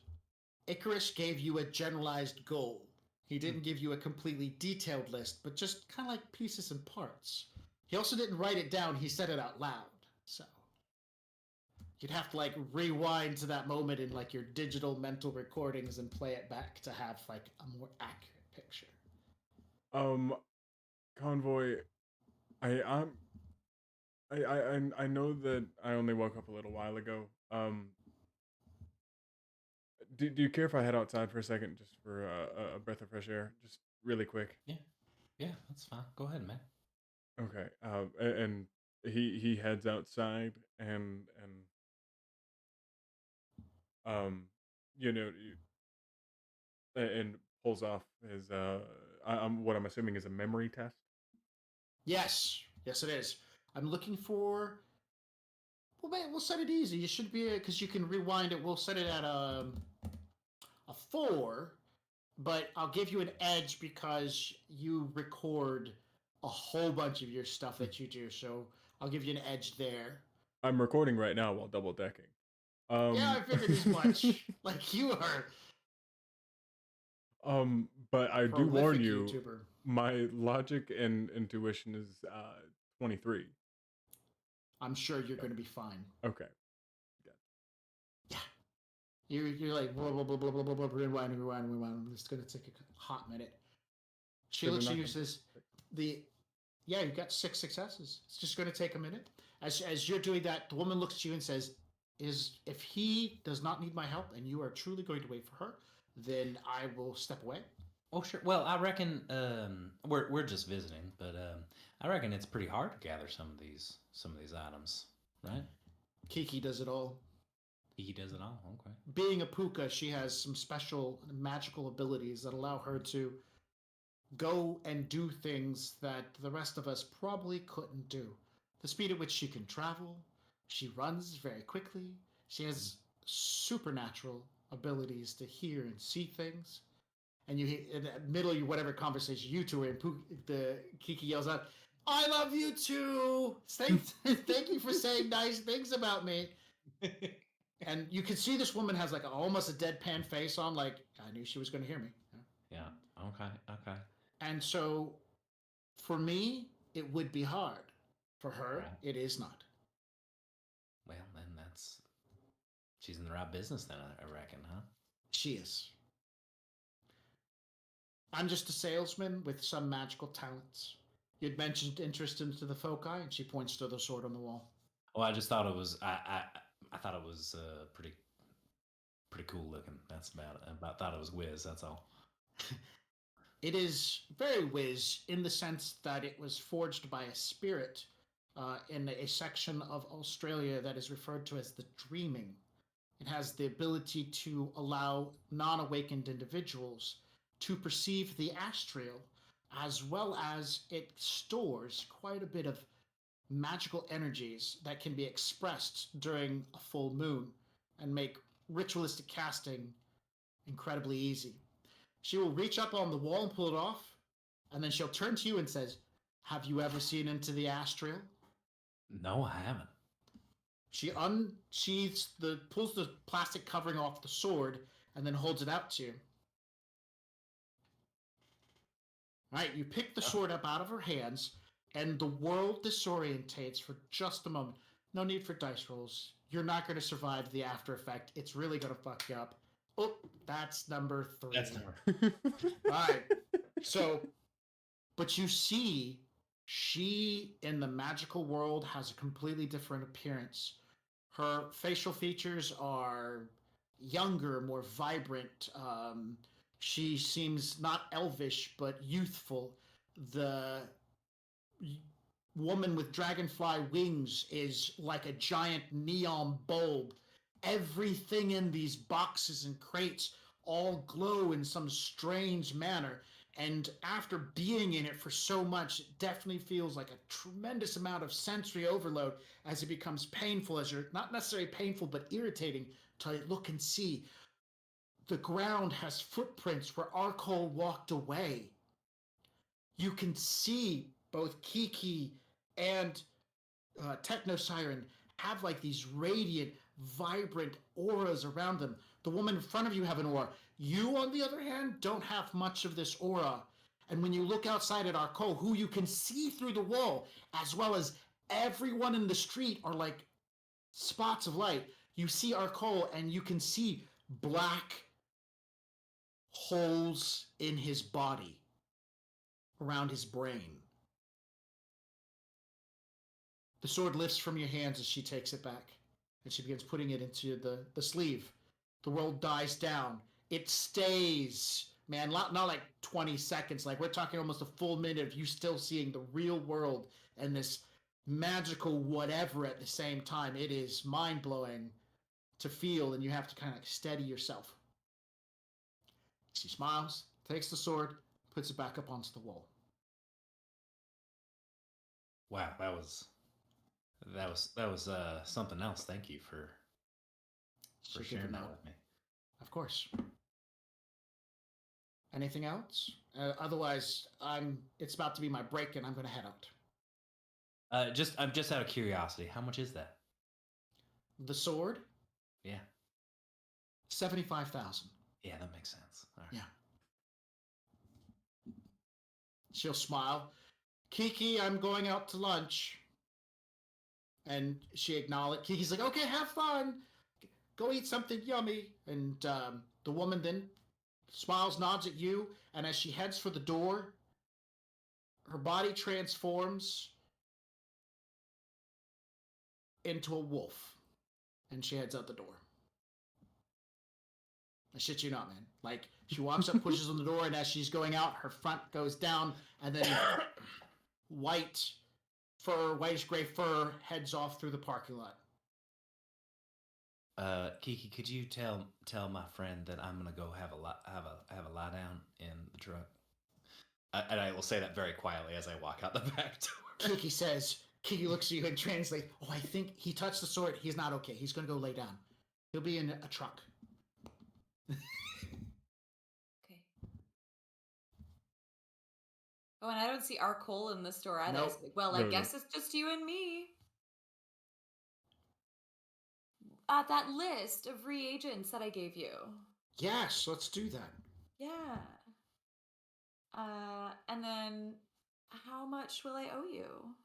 Icarus gave you a generalized goal. He didn't give you a completely detailed list, but just kind of like pieces and parts. He also didn't write it down, he said it out loud. So you'd have to like rewind to that moment in like your digital mental recordings and play it back to have like a more accurate picture. Convoy, I know that I only woke up a little while ago. Do you care if I head outside for a second, just for a breath of fresh air, just really quick? Yeah, that's fine. Go ahead, man. Okay. And he heads outside and you know, and pulls off his what I'm assuming is a memory test. Yes, yes, it is. I'm looking for. Well, man, we'll set it easy. You should be because you can rewind it. We'll set it at a 4, but I'll give you an edge because you record a whole bunch of your stuff that you do. So I'll give you an edge there. I'm recording right now while double decking. Yeah, I figured as much. Like you are. But I do Prolific warn you, YouTuber. my logic and intuition is 23. I'm sure you're going to be fine. Okay. Yeah. You're like blah blah blah blah blah blah blah rewind. It's going to take a hot minute. She looks at you and says, yeah, you got 6 successes. It's just going to take a minute. As you're doing that, the woman looks at you and says, if he does not need my help and you are truly going to wait for her, then I will step away. Oh, sure. Well, I reckon we're just visiting, but I reckon it's pretty hard to gather some of these items, right? Kiki does it all. He does it all. Okay. Being a puka, she has some special magical abilities that allow her to go and do things that the rest of us probably couldn't do. The speed at which she can travel, she runs very quickly, she has supernatural abilities to hear and see things. And you hear in the middle of whatever conversation you two are in, the Kiki yells out, "I love you too! Thank you for saying nice things about me." And you can see this woman has like almost a deadpan face on, like, I knew she was going to hear me. Yeah. Okay. And so, for me, it would be hard. For her, Right. it is not. Well, then she's in the right business then, I reckon, huh? She is. I'm just a salesman with some magical talents. You'd mentioned interest into the foci, and she points to the sword on the wall. Well, I just thought it was I thought it was pretty cool looking. That's about it. I thought it was whiz. That's all. It is very whiz in the sense that it was forged by a spirit in a section of Australia that is referred to as the dreaming. It has the ability to allow non-awakened individuals to perceive the astral, as well as it stores quite a bit of magical energies that can be expressed during a full moon and make ritualistic casting incredibly easy. She will reach up on the wall and pull it off, and then she'll turn to you and says, "Have you ever seen into the astral?" No, I haven't. She unsheathes pulls the plastic covering off the sword, and then holds it out to you. All right, you pick the sword up out of her hands, and the world disorientates for just a moment. No need for dice rolls. You're not going to survive the after effect. It's really going to fuck you up. Oh, that's number 3. That's number. All right. So, but you see, she in the magical world has a completely different appearance. Her facial features are younger, more vibrant. She seems not elvish, but youthful. The woman with dragonfly wings is like a giant neon bulb. Everything in these boxes and crates all glow in some strange manner. And after being in it for so much, it definitely feels like a tremendous amount of sensory overload as it becomes painful, as you're not necessarily painful, but irritating to look and see. The ground has footprints where Arkol walked away. You can see both Kiki and Techno Siren have like these radiant, vibrant auras around them. The woman in front of you have an aura. You, on the other hand, don't have much of this aura. And when you look outside at Arco, who you can see through the wall, as well as everyone in the street are like spots of light. You see Arco and you can see black holes in his body, around his brain. The sword lifts from your hands as she takes it back, and she begins putting it into the sleeve. The world dies down. It stays, man, not like 20 seconds. Like, we're talking almost a full minute of you still seeing the real world and this magical whatever at the same time. It is mind-blowing to feel, and you have to kind of steady yourself. She smiles, takes the sword, puts it back up onto the wall. Wow, that was something else. Thank you for sharing that with me. Of course. Anything else? Otherwise, it's about to be my break, and I'm going to head out. I'm just out of curiosity. How much is that? The sword? Yeah. 75,000. Yeah, that makes sense. All right. Yeah. She'll smile. Kiki, I'm going out to lunch. And she acknowledged. Kiki's like, okay, have fun. Go eat something yummy. And the woman then smiles, nods at you, and as she heads for the door, her body transforms into a wolf, and she heads out the door. I shit you not, man. Like, she walks up, pushes on the door, and as she's going out, her front goes down, and then whitish gray fur heads off through the parking lot. Kiki, could you tell my friend that I'm gonna go have a lie down in the truck? And I will say that very quietly as I walk out the back door. Kiki looks at you and translates. Oh, I think he touched the sword. He's not okay. He's gonna go lay down. He'll be in a truck. Okay. Oh, and I don't see our Cole in the store either. Nope. Well, I guess it's just you and me. That list of reagents that I gave you. Yes, let's do that. Yeah. And then how much will I owe you?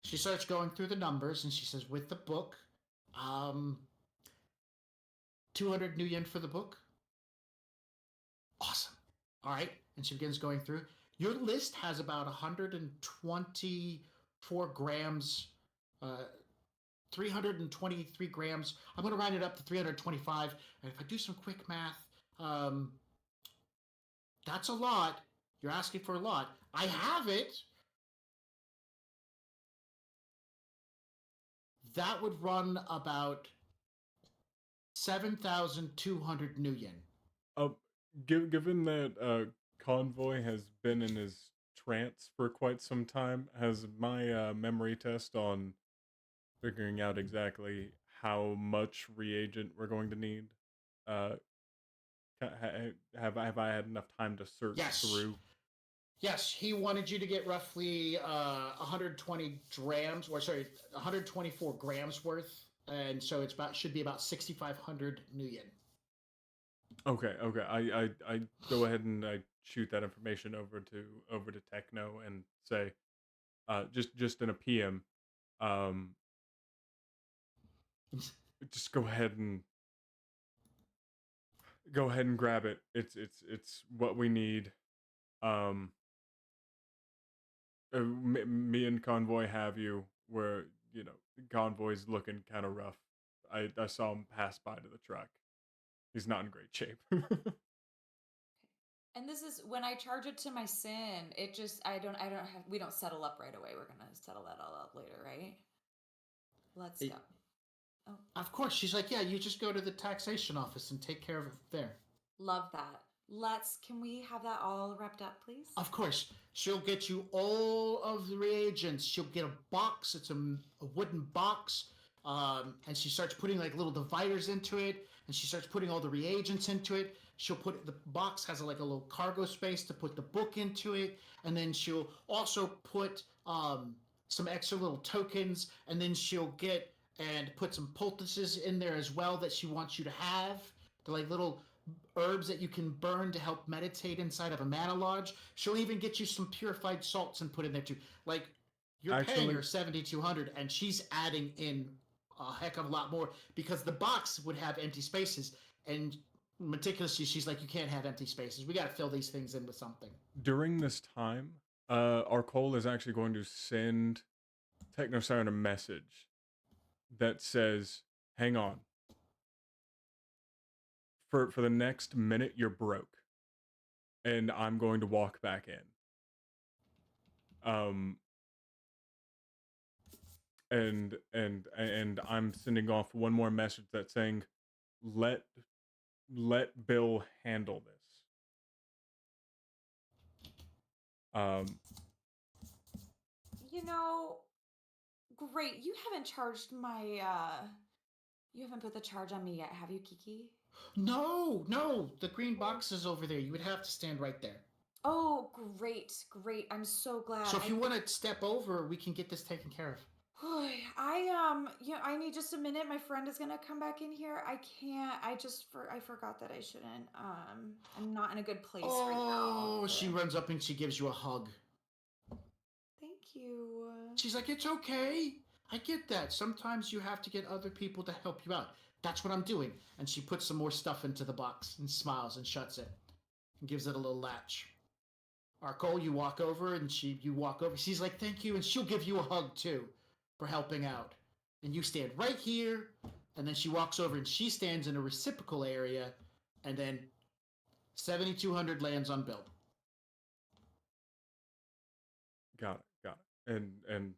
She starts going through the numbers and she says, with the book, 200 new yen for the book. Awesome. All right. And she begins going through. Your list has about 124 grams, 323 grams. I'm going to round it up to 325. And if I do some quick math, that's a lot. You're asking for a lot. I have it. That would run about 7,200 new yen. Given that Convoy has been in his trance for quite some time, has my memory test on figuring out exactly how much reagent we're going to need, have I had enough time to search through? Yes, he wanted you to get roughly 124 grams worth, and so should be about 6,500 new yen. Okay. I go ahead and I shoot that information over to Techno and say, just in a PM, just go ahead and grab it. It's what we need. Me and Convoy have you where, Convoy's looking kind of rough. I saw him pass by to the truck. He's not in great shape. And this is when I charge it to my SIN, we don't settle up right away. We're going to settle that all out later, right? Let's go. Oh. Of course. She's like, yeah, you just go to the taxation office and take care of it there. Love that. Can we have that all wrapped up, please? Of course. She'll get you all of the reagents. She'll get a box. It's a wooden box. And she starts putting like little dividers into it. And she starts putting all the reagents into it. The box has like a little cargo space to put the book into it. And then she'll also put some extra little tokens. And then she'll get and put some poultices in there as well that she wants you to have. They're like little herbs that you can burn to help meditate inside of a mana lodge. She'll even get you some purified salts and put in there too. Like, you're paying her 7,200 and she's adding in a heck of a lot more because the box would have empty spaces, and meticulously she's like, you can't have empty spaces. We got to fill these things in with something. During this time, Arcole is actually going to send Technosiren a message that says, hang on. For the next minute, you're broke. And I'm going to walk back in. And I'm sending off one more message that's saying, let Bill handle this. You know, great. You haven't charged my, you haven't put the charge on me yet, have you, Kiki? No, the green box is over there. You would have to stand right there. Oh, great. I'm so glad. So if you want to step over, we can get this taken care of. I need just a minute. My friend is gonna come back in here. I can't. I forgot that I shouldn't. I'm not in a good place right now. Oh, she runs up and she gives you a hug. Thank you. She's like, it's okay. I get that. Sometimes you have to get other people to help you out. That's what I'm doing. And she puts some more stuff into the box and smiles and shuts it and gives it a little latch. Arcole, you walk over and you walk over. She's like, thank you. And she'll give you a hug too for helping out. And you stand right here. And then she walks over and she stands in a reciprocal area. And then 7,200 lands on Bill. Got it. And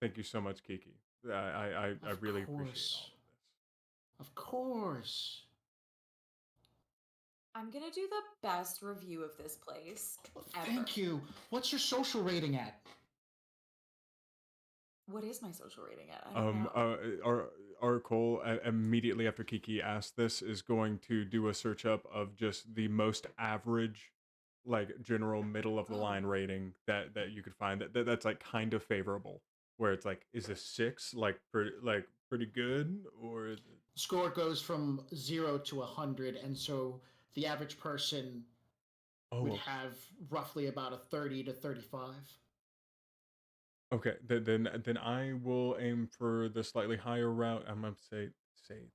thank you so much, Kiki. I really appreciate all of this. Of course. I'm gonna do the best review of this place ever. Thank you. What's your social rating at? What is my social rating at? I don't know. Arcole, immediately after Kiki asked this, is going to do a search up of just the most average, like general middle of the line rating that you could find that's like kind of favorable. Where it's like, is a 6 pretty good, or score goes from 0 to 100, and so the average person would have roughly about a 30 to 35. Okay, then I will aim for the slightly higher route. I'm gonna say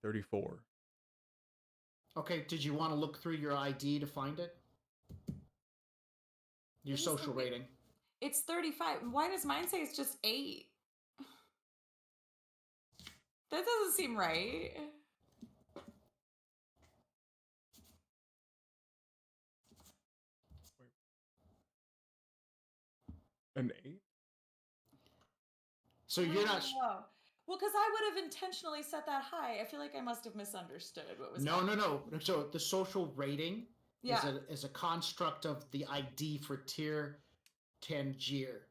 34. Okay, did you want to look through your ID to find it? Your social rating. It's 35. Why does mine say it's just 8? That doesn't seem right. An 8? So you're not... Well, because I would have intentionally set that high. I feel like I must have misunderstood what was happening. No. So the social rating is a construct of the ID for tier Tangier.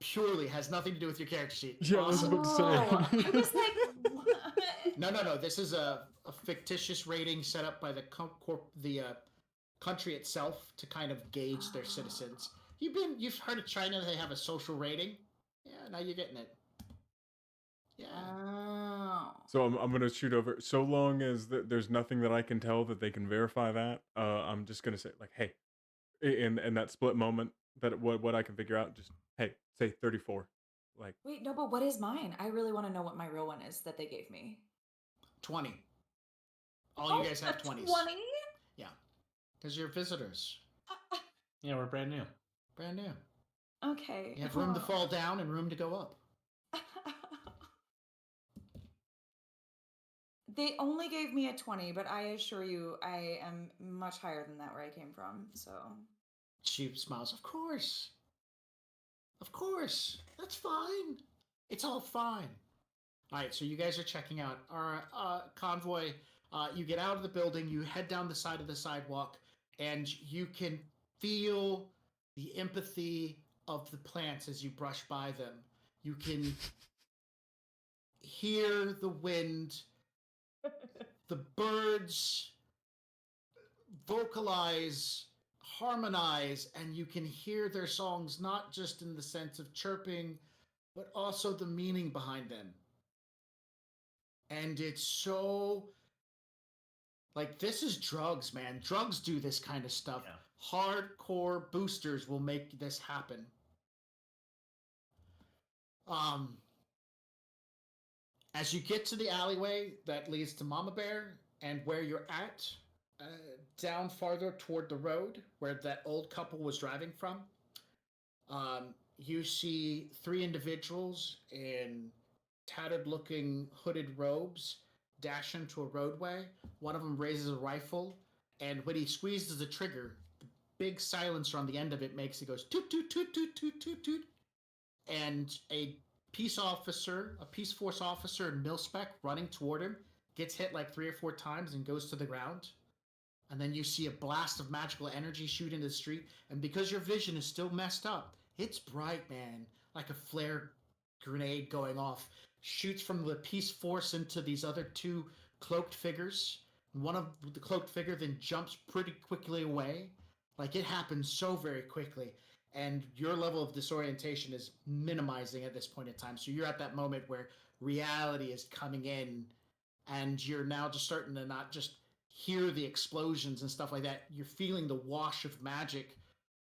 Purely has nothing to do with your character sheet. Yeah, awesome. I was about to say. I was like, what? No. This is a fictitious rating set up by the country itself to kind of gauge their citizens. You've heard of China? They have a social rating. Yeah, now you're getting it. Yeah. Oh. So I'm gonna shoot over. So long as there's nothing that I can tell that they can verify that, I'm just gonna say like, hey, in that split moment that what I can figure out, just hey, say 34. Like, wait, no, but what is mine? I really want to know what my real one is that they gave me. 20. All you guys have 20s. 20? Yeah, because you're visitors. Yeah, we're brand new. Brand new. Okay. You have room to fall down and room to go up. They only gave me a 20, but I assure you I am much higher than that where I came from, so... She smiles. Of course. That's fine. It's all fine. All right, so you guys are checking out our convoy. You get out of the building, you head down the side of the sidewalk, and you can feel the empathy of the plants as you brush by them. You can hear the wind, the birds vocalize, harmonize, and you can hear their songs not just in the sense of chirping, but also the meaning behind them. And it's so like, this is drugs, man. Drugs do this kind of stuff. Yeah. Hardcore boosters will make this happen. As you get to the alleyway that leads to Mama Bear and where you're at, down farther toward the road where that old couple was driving from, you see three individuals in tattered looking hooded robes dash into a roadway. One of them raises a rifle, and when he squeezes the trigger, the big silencer on the end of it makes it goes toot toot toot toot toot toot toot, and a peace force officer in mil-spec running toward him gets hit like 3 or 4 times and goes to the ground. And then you see a blast of magical energy shoot into the street, and because your vision is still messed up, it's bright, man, like a flare grenade going off. Shoots from the peace force into these other 2 cloaked figures. One of the cloaked figure then jumps pretty quickly away. Like, it happens so very quickly, and your level of disorientation is minimizing at this point in time. So you're at that moment where reality is coming in, and you're now just starting to not just hear the explosions and stuff like that. You're feeling the wash of magic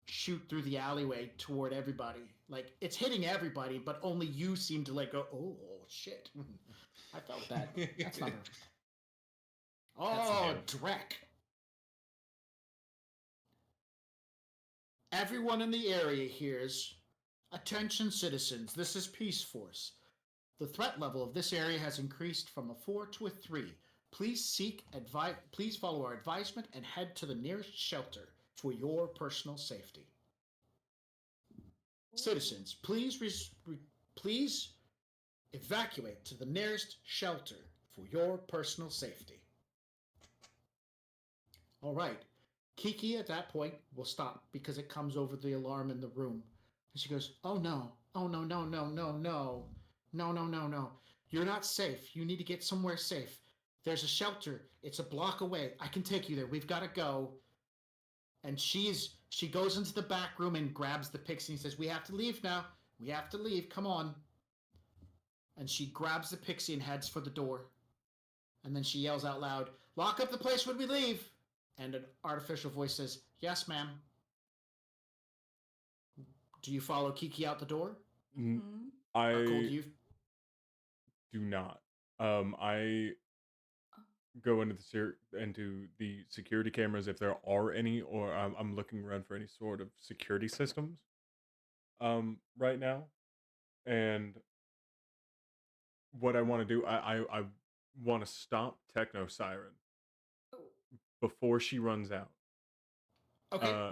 shoot through the alleyway toward everybody. Like, it's hitting everybody, but only you seem to like go, oh shit. I felt that. That's not very... Oh, Drek. Everyone in the area hears, attention citizens, this is Peace Force. The threat level of this area has increased from a 4 to a 3. Please follow our advisement and head to the nearest shelter for your personal safety. Citizens, please evacuate to the nearest shelter for your personal safety. All right. Kiki at that point will stop because it comes over the alarm in the room. And she goes, oh no, oh no, no, no, no, no, no, no, no, no. You're not safe. You need to get somewhere safe. There's a shelter. It's a block away. I can take you there. We've got to go. And she goes into the back room and grabs the pixie and says, we have to leave now. We have to leave. Come on. And she grabs the pixie and heads for the door. And then she yells out loud, lock up the place when we leave. And an artificial voice says, yes, ma'am. Do you follow Kiki out the door? I Cole, do you? do not. I go into the security cameras if there are any, or I'm looking around for any sort of security systems right now. And what I want to do, I want to stop Techno Siren before she runs out. Okay,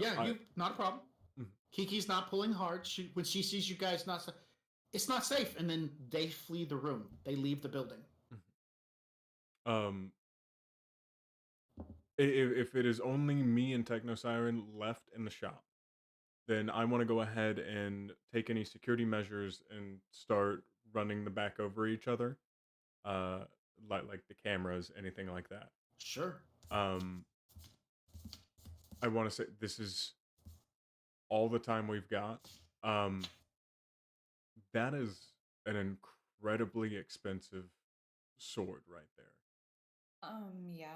not a problem. Kiki's not pulling hard. When she sees you guys it's not safe, and then they flee the room. They leave the building. If it is only me and Techno Siren left in the shop, then I want to go ahead and take any security measures and start running them back over each other, like the cameras, anything like that. Sure. I want to say this is all the time we've got. That is an incredibly expensive sword right there. Yeah.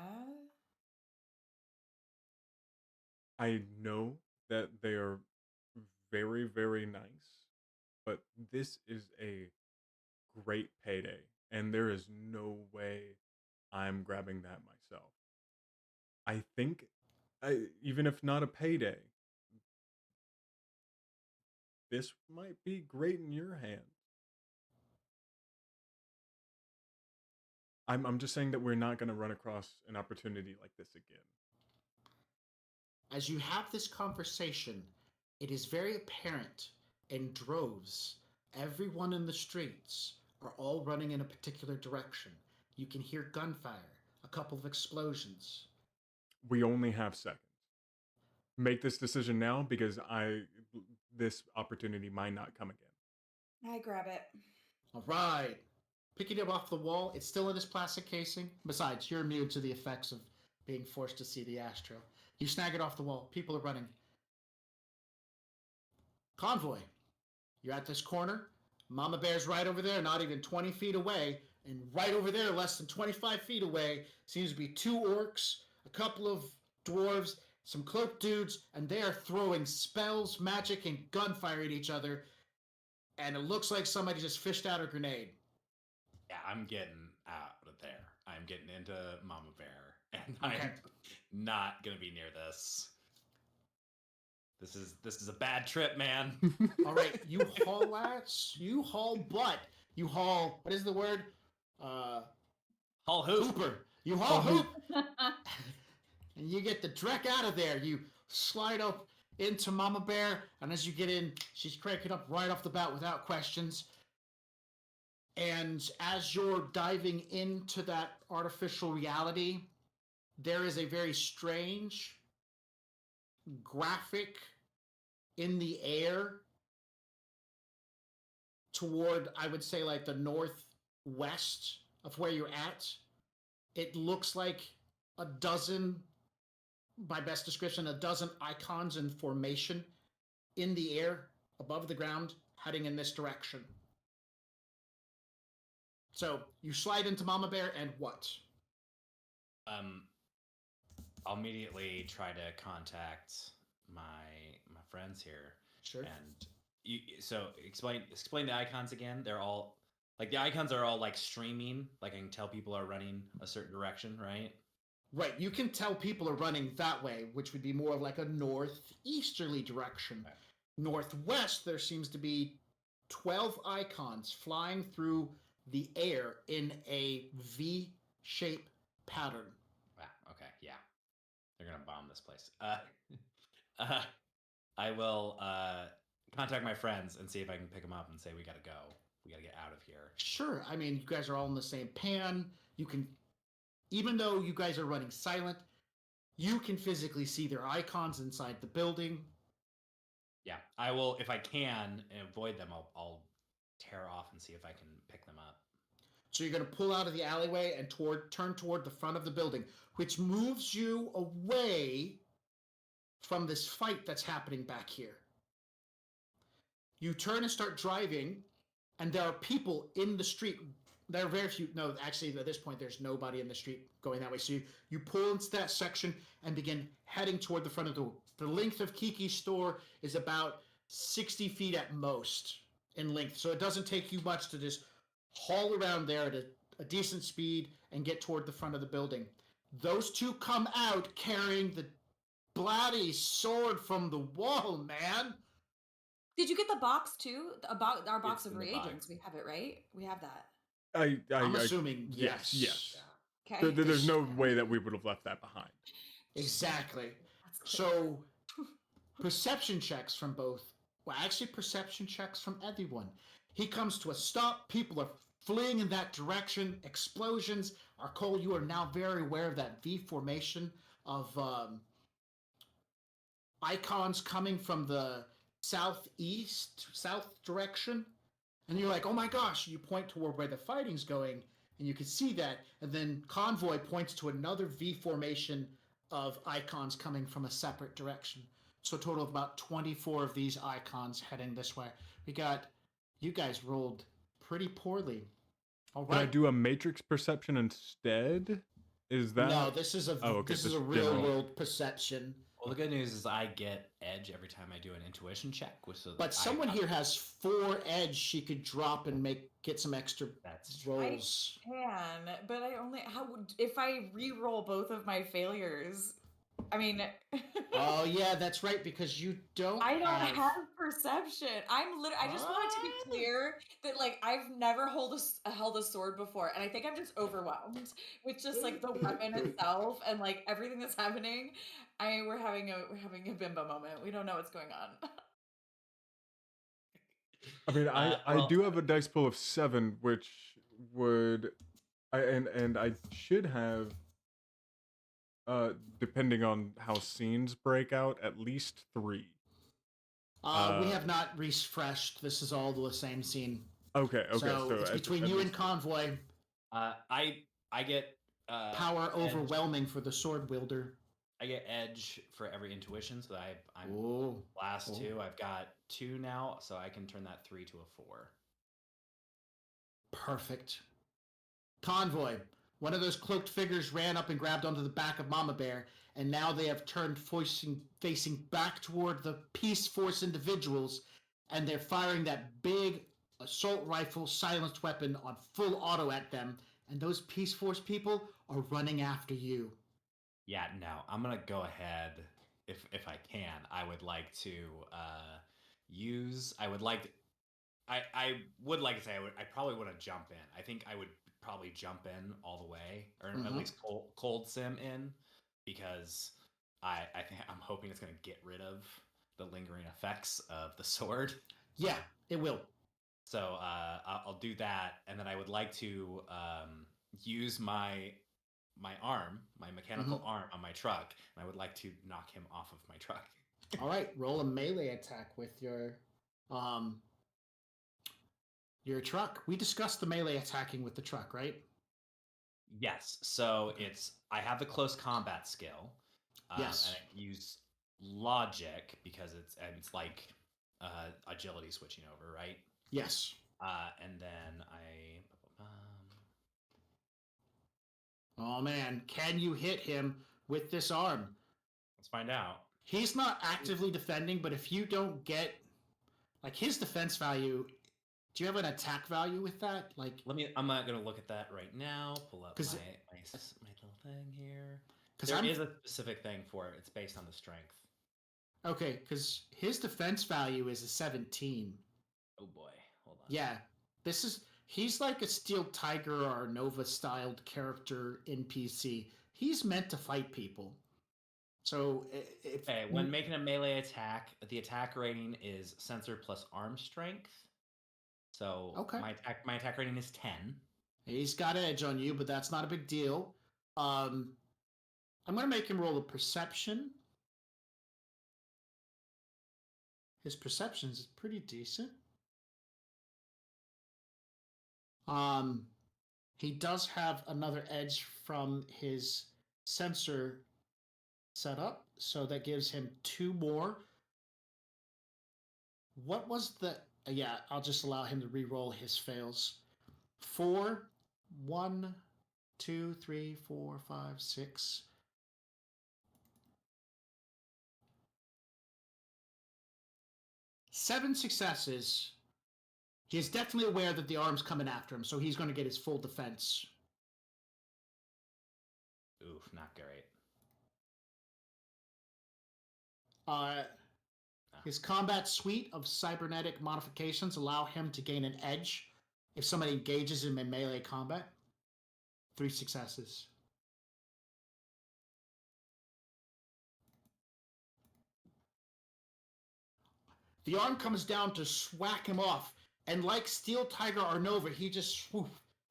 I know that they are very, very nice, but this is a great payday, and there is no way I'm grabbing that myself. I think, even if not a payday, this might be great in your hands. I'm just saying that we're not going to run across an opportunity like this again. As you have this conversation, it is very apparent in droves. Everyone in the streets are all running in a particular direction. You can hear gunfire, a couple of explosions. We only have seconds. Make this decision now, because this opportunity might not come again. I grab it. All right. Picking it off the wall, it's still in this plastic casing. Besides, you're immune to the effects of being forced to see the ash trail. You snag it off the wall. People are running. Convoy. You're at this corner. Mama Bear's right over there, not even 20 feet away. And right over there, less than 25 feet away, seems to be 2 orcs, a couple of dwarves, some cloaked dudes, and they are throwing spells, magic, and gunfire at each other. And it looks like somebody just fished out a grenade. Yeah, I'm getting out of there. I'm getting into Mama Bear, and Okay. I'm not gonna be near this. This is a bad trip, man. All right, you haul ass, you haul butt, you haul, what is the word? Haul hoop. Hooper. You haul hoop, and you get the dreck out of there. You slide up into Mama Bear, and as you get in, she's cranking up right off the bat without questions. And as you're diving into that artificial reality, there is a very strange graphic in the air toward, I would say, like the northwest of where you're at. It looks like a dozen, by best description, a dozen icons in formation in the air above the ground heading in this direction. So you slide into Mama Bear, and what? I'll immediately try to contact my friends here. Sure. And so explain the icons again. They're all like the icons are all like streaming. Like I can tell people are running a certain direction, right? Right. You can tell people are running that way, which would be more of like a northeasterly direction. Okay. Northwest, there seems to be 12 icons flying through the air in a V-shape pattern. Wow. Okay. Yeah. They're gonna bomb this place. I will contact my friends and see if I can pick them up and say we gotta go. We gotta get out of here. Sure. I mean, you guys are all in the same pan. You can, even though you guys are running silent, you can physically see their icons inside the building. Yeah, I will. If I can avoid them, I'll tear off and see if I can pick them up. So you're going to pull out of the alleyway and turn toward the front of the building, which moves you away from this fight that's happening back here. You turn and start driving, and there are people in the street. There are very few. No, actually, at this point, there's nobody in the street going that way. So you pull into that section and begin heading toward the front of the door. The length of Kiki's store is about 60 feet at most in length. So it doesn't take you much to just haul around there at a decent speed and get toward the front of the building. Those two come out carrying the bloody sword from the wall, man. Did you get the box too? About our box It's of in the reagents. box. We have it, right? We have that. I'm assuming yes. Yes. Okay. There's no way that we would have left that behind. Exactly. That's clear. So, perception checks from both. Well, actually, perception checks from everyone. He comes to a stop. People are fleeing in that direction. Explosions. Arcole, you are now very aware of that V formation of icons coming from the south direction. And you're like, oh my gosh. You point toward where the fighting's going, and you can see that. And then Convoy points to another V formation of icons coming from a separate direction. So a total of about 24 of these icons heading this way. You guys rolled pretty poorly. All Can I right. do a matrix perception instead? Is that No, this is a just real general. world perception. Well, the good news is I get edge every time I do an intuition check. But someone here has 4 edge she could drop and get some extra That's true. rolls. Can, but I only if I re-roll both of my failures. I mean, Oh yeah, that's right, because you don't I don't have perception. I just want it to What? be clear that like I've never held a sword before, and I think I'm just overwhelmed with just like the weapon itself and like everything that's happening. We're having a bimbo moment. We don't know what's going on. I mean, I well- do have a dice pool of 7, which would, and I should have, depending on how scenes break out, at least 3. We have not refreshed. This is all the same scene. Okay, So it's between you and Convoy. I get Power edge. overwhelming for the sword wielder. I get edge for every intuition, so I'm Oh, last Oh. 2. I've got 2 now, so I can turn that 3 to a 4. Perfect. Convoy. One of those cloaked figures ran up and grabbed onto the back of Mama Bear, and now they have turned facing back toward the Peace Force individuals, and they're firing that big assault rifle silenced weapon on full auto at them, and those Peace Force people are running after you. Yeah, no, I'm gonna go ahead if I can. I would like to use. I would like. I would like to say I probably want to jump in. I think I would probably jump in all the way, or at least cold sim in, because I think I'm hoping it's going to get rid of the lingering effects of the sword. Yeah, it will. So I'll do that, and then I would like to use my arm, my mechanical arm on my truck, and I would like to knock him off of my truck. All right, roll a melee attack with your truck. We discussed the melee attacking with the truck, right? Yes. So I have the close combat skill. Yes. And I use logic because it's like agility switching over, right? Yes. And then Oh man, can you hit him with this arm? Let's find out. He's not actively defending, but if you don't get like his defense value, do you have an attack value with that? Like, I'm not gonna look at that right now. Pull up my little thing here. Because there is a specific thing for it. It's based on the strength. Okay, because his defense value is a 17. Oh boy, hold on. Yeah, he's like a Steel Tiger or Nova styled character NPC. He's meant to fight people. So when making a melee attack, the attack rating is sensor plus arm strength. So my attack rating is 10. He's got edge on you, but that's not a big deal. I'm gonna make him roll a perception. His perception is pretty decent. He does have another edge from his sensor setup, so that gives him 2 more. What was the... Yeah, I'll just allow him to re-roll his fails. 4, 1, 2, 3, 4, 5, 6. Seven successes. He is definitely aware that the arm's coming after him, so he's going to get his full defense. Oof, not great. His combat suite of cybernetic modifications allow him to gain an edge if somebody engages him in melee combat. 3 successes. The arm comes down to swack him off, and like Steel Tiger or Nova, he just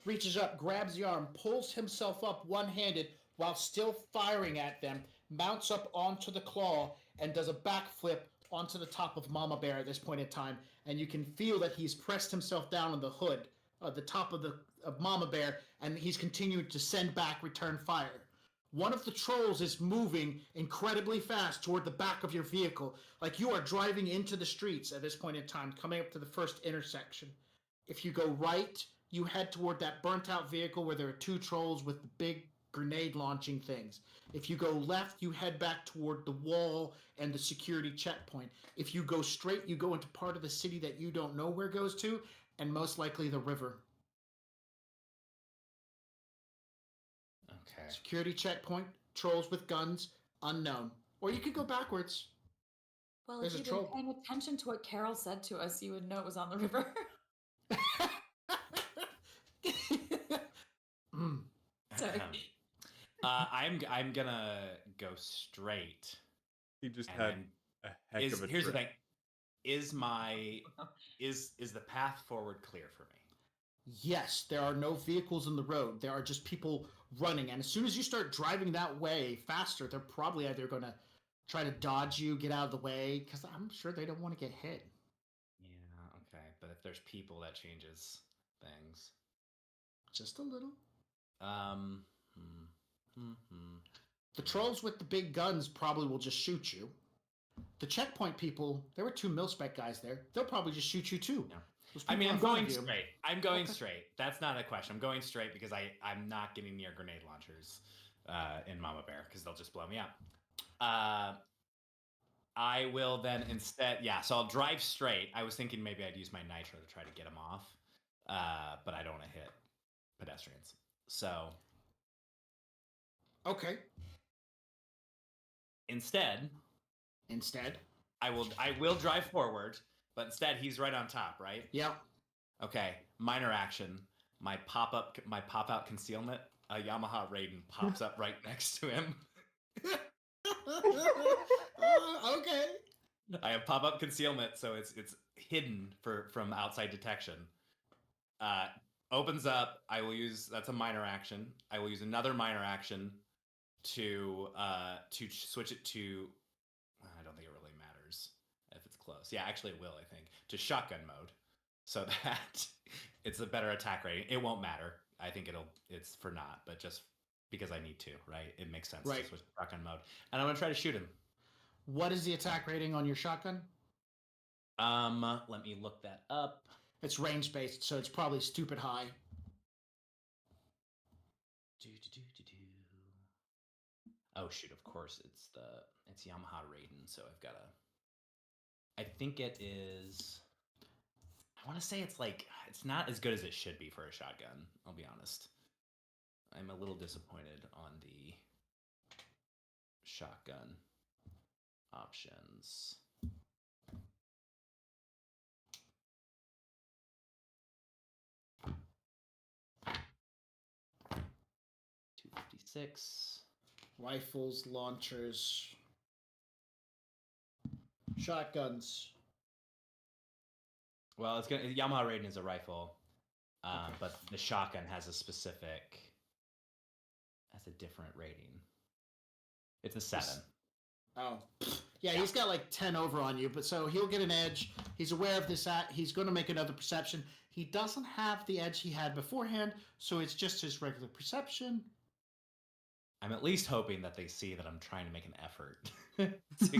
reaches up, grabs the arm, pulls himself up one-handed while still firing at them, mounts up onto the claw, and does a backflip onto the top of Mama Bear at this point in time. And you can feel that he's pressed himself down on the hood, the top of Mama Bear, and he's continuing to send back return fire. One of the trolls is moving incredibly fast toward the back of your vehicle, like you are driving into the streets at this point in time, coming up to the first intersection. If you go right, you head toward that burnt out vehicle where there are 2 trolls with the big grenade launching things. If you go left, you head back toward the wall and the security checkpoint. If you go straight, you go into part of the city that you don't know where it goes to, and most likely the river. Okay. Security checkpoint, trolls with guns, unknown. Or you could go backwards. Well, There's if a you'd been troll. paying attention to what Carol said to us, you would know it was on the river. Sorry. I'm gonna go straight. He just had a heck of a Here's the trip. thing: is the path forward clear for me? Yes, there are no vehicles in the road. There are just people running. And as soon as you start driving that way faster, they're probably either going to try to dodge you, get out of the way, because I'm sure they don't want to get hit. Yeah, okay. But if there's people, that changes things. Just a little. The trolls with the big guns probably will just shoot you. The checkpoint people, there were 2 mil-spec guys there. They'll probably just shoot you too. Yeah. Those I people mean, in I'm front going of you. straight. I'm going Okay. straight. That's not a question. I'm going straight because I'm not getting near grenade launchers in Mama Bear because they'll just blow me up. I will then instead, so I'll drive straight. I was thinking maybe I'd use my nitro to try to get him off, but I don't want to hit pedestrians. So Okay. instead, I will drive forward, but instead he's right on top, right? Yeah. Okay. Minor action. My pop out concealment. A Yamaha Raiden pops up right next to him. Okay. I have pop up concealment, so it's hidden from outside detection. Opens up. I will use that's a minor action. I will use another minor action to switch it to. I don't think it really matters if it's close. Yeah, actually it will. I think to shotgun mode, so that it's a better attack rating. It won't matter. I think it's for naught, but just because I need to, right? It makes sense to switch to shotgun mode, and I'm gonna try to shoot him. What is the attack rating on your shotgun? Let me look that up. It's range based, so it's probably stupid high. Oh shoot! Of course, it's Yamaha Raiden, so I've got to. I think it is. I want to say it's not as good as it should be for a shotgun. I'll be honest. I'm a little disappointed on the shotgun options. $256. Rifles, launchers, shotguns. Well, Yamaha Raiden is a rifle, but the shotgun has a different rating. It's a 7. Oh, yeah, he's got like 10 over on you, but so he'll get an edge. He's aware of this. He's going to make another perception. He doesn't have the edge he had beforehand, so it's just his regular perception. I'm at least hoping that they see that I'm trying to make an effort to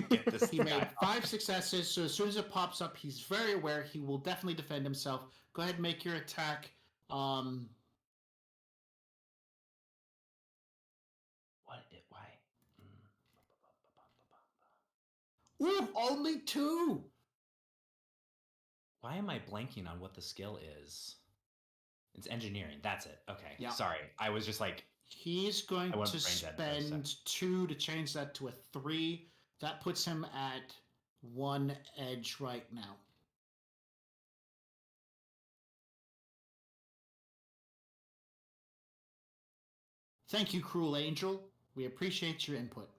get this. He made 5 successes, so as soon as it pops up, he's very aware. He will definitely defend himself. Go ahead and make your attack. Why? Ooh, only 2. Why am I blanking on what the skill is? It's engineering. That's it. Okay. Yeah. Sorry. I was just like. He's going to spend 2 to change that to a 3. That puts him at 1 edge right now. Thank you, Cruel Angel. We appreciate your input.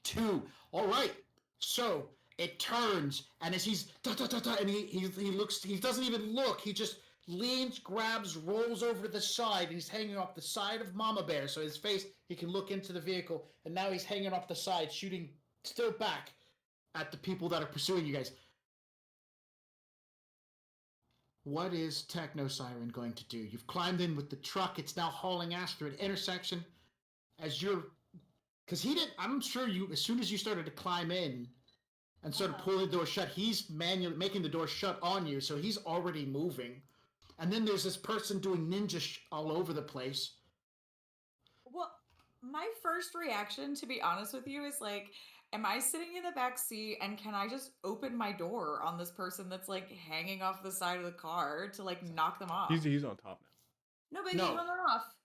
2. All right. So it turns, and as he's and he looks, he doesn't even look. He just leans, grabs, rolls over to the side, and he's hanging off the side of Mama Bear. So his face, he can look into the vehicle, and now he's hanging off the side, shooting still back at the people that are pursuing you guys. What is Techno Siren going to do? You've climbed in with the truck. It's now hauling ass through an intersection. Because he didn't, I'm sure as soon as you started to climb in and started pulling the door shut, he's manually making the door shut on you, so he's already moving. And then there's this person doing ninja all over the place. Well, my first reaction, to be honest with you, is like, am I sitting in the back seat and can I just open my door on this person that's like hanging off the side of the car to like knock them off? He's on top now. No, but he hung off.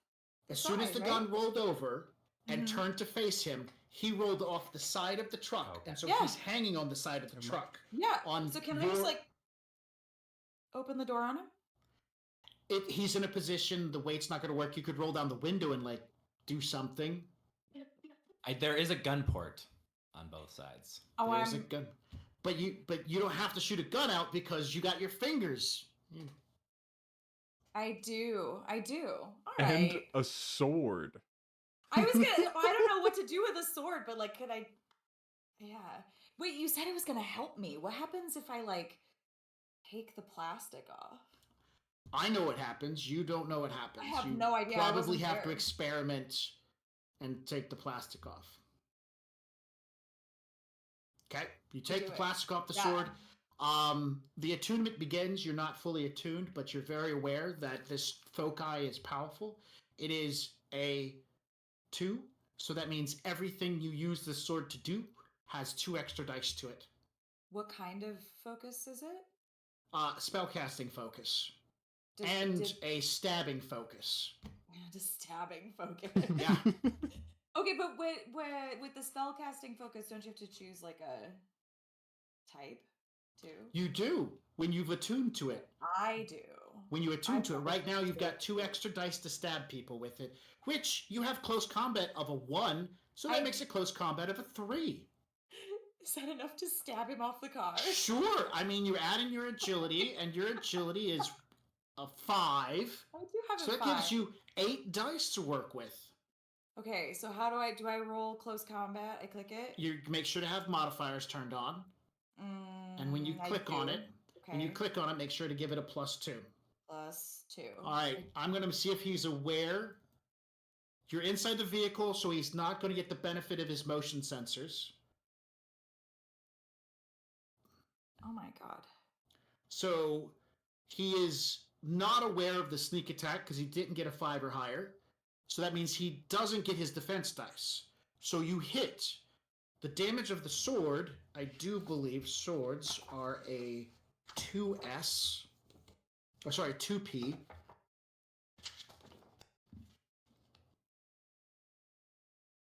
As soon as the gun rolled over and turned to face him, he rolled off the side of the truck. And so he's hanging on the side of the truck. Yeah. So can I just like open the door on him? He's in a position, the weight's not going to work. You could roll down the window and like do something. There is a gun port on both sides. Oh, there's a gun, but you don't have to shoot a gun out because you got your fingers. I do. All and right. a sword. I was gonna. I don't know what to do with a sword, but like, could I? Yeah. Wait, you said it was gonna help me. What happens if I like take the plastic off? I know what happens. You don't know what happens. I have you no idea. Probably have to experiment and take the plastic off. Okay, you take the plastic off the sword. The attunement begins. You're not fully attuned, but you're very aware that this foci is powerful. It is a 2, so that means everything you use this sword to do has 2 extra dice to it. What kind of focus is it? Spellcasting focus. Does- And did- a stabbing focus. Just stabbing focus. Yeah. Okay, but with the spellcasting focus, don't you have to choose like a type too? You do when you've attuned to it. I do. When you attune to it, I'm right now you've got attuned 2 extra dice to stab people with it, which you have close combat of a 1, so that makes it close combat of a 3. Is that enough to stab him off the car? Sure. I mean, you add in your agility, and your agility is a 5. I do have So a that 5. gives you 8 dice to work with. Okay, so how do I roll close combat? I click it. You make sure to have modifiers turned on, and when you I click on do. it, when you click on it, make sure to give it a +2. +2. All right, I'm going to see if he's aware. You're inside the vehicle, so he's not going to get the benefit of his motion sensors. Oh my god. So he is not aware of the sneak attack because he didn't get a 5 or higher. So that means he doesn't get his defense dice. So you hit. The damage of the sword, I do believe swords are a 2S. Oh, sorry, 2P.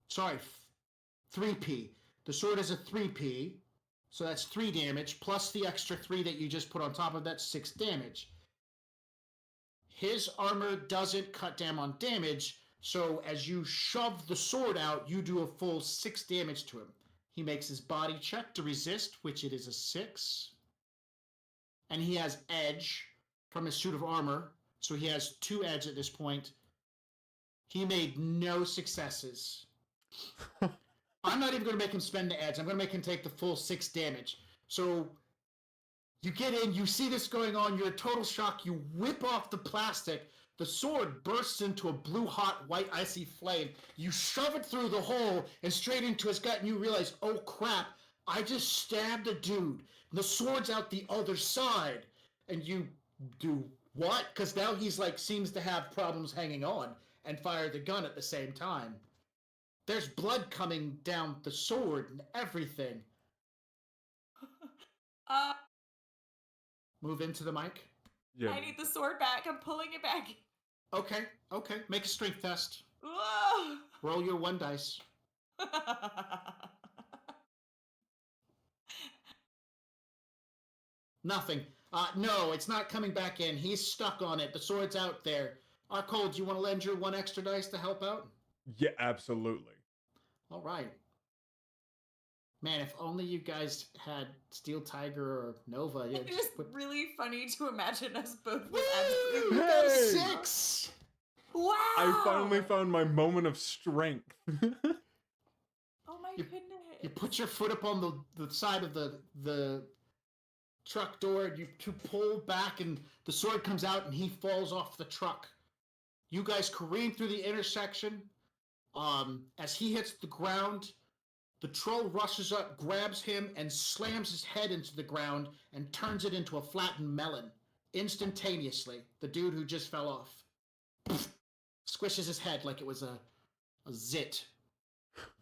Sorry, 3P. The sword is a 3P. So that's 3 damage, plus the extra 3 that you just put on top of that, 6 damage. His armor doesn't cut down on damage, so as you shove the sword out, you do a full 6 damage to him. He makes his body check to resist, which it is a 6. And he has edge from his suit of armor, so he has 2 edge at this point. He made no successes. I'm not even going to make him spend the edge. I'm going to make him take the full 6 damage. So you get in, you see this going on, you're in total shock, you whip off the plastic, the sword bursts into a blue hot white icy flame. You shove it through the hole and straight into his gut, and you realize, oh crap, I just stabbed a dude. And the sword's out the other side. And you do what? Because now he's like, seems to have problems hanging on and fire the gun at the same time. There's blood coming down the sword and everything. Move into the mic. Yeah. I need the sword back. I'm pulling it back. Okay. Make a strength test. Whoa. Roll your 1 dice. Nothing. No, it's not coming back in. He's stuck on it. The sword's out there. Arcole, do you want to lend your 1 extra dice to help out? Yeah, absolutely. All right. Man, if only you guys had Steel Tiger or Nova. Yeah, It's just really funny to imagine us both with Woo! absolute... You got a Hey! 6! Wow! I finally found my moment of strength. Oh my You- goodness. You put your foot up on the side of the truck door and you pull back and the sword comes out and he falls off the truck. You guys careen through the intersection. As he hits the ground, the troll rushes up, grabs him, and slams his head into the ground and turns it into a flattened melon. Instantaneously, the dude who just fell off squishes his head like it was a zit.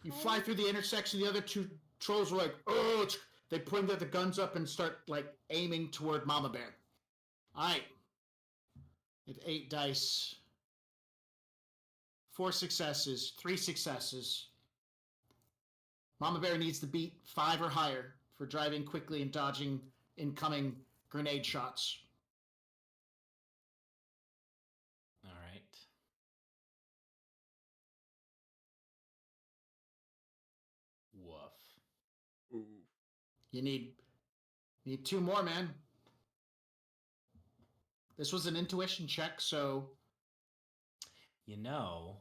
You fly through the intersection, the other 2 trolls are like, oh, they point the guns up and start like aiming toward Mama Bear. Alright. You have 8 dice. 4 successes, 3 successes. Mama Bear needs to beat 5 or higher for driving quickly and dodging incoming grenade shots. All right. Woof. Ooh. You need 2 more, man. This was an intuition check, so You know,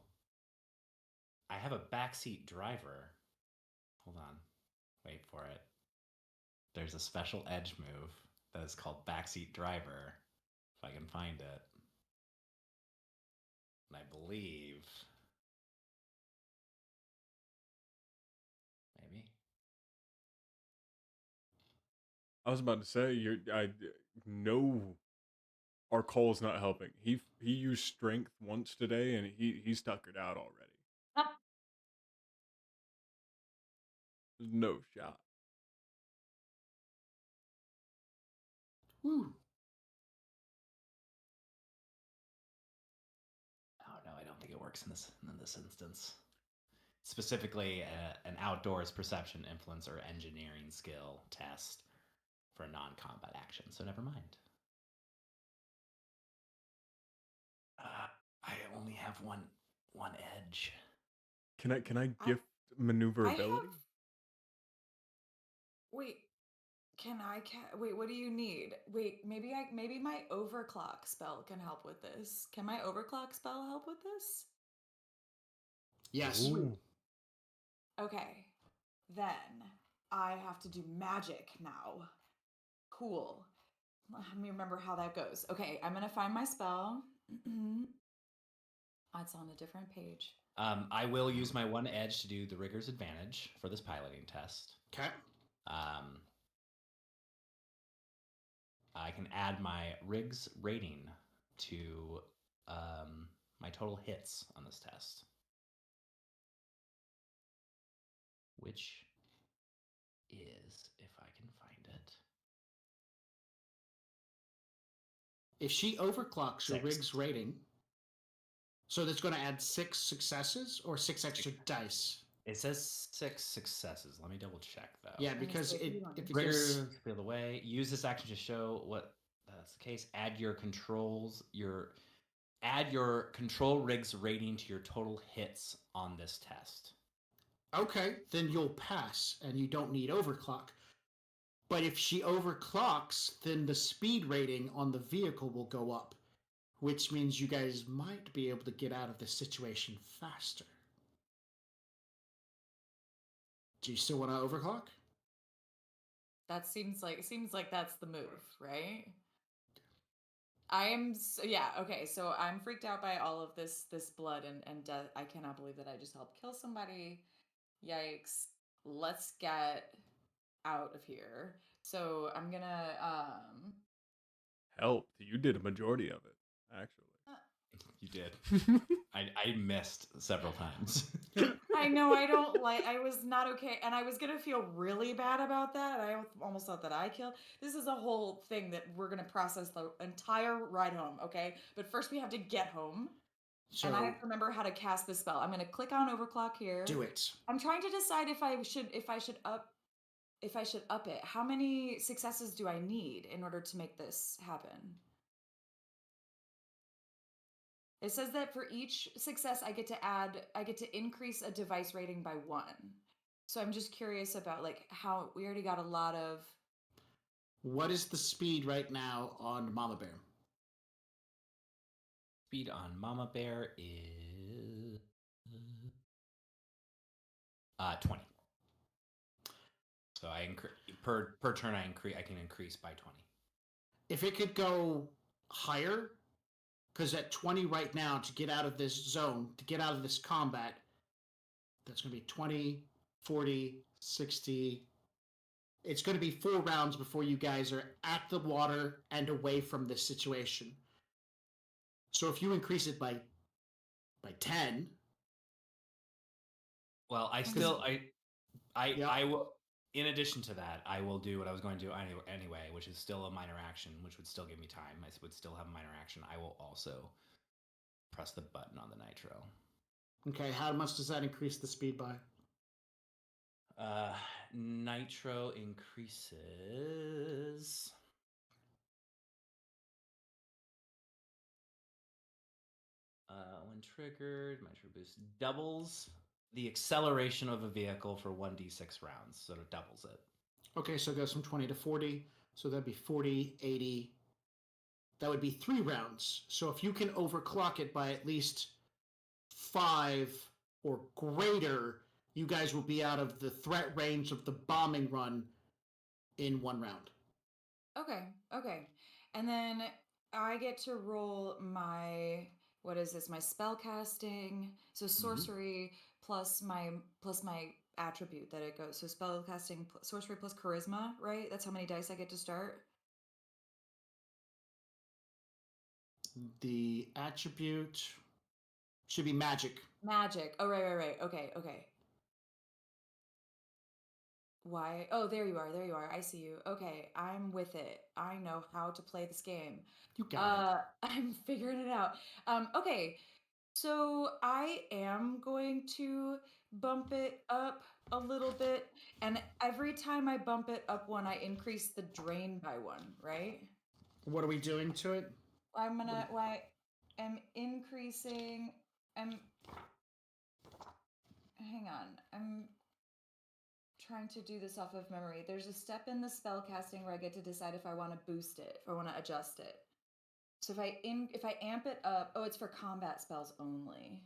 I have a backseat driver. Hold on. Wait for it. There's a special edge move that is called backseat driver. If I can find it. And I believe. Maybe. I was about to say, I know our Cole's not helping. He used strength once today, and he stuck it out already. There's no shot. Woo. Oh no, I don't think it works in this instance. Specifically, an outdoors perception, influence, or engineering skill test for a non-combat action. So never mind. I only have one edge. Can I gift maneuverability? Wait, wait, what do you need? Wait, maybe my overclock spell can help with this. Can my overclock spell help with this? Yes. Ooh. Okay. Then I have to do magic now. Cool. Let me remember how that goes. Okay, I'm gonna find my spell. It's on a different page. I will use my one edge to do the rigor's advantage for this piloting test. Okay. I can add my Rig's rating to my total hits on this test, which is, if I can find it, If she overclocks your 6. rig's rating, so that's going to add 6 successes or 6 extra dice. It says 6 successes. Let me double check though. Yeah, because if it gives... Rigor, feel the way. Use this action to show what that's the case. Add your control rig's rating to your total hits on this test. Okay, then you'll pass and you don't need overclock. But if she overclocks, then the speed rating on the vehicle will go up, which means you guys might be able to get out of this situation faster. Do you still want to overclock? That seems like that's the move, right? Okay, so I'm freaked out by all of this blood and death. I cannot believe that I just helped kill somebody. Yikes. Let's get out of here. So I'm gonna Helped. You did a majority of it, actually. You did. I missed several times. I know I was not okay, and I was gonna feel really bad about that. I almost thought that I killed. This is a whole thing that we're gonna process the entire ride home, okay? But first we have to get home. So and I have to remember how to cast this spell. I'm gonna click on overclock here. do it. I'm trying to decide if I should up it. How many successes do I need in order to make this happen? It says that for each success I get to increase a device rating by 1. So I'm just curious about like how we already got a lot of... What is the speed right now on Mama Bear? Speed on Mama Bear is 20. So per turn I can increase by 20. If it could go higher, because at 20 right now, to get out of this zone, to get out of this combat, that's going to be 20, 40, 60. It's going to be 4 rounds before you guys are at the water and away from this situation. So if you increase it by 10... Well, I will, in addition to that, I will do what I was going to do anyway, which is still a minor action, which would still give me time. I would still have a minor action. I will also press the button on the nitro. Okay, how much does that increase the speed by? Nitro increases... when triggered, nitro boost doubles the acceleration of a vehicle for 1d6 rounds, so it doubles it. Okay, so it goes from 20 to 40, so that'd be 40, 80. That would be 3 rounds. So if you can overclock it by at least 5 or greater, you guys will be out of the threat range of the bombing run in 1 round. Okay. And then I get to roll my... What is this? My spell casting, so sorcery plus my attribute that it goes. So spellcasting, sorcery plus charisma, right? That's how many dice I get to start. The attribute should be magic. Magic. Oh, right. Okay. Why? Oh, there you are. There you are. I see you. Okay, I'm with it. I know how to play this game. You got I'm figuring it out. Okay. So I am going to bump it up a little bit, and every time I bump it up one, I increase the drain by one, right? it. What are we doing to it? I'm increasing. Hang on. I'm trying to do this off of memory. There's a step in the spell casting where I get to decide if I want to boost it or want to adjust it. So if I amp it up, it's for combat spells only.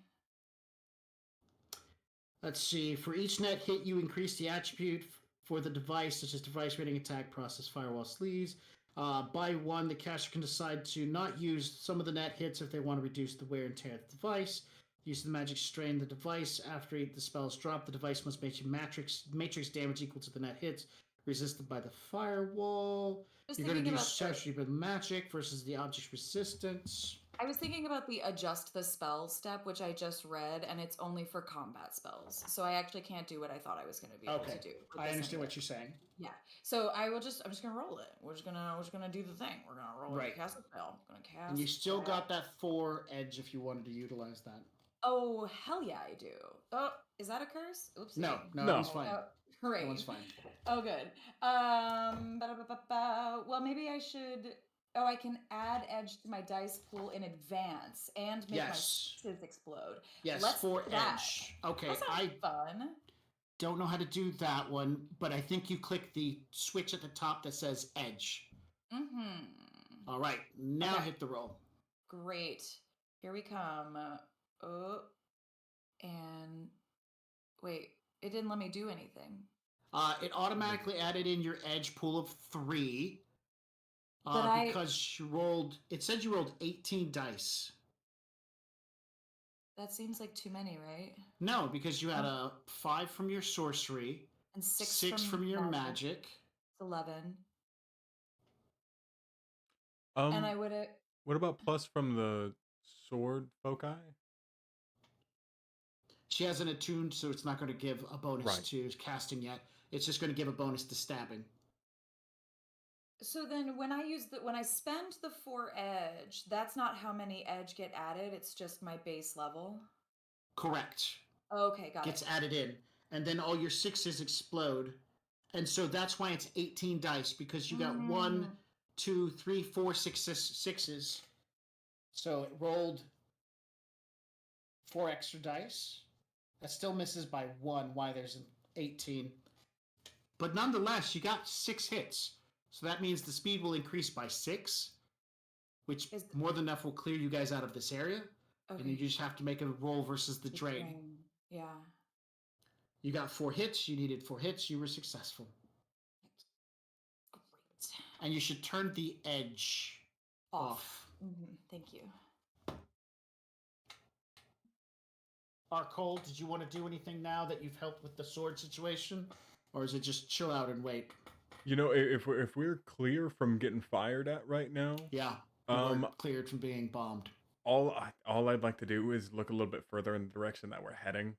Let's see. For each net hit, you increase the attribute for the device, such as device rating, attack, process, firewall, sleeves. By one, the caster can decide to not use some of the net hits if they want to reduce the wear and tear of the device. Use the magic strain the device. After the spells drop, the device must make matrix damage equal to the net hits resisted by the firewall. You're going to do sorcery with magic versus the object's resistance. I was thinking about the adjust the spell step, which I just read, and it's only for combat spells. So I actually can't do what I thought I was going to be able to do. I understand what you're saying. Yeah. So I'm just gonna roll it. We're just gonna do the thing. We're gonna roll it. Cast a spell. We're gonna cast. And you still got that 4 edge if you wanted to utilize that. Oh hell yeah, I do. Oh, is that a curse? Oops. No, it's fine. Hooray. That one's fine. Oh, good. Well, maybe I should. Oh, I can add edge to my dice pool in advance and make my sixes explode. Yes, Let's 4 do that. edge. Okay, That sounds fun. Don't know how to do that one, but I think you click the switch at the top that says edge. Mm-hmm. All right, now hit the roll. Great. Here we come. And wait, it didn't let me do anything. It automatically added in your edge pool of 3. Because you rolled, it said you rolled 18 dice. That seems like too many, right? No, because you had a 5 from your sorcery and 6 from your magic. It's 11. And I would have. What about plus from the sword foci? She hasn't attuned, so it's not going to give a bonus to casting yet. It's just going to give a bonus to stabbing. So then when I spend the 4 edge, that's not how many edge get added, it's just my base level? Correct. Okay, got Gets added in. And then all your 6s explode. And so that's why it's 18 dice, because you got 1, 2, 3, 4 6s. So it rolled 4 extra dice. That still misses by 1, why there's an 18. But nonetheless, you got 6 hits. So that means the speed will increase by 6, which more than enough will clear you guys out of this area. Okay. And you just have to make a roll versus the drain. Yeah. You got 4 hits. You needed 4 hits. You were successful. Great. And you should turn the edge off. Mm-hmm. Thank you. Arcole, did you want to do anything now that you've helped with the sword situation? Or is it just chill out and wait? You know, if we're clear from getting fired at right now, we're cleared from being bombed. All I'd like to do is look a little bit further in the direction that we're heading.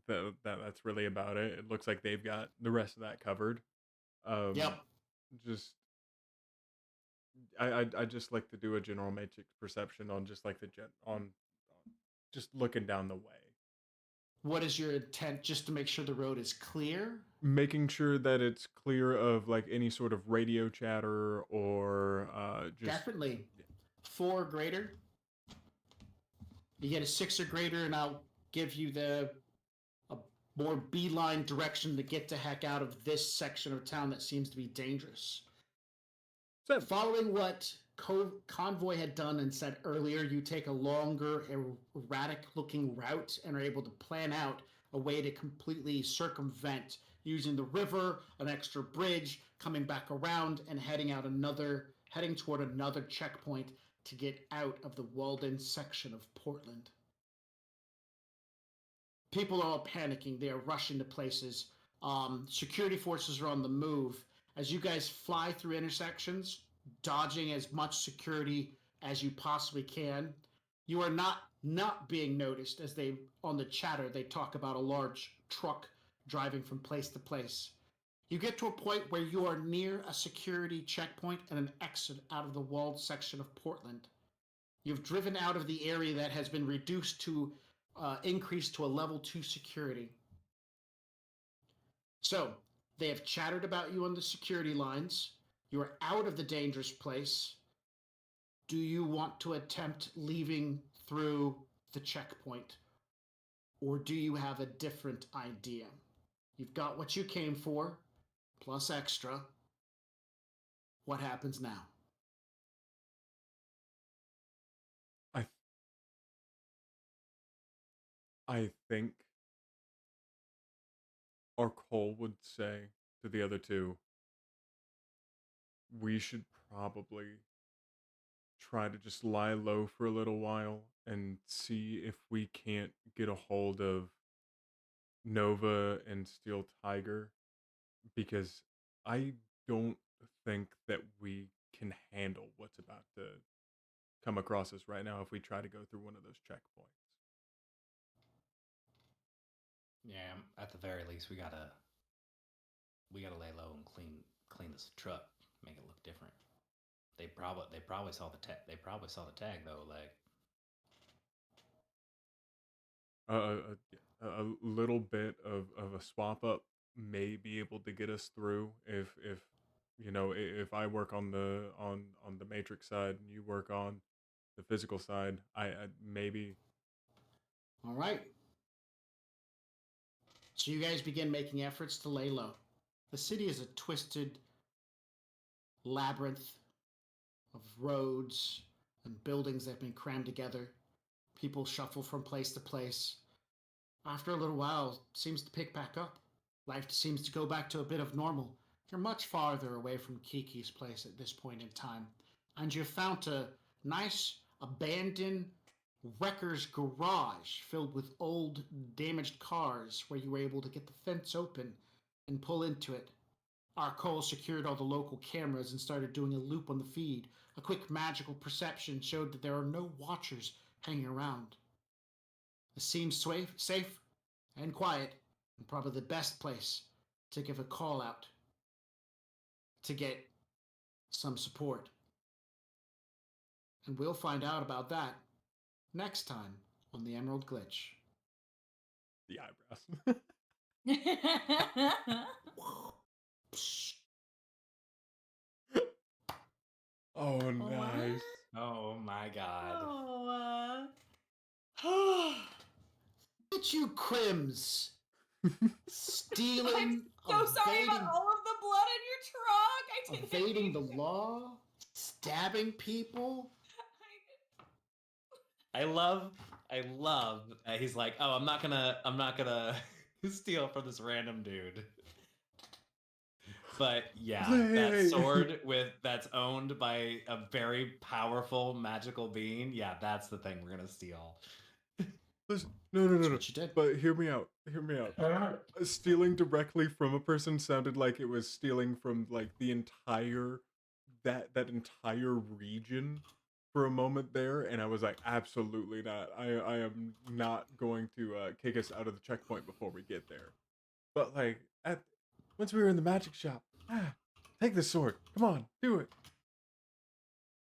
That's really about it. It looks like they've got the rest of that covered. Just I just like to do a general magic perception on just like on just looking down the way. What is your intent, just to make sure the road is clear? Making sure that it's clear of like any sort of radio chatter or just... Definitely. 4 or greater. You get a 6 or greater, and I'll give you a more beeline direction to get the heck out of this section of town that seems to be dangerous. So, following what Convoy had done and said earlier, you take a longer, erratic-looking route and are able to plan out a way to completely circumvent using the river, an extra bridge, coming back around and heading toward another checkpoint to get out of the walled-in section of Portland. People are all panicking. They are rushing to places. Security forces are on the move. As you guys fly through intersections, dodging as much security as you possibly can, you are not being noticed as they, on the chatter, they talk about a large truck driving from place to place. You get to a point where you are near a security checkpoint and an exit out of the walled section of Portland. You've driven out of the area that has been reduced to increased to a level 2 security. So, they have chattered about you on the security lines. You are out of the dangerous place. Do you want to attempt leaving through the checkpoint? Or do you have a different idea? You've got what you came for, plus extra. What happens now? I think our Cole would say to the other two, we should probably try to just lie low for a little while and see if we can't get a hold of Nova and Steel Tiger, because I don't think that we can handle what's about to come across us right now if we try to go through one of those checkpoints. Yeah, at the very least, we gotta lay low and clean this truck, make it look different. They probably saw the tag. They probably saw the tag though. Like, a little bit of a swap up may be able to get us through if you know, if I work on the matrix side and you work on the physical side, I maybe. All right. So you guys begin making efforts to lay low. The city is a twisted labyrinth of roads and buildings that have been crammed together. People shuffle from place to place. After a little while, it seems to pick back up. Life seems to go back to a bit of normal. You're much farther away from Kiki's place at this point in time, and you've found a nice abandoned wrecker's garage filled with old damaged cars where you were able to get the fence open and pull into it. Our Cole secured all the local cameras and started doing a loop on the feed. A quick magical perception showed that there are no watchers hanging around. It seems safe and quiet, and probably the best place to give a call out to get some support. And we'll find out about that next time on the Emerald Glitch. The eyebrows. Oh, nice. oh my god. Oh, Look at you, Crims! Stealing, I'm so sorry about all of the blood in your truck. I didn't evading the mean to. law, stabbing people. I love. He's like, oh, I'm not gonna steal from this random dude. But yeah, that sword that's owned by a very powerful magical being. Yeah, that's the thing we're gonna steal. Listen, no. What you did. But hear me out. Stealing directly from a person sounded like it was stealing from like the entire that entire region for a moment there, and I was like, absolutely not. I am not going to kick us out of the checkpoint before we get there. But like once we were in the magic shop, take this sword. Come on, do it.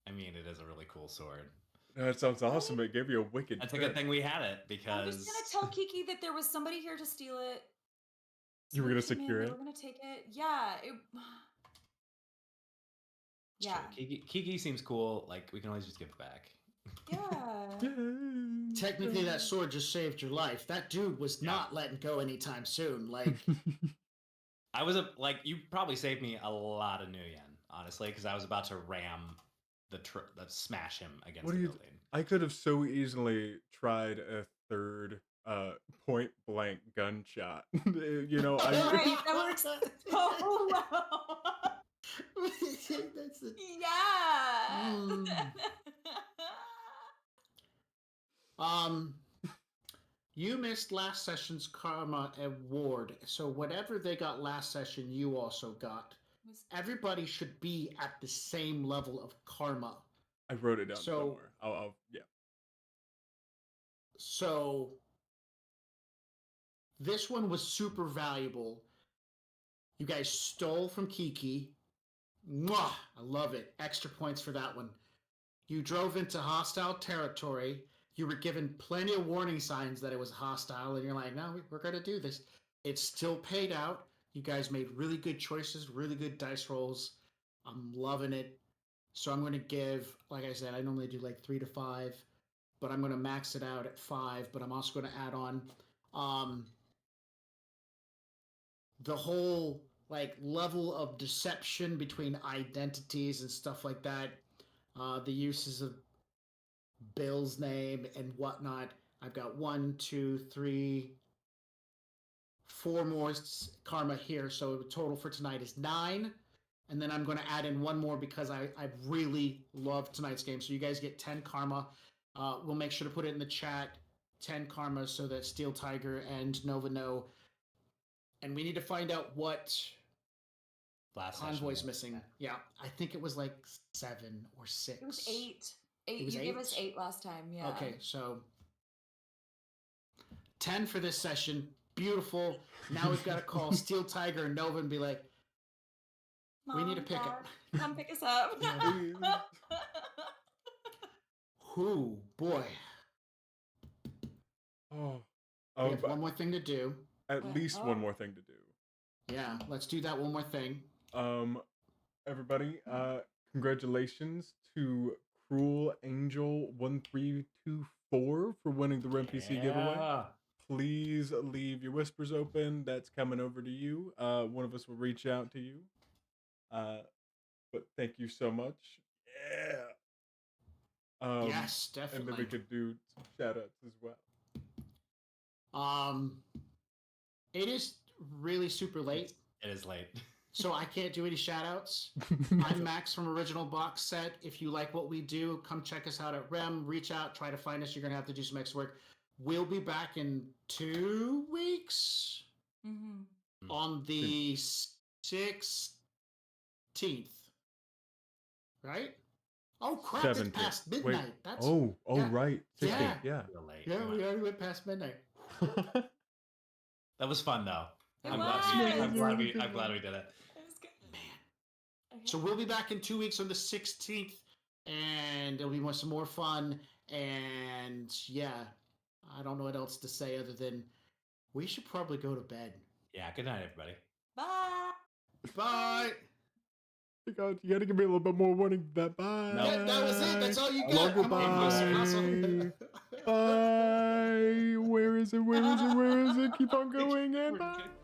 I mean, it is a really cool sword. That sounds awesome. It gave you a wicked. That's a good thing we had it because I was gonna tell Kiki that there was somebody here to steal it. You were gonna Somebody came in, secure it? They were gonna take it. Yeah. Yeah. Kiki seems cool. Like, we can always just give it back. Yeah. Technically, that sword just saved your life. That dude was not letting go anytime soon. Like, I was you probably saved me a lot of new yen, honestly, because I was about to ram the smash him against the building. I could have so easily tried a third point blank gunshot. You know, Right, that works so well. that's Yeah. You missed last session's karma award, so whatever they got last session, you also got. Everybody should be at the same level of karma. I wrote it down So- somewhere. Yeah. So this one was super valuable. You guys stole from Kiki. Mwah! I love it. Extra points for that one. You drove into hostile territory. You were given plenty of warning signs that it was hostile, and you're like, no, we're going to do this. It still paid out. You guys made really good choices, really good dice rolls. I'm loving it. So I'm going to give, like I said, I normally do like 3 to 5, but I'm going to max it out at 5, but I'm also going to add on the whole like level of deception between identities and stuff like that. The uses of Bill's name and whatnot. I've got 1, 2, 3, 4 more karma here, so the total for tonight is 9. And then I'm going to add in 1 more because I really love tonight's game. So you guys get 10 karma. We'll make sure to put it in the chat. 10 karma so that Steel Tiger and Nova know. And we need to find out what Last Convoy's session, missing. Yeah, I think it was like 7 or 6. It was 8. It was You gave us 8? 8 last time, yeah. Okay, so 10 for this session. Beautiful. Now we've got to call Steel Tiger and Nova and be like, we need a pickup. Dad, come pick us up. Who, boy. Oh. We have one more thing to do. At least one more thing to do. Yeah, let's do that one more thing. Everybody, congratulations to Cruel Angel 1324 for winning the RMPC giveaway. Please leave your whispers open. That's coming over to you. One of us will reach out to you. But thank you so much. Yeah. Yes, definitely. And then we could do some shout outs as well. It is really super late. It is late. So I can't do any shout outs. I'm Max from Original Box Set. If you like what we do, come check us out at REM. Reach out, try to find us. You're going to have to do some extra work. We'll be back in 2 weeks on the 16th. Right? Oh, crap. 17th. It's past midnight. Wait. That's yeah. Right. 16th. Yeah. Yeah. Yeah, we already went past midnight. That was fun though. It I'm was. glad we did it. It was good. Man. So we'll be back in 2 weeks on the 16th, and it'll be some more fun. And yeah, I don't know what else to say other than we should probably go to bed. Yeah, good night, everybody. Bye. Bye. You gotta give me a little bit more warning than that. Bye. No. Yeah, that was it. That's all you got. Longer Come on, bye. awesome. Bye. Where is it? Where is it? Where is it? Keep on going and We're bye. good.